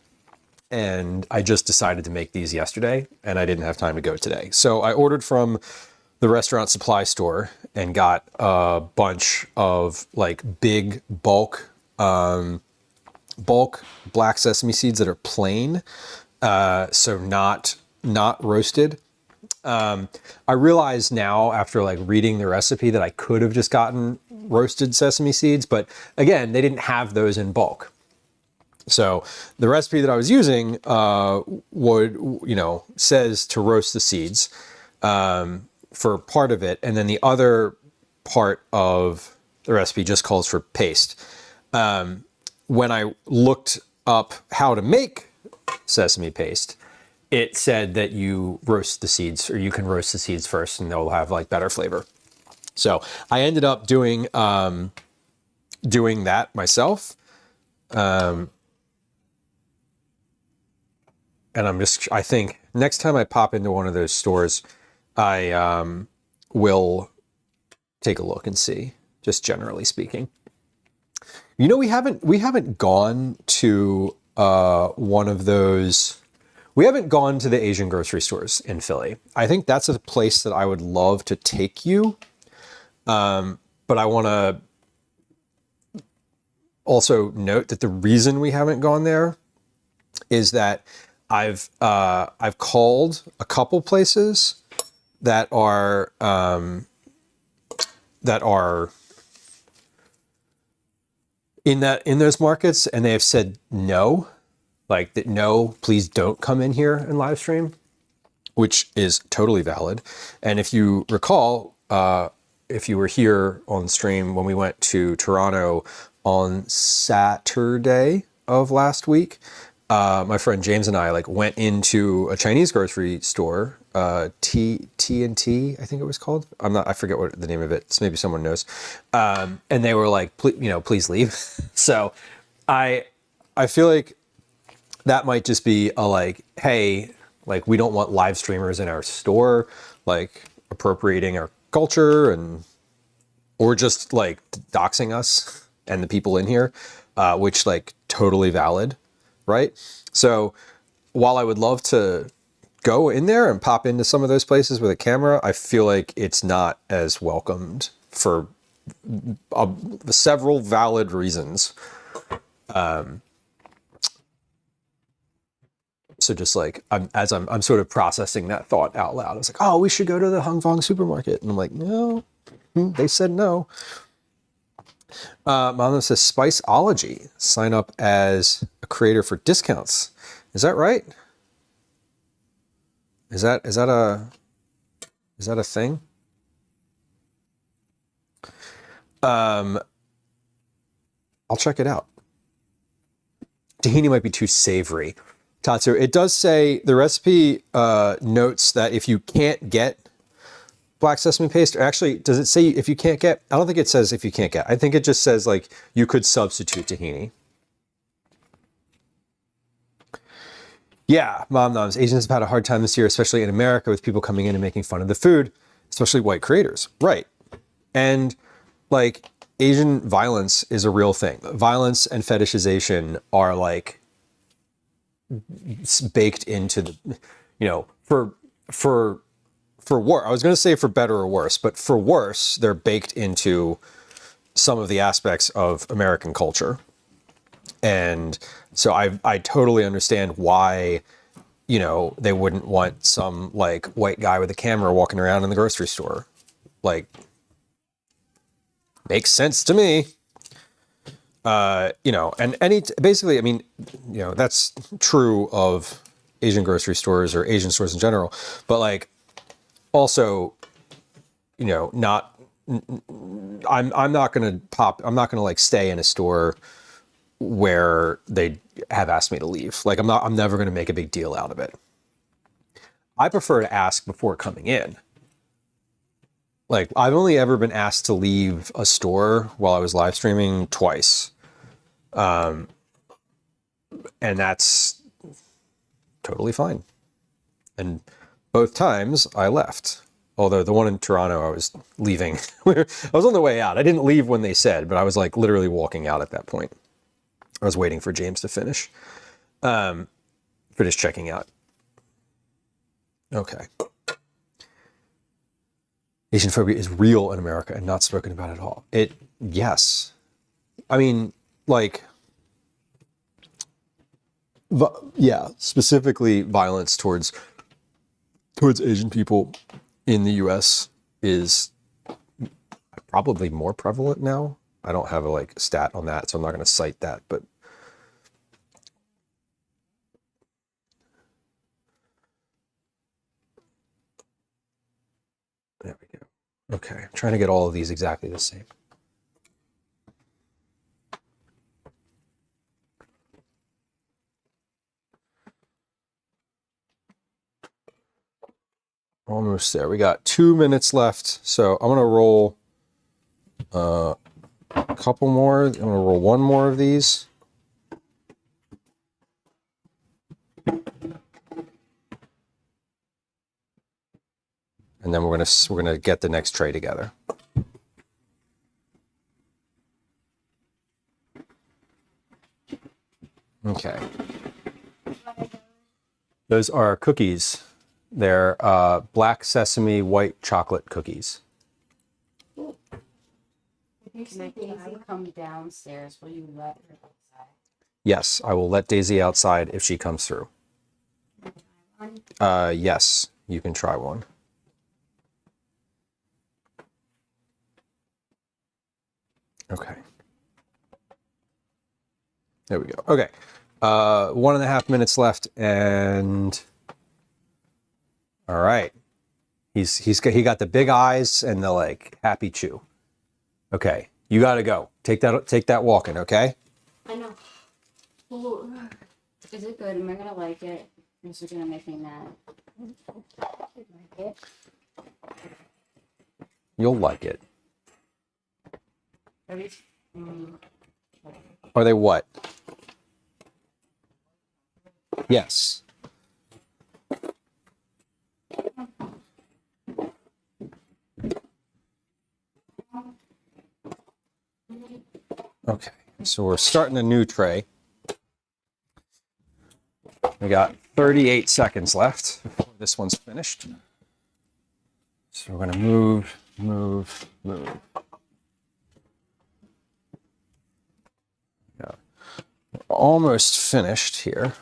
And I just decided to make these yesterday, and I didn't have time to go today. So I ordered from the restaurant supply store and got a bunch of like big bulk black sesame seeds that are plain, so not roasted. I realize now after like reading the recipe that I could have just gotten roasted sesame seeds, but again, they didn't have those in bulk. So the recipe that I was using says to roast the seeds for part of it, and then the other part of the recipe just calls for paste. When I looked up how to make sesame paste, it said that you roast the seeds, or you can roast the seeds first, and they'll have like better flavor. So I ended up doing that myself. And I think next time I pop into one of those stores, I will take a look and see, just generally speaking. You know, we haven't gone to one of those. We haven't gone to the Asian grocery stores in Philly. I think that's a place that I would love to take you. But I want to also note that the reason we haven't gone there is that I've called a couple places that are in those markets, and they have said no, like that. No, please don't come in here and live stream, which is totally valid. And if you recall, if you were here on stream when we went to Toronto on Saturday of last week, my friend James and I went into a Chinese grocery store, T&T, I think it was called. I forget what the name of it is. Maybe someone knows. And they were like, please leave. So I feel like that might just be a hey, we don't want live streamers in our store, appropriating our culture or just doxing us and the people in here, which totally valid. Right? So while I would love to go in there and pop into some of those places with a camera, I feel like it's not as welcomed for several valid reasons. So just I'm sort of processing that thought out loud. I was like, oh, we should go to the Hong Kong supermarket. And I'm like, no, they said no. Mom says Spiceology. Sign up as a creator for discounts. Is that right? Is that a thing? I'll check it out. Tahini might be too savory. Tatsu, it does say the recipe notes that if you can't get black sesame paste, or actually, does it say if you can't get? I don't think it says if you can't get. I think it just says you could substitute tahini. Yeah, Mom Noms. Asians have had a hard time this year, especially in America, with people coming in and making fun of the food, especially white creators. Right. And Asian violence is a real thing. Violence and fetishization are baked into the, for for worse, I was going to say for better or worse, but for worse, they're baked into some of the aspects of American culture. And so I totally understand why, you know, they wouldn't want some like white guy with a camera walking around in the grocery store. Like, makes sense to me. You know, and basically, I mean, you know, that's true of Asian grocery stores or Asian stores in general, but like also, you know, I'm not going to like stay in a store where they have asked me to leave. Like I'm never going to make a big deal out of it. I prefer to ask before coming in. Like I've only ever been asked to leave a store while I was live streaming twice. And that's totally fine. And both times I left. Although the one in Toronto, I was leaving. I was on the way out. I didn't leave when they said, but I was like literally walking out at that point. I was waiting for James to finish checking out. Okay. Asian phobia is real in America and not spoken about at all. Yes. I mean, like, yeah, specifically violence towards Asian people in the US is probably more prevalent now. I don't have a like stat on that, so I'm not going to cite that, but there we go. Okay, I'm trying to get all of these exactly the same. Almost there. We got 2 minutes left, so I'm going to roll a couple more. I'm going to roll one more of these. And then we're gonna get the next tray together. Okay. Those are cookies. They're black sesame white chocolate cookies. Can Daisy come downstairs? Will you let her outside? Yes, I will let Daisy outside if she comes through. Yes, you can try one. Okay. There we go. Okay. 1.5 minutes left, and all right. He got the big eyes and the like happy chew. Okay, you got to go. Take that walking. Okay. I know. Ooh. Is it good? Am I gonna like it? Or is it gonna make me mad? Like it. You'll like it. Mm. Are they what? Yes. Okay, so we're starting a new tray. We got 38 seconds left before this one's finished. So we're gonna move. Yeah. We're almost finished here.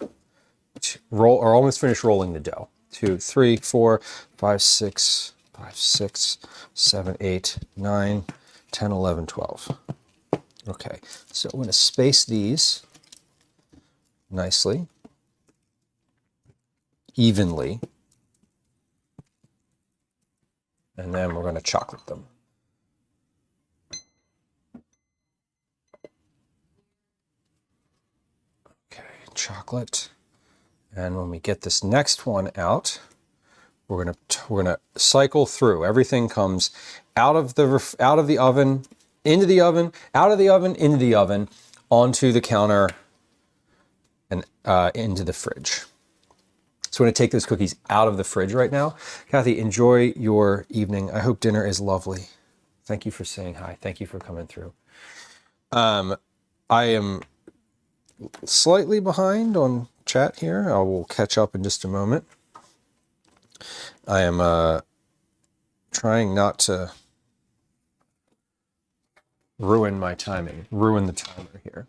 Almost finished rolling the dough. 2, 3, 4, 5, 6, 7, 8, 9, 10, 11, 12. Okay, so I'm going to space these nicely, evenly, and then we're going to chocolate them. Okay, chocolate. And when we get this next one out, we're gonna cycle through. Everything comes out of the oven, into the oven, out of the oven, into the oven, onto the counter, and into the fridge. So we're gonna take those cookies out of the fridge right now. Kathy, enjoy your evening. I hope dinner is lovely. Thank you for saying hi. Thank you for coming through. I am slightly behind on chat here. I will catch up in just a moment. I am trying not to ruin my timing, ruin the timer here.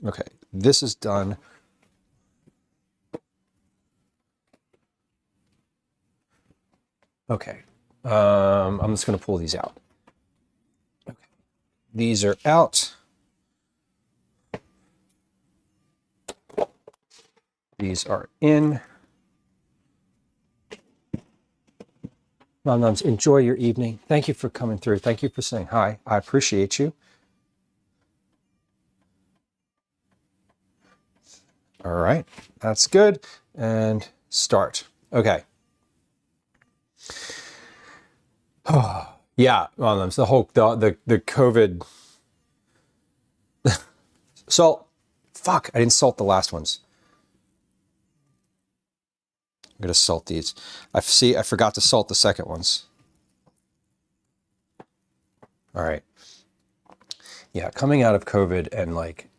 Okay, this is done. Okay, I'm just going to pull these out. Okay, these are out. These are in. Moms, enjoy your evening. Thank you for coming through. Thank you for saying hi. I appreciate you. All right, that's good. And start. Okay. Oh, yeah, moms, the whole the COVID salt. Fuck, I didn't salt the last ones. I'm gonna salt these. I forgot to salt the second ones. All right. Yeah, coming out of COVID and like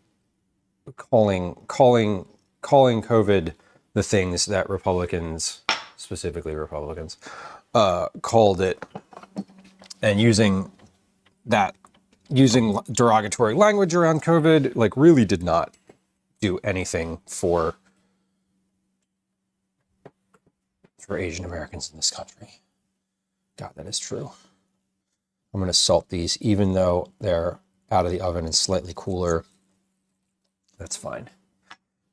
calling COVID the things that Republicans, specifically Republicans, called it, and using derogatory language around COVID, like really did not do anything for Asian Americans in this country. God, that is true. I'm going to salt these, even though they're out of the oven and slightly cooler. That's fine.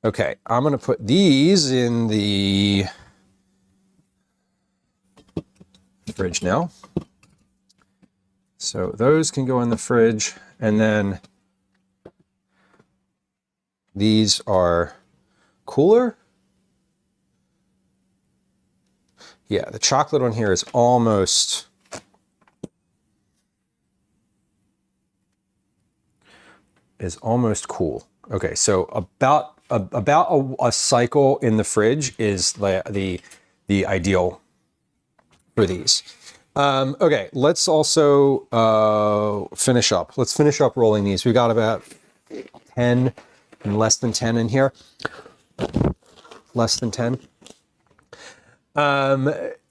Okay, I'm going to put these in the fridge now. So those can go in the fridge, and then these are cooler. Yeah, the chocolate on here is almost cool. Okay, so about a cycle in the fridge is the ideal for these. Okay, let's also finish up. Let's finish up rolling these. We got about 10 and less than 10 in here. Less than 10.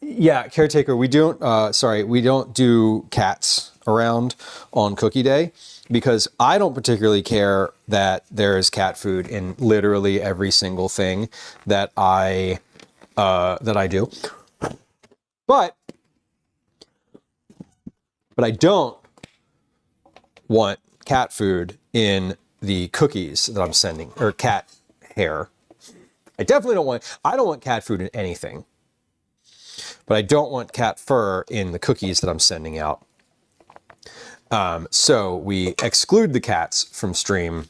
Yeah, caretaker, we don't do cats around on cookie day because I don't particularly care that there is cat food in literally every single thing that I do. But I don't want cat food in the cookies that I'm sending, or cat hair. I don't want cat food in anything. But I don't want cat fur in the cookies that I'm sending out. So we exclude the cats from stream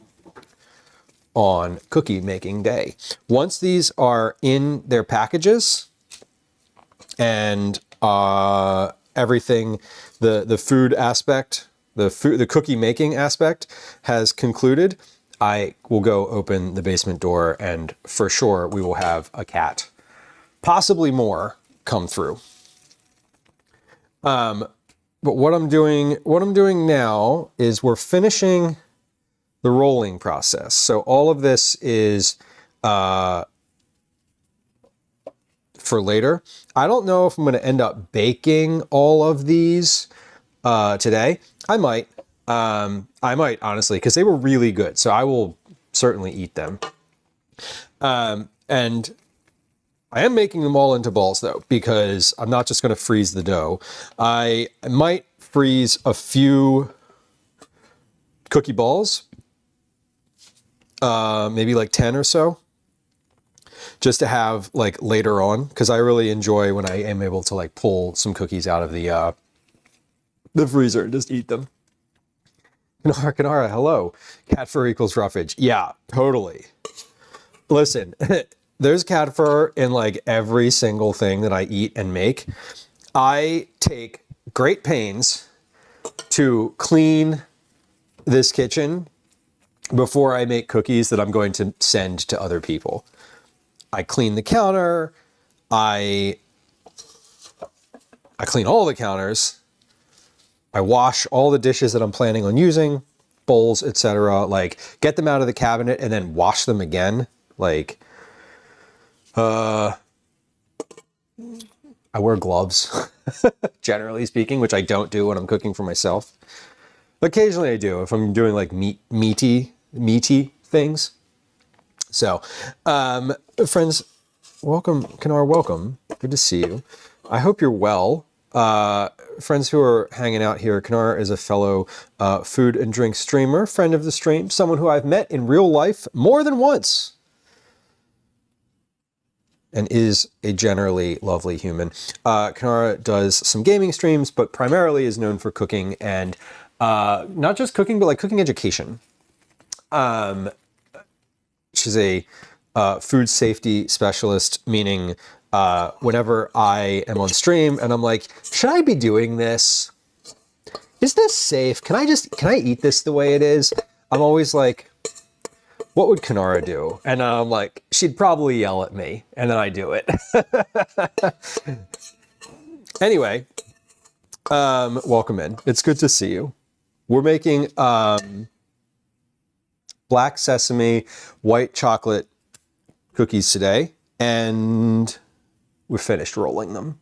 on cookie making day. Once these are in their packages and everything, the food aspect, the cookie making aspect has concluded, I will go open the basement door, and for sure we will have a cat, possibly more, come through. But what I'm doing now is we're finishing the rolling process. So all of this is for later. I don't know if I'm going to end up baking all of these today. I might honestly, because they were really good. So I will certainly eat them. And I am making them all into balls though, because I'm not just going to freeze the dough. I might freeze a few cookie balls, maybe like 10 or so, just to have like later on, because I really enjoy when I am able to like pull some cookies out of the freezer and just eat them. Kanara, hello. Cat fur equals roughage. Yeah, totally. Listen. There's cat fur in like every single thing that I eat and make. I take great pains to clean this kitchen before I make cookies that I'm going to send to other people. I clean the counter. I clean all the counters. I wash all the dishes that I'm planning on using, bowls, etc. Like get them out of the cabinet and then wash them again. Like, I I wear gloves, generally speaking, which I don't do when I'm cooking for myself. Occasionally I do if I'm doing like meaty things. So, friends, welcome, Kanar, welcome. Good to see you. I hope you're well. Friends who are hanging out here, Kanar is a fellow food and drink streamer, friend of the stream, someone who I've met in real life more than once, and is a generally lovely human. Kanara does some gaming streams, but primarily is known for cooking, and not just cooking, but like cooking education. She's a food safety specialist, meaning whenever I am on stream and I'm like, should I be doing this? Is this safe? Can I eat this the way it is? I'm always like, what would Kanara do? And I'm like, she'd probably yell at me, and then I do it. Anyway, welcome in. It's good to see you. We're making black sesame, white chocolate cookies today, and we're finished rolling them.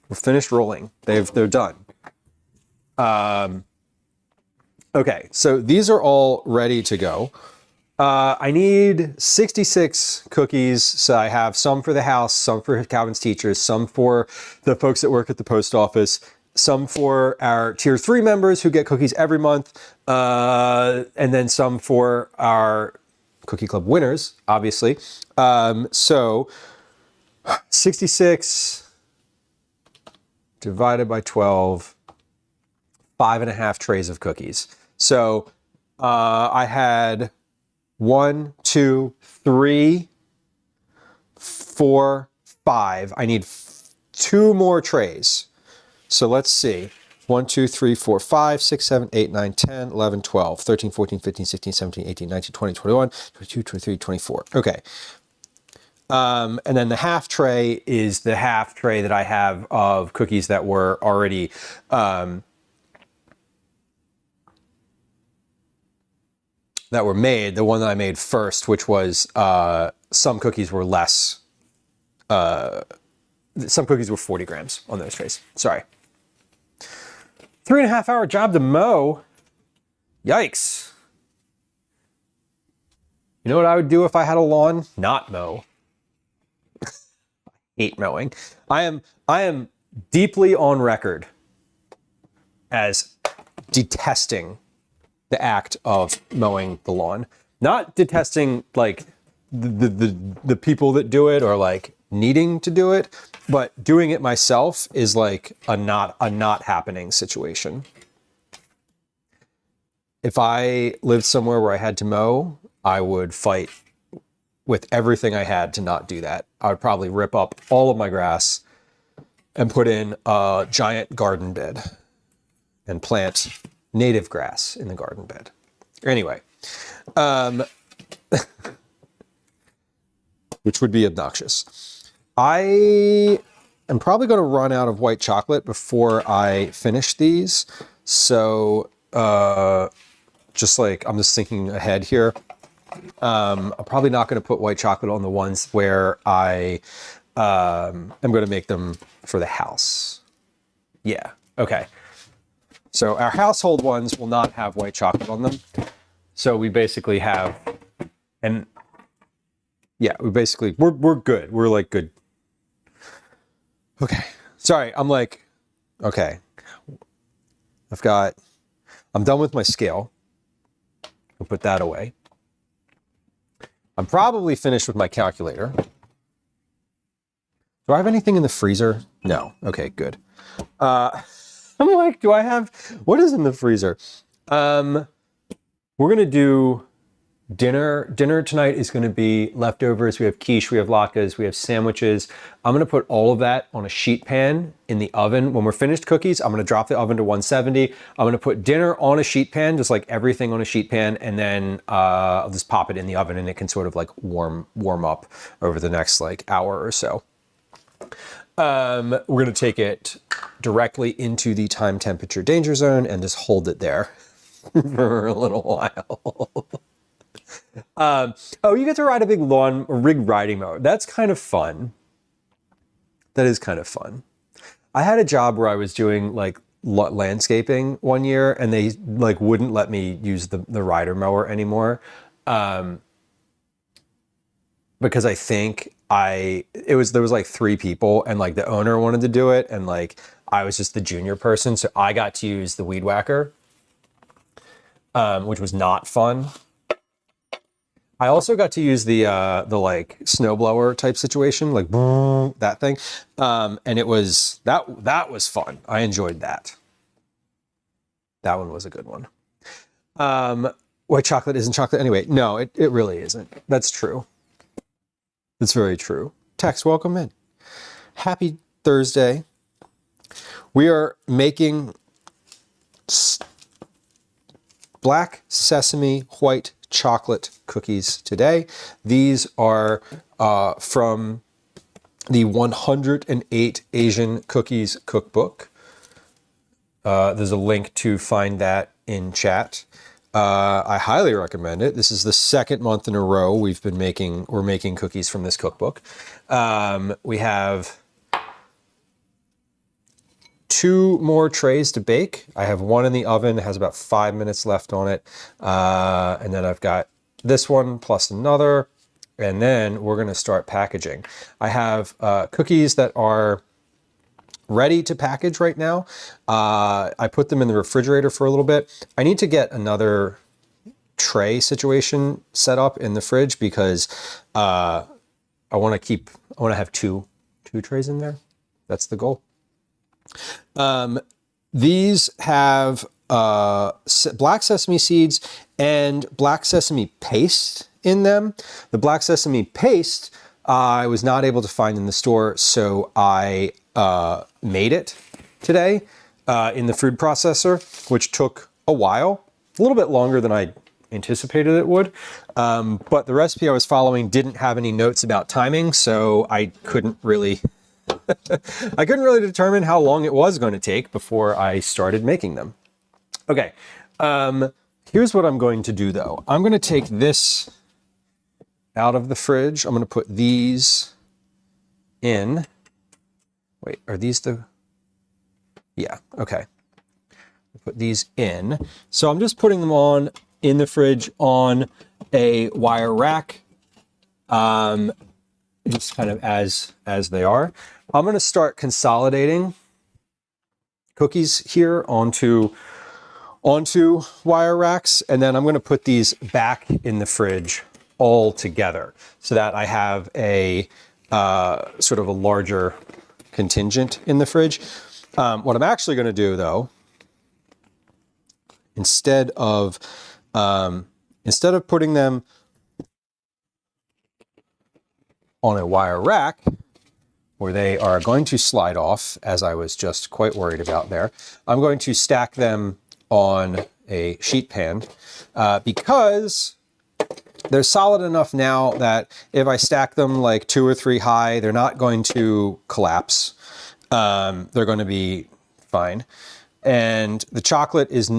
We're finished rolling. They're done. Okay, so these are all ready to go. I need 66 cookies, so I have some for the house, some for Calvin's teachers, some for the folks that work at the post office, some for our tier 3 members who get cookies every month, and then some for our Cookie Club winners, obviously. So 66 divided by 12, 5.5 trays of cookies. So I had 1, 2, 3, 4, 5. I need 2 more trays. So let's see. 1, 2, 3, 4, 5, 6, 7, 8, 9, 10, 11, 12, 13, 14, 15, 16, 17, 18, 19, 20, 21, 22, 23, 24. Okay. And then the half tray is the half tray that I have of cookies that were already that were made. The one that I made first, which was some cookies were less. Some cookies were 40 grams on those trays. Sorry. 3.5 hour job to mow. Yikes. You know what I would do if I had a lawn? Not mow. I hate mowing. I am deeply on record as detesting the act of mowing the lawn. Not detesting like the people that do it or like needing to do it, but doing it myself is like a not happening situation. If I lived somewhere where I had to mow, I would fight with everything I had to not do that. I would probably rip up all of my grass and put in a giant garden bed and plant native grass in the garden bed. Anyway, which would be obnoxious. I am probably going to run out of white chocolate before I finish these. So just like, I'm just thinking ahead here. I'm probably not going to put white chocolate on the ones where I am going to make them for the house. Yeah, okay. So our household ones will not have white chocolate on them. So we basically have, and yeah, we're good. We're like good. Okay. Sorry. I'm like, okay. I'm done with my scale. I'll put that away. I'm probably finished with my calculator. Do I have anything in the freezer? No. Okay, good. I'm like, what is in the freezer? We're going to do dinner. Dinner tonight is going to be leftovers. We have quiche, we have latkes, we have sandwiches. I'm going to put all of that on a sheet pan in the oven. When we're finished cookies, I'm going to drop the oven to 170. I'm going to put dinner on a sheet pan, just like everything on a sheet pan, and then I'll just pop it in the oven and it can sort of like warm up over the next like hour or so. We're going to take it directly into the time temperature danger zone and just hold it there for a little while. Oh, you get to ride a big rig riding mower. That's kind of fun. That is kind of fun. I had a job where I was doing like landscaping one year, and they like wouldn't let me use the rider mower anymore, because I think there was like 3 people, and like the owner wanted to do it, and like I was just the junior person, so I got to use the weed whacker, which was not fun. I also got to use the like snowblower type situation, like that thing, and it was that was fun. I enjoyed that. That one was a good one. White chocolate isn't chocolate anyway. No, it really isn't. That's true. That's very true. Tex, welcome in. Happy Thursday. We are making black sesame white chocolate cookies today. These are from the 108 Asian Cookies cookbook. There's a link to find that in chat. I highly recommend it. This is the 2nd month in a row we're making cookies from this cookbook. We have 2 more trays to bake. I have one in the oven. It has about 5 minutes left on it. And then I've got this one plus another. And then we're going to start packaging. I have cookies that are ready to package right now. I put them in the refrigerator for a little bit. I need to get another tray situation set up in the fridge because I want to have two trays in there. That's the goal. These have black sesame seeds and black sesame paste in them. The black sesame paste I was not able to find in the store, so I made it today in the food processor, which took a while, a little bit longer than I anticipated it would. But the recipe I was following didn't have any notes about timing, so I couldn't really determine how long it was going to take before I started making them. Okay, here's what I'm going to do though. I'm going to take this out of the fridge. I'm going to put these in. Wait, are these the... Yeah, okay. Put these in. So I'm just putting them on in the fridge on a wire rack, just kind of as they are. I'm going to start consolidating cookies here onto wire racks, and then I'm going to put these back in the fridge all together so that I have a sort of a larger contingent in the fridge. What I'm actually going to do though, instead of putting them on a wire rack where they are going to slide off, as I was just quite worried about there, I'm going to stack them on a sheet pan because they're solid enough now that if I stack them like 2 or 3 high, they're not going to collapse. They're going to be fine. And the chocolate is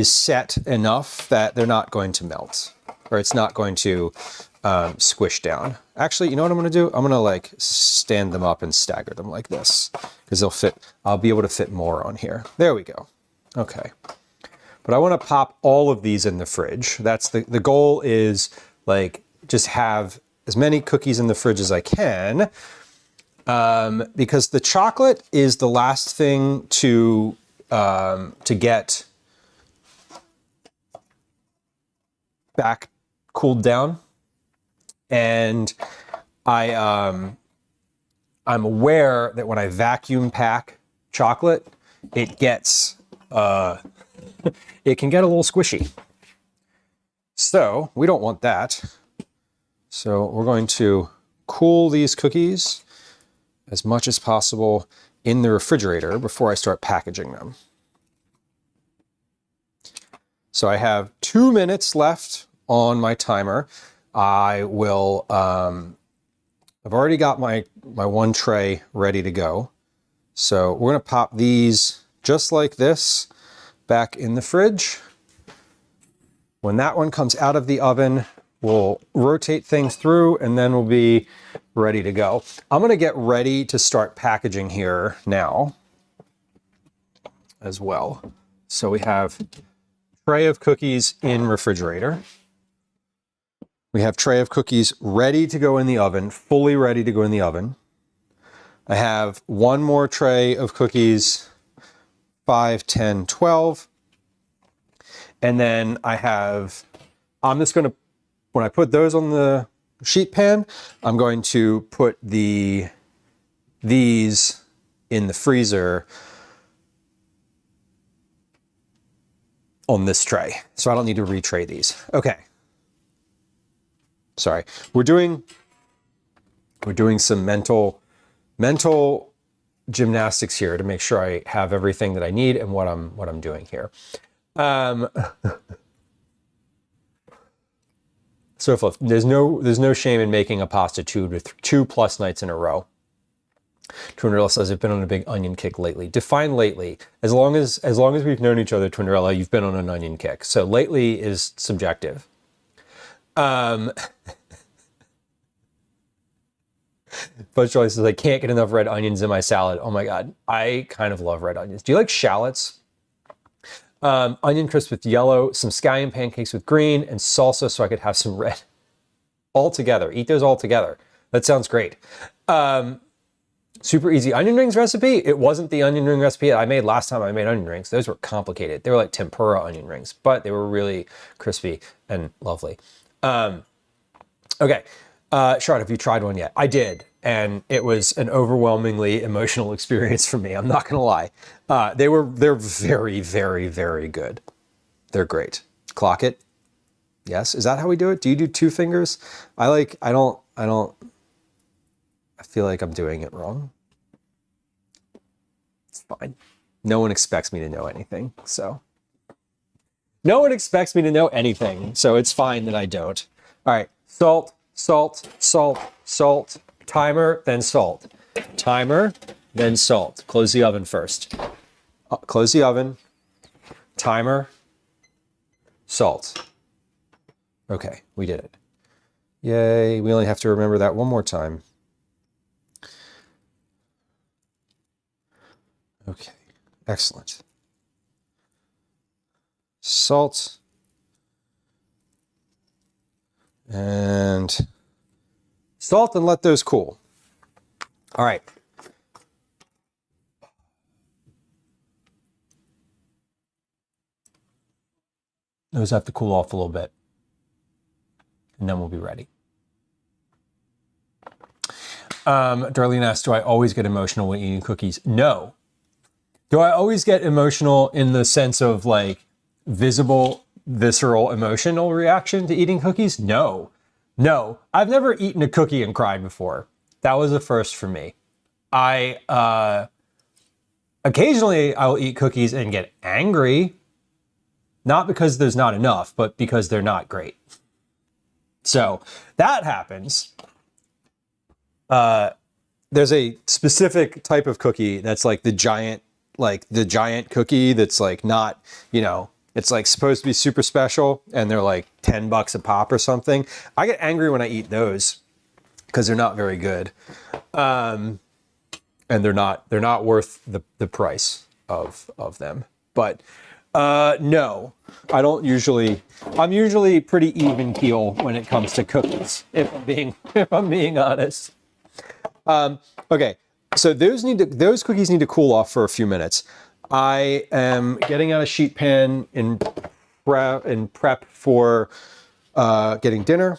set enough that they're not going to melt, or it's not going to squish down. Actually, you know what I'm going to do? I'm going to like stand them up and stagger them like this because they'll fit. I'll be able to fit more on here. There we go. Okay. But I want to pop all of these in the fridge. That's the goal, is like just have as many cookies in the fridge as I can, because the chocolate is the last thing to get back cooled down. And I'm aware that when I vacuum pack chocolate, it gets it can get a little squishy. So we don't want that. So we're going to cool these cookies as much as possible in the refrigerator before I start packaging them. So I have 2 minutes left on my timer. I will, I've already got my one tray ready to go. So we're going to pop these just like this back in the fridge. When that one comes out of the oven, we'll rotate things through, and then we'll be ready to go. I'm going to get ready to start packaging here now as well. So we have tray of cookies in refrigerator. We have tray of cookies ready to go in the oven, fully ready to go in the oven. I have one more tray of cookies, 5, 10, 12. And then I'm just going to, when I put those on the sheet pan, I'm going to put these in the freezer on this tray. So I don't need to retray these. Okay. Sorry. We're doing some mental gymnastics here to make sure I have everything that I need and what I'm doing here. So there's no shame in making a pasta tube with 2+ nights in a row. Twinderella says, I've been on a big onion kick lately. Define lately. As long as we've known each other, Twinderella, you've been on an onion kick. So lately is subjective. But Joyce says, I can't get enough red onions in my salad. Oh my God. I kind of love red onions. Do you like shallots? Onion crisp with yellow, some scallion pancakes with green, and salsa so I could have some red. All together. Eat those all together. That sounds great. Super easy onion rings recipe. It wasn't the onion ring recipe I made last time I made onion rings. Those were complicated. They were like tempura onion rings, but they were really crispy and lovely. Okay. Charlotte, have you tried one yet? I did. And it was an overwhelmingly emotional experience for me. I'm not going to lie. They're very, very, very good. They're great. Clock it. Yes. Is that how we do it? Do you do 2 fingers? I feel like I'm doing it wrong. It's fine. No one expects me to know anything. So no one expects me to know anything. So it's fine that I don't. All right. Salt, salt, salt, salt. Timer, then salt. Timer, then salt. Close the oven first. Close the oven. Timer, salt. Okay, we did it. Yay, we only have to remember that one more time. Okay, excellent. Salt. And salt, and let those cool. All right. Those have to cool off a little bit. And then we'll be ready. Darlene asked, do I always get emotional when eating cookies? No. Do I always get emotional in the sense of like visible, visceral, emotional reaction to eating cookies? No. No. I've never eaten a cookie and cried before. That was a first for me. Occasionally I will eat cookies and get angry. Not because there's not enough, but because they're not great. So that happens. There's a specific type of cookie that's like the giant cookie that's like not, it's like supposed to be super special and they're like $10 a pop or something. I get angry when I eat those because they're not very good. And they're not worth the price of them. But no, I don't usually. I'm usually pretty even keel when it comes to cookies, if I'm being honest. Okay, so those cookies need to cool off for a few minutes. I am getting out a sheet pan in prep for getting dinner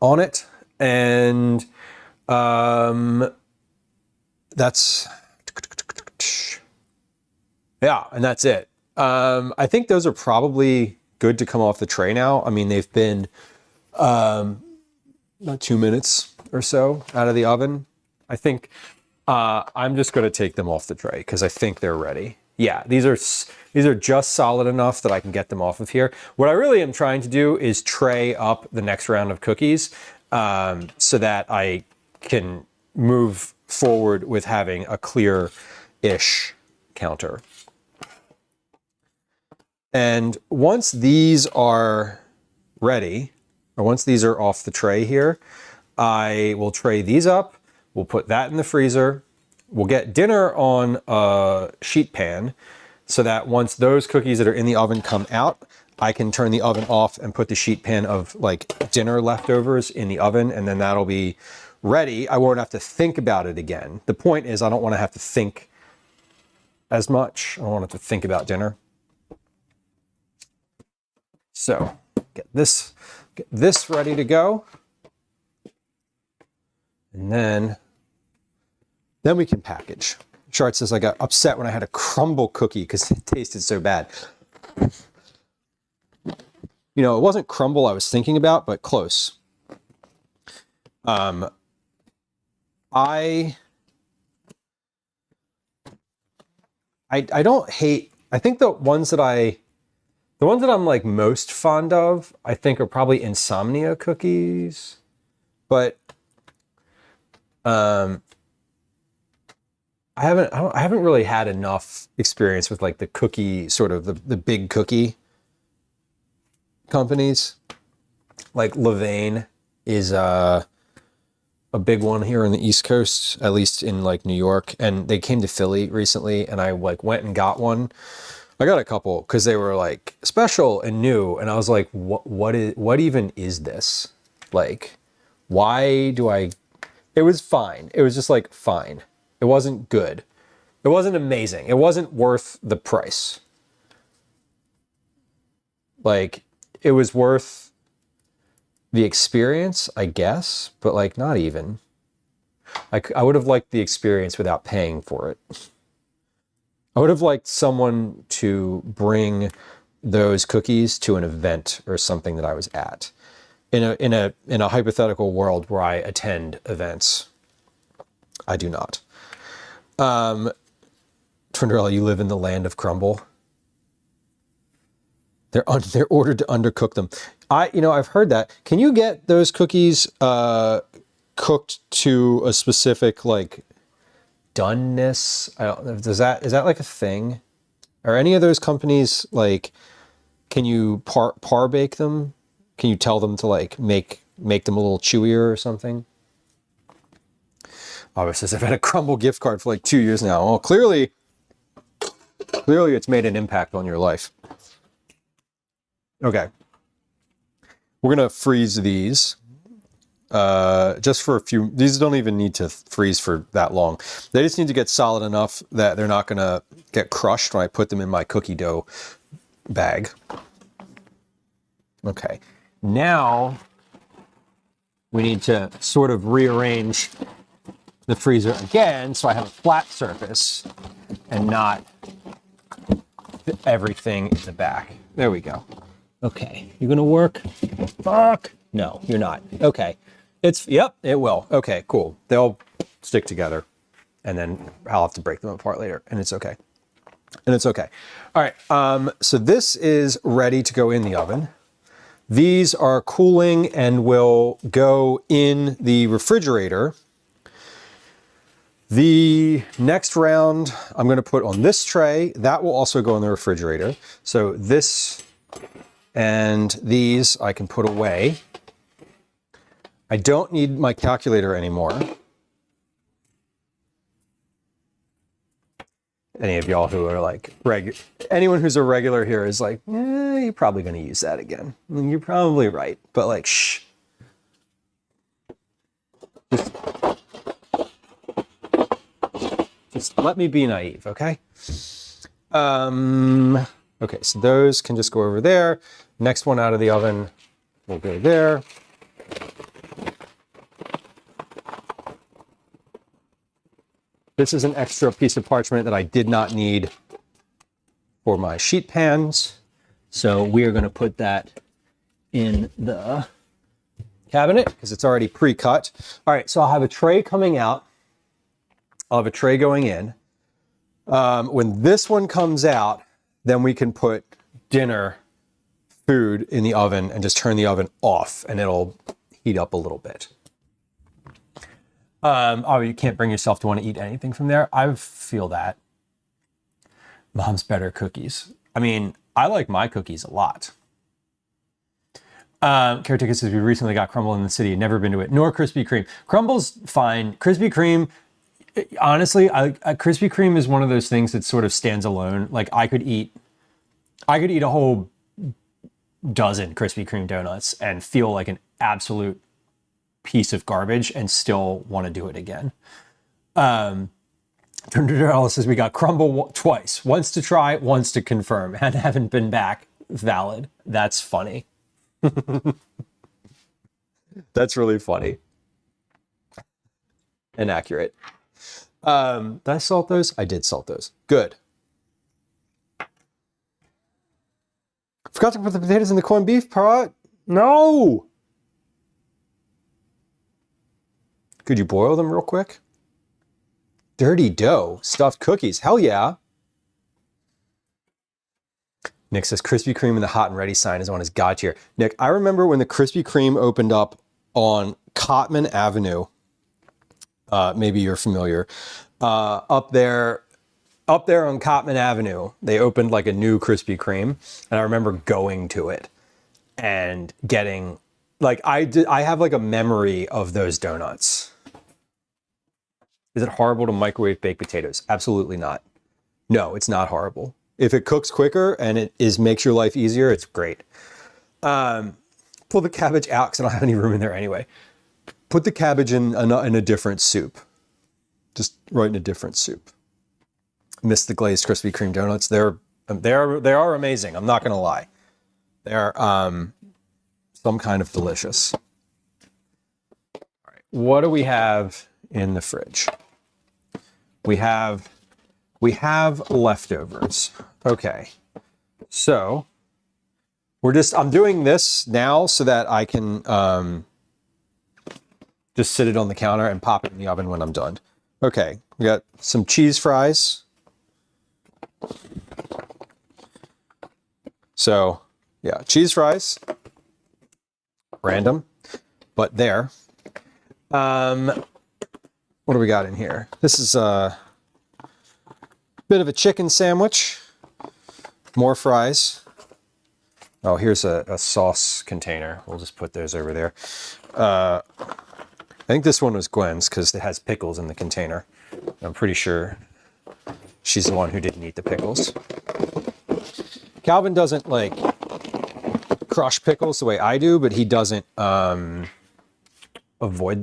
on it, and that's and that's it. I think those are probably good to come off the tray now. I mean, they've been about 2 minutes or so out of the oven. I think I'm just going to take them off the tray because I think they're ready. Yeah, these are just solid enough that I can get them off of here. What I really am trying to do is tray up the next round of cookies so that I can move forward with having a clear-ish counter. And once these are ready, or once these are off the tray here, I will tray these up. We'll put that in the freezer. We'll get dinner on a sheet pan so that once those cookies that are in the oven come out, I can turn the oven off and put the sheet pan of like dinner leftovers in the oven, and then that'll be ready. I won't have to think about it again. The point is I don't want to have to think as much. I don't want to have to think about dinner. So get this ready to go. And then we can package. Chart says I got upset when I had a crumble cookie because it tasted so bad. You know, it wasn't crumble I was thinking about, but close. I don't hate, I think the ones that I'm like most fond of, I think are probably insomnia cookies, but I haven't really had enough experience with like the cookie, sort of the big cookie companies. Like Levain is a big one here on the East Coast, at least in like New York, and they came to Philly recently, and I like went and got one. I got a couple because they were like special and new, and I was like, what even is this? Like, why do I? It was fine. It was just like fine. It wasn't good. It wasn't amazing. It wasn't worth the price. Like, it was worth the experience, I guess, but like not even. I would have liked the experience without paying for it. I would have liked someone to bring those cookies to an event or something that I was at. In a hypothetical world where I attend events. I do not. Trinderella, you live in the land of crumble. They're ordered to undercook them. I've heard that. Can you get those cookies cooked to a specific like doneness? Is that like a thing? Are any of those companies like? Can you par bake them? Can you tell them to like make them a little chewier or something? Obviously, I've had a crumble gift card for like 2 years now. Well, clearly it's made an impact on your life. Okay. We're going to freeze these just for a few. These don't even need to freeze for that long. They just need to get solid enough that they're not going to get crushed when I put them in my cookie dough bag. Okay. Now we need to sort of rearrange the freezer again so I have a flat surface and not everything in the back. There we go. Okay, you gonna work? Fuck. No, you're not. Okay. Yep, it will. Okay, cool. They'll stick together and then I'll have to break them apart later and it's okay. All right, so this is ready to go in the oven. These are cooling and will go in the refrigerator. The next round I'm going to put on this tray. That will also go in the refrigerator. So this and these I can put away. I don't need my calculator anymore. Any of y'all who are like anyone who's a regular here is like, you're probably going to use that again. I mean, you're probably right, but like, shh. Just let me be naive, okay? Okay, so those can just go over there. Next one out of the oven will go there. This is an extra piece of parchment that I did not need for my sheet pans. So we are going to put that in the cabinet because it's already pre-cut. All right, so I'll have a tray coming out. I'll have a tray going in. When this one comes out, then we can put dinner food in the oven and just turn the oven off and it'll heat up a little bit. Oh, you can't bring yourself to want to eat anything from there? I feel that. Mom's better cookies. I mean, I like my cookies a lot. Caretaker says we recently got crumble in the city. Never been to it. Nor Krispy Kreme. Crumble's fine. Krispy Kreme, honestly, Krispy Kreme is one of those things that sort of stands alone. Like I could eat a whole dozen Krispy Kreme donuts and feel like an absolute piece of garbage and still want to do it again. Alice says we got crumble twice. Once to try, once to confirm, and haven't been back. Valid. That's funny. That's really funny. And accurate. Did I salt those? I did salt those. Good. Forgot to put the potatoes in the corned beef pot. No! Could you boil them real quick? Dirty dough, stuffed cookies. Hell yeah. Nick says Krispy Kreme and the hot and ready sign is on his god tier. Nick, I remember when the Krispy Kreme opened up on Cotman Avenue. Maybe you're familiar. Up there on Cotman Avenue, they opened like a new Krispy Kreme, and I remember going to it and getting like I have like a memory of those donuts. Is it horrible to microwave baked potatoes? Absolutely not. No, it's not horrible. If it cooks quicker and it makes your life easier, it's great. Pull the cabbage out because I don't have any room in there anyway. Put the cabbage in a different soup. Just right in a different soup. Miss the glazed Krispy Kreme donuts. They are amazing. I'm not gonna lie. They are some kind of delicious. All right, what do we have in the fridge? We have leftovers. Okay, so I'm doing this now so that I can just sit it on the counter and pop it in the oven when I'm done. Okay, we got some cheese fries. So yeah, cheese fries. Random, but there. What do we got in here? This is a bit of a chicken sandwich. More fries. Oh, here's a sauce container. We'll just put those over there. I think this one was Gwen's because it has pickles in the container. I'm pretty sure she's the one who didn't eat the pickles. Calvin doesn't like crush pickles the way I do, but he doesn't avoid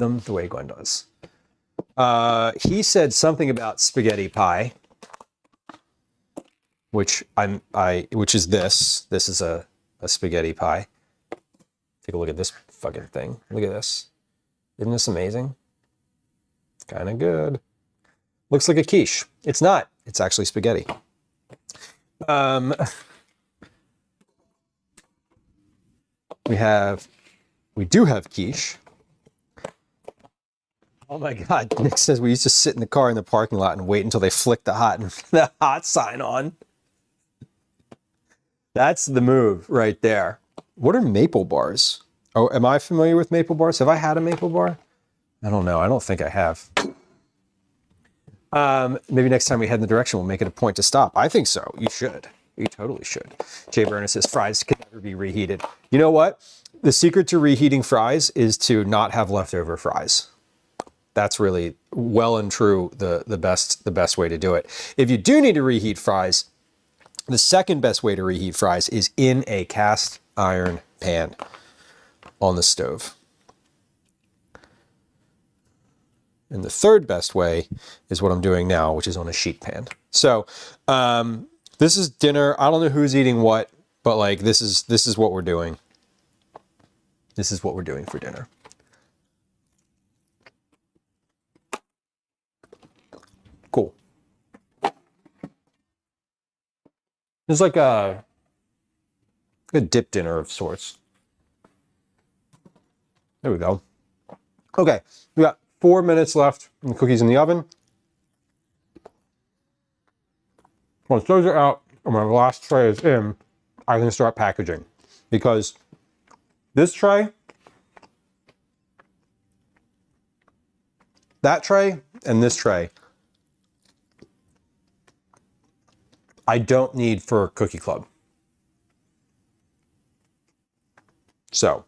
them the way Gwen does. He said something about spaghetti pie, which is this. This is a spaghetti pie. Take a look at this fucking thing. Look at this. Isn't this amazing? Kind of good. Looks like a quiche. It's not. It's actually spaghetti. We do have quiche. Oh my God. Nick says we used to sit in the car in the parking lot and wait until they flicked the hot sign on. That's the move right there. What are maple bars? Oh, am I familiar with maple bars? Have I had a maple bar? I don't know. I don't think I have. Maybe next time we head in the direction, we'll make it a point to stop. I think so. You should. You totally should. Jay Burner says fries can never be reheated. You know what? The secret to reheating fries is to not have leftover fries. That's really well and true the best way to do it. If you do need to reheat fries, the second best way to reheat fries is in a cast iron pan on the stove. And the third best way is what I'm doing now, which is on a sheet pan. So this is dinner. I don't know who's eating what, but like this is what we're doing. This is what we're doing for dinner. Cool. It's like a dip dinner of sorts. There we go. Okay, we got 4 minutes left and the cookies in the oven. Once those are out and my last tray is in, I can start packaging. Because this tray, that tray, and this tray, I don't need for Cookie Club. So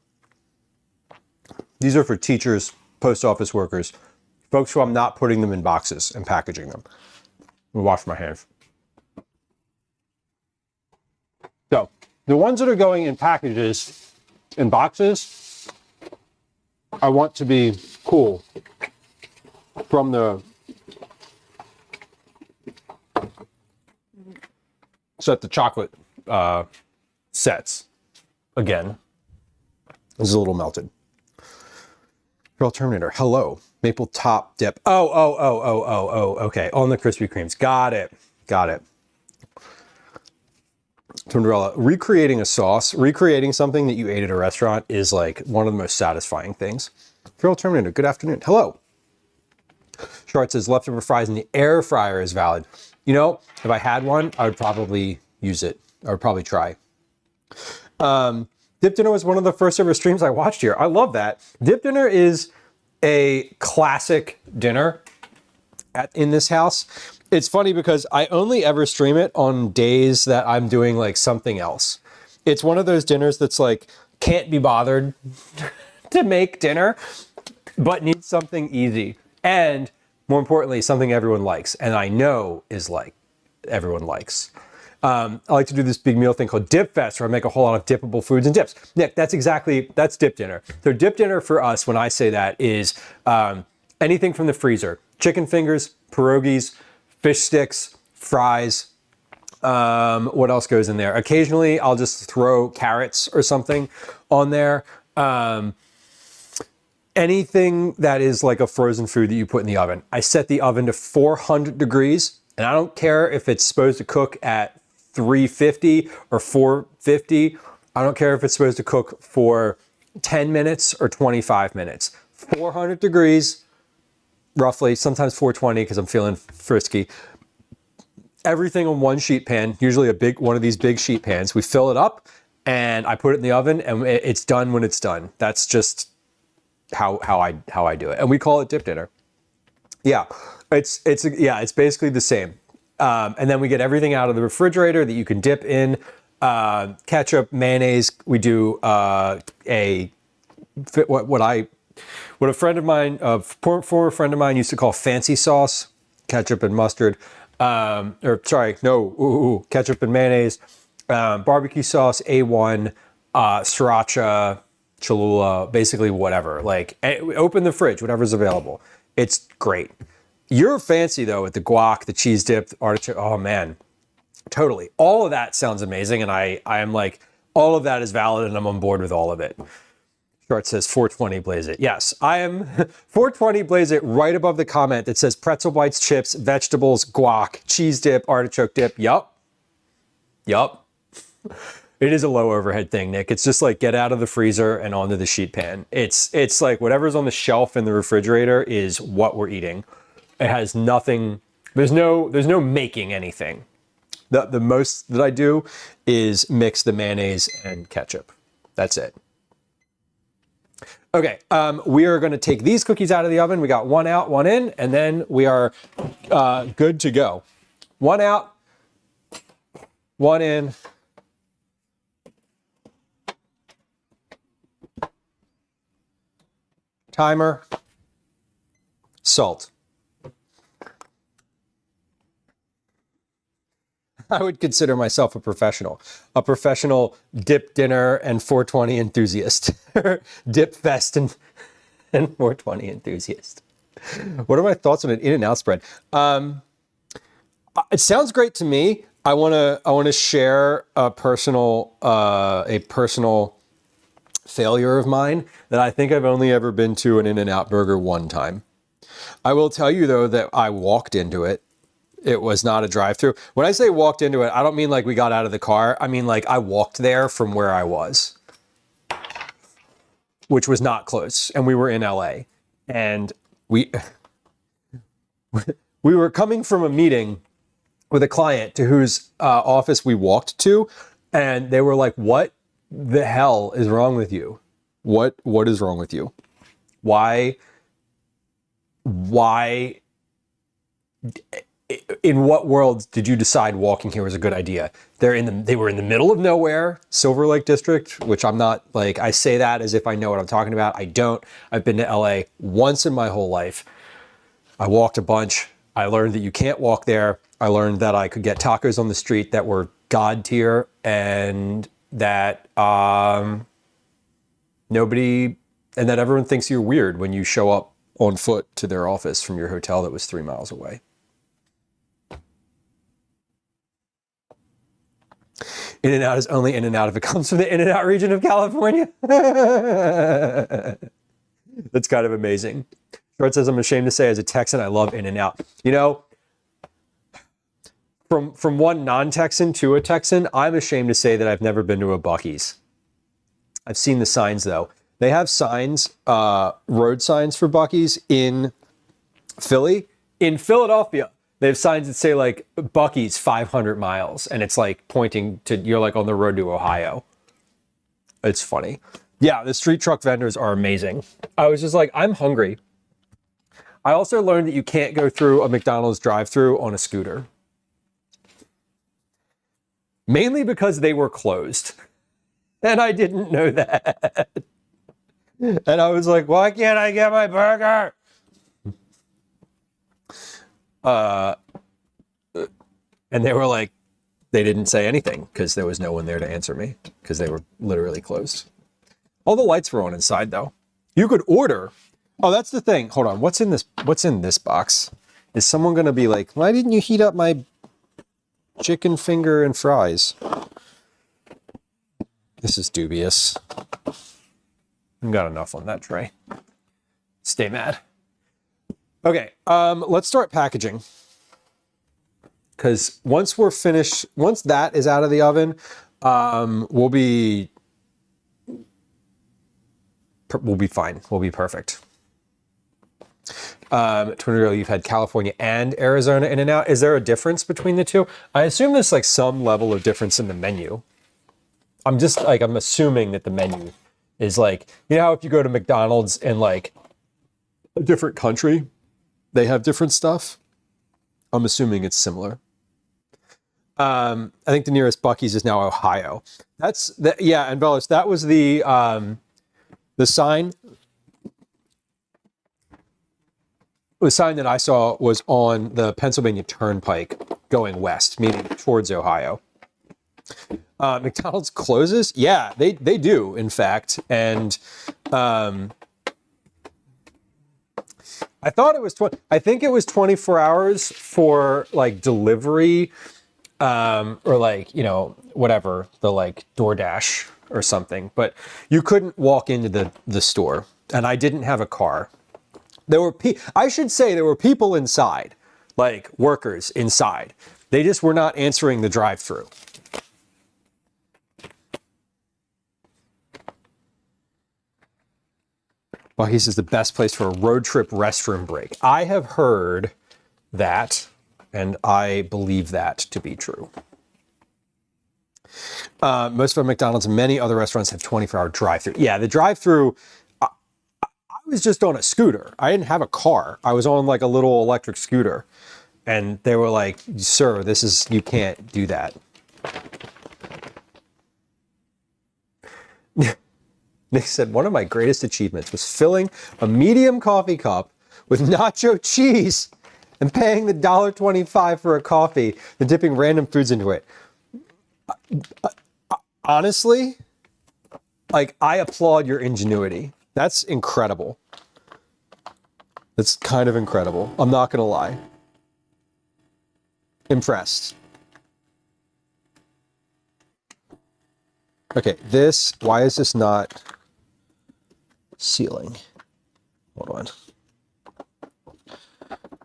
These are for teachers, post office workers, folks who I'm not putting them in boxes and packaging them. Let me wash my hands. So the ones that are going in packages, in boxes, I want to be cool from the set the chocolate sets. Again, this is a little melted. Girl Terminator, hello. Maple top dip. Oh, okay. On the Krispy Kremes. Got it. Cinderella, recreating a sauce, recreating something that you ate at a restaurant is like one of the most satisfying things. Girl Terminator, good afternoon. Hello. Short says leftover fries in the air fryer is valid. You know, if I had one, I would probably use it. I would probably try. Dip dinner was one of the first ever streams I watched here. I love that. Dip dinner is a classic dinner in this house. It's funny because I only ever stream it on days that I'm doing like something else. It's one of those dinners that's like, can't be bothered to make dinner, but needs something easy. And more importantly, something everyone likes. And I know is like everyone likes. I like to do this big meal thing called Dip Fest, where I make a whole lot of dippable foods and dips. Nick, that's dip dinner. So dip dinner for us, when I say that, is anything from the freezer. Chicken fingers, pierogies, fish sticks, fries. What else goes in there? Occasionally, I'll just throw carrots or something on there. Anything that is like a frozen food that you put in the oven. I set the oven to 400 degrees, and I don't care if it's supposed to cook at 350 or 450. I don't care if it's supposed to cook for 10 minutes or 25 minutes. 400 degrees, roughly, sometimes 420 because I'm feeling frisky. Everything on one sheet pan, usually one of these big sheet pans. We fill it up and I put it in the oven and it's done when it's done. That's just how I do it. And we call it dip dinner. Yeah, it's basically the same. And then we get everything out of the refrigerator that you can dip in. Ketchup, mayonnaise. We do what a friend of mine, a former friend of mine, used to call fancy sauce, ketchup and mustard. Ketchup and mayonnaise, barbecue sauce, A1, sriracha, Cholula, basically whatever. Like, open the fridge, whatever's available. It's great. You're fancy though with the guac, the cheese dip, the artichoke. Oh man, totally. All of that sounds amazing, and I am like, all of that is valid, and I'm on board with all of it. Short says 420 blaze it. Yes, I am 420 blaze it right above the comment that says pretzel bites, chips, vegetables, guac, cheese dip, artichoke dip. Yup. It is a low overhead thing, Nick. It's just like get out of the freezer and onto the sheet pan. It's like whatever's on the shelf in the refrigerator is what we're eating. It has nothing. There's no making anything. The most that I do is mix the mayonnaise and ketchup. That's it. Okay, we are going to take these cookies out of the oven. We got one out, one in, and then we are good to go. One out, one in. Timer, salt. I would consider myself a professional dip dinner and 420 enthusiast, dip fest and 420 enthusiast. What are my thoughts on an In-N-Out spread? It sounds great to me. I want to share a personal failure of mine that I think I've only ever been to an In-N-Out burger one time. I will tell you though that I walked into it. It was not a drive-through. When I say walked into it, I don't mean like we got out of the car. I mean like I walked there from where I was, which was not close. And we were in LA. And we were coming from a meeting with a client to whose office we walked to. And they were like, what the hell is wrong with you? What is wrong with you? Why in what world did you decide walking here was a good idea? They were in the middle of nowhere, Silver Lake District, which I'm not like, I say that as if I know what I'm talking about. I don't. I've been to LA once in my whole life. I walked a bunch. I learned that you can't walk there. I learned that I could get tacos on the street that were God tier, and that everyone thinks you're weird when you show up on foot to their office from your hotel that was 3 miles away. In-N-Out is only In-N-Out if it comes from the In-N-Out region of California. That's kind of amazing. Short says, I'm ashamed to say as a Texan, I love In-N-Out. You know, from one non-Texan to a Texan, I'm ashamed to say that I've never been to a Buc-ee's. I've seen the signs though. They have signs, road signs for Buc-ee's in Philly. In Philadelphia, they have signs that say like Buc-ee's 500 miles, and it's like pointing to, you're like on the road to Ohio. It's funny. Yeah, the street truck vendors are amazing. I was just like, I'm hungry. I also learned that you can't go through a McDonald's drive-thru on a scooter. Mainly because they were closed. And I didn't know that. And I was like, why can't I get my burger? And they were like, they didn't say anything because there was no one there to answer me because they were literally closed. All the lights were on inside though. You could order. Oh, that's the thing. Hold on. What's in this box? Is someone going to be like, why didn't you heat up my chicken finger and fries? This is dubious. I've got enough on that tray. Stay mad. Okay, let's start packaging. Because once we're finished, once that is out of the oven, we'll be fine. We'll be perfect. Twin, you've had California and Arizona In-N-Out. Is there a difference between the two? I assume there's like some level of difference in the menu. I'm assuming that the menu is like, you know how if you go to McDonald's in like a different country, they have different stuff? I'm assuming it's similar. I think the nearest Buc-ee's is now Ohio. Yeah, and Bellis, that was the sign. The sign that I saw was on the Pennsylvania Turnpike going west, meaning towards Ohio. McDonald's closes? Yeah, they do, in fact. And I thought it was I think it was 24 hours for like delivery, or like, you know, whatever, the like DoorDash or something. But you couldn't walk into the store, and I didn't have a car. There were I should say there were people inside, like workers inside. They just were not answering the drive-thru. Buc-ee's is the best place for a road trip restroom break. I have heard that, and I believe that to be true. Most of our McDonald's and many other restaurants have 24-hour drive-thru. Yeah, the drive-thru, I was just on a scooter. I didn't have a car. I was on like a little electric scooter. And they were like, sir, you can't do that. Nick said, one of my greatest achievements was filling a medium coffee cup with nacho cheese and paying the $1.25 for a coffee, then dipping random foods into it. Honestly, like, I applaud your ingenuity. That's incredible. That's kind of incredible. I'm not going to lie. Impressed. Okay, why is this not sealing? Hold on.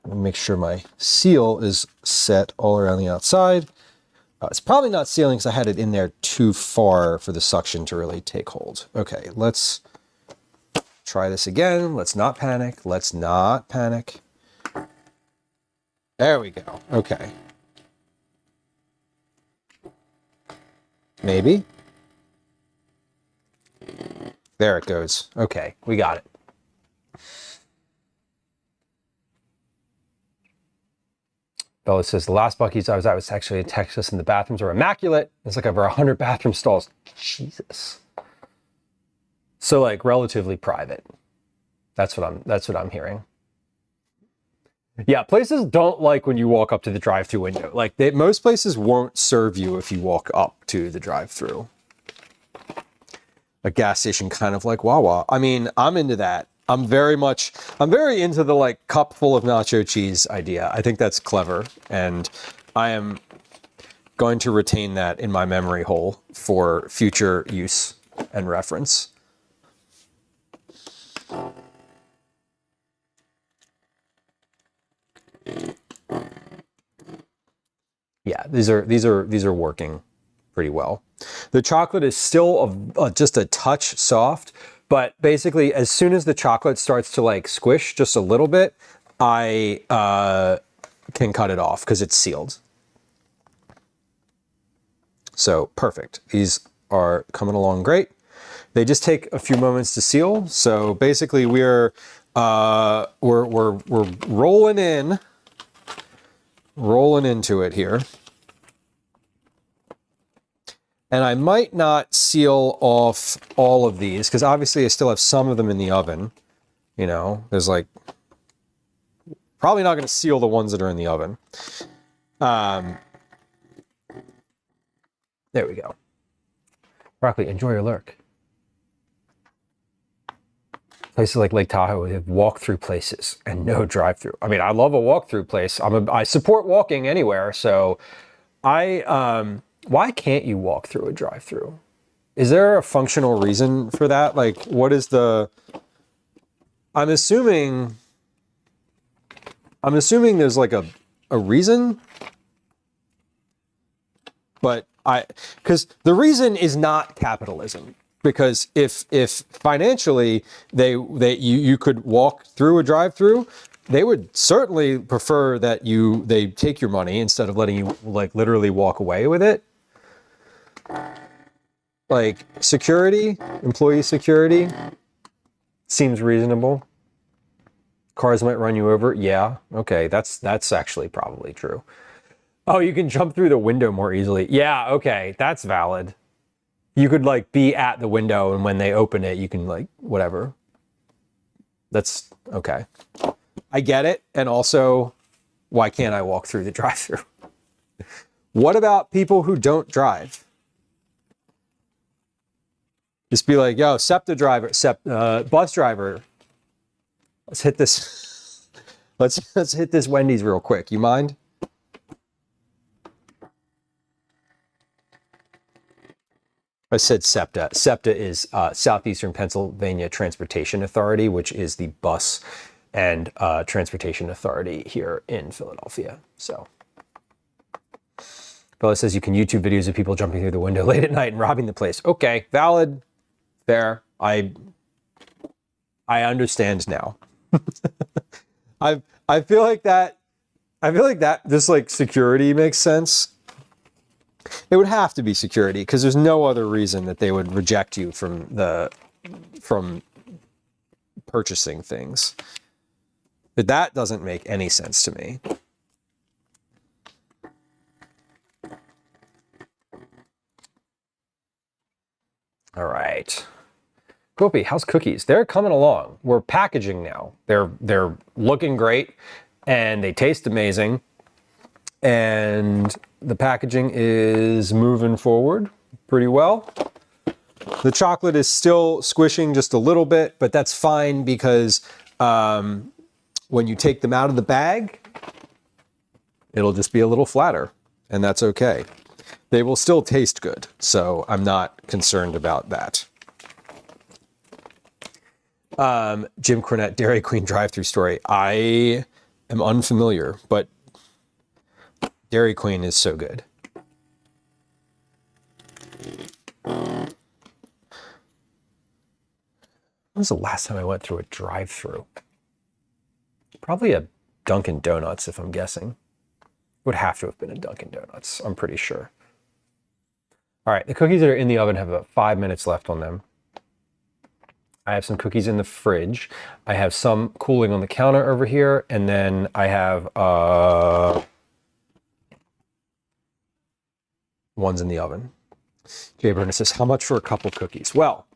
Let me make sure my seal is set all around the outside. It's probably not sealing because I had it in there too far for the suction to really take hold. Okay, let's try this again. Let's not panic. Let's not panic. There we go. Okay. Maybe. There it goes. Okay, we got it. Bella says, the last Buc-ee's I was at was actually in Texas, and the bathrooms are immaculate. It's like over 100 bathroom stalls. Jesus. So like relatively private. That's what I'm hearing. Yeah, places don't like when you walk up to the drive-through window. Like most places won't serve you if you walk up to the drive-through. A gas station kind of like Wawa. I mean, I'm into that. I'm very into the like cup full of nacho cheese idea. I think that's clever, and I am going to retain that in my memory hole for future use and reference. Yeah, these are working pretty well. The chocolate is still just a touch soft, but basically as soon as the chocolate starts to like squish just a little bit, I can cut it off because it's sealed. So perfect. These are coming along great. They just take a few moments to seal. So basically we're rolling into it here. And I might not seal off all of these because obviously I still have some of them in the oven. You know, there's like, probably not going to seal the ones that are in the oven. There we go. Broccoli, enjoy your lurk. Places like Lake Tahoe have walk-through places and no drive-through. I mean, I love a walk-through place. I support walking anywhere, so why can't you walk through a drive-through? Is there a functional reason for that? Like, what is the... I'm assuming there's like a reason, but because the reason is not capitalism. Because if financially you could walk through a drive-through, they would certainly prefer that they take your money instead of letting you like literally walk away with it. Like security, employee security seems reasonable. Cars might run you over. Yeah, okay, that's actually probably true. Oh, you can jump through the window more easily. Yeah, okay, that's valid. You could like be at the window and when they open it, you can like, whatever. That's okay. I get it. And also, why can't I walk through the drive-thru? What about people who don't drive? Just be like, yo, SEPTA driver, bus driver. Let's hit this. Let's hit this Wendy's real quick. You mind? I said SEPTA. SEPTA is Southeastern Pennsylvania Transportation Authority, which is the bus and transportation authority here in Philadelphia. So, Bella says you can YouTube videos of people jumping through the window late at night and robbing the place. Okay, valid, fair. I understand now. I feel like that just like security makes sense. It would have to be security because there's no other reason that they would reject you from purchasing things. But that doesn't make any sense to me. All right. Gopi, how's cookies? They're coming along. We're packaging now. They're looking great and they taste amazing. And the packaging is moving forward pretty well. The chocolate is still squishing just a little bit, but that's fine because when you take them out of the bag, it'll just be a little flatter, and that's okay. They will still taste good, so I'm not concerned about that. Jim Cornette, Dairy Queen drive-thru story. I am unfamiliar, but Dairy Queen is so good. When was the last time I went through a drive-thru? Probably a Dunkin' Donuts, if I'm guessing. It would have to have been a Dunkin' Donuts, I'm pretty sure. All right, the cookies that are in the oven have about 5 minutes left on them. I have some cookies in the fridge. I have some cooling on the counter over here, and then I have one's in the oven. Jay Burner says, how much for a couple cookies? Well,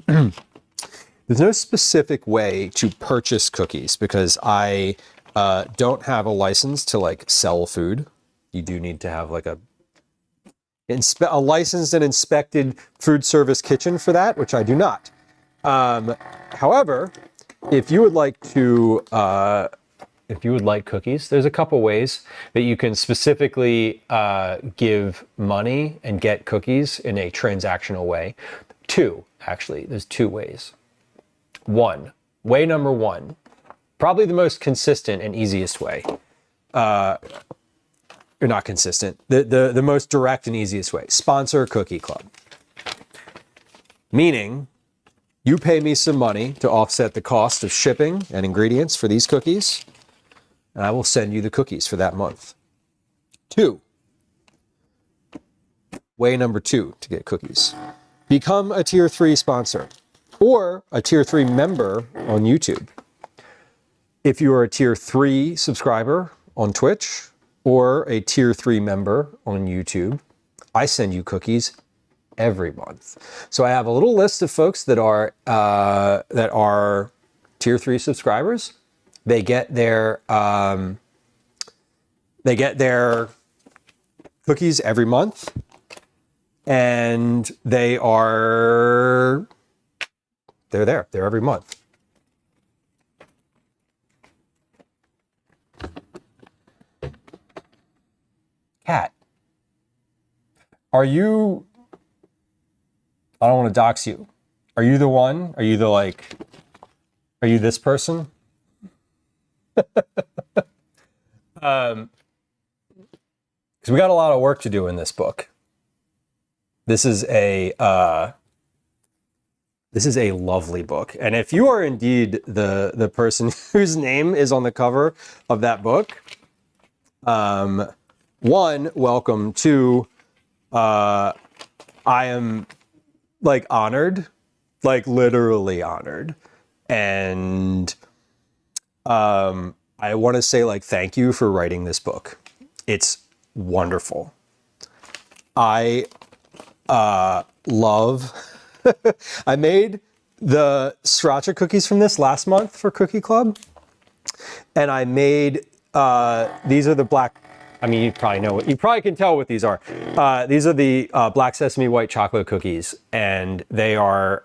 there's no specific way to purchase cookies because I don't have a license to like sell food. You do need to have like a licensed and inspected food service kitchen for that, which I do not. However, if you would like to, if you would like cookies, there's a couple ways that you can specifically give money and get cookies in a transactional way. Two, actually, there's two ways. One, way number one, probably the most consistent and easiest way. Or not consistent, the most direct and easiest way. Sponsor a cookie club. Meaning, you pay me some money to offset the cost of shipping and ingredients for these cookies, and I will send you the cookies for that month. Two, way number two to get cookies. Become a tier 3 sponsor or a tier 3 member on YouTube. If you are a tier 3 subscriber on Twitch or a tier 3 member on YouTube, I send you cookies every month. So I have a little list of folks that are tier 3 subscribers. They get their cookies every month, and they're there. They're every month. Cat, are you, I don't want to dox you. Are you the one? Are you the like, are you this person? Because we got a lot of work to do in this book. This is a lovely book. And if you are indeed the person whose name is on the cover of that book, one, welcome. Two, I am like honored, like literally honored. And I want to say like thank you for writing this book. It's wonderful. I love I made the sriracha cookies from this last month for Cookie Club, and I made these are the black, I mean, you probably know what, you probably can tell what these are. These are the black sesame white chocolate cookies, and they are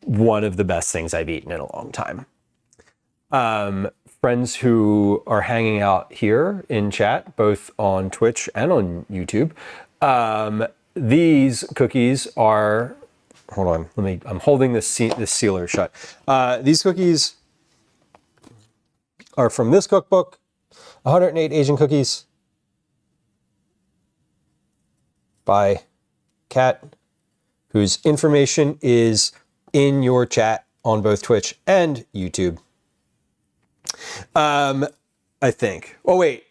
one of the best things I've eaten in a long time. Friends who are hanging out here in chat, both on Twitch and on YouTube, these cookies are, hold on, I'm holding this sealer shut. These cookies are from this cookbook, 108 Asian Cookies by Kat, whose information is in your chat on both Twitch and YouTube. I think. Oh, wait.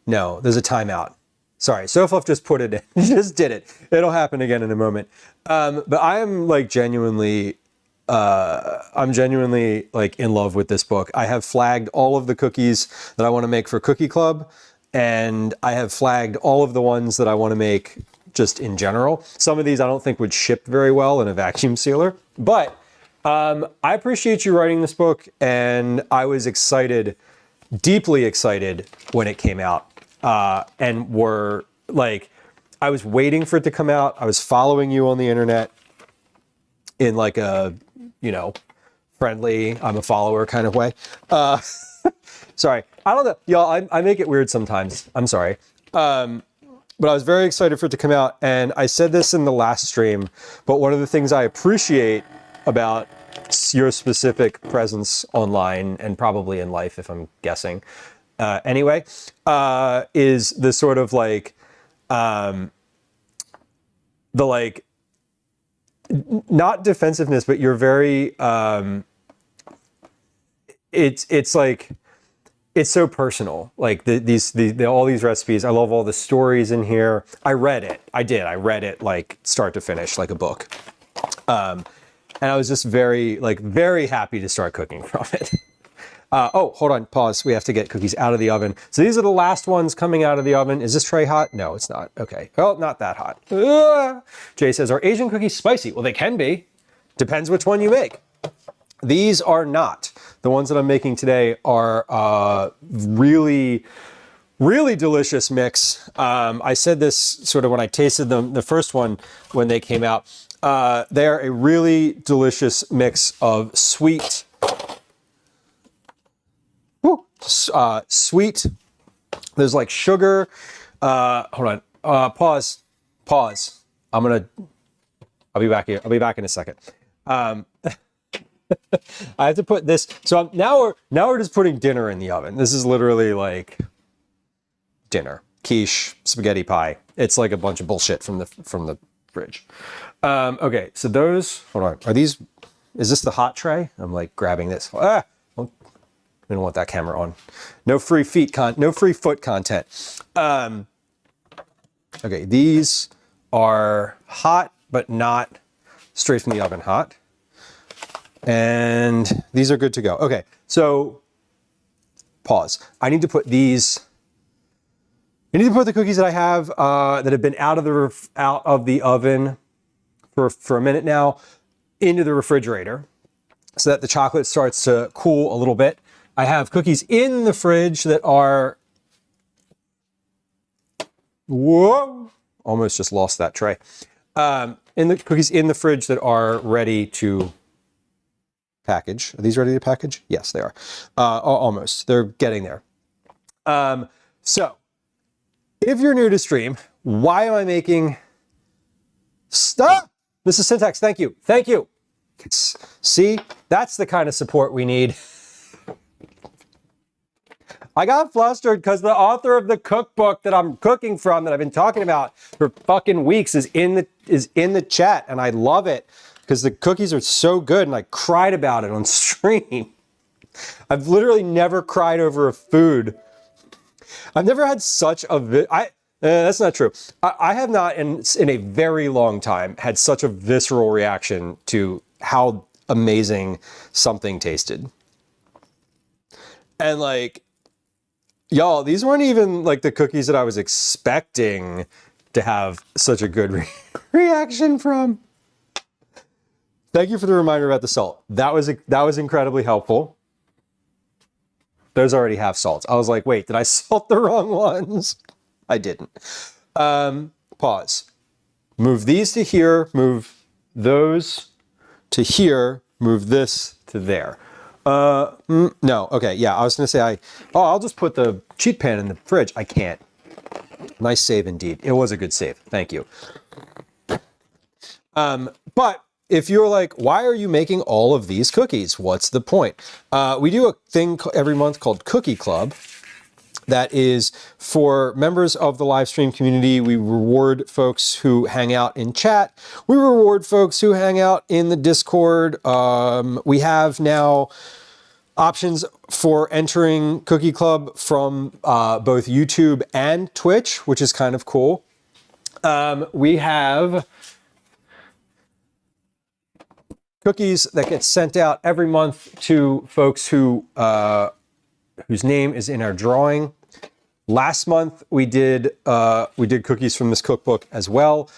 No, there's a timeout. Sorry, Sofluff just put it in. Just did it. It'll happen again in a moment. But I am like genuinely, I'm genuinely like in love with this book. I have flagged all of the cookies that I want to make for Cookie Club, and I have flagged all of the ones that I want to make just in general. Some of these I don't think would ship very well in a vacuum sealer, but I appreciate you writing this book, and I was excited, deeply excited when it came out. And were like, I was waiting for it to come out. I was following you on the internet in like a, you know, friendly, I'm a follower kind of way. Sorry, I don't know, y'all, I make it weird sometimes. I'm sorry. But I was very excited for it to come out, and I said this in the last stream, but one of the things I appreciate about your specific presence online, and probably in life if I'm guessing, anyway, is the sort of like, the like, not defensiveness, but you're very, it's like, it's so personal. Like all these recipes, I love all the stories in here. I read it. I read it like start to finish, like a book. And I was just very happy to start cooking from it. Oh, hold on, pause. We have to get cookies out of the oven. So these are the last ones coming out of the oven. Is this tray hot? No, it's not. Okay. Well, not that hot. Jay says, are Asian cookies spicy? Well, they can be. Depends which one you make. These are not. The ones that I'm making today are really, really delicious mix. I said this sort of when I tasted them, the first one when they came out. They are a really delicious mix of sweet, sweet. There's like sugar. Hold on. Pause. I'll be back here. I'll be back in a second. I have to put this. So now we're just putting dinner in the oven. This is literally like dinner, quiche, spaghetti pie. It's like a bunch of bullshit from the fridge. Okay, so those. Hold on. Are these? Is this the hot tray? I'm like grabbing this. We don't want that camera on. No free foot content. Okay, these are hot, but not straight from the oven hot. And these are good to go. Okay, so pause. I need to put the cookies that I have that have been out of the oven for a minute now into the refrigerator so that the chocolate starts to cool a little bit. I have cookies in the fridge that are, whoa, almost just lost that tray. Cookies in the fridge that are ready to package. Are these ready to package? Yes, they are. Almost. They're getting there. So, if you're new to stream, why am I making stuff? This is Syntax. Thank you. Thank you. See, that's the kind of support we need. I got flustered because the author of the cookbook that I'm cooking from, that I've been talking about for fucking weeks, is in the chat, and I love it because the cookies are so good, and I cried about it on stream. I've literally never cried over a food. I've never had such a that's not true. I have not in a very long time had such a visceral reaction to how amazing something tasted. And like, y'all, these weren't even like the cookies that I was expecting to have such a good reaction from. Thank you for the reminder about the salt. That was incredibly helpful. Those already have salt. I was like, wait, did I salt the wrong ones? I didn't. Pause. Move these to here, move those to here, move this to there. No, okay, yeah, I was gonna say I'll just put the cheat pan in the fridge. I can't. Nice save indeed. It was a good save. Thank you. But if you're like, why are you making all of these cookies? What's the point? We do a thing every month called Cookie Club. That is for members of the live stream community. We reward folks who hang out in chat. We reward folks who hang out in the Discord. We have now options for entering Cookie Club from both YouTube and Twitch, which is kind of cool. We have cookies that get sent out every month to folks who whose name is in our drawing. Last month we did cookies from this cookbook as well.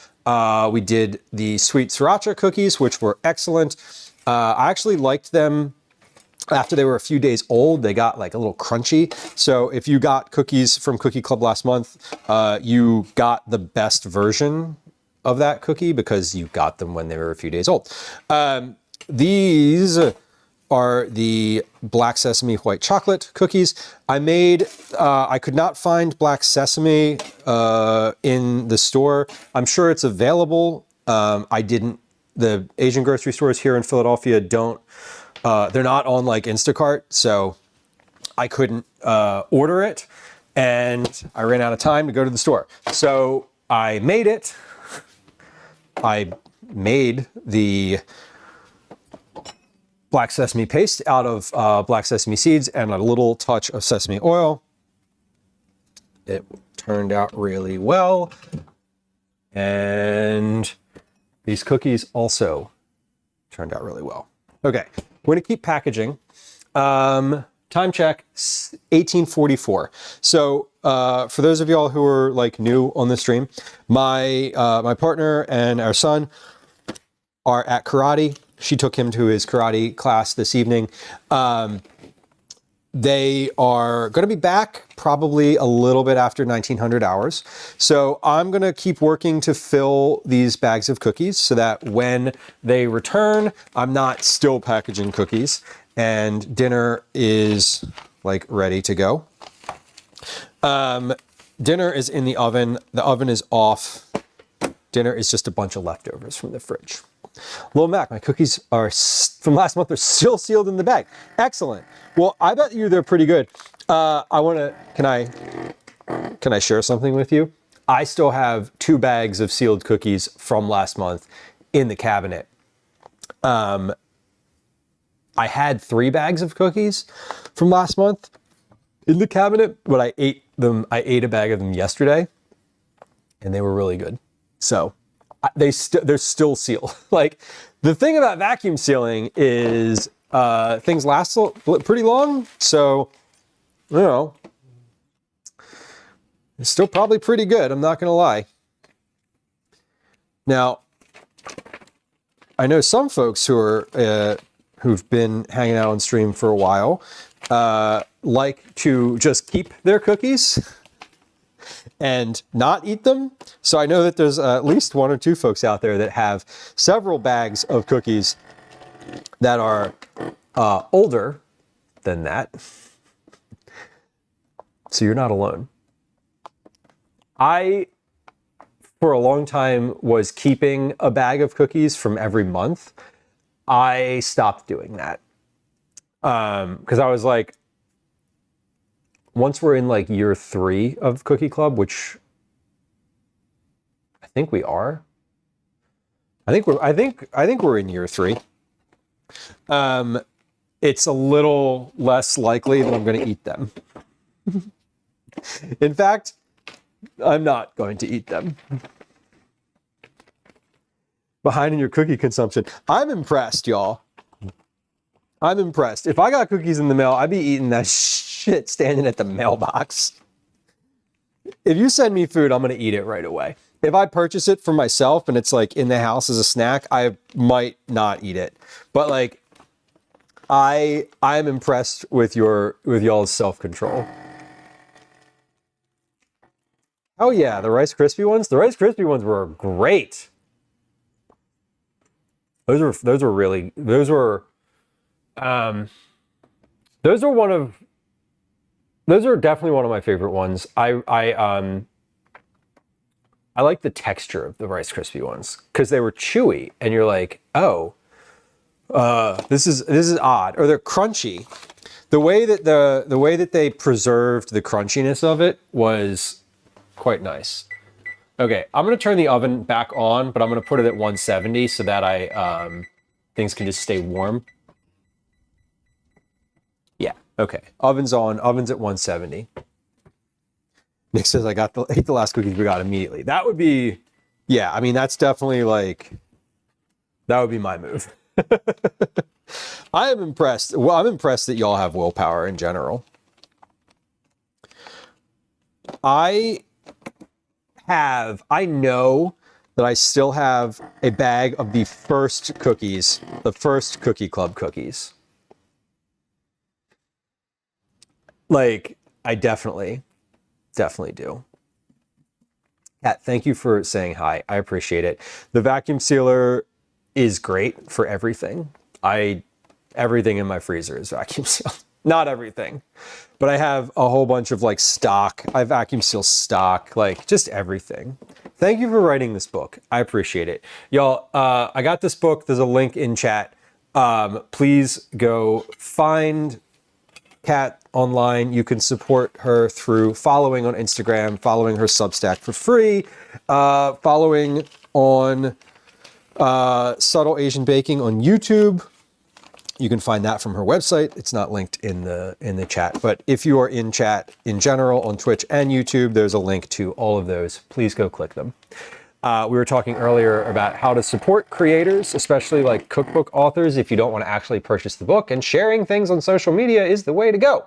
We did the sweet sriracha cookies, which were excellent. I actually liked them after they were a few days old. They got like a little crunchy. So if you got cookies from Cookie Club last month, you got the best version of that cookie because you got them when they were a few days old. These are the black sesame white chocolate cookies. I could not find black sesame in the store. I'm sure it's available. The Asian grocery stores here in Philadelphia they're not on like Instacart, so I couldn't order it, and I ran out of time to go to the store. So I made it. I made the black sesame paste out of black sesame seeds and a little touch of sesame oil. It turned out really well. And these cookies also turned out really well. Okay, we're gonna keep packaging. time check, 1844. So for those of y'all who are like new on the stream, my partner and our son are at karate. She took him to his karate class this evening. They are going to be back probably a little bit after 1900 hours. So I'm going to keep working to fill these bags of cookies so that when they return, I'm not still packaging cookies and dinner is like ready to go. Dinner is in the oven. The oven is off. Dinner is just a bunch of leftovers from the fridge. Lil Mac, my cookies are from last month are still sealed in the bag. Excellent. Well, I bet you they're pretty good. Can I share something with you? I still have 2 bags of sealed cookies from last month in the cabinet. I had 3 bags of cookies from last month in the cabinet, but I ate a bag of them yesterday and they were really good. So they're still sealed. Like the thing about vacuum sealing is things last pretty long. So, you know, it's still probably pretty good. I'm not going to lie. Now, I know some folks who are, who've been hanging out on stream for a while, like to just keep their cookies and not eat them. So I know that there's at least 1 or 2 folks out there that have several bags of cookies that are older than that. So you're not alone. I, for a long time, was keeping a bag of cookies from every month. I stopped doing that. Because I was like, once we're in like year 3 of Cookie Club, which I think we are. I think we're in year 3. It's a little less likely that I'm going to eat them. In fact, I'm not going to eat them. Behind in your cookie consumption. I'm impressed, y'all. I'm impressed. If I got cookies in the mail, I'd be eating that shit standing at the mailbox. If you send me food, I'm going to eat it right away. If I purchase it for myself and it's like in the house as a snack, I might not eat it. But like, I'm impressed with y'all's self-control. Oh yeah, the Rice Krispie ones. The Rice Krispie ones were great. Those were definitely one of my favorite ones. I like the texture of the Rice Krispie ones because they were chewy and you're like, oh, this is odd. Or they're crunchy. The way that they preserved the crunchiness of it was quite nice. Okay, I'm gonna turn the oven back on, but I'm gonna put it at 170 so that things can just stay warm. Yeah, okay. Oven's on, oven's at 170. Nick says I ate the last cookies we got immediately. That would be, yeah, I mean, that's definitely like, that would be my move. I am impressed. Well, I'm impressed that y'all have willpower in general. I know that I still have a bag of the first cookies, the first Cookie Club cookies. Like, I definitely do. Kat, thank you for saying hi. I appreciate it. The vacuum sealer is great for everything. Everything in my freezer is vacuum sealed. Not everything, but I have a whole bunch of like stock. I vacuum seal stock, like just everything. Thank you for writing this book. I appreciate it. Y'all, I got this book. There's a link in chat. Please go find Kat online. You can support her through following on Instagram, following her Substack for free, following on Subtle Asian Baking on YouTube. You can find that from her website. It's not linked in the chat, but if you are in chat in general on Twitch and YouTube, there's a link to all of those. Please go click them. We were talking earlier about how to support creators, especially like cookbook authors, if you don't want to actually purchase the book, and sharing things on social media is the way to go.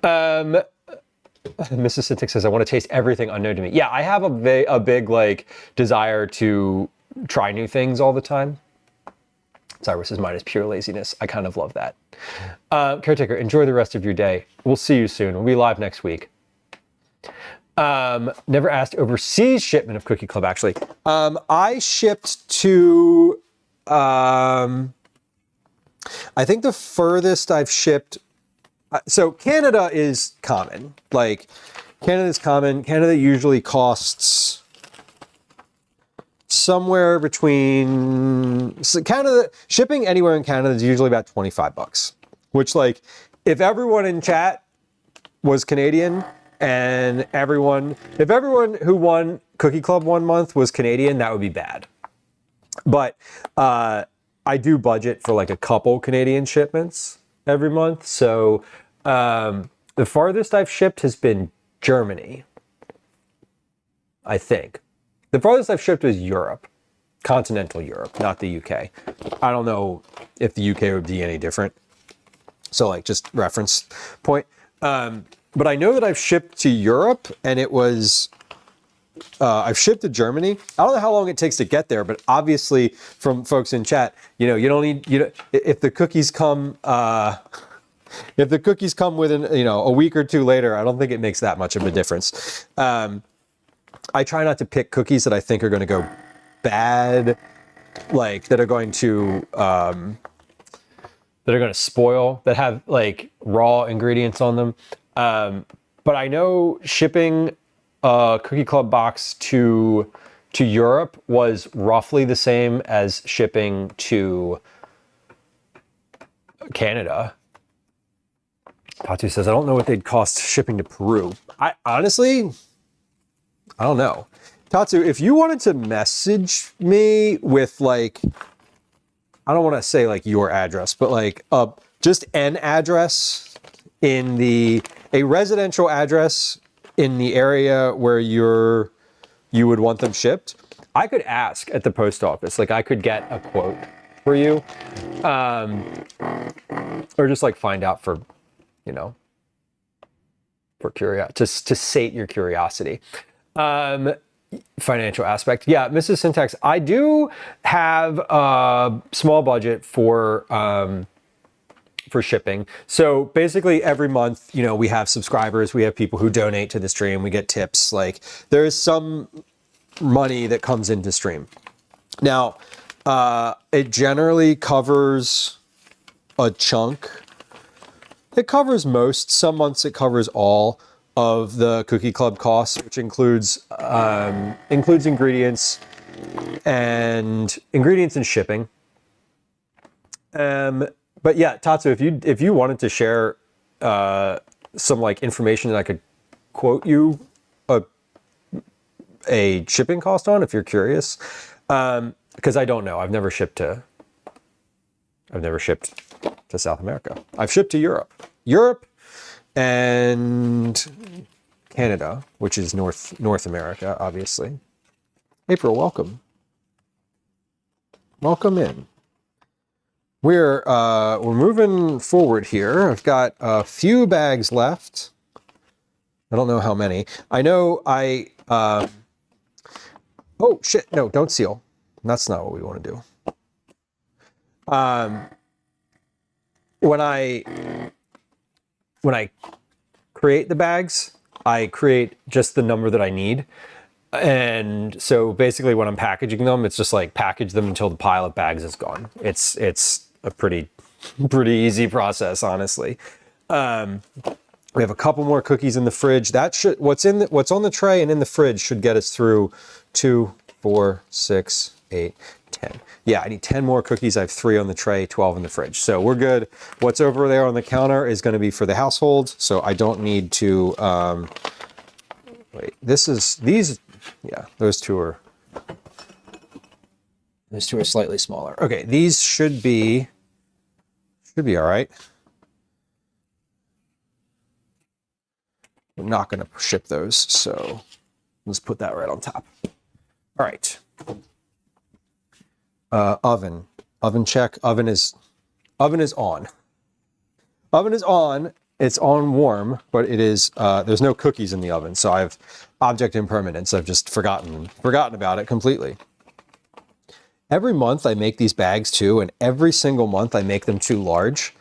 Mrs. Sintic says, I want to taste everything unknown to me. Yeah, I have a big like desire to try new things all the time. Cyrus says, mine is pure laziness. I kind of love that. Caretaker, enjoy the rest of your day. We'll see you soon. We'll be live next week. Never asked overseas shipment of Cookie Club, actually. I shipped to, I think the furthest I've shipped, so Canada is common. Like, Canada's common. Canada usually costs somewhere between, so Canada, shipping anywhere in Canada is usually about 25 bucks, which, like, if everyone in chat was Canadian and if everyone who won Cookie Club 1 month was Canadian, that would be bad. But I do budget for like a couple Canadian shipments every month. So the farthest I've shipped has been Germany, I think. The farthest I've shipped was Europe, continental Europe, not the UK. I don't know if the UK would be any different. So like just reference point. But I know that I've shipped to Europe, and it was, I've shipped to Germany. I don't know how long it takes to get there, but obviously from folks in chat, you know, you don't need, you know, if the cookies come within, you know, a week or two later, I don't think it makes that much of a difference. I try not to pick cookies that I think are going to go bad, like that are going to spoil, that have like raw ingredients on them. But I know shipping a Cookie Club box to Europe was roughly the same as shipping to Canada. Tatu says, I don't know what they'd cost shipping to Peru. I honestly, I don't know. Tatsu, if you wanted to message me with like, I don't want to say like your address, but like just an address in a residential address in the area where you would want them shipped, I could ask at the post office. Like I could get a quote for you, or just like find out for, you know, for to sate your curiosity. Financial aspect. Yeah, Mrs. Syntax, I do have a small budget for shipping. So basically every month, you know, we have subscribers, we have people who donate to the stream, we get tips. Like there is some money that comes into stream. Now, it generally covers a chunk. It covers most. Some months it covers all of the Cookie Club costs, which includes ingredients and shipping. But yeah, Tatsu, if you wanted to share some like information that I could quote you a shipping cost on, if you're curious, because I don't know. I've never shipped to South America. I've shipped to Europe and Canada, which is North America, obviously. April, welcome. Welcome in. We're moving forward here. I've got a few bags left. I don't know how many. I know oh shit, no, don't seal. That's not what we want to do. When I create the bags, I create just the number that I need. And so basically when I'm packaging them, it's just like package them until the pile of bags is gone. It's a pretty easy process, honestly. We have a couple more cookies in the fridge. That should, what's on the tray and in the fridge should get us through 2, 4, 6, 8, 10. Yeah, I need 10 more cookies. I have 3 on the tray, 12 in the fridge. So we're good. What's over there on the counter is going to be for the household. So I don't need to, wait, yeah, those two are slightly smaller. Okay, these should be all right. We're not going to ship those, so let's put that right on top. All right. Oven check. Oven is on. Oven is on. It's on warm, but it is, there's no cookies in the oven. So I have object impermanence. I've just forgotten about it completely. Every month I make these bags too, and every single month I make them too large.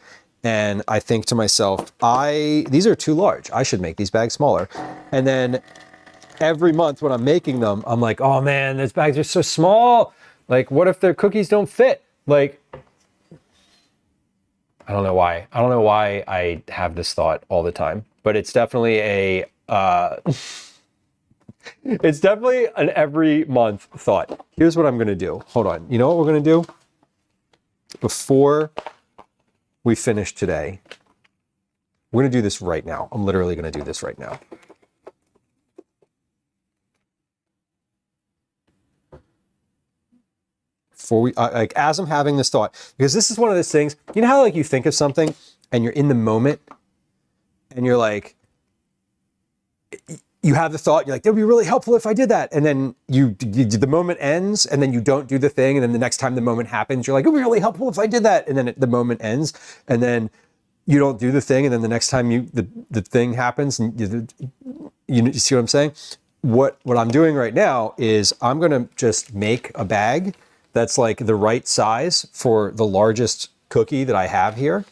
And I think to myself, these are too large. I should make these bags smaller. And then every month when I'm making them, I'm like, oh man, these bags are so small. Like, what if their cookies don't fit? Like, I don't know why. I don't know why I have this thought all the time, but it's definitely it's definitely an every month thought. Here's what I'm going to do. Hold on. You know what we're going to do? Before we finish today, we're going to do this right now. I'm literally going to do this right now. Before we, like, as I'm having this thought, because this is one of those things, you know how like you think of something and you're in the moment and you're like, you have the thought, you're like, that would be really helpful if I did that. And then the moment ends and then you don't do the thing. And then the next time the moment happens, you're like, it would be really helpful if I did that. And then the moment ends and then you don't do the thing. And then the next time the thing happens and you see what I'm saying? What I'm doing right now is I'm going to just make a bag that's like the right size for the largest cookie that I have here.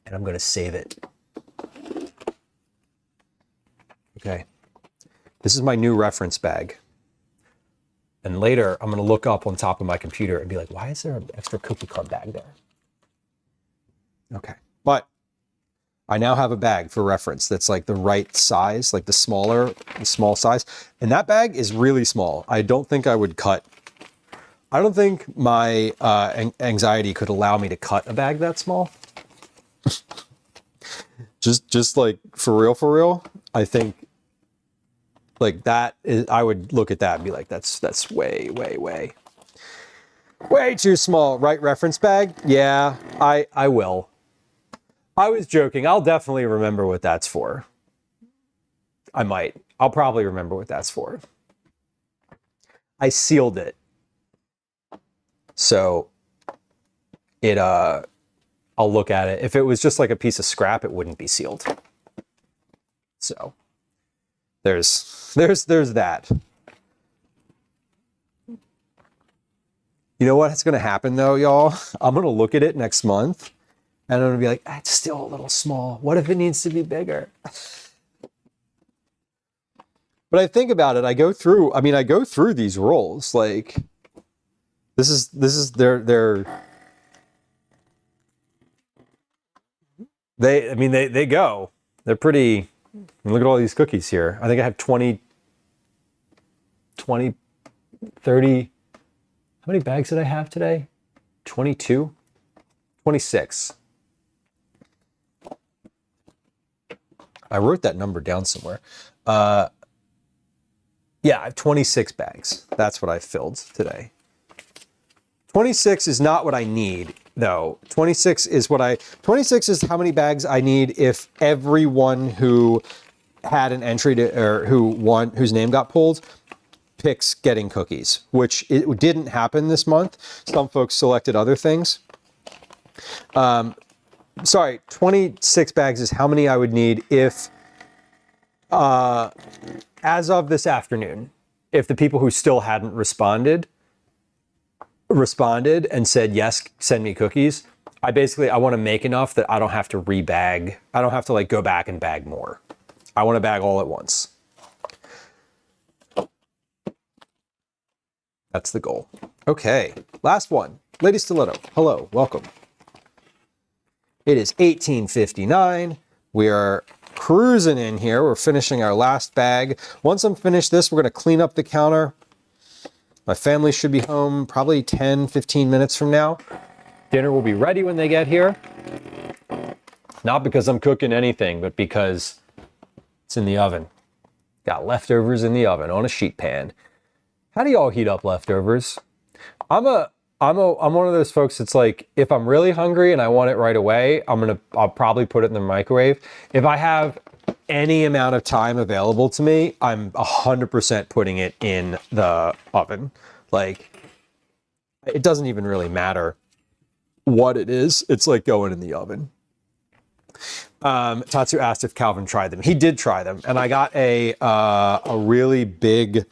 And I'm going to save it. Okay. This is my new reference bag. And later I'm going to look up on top of my computer and be like, why is there an extra cookie club bag there? Okay. But I now have a bag for reference that's like the right size, like the small size. And that bag is really small. I don't think I would cut. I don't think my anxiety could allow me to cut a bag that small. just like for real. I think like that is, I would look at that and be like, that's way too small. Right reference bag? Yeah, I will. I was joking. I'll definitely remember what that's for. I might. I'll probably remember what that's for. I sealed it. So it, I'll look at it. If it was just like a piece of scrap, it wouldn't be sealed. So there's that. You know what's going to happen though, y'all? I'm going to look at it next month. And I'm going to be like, it's still a little small. What if it needs to be bigger? But I think about it. I go through these rolls. Like, this is they go. They're pretty, look at all these cookies here. I think I have 20, 30. How many bags did I have today? 22? 26. I wrote that number down somewhere. Yeah, I have 26 bags. That's what I filled today. 26 is not what I need, though. 26 is how many bags I need if everyone who had an entry to, or whose name got pulled, picks getting cookies, which it didn't happen this month. Some folks selected other things. Sorry, 26 bags is how many I would need if, as of this afternoon, if the people who still hadn't responded and said, yes, send me cookies. I want to make enough that I don't have to rebag. I don't have to like go back and bag more. I want to bag all at once. That's the goal. Okay, last one. Lady Stiletto, hello, welcome. It is 18:59. We are cruising in here. We're finishing our last bag. Once I'm finished this, we're going to clean up the counter. My family should be home probably 10, 15 minutes from now. Dinner will be ready when they get here. Not because I'm cooking anything, but because it's in the oven. Got leftovers in the oven on a sheet pan. How do y'all heat up leftovers? I'm a I'm one of those folks that's like, if I'm really hungry and I want it right away, I'll probably put it in the microwave. If I have any amount of time available to me, I'm 100% putting it in the oven. Like, it doesn't even really matter what it is. It's like going in the oven. Tatsu asked if Calvin tried them. He did try them, and I got a really big,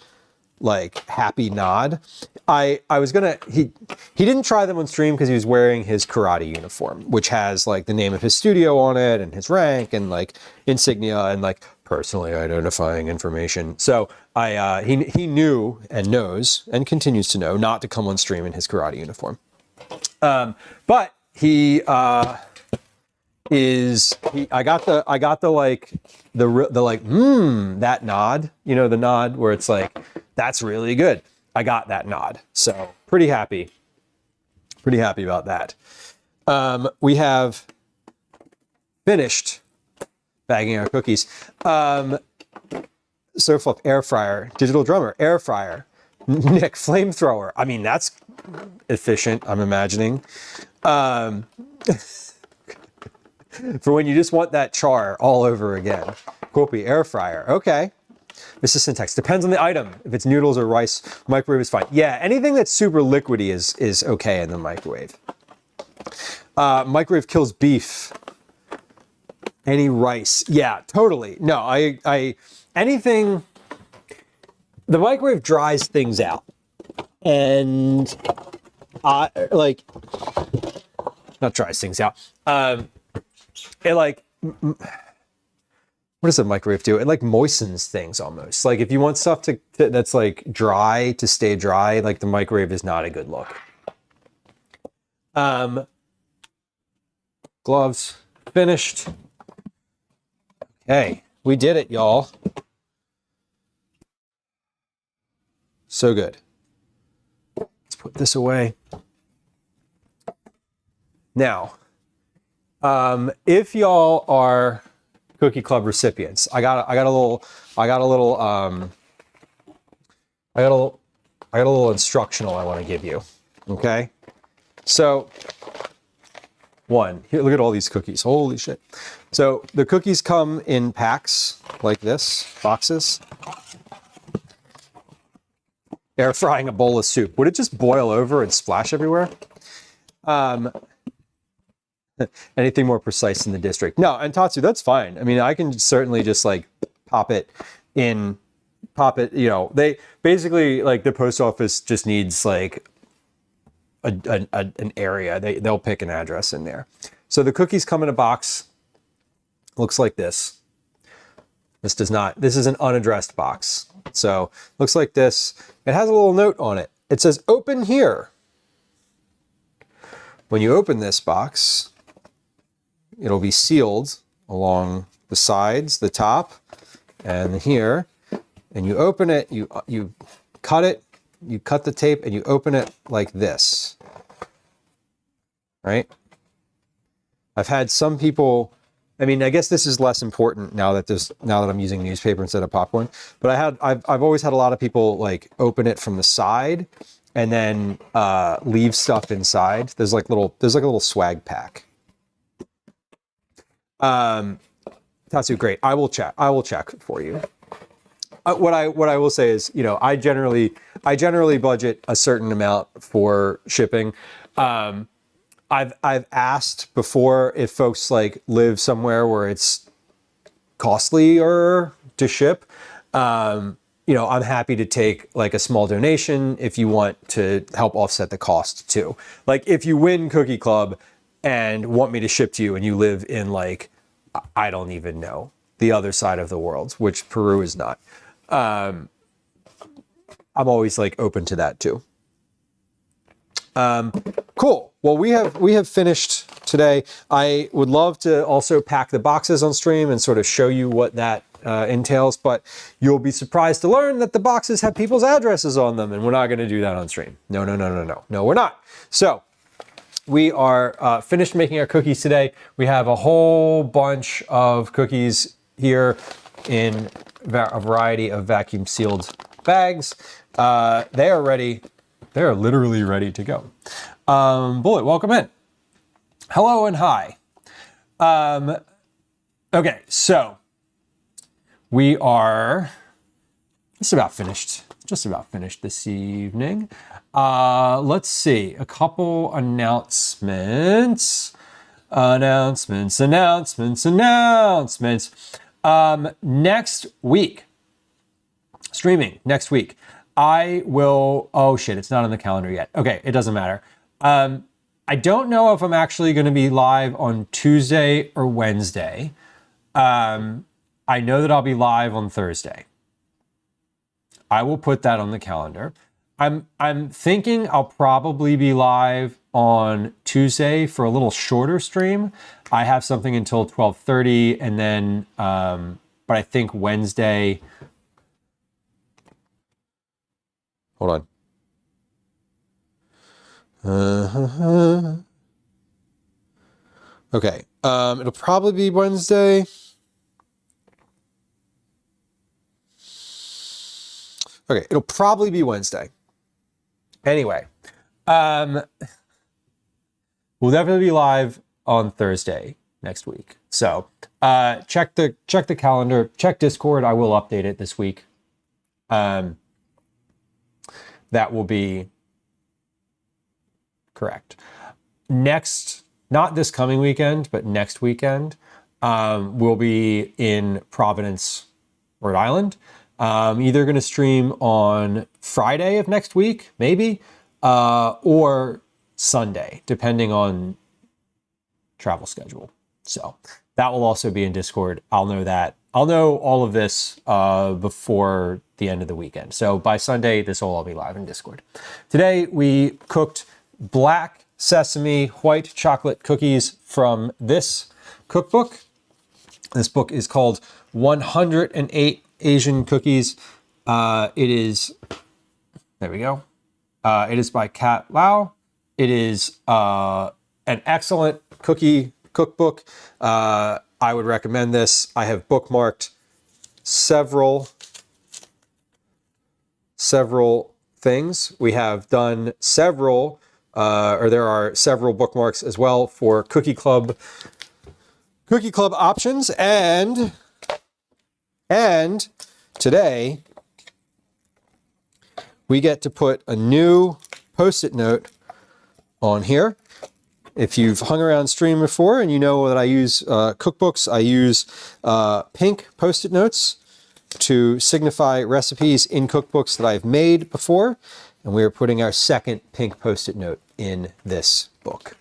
like, happy nod. I was gonna, he didn't try them on stream because he was wearing his karate uniform, which has like the name of his studio on it and his rank and like insignia and like personally identifying information. So he knew and knows and continues to know not to come on stream in his karate uniform. But I got that nod, you know, the nod where it's like, that's really good. I got that nod. So pretty happy about that. We have finished bagging our cookies. Surfluff, air fryer, digital drummer, air fryer, Nick, flamethrower. I mean, that's efficient, I'm imagining. For when you just want that char all over again. Kopi, air fryer. Okay. This is syntax. Depends on the item. If it's noodles or rice, microwave is fine. Yeah, anything that's super liquidy is okay in the microwave. Microwave kills beef. Any rice. Yeah, totally. No, I anything, the microwave dries things out. And like, not dries things out. It like, what does a microwave do? It like moistens things almost. Like if you want stuff that's like dry to stay dry, like the microwave is not a good look. Gloves finished. Okay, we did it, y'all. So good. Let's put this away. Now, if y'all are Cookie Club recipients, I got a little instructional I want to give you. Okay, so one, here, look at all these cookies. Holy shit! So the cookies come in packs like this, boxes. Air frying a bowl of soup. Would it just boil over and splash everywhere? Anything more precise in the district? No, and Tatsu, that's fine. I mean, I can certainly just like pop it, you know, they basically, like, the post office just needs like an area. They'll pick an address in there. So the cookies come in a box, looks like this. This is an unaddressed box. So looks like this. It has a little note on it. It says open here. When you open this box, it'll be sealed along the sides, the top, and here. And you open it, you cut it, you cut the tape, and you open it like this. Right? I've had some people, I mean, I guess this is less important now that I'm using newspaper instead of popcorn. But I've always had a lot of people like open it from the side and then leave stuff inside. There's like a little swag pack. Tatsu, great. I will check for you. What I will say is, you know, I generally budget a certain amount for shipping. I've asked before if folks like live somewhere where it's costlier to ship. You know, I'm happy to take like a small donation if you want to help offset the cost too. Like if you win Cookie Club and want me to ship to you and you live in like, I don't even know, the other side of the world, which Peru is not. I'm always like open to that too. Cool. Well, we have finished today. I would love to also pack the boxes on stream and sort of show you what that entails, but you'll be surprised to learn that the boxes have people's addresses on them, and we're not going to do that on stream. No, we're not. So we are finished making our cookies today. We have a whole bunch of cookies here in a variety of vacuum sealed bags. They are ready They're literally ready to go. Bullet, welcome in. Hello and hi. Okay, so we are just about finished this evening. Let's see, a couple announcements. Next week, streaming next week, I will, oh shit, it's not on the calendar yet. Okay, it doesn't matter. I don't know if I'm actually going to be live on Tuesday or Wednesday. I know that I'll be live on Thursday. I will put that on the calendar. I'm thinking I'll probably be live on Tuesday for a little shorter stream. I have something until 12:30, and then, but I think Wednesday. Hold on. Okay. It'll probably be Wednesday. Okay, it'll probably be Wednesday. Anyway, we'll definitely be live on Thursday next week. So check the calendar, check Discord. I will update it this week. That will be correct. Next, not this coming weekend, but next weekend, we'll be in Providence, Rhode Island. Either going to stream on Friday of next week, maybe, or Sunday, depending on travel schedule. So that will also be in Discord. I'll know that. I'll know all of this before the end of the weekend. So by Sunday, this will all be live in Discord. Today, we cooked black sesame white chocolate cookies from this cookbook. This book is called 108 Asian Cookies. It is, there we go. It is by Kat Lau. It is an excellent cookie cookbook. I would recommend this. I have bookmarked several things. We have done several, or there are several bookmarks as well for Cookie Club options, and today we get to put a new Post-it note on here. If you've hung around stream before and you know that I use cookbooks, I use pink Post-it notes to signify recipes in cookbooks that I've made before. And we are putting our second pink Post-it note in this book.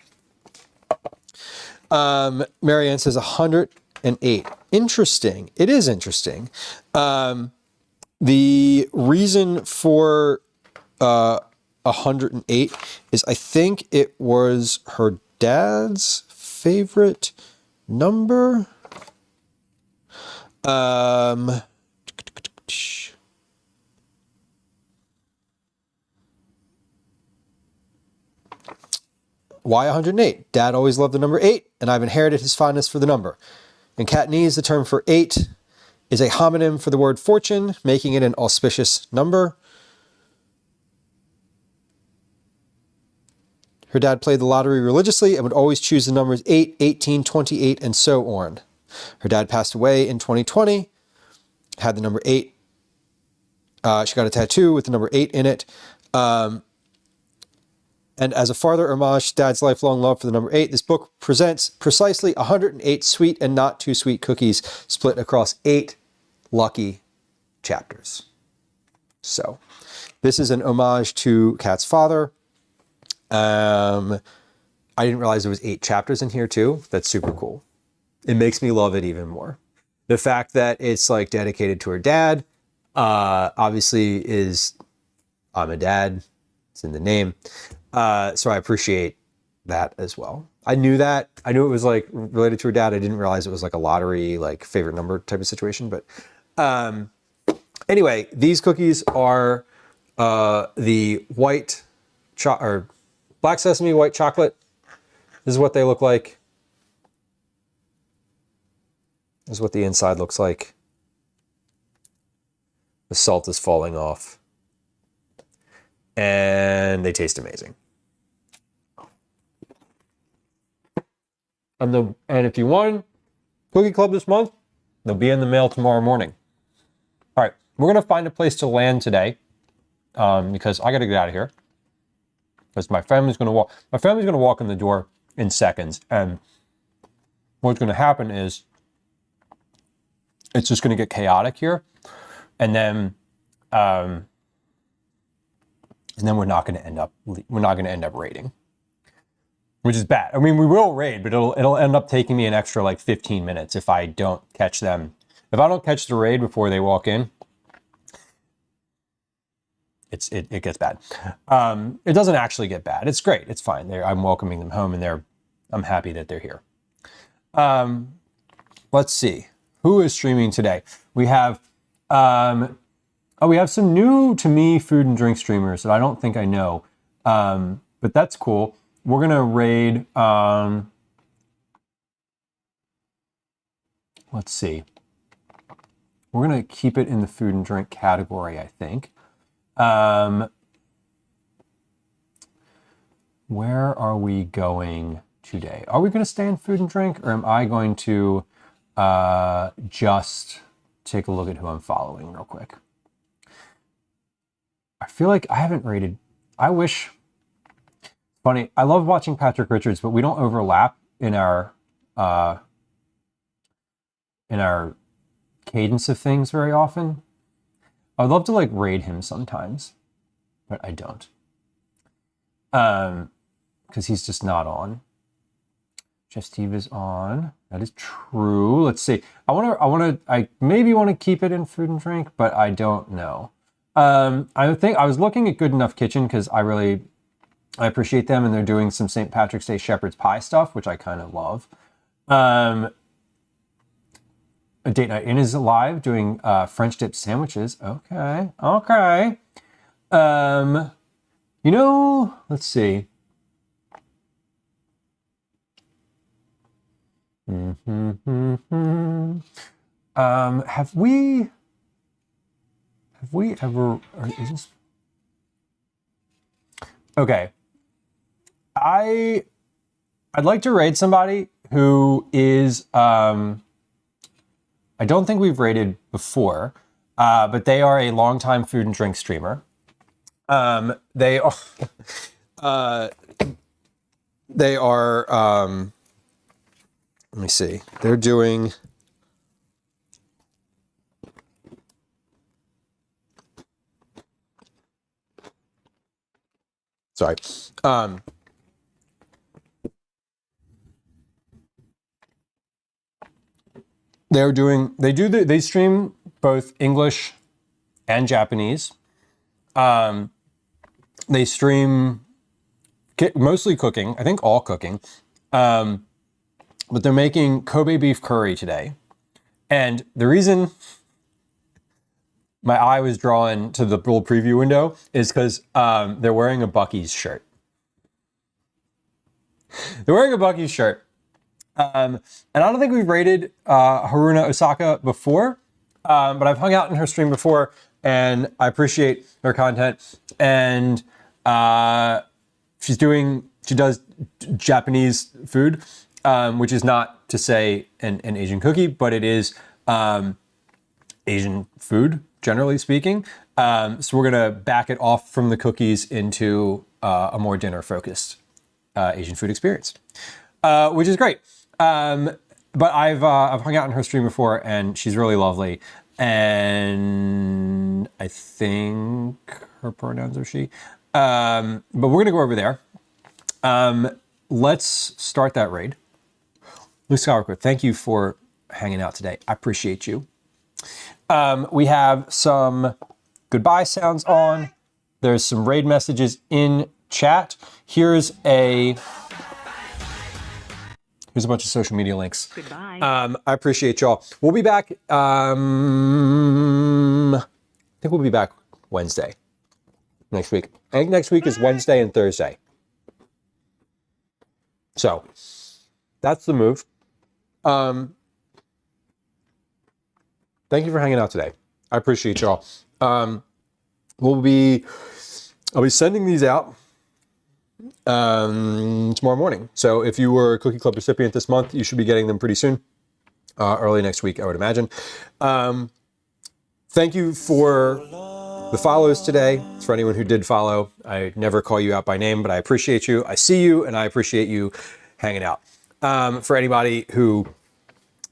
Marianne says 108. Interesting. It is interesting. The reason for 108 is I think it was her dad's favorite number. Why 108? Dad always loved the number 8, and I've inherited his fondness for the number. In Cantonese, the term for 8 is a homonym for the word fortune, making it an auspicious number. Her dad played the lottery religiously and would always choose the numbers 8, 18, 28, and so on. Her dad passed away in 2020, had the number 8. She got a tattoo with the number 8 in it. And as a farther homage to Dad's lifelong love for the number 8, this book presents precisely 108 sweet and not too sweet cookies split across 8 lucky chapters. So this is an homage to Kat's father. I didn't realize there was 8 chapters in here too. That's super cool. It makes me love it even more. The fact that it's like dedicated to her dad, obviously is, I'm a dad. It's in the name. So I appreciate that as well. I knew that. I knew it was like related to her dad. I didn't realize it was like a lottery, like favorite number type of situation. But anyway, these cookies are the white or black sesame white chocolate. This is what they look like. This is what the inside looks like. The salt is falling off. and they taste amazing. And if you won Cookie Club this month, they'll be in the mail tomorrow morning. All right, we're gonna find a place to land today because I gotta get out of here. Because my family's gonna walk. My family's gonna walk in the door in seconds, and what's gonna happen is it's just gonna get chaotic here, and then we're not gonna end up raiding, which is bad. I mean, we will raid, but it'll end up taking me an extra like 15 minutes if I don't catch them. If I don't catch the raid before they walk in, it gets bad. It doesn't actually get bad. It's great. It's fine. I'm welcoming them home, and I'm happy that they're here. Let's see who is streaming today. We have we have some new to me food and drink streamers that I don't think I know, but that's cool. We're gonna raid. Let's see. We're gonna keep it in the food and drink category, I think. Where are we going today? Are we going to stay in food and drink, or am I going to just take a look at who I'm following real quick? I feel like I haven't rated. I wish. Funny, I love watching Patrick Richards, but we don't overlap in our cadence of things very often. I'd love to like raid him sometimes, but I don't. Because he's just not on. Jeff Steve is on. That is true. Let's see. I maybe want to keep it in food and drink, but I don't know. I think I was looking at Good Enough Kitchen because I appreciate them, and they're doing some St. Patrick's Day shepherd's pie stuff, which I kind of love. A Date Night In is live doing French dip sandwiches. Okay. Let's see. Have we ever? Is this? Okay. I'd like to raid somebody who is. I don't think we've raided before, but they are a longtime food and drink streamer. They are. Let me see. They're doing. Sorry. They stream both English and Japanese. They stream mostly cooking, I think all cooking. But they're making Kobe beef curry today. And the reason my eye was drawn to the little preview window is because they're wearing a Buc-ee's shirt. They're wearing a Buc-ee's shirt. And I don't think we've rated Haruna Osaka before, but I've hung out in her stream before, and I appreciate her content. And she does Japanese food, which is not to say an Asian cookie, but it is Asian food, generally speaking. So we're gonna back it off from the cookies into a more dinner-focused Asian food experience, which is great. But I've hung out in her stream before, and she's really lovely. And I think her pronouns are she. But we're gonna go over there. Let's start that raid. Luke Skywalker, thank you for hanging out today. I appreciate you. We have some goodbye sounds on. There's some raid messages in chat. Here's a bunch of social media links. Goodbye. I appreciate y'all. We'll be back. I think we'll be back Wednesday next week. I think next week is Wednesday and Thursday. So that's the move. Thank you for hanging out today. I appreciate y'all. We'll be I'll be sending these out tomorrow morning. So if you were a Cookie Club recipient this month, you should be getting them pretty soon. Early next week, I would imagine. Thank you for the follows today. For anyone who did follow, I never call you out by name, but I appreciate you. I see you, and I appreciate you hanging out. For anybody who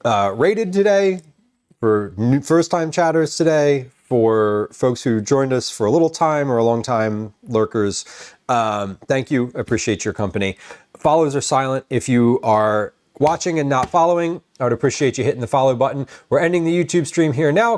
rated today, for first-time chatters today, for folks who joined us for a little time or a long time lurkers, thank you. I appreciate your company. Follows are silent. If you are watching and not following, I would appreciate you hitting the follow button. We're ending the YouTube stream here now.